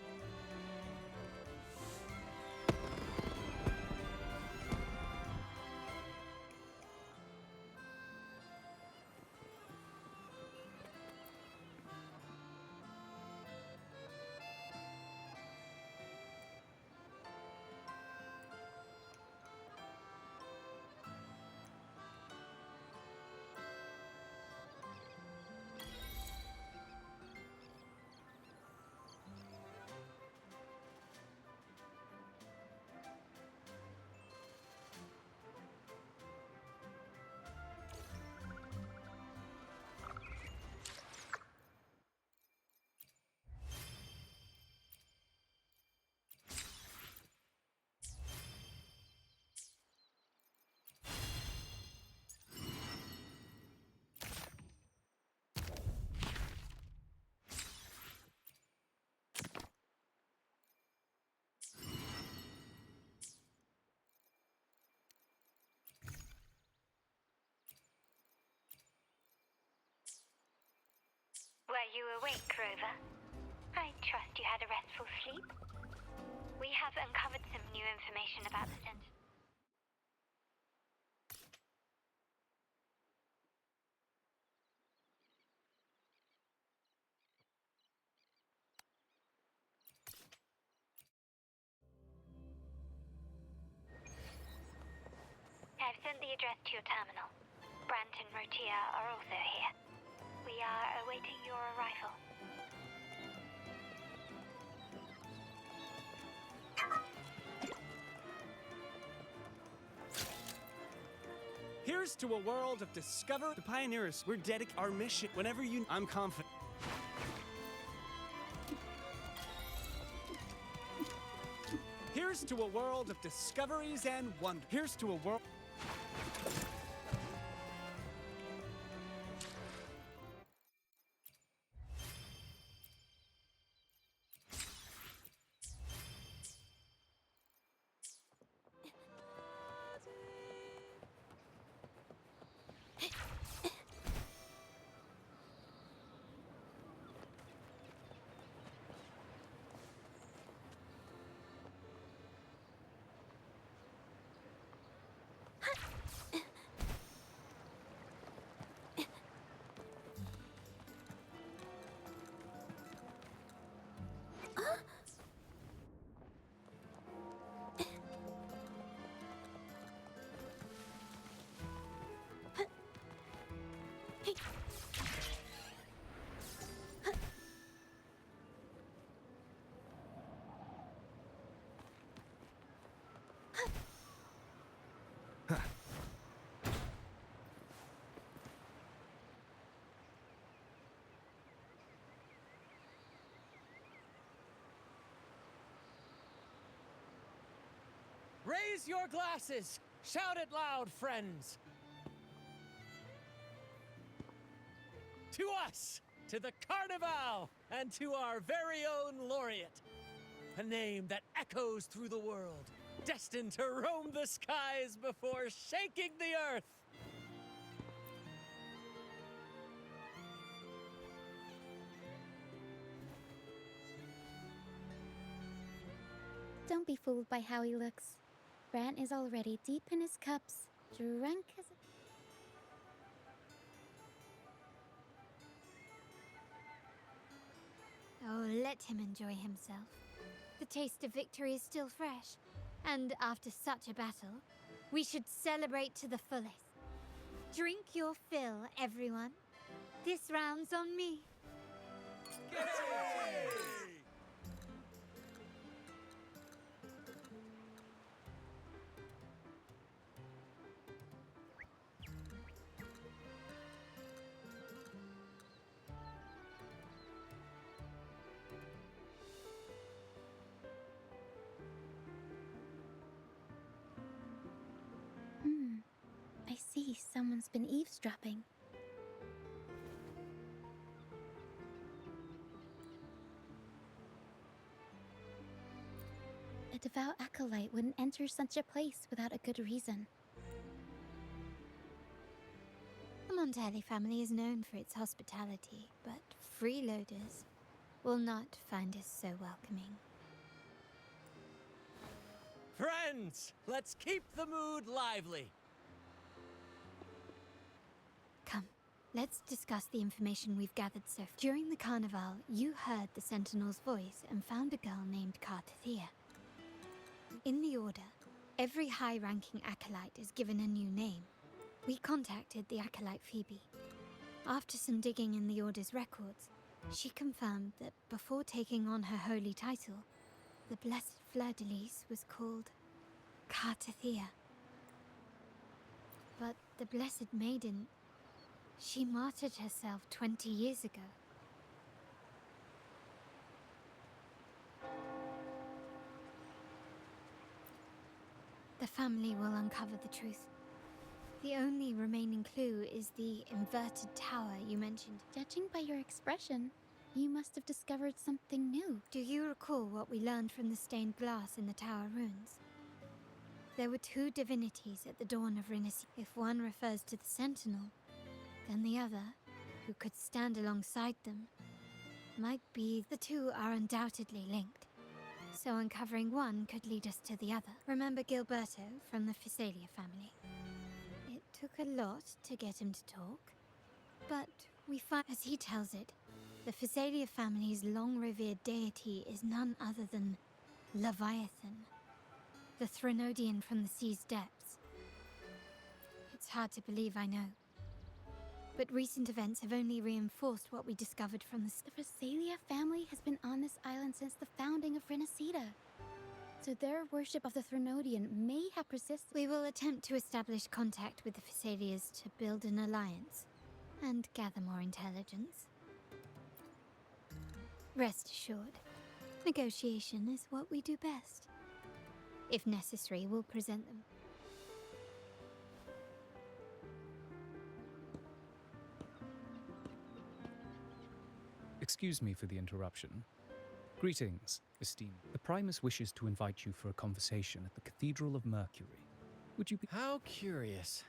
Were you awake, Rover? I trust you had a restful sleep. We have uncovered some new information about the Sentinel. I've sent the address to your terminal. Brant and Rotia are also here. We are awaiting your arrival. Here's to a world of discover. The Pioneers, we're dedicated our mission. Whenever you... I'm confident. Here's to a world of discoveries and wonder. Here's to a world... Raise your glasses! Shout it loud, friends! To us! To the Carnival! And to our very own Laureate! A name that echoes through the world, destined to roam the skies before shaking the earth. Don't be fooled by how he looks. Brant is already deep in his cups, drunk as a... Oh, let him enjoy himself. The taste of victory is still fresh. And after such a battle, we should celebrate to the fullest. Drink your fill, everyone. This round's on me. I see someone's been eavesdropping. A devout acolyte wouldn't enter such a place without a good reason. The Montelli family is known for its hospitality, but freeloaders will not find us so welcoming. Friends, let's keep the mood lively. Come, let's discuss the information we've gathered so far. During the carnival, you heard the Sentinel's voice and found a girl named Cartathea. In the Order, every high-ranking acolyte is given a new name. We contacted the acolyte Phoebe. After some digging in the Order's records, she confirmed that before taking on her holy title, the Blessed Fleur-de-Lis was called Cartathea. But the Blessed Maiden, she martyred herself 20 years ago. The family will uncover the truth. The only remaining clue is the inverted tower you mentioned. Judging by your expression, you must have discovered something new. Do you recall what we learned from the stained glass in the tower ruins? There were two divinities at the dawn of Rinascita. If one refers to the Sentinel, then the other, who could stand alongside them, might be... The two are undoubtedly linked. So uncovering one could lead us to the other. Remember Gilberto from the Physalia family? It took a lot to get him to talk, but we find, as he tells it, the Physalia family's long-revered deity is none other than Leviathan, the Threnodian from the sea's depths. It's hard to believe, I know. But recent events have only reinforced what we discovered from the... The Physalia family has been on this island since the founding of Rinascita. So their worship of the Threnodian may have persisted. We will attempt to establish contact with the Physalias to build an alliance and gather more intelligence. Rest assured, negotiation is what we do best. If necessary, we'll present them. Excuse me for the interruption. Greetings, esteemed. The Primus wishes to invite you for a conversation at the Cathedral of Mercury. Would you be... How curious.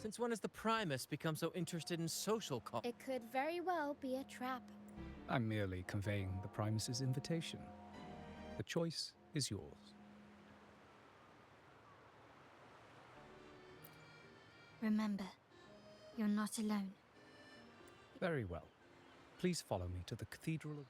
Since when has the Primus become so interested in social It could very well be a trap. I'm merely conveying the Primus's invitation. The choice is yours. Remember, you're not alone. Very well. Please follow me to the Cathedral of...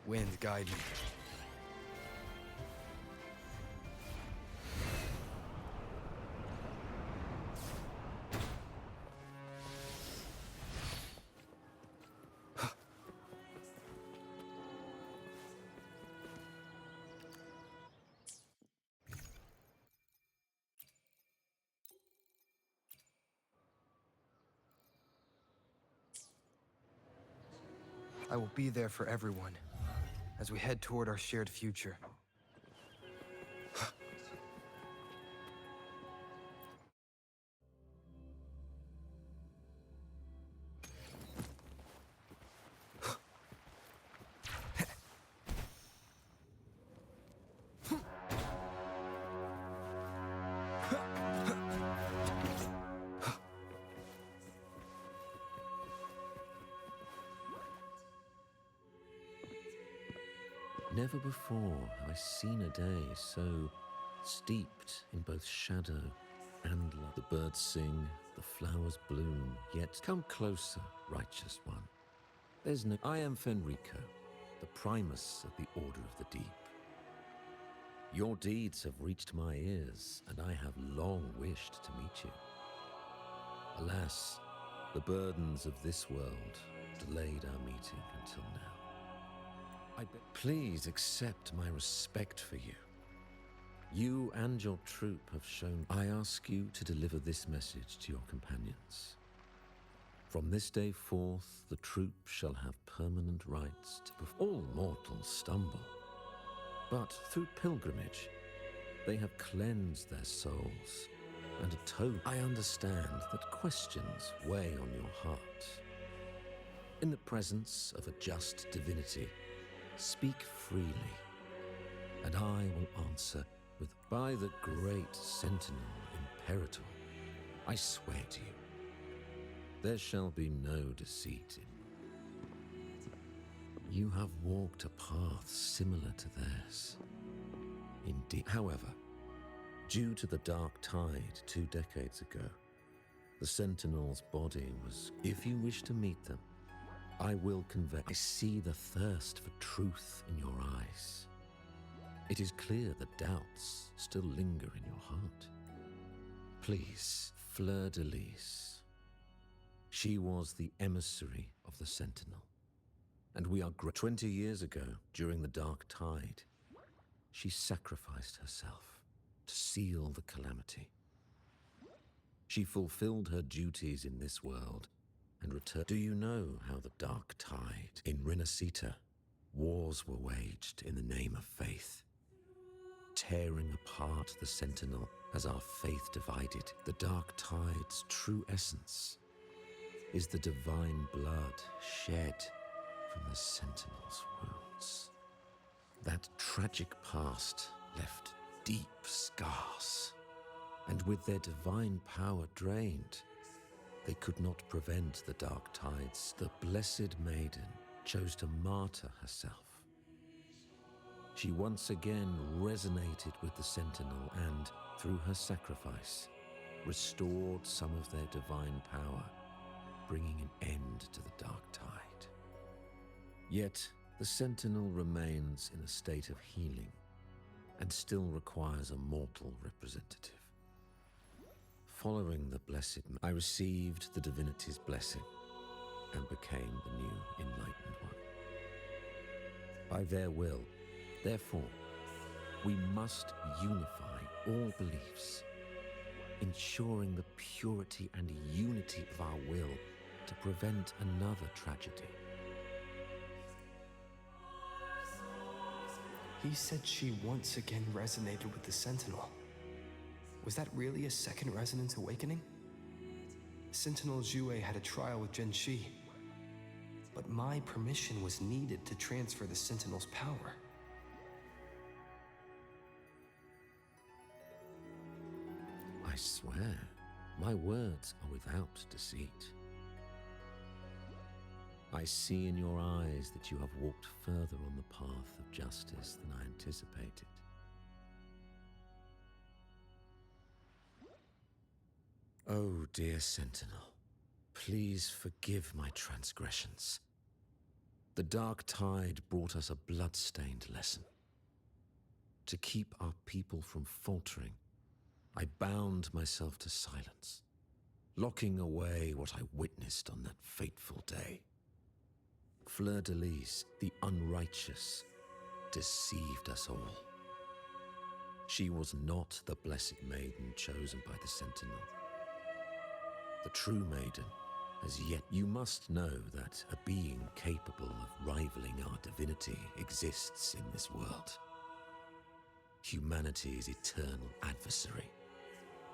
Wind, guide me. I will be there for everyone as we head toward our shared future. Never before have I seen a day so steeped in both shadow and light. The birds sing, the flowers bloom, yet come closer, righteous one. There's no... I am Fenrico, the primus of the Order of the Deep. Your deeds have reached my ears, and I have long wished to meet you. Alas, the burdens of this world delayed our meeting until now. Please accept my respect for you. You and your troop have shown... I ask you to deliver this message to your companions. From this day forth, the troop shall have permanent rights to... All mortals stumble, but through pilgrimage, they have cleansed their souls and atoned. I understand that questions weigh on your heart. In the presence of a just divinity, speak freely, and I will answer with... By the great Sentinel Imperator, I swear to you, there shall be no deceit in... You have walked a path similar to theirs. Indeed, however, due to the Dark Tide 2 decades ago, the Sentinel's body was... If you wish to meet them, I will convey... I see the thirst for truth in your eyes. It is clear that doubts still linger in your heart. Please, Fleur-de-Lis. She was the emissary of the Sentinel, and we are 20 years ago, during the Dark Tide, she sacrificed herself to seal the calamity. She fulfilled her duties in this world and returned. Do you know how the Dark Tide in Rinascita, wars were waged in the name of faith, tearing apart the Sentinel as our faith divided? The Dark Tide's true essence is the divine blood shed from the Sentinel's wounds. That tragic past left deep scars, and with their divine power drained, they could not prevent the Dark Tides. The Blessed Maiden chose to martyr herself. She once again resonated with the Sentinel and, through her sacrifice, restored some of their divine power, bringing an end to the Dark Tide. Yet, the Sentinel remains in a state of healing and still requires a mortal representative. Following the Blessed, I received the divinity's blessing and became the new Enlightened One. By their will, therefore, we must unify all beliefs, ensuring the purity and unity of our will to prevent another tragedy. He said she once again resonated with the Sentinel. Was that really a second resonance awakening? Sentinel Jue had a trial with Genshi, but my permission was needed to transfer the Sentinel's power. I swear, my words are without deceit. I see in your eyes that you have walked further on the path of justice than I anticipated. Oh, dear Sentinel, please forgive my transgressions. The Dark Tide brought us a blood-stained lesson. To keep our people from faltering, I bound myself to silence, locking away what I witnessed on that fateful day. Fleur-de-Lis, the unrighteous, deceived us all. She was not the Blessed Maiden chosen by the Sentinel. The true maiden As yet, you must know that a being capable of rivaling our divinity exists in this world. Humanity's eternal adversary,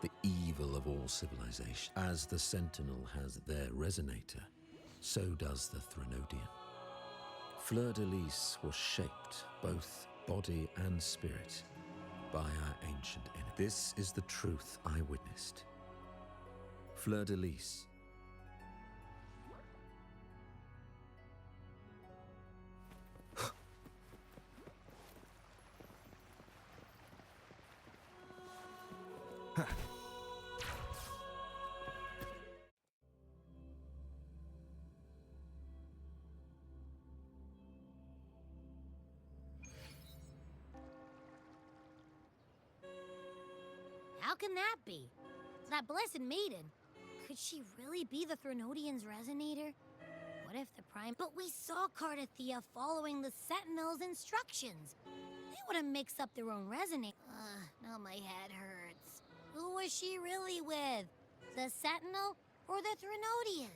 the evil of all civilization. As the Sentinel has their resonator, so does the Threnodian. Fleur-de-Lis was shaped, both body and spirit, by our ancient enemy. This is the truth I witnessed. Fleur-de-Lis. How can that be? That blessed maiden. Could she really be the Threnodian's resonator? What if the Prime... But we saw Cardathia following the Sentinel's instructions. They wouldn't mix up their own resonator. Now my head hurts. Who was she really with? The Sentinel or the Threnodian?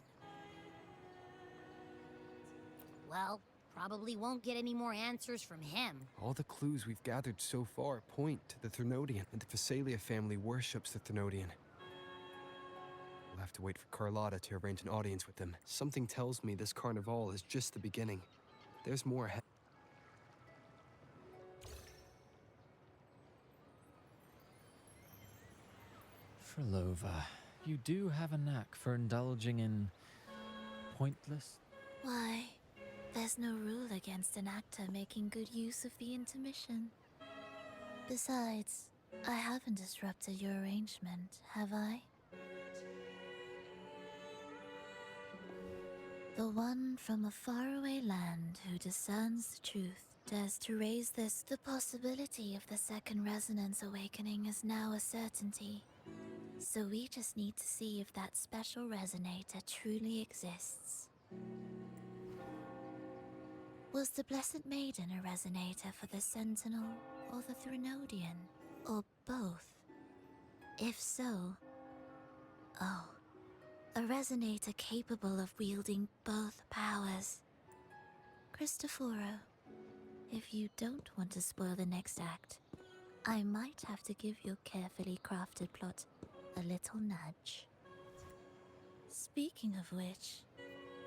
Well, probably won't get any more answers from him. All the clues we've gathered so far point to the Threnodian, and the Phasalia family worships the Threnodian. We'll have to wait for Carlotta to arrange an audience with them. Something tells me this carnival is just the beginning. There's more ahead. Frolova, you do have a knack for indulging in pointless... Why, there's no rule against an actor making good use of the intermission. Besides, I haven't disrupted your arrangement, have I? The one from a faraway land who discerns the truth dares to raise this. The possibility of the second resonance awakening is now a certainty. So we just need to see if that special resonator truly exists. Was the Blessed Maiden a resonator for the Sentinel or the Threnodian? Or both? If so... Oh, a resonator capable of wielding both powers. Cristoforo, if you don't want to spoil the next act, I might have to give your carefully crafted plot a little nudge. Speaking of which,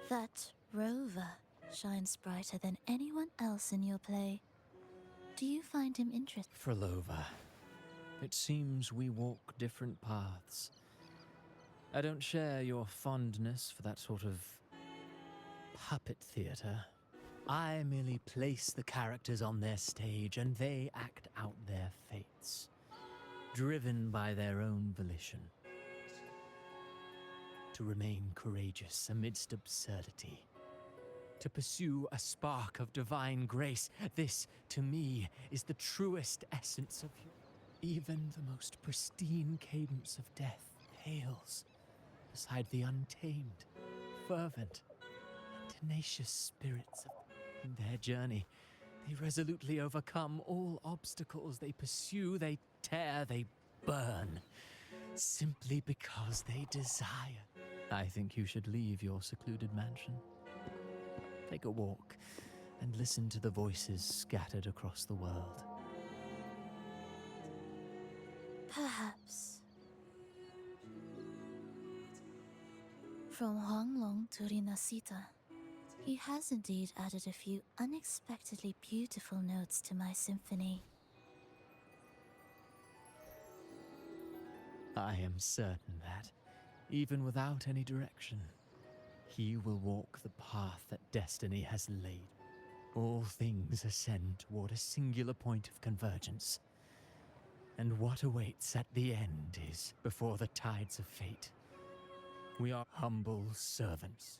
that rover shines brighter than anyone else in your play. Do you find him interesting? Frolova, it seems we walk different paths. I don't share your fondness for that sort of puppet theater. I merely place the characters on their stage and they act out their fates, driven by their own volition. To remain courageous amidst absurdity. To pursue a spark of divine grace. This, to me, is the truest essence of you. Even the most pristine cadence of death pales beside the untamed, fervent, and tenacious spirits of in their journey. They resolutely overcome all obstacles. They pursue, they tear, they burn, simply because they desire. I think you should leave your secluded mansion. Take a walk and listen to the voices scattered across the world. Perhaps. From Huanglong to Rinascita, he has indeed added a few unexpectedly beautiful notes to my symphony. I am certain that, even without any direction, he will walk the path that destiny has laid. All things ascend toward a singular point of convergence. And what awaits at the end is before the tides of fate. We are humble servants,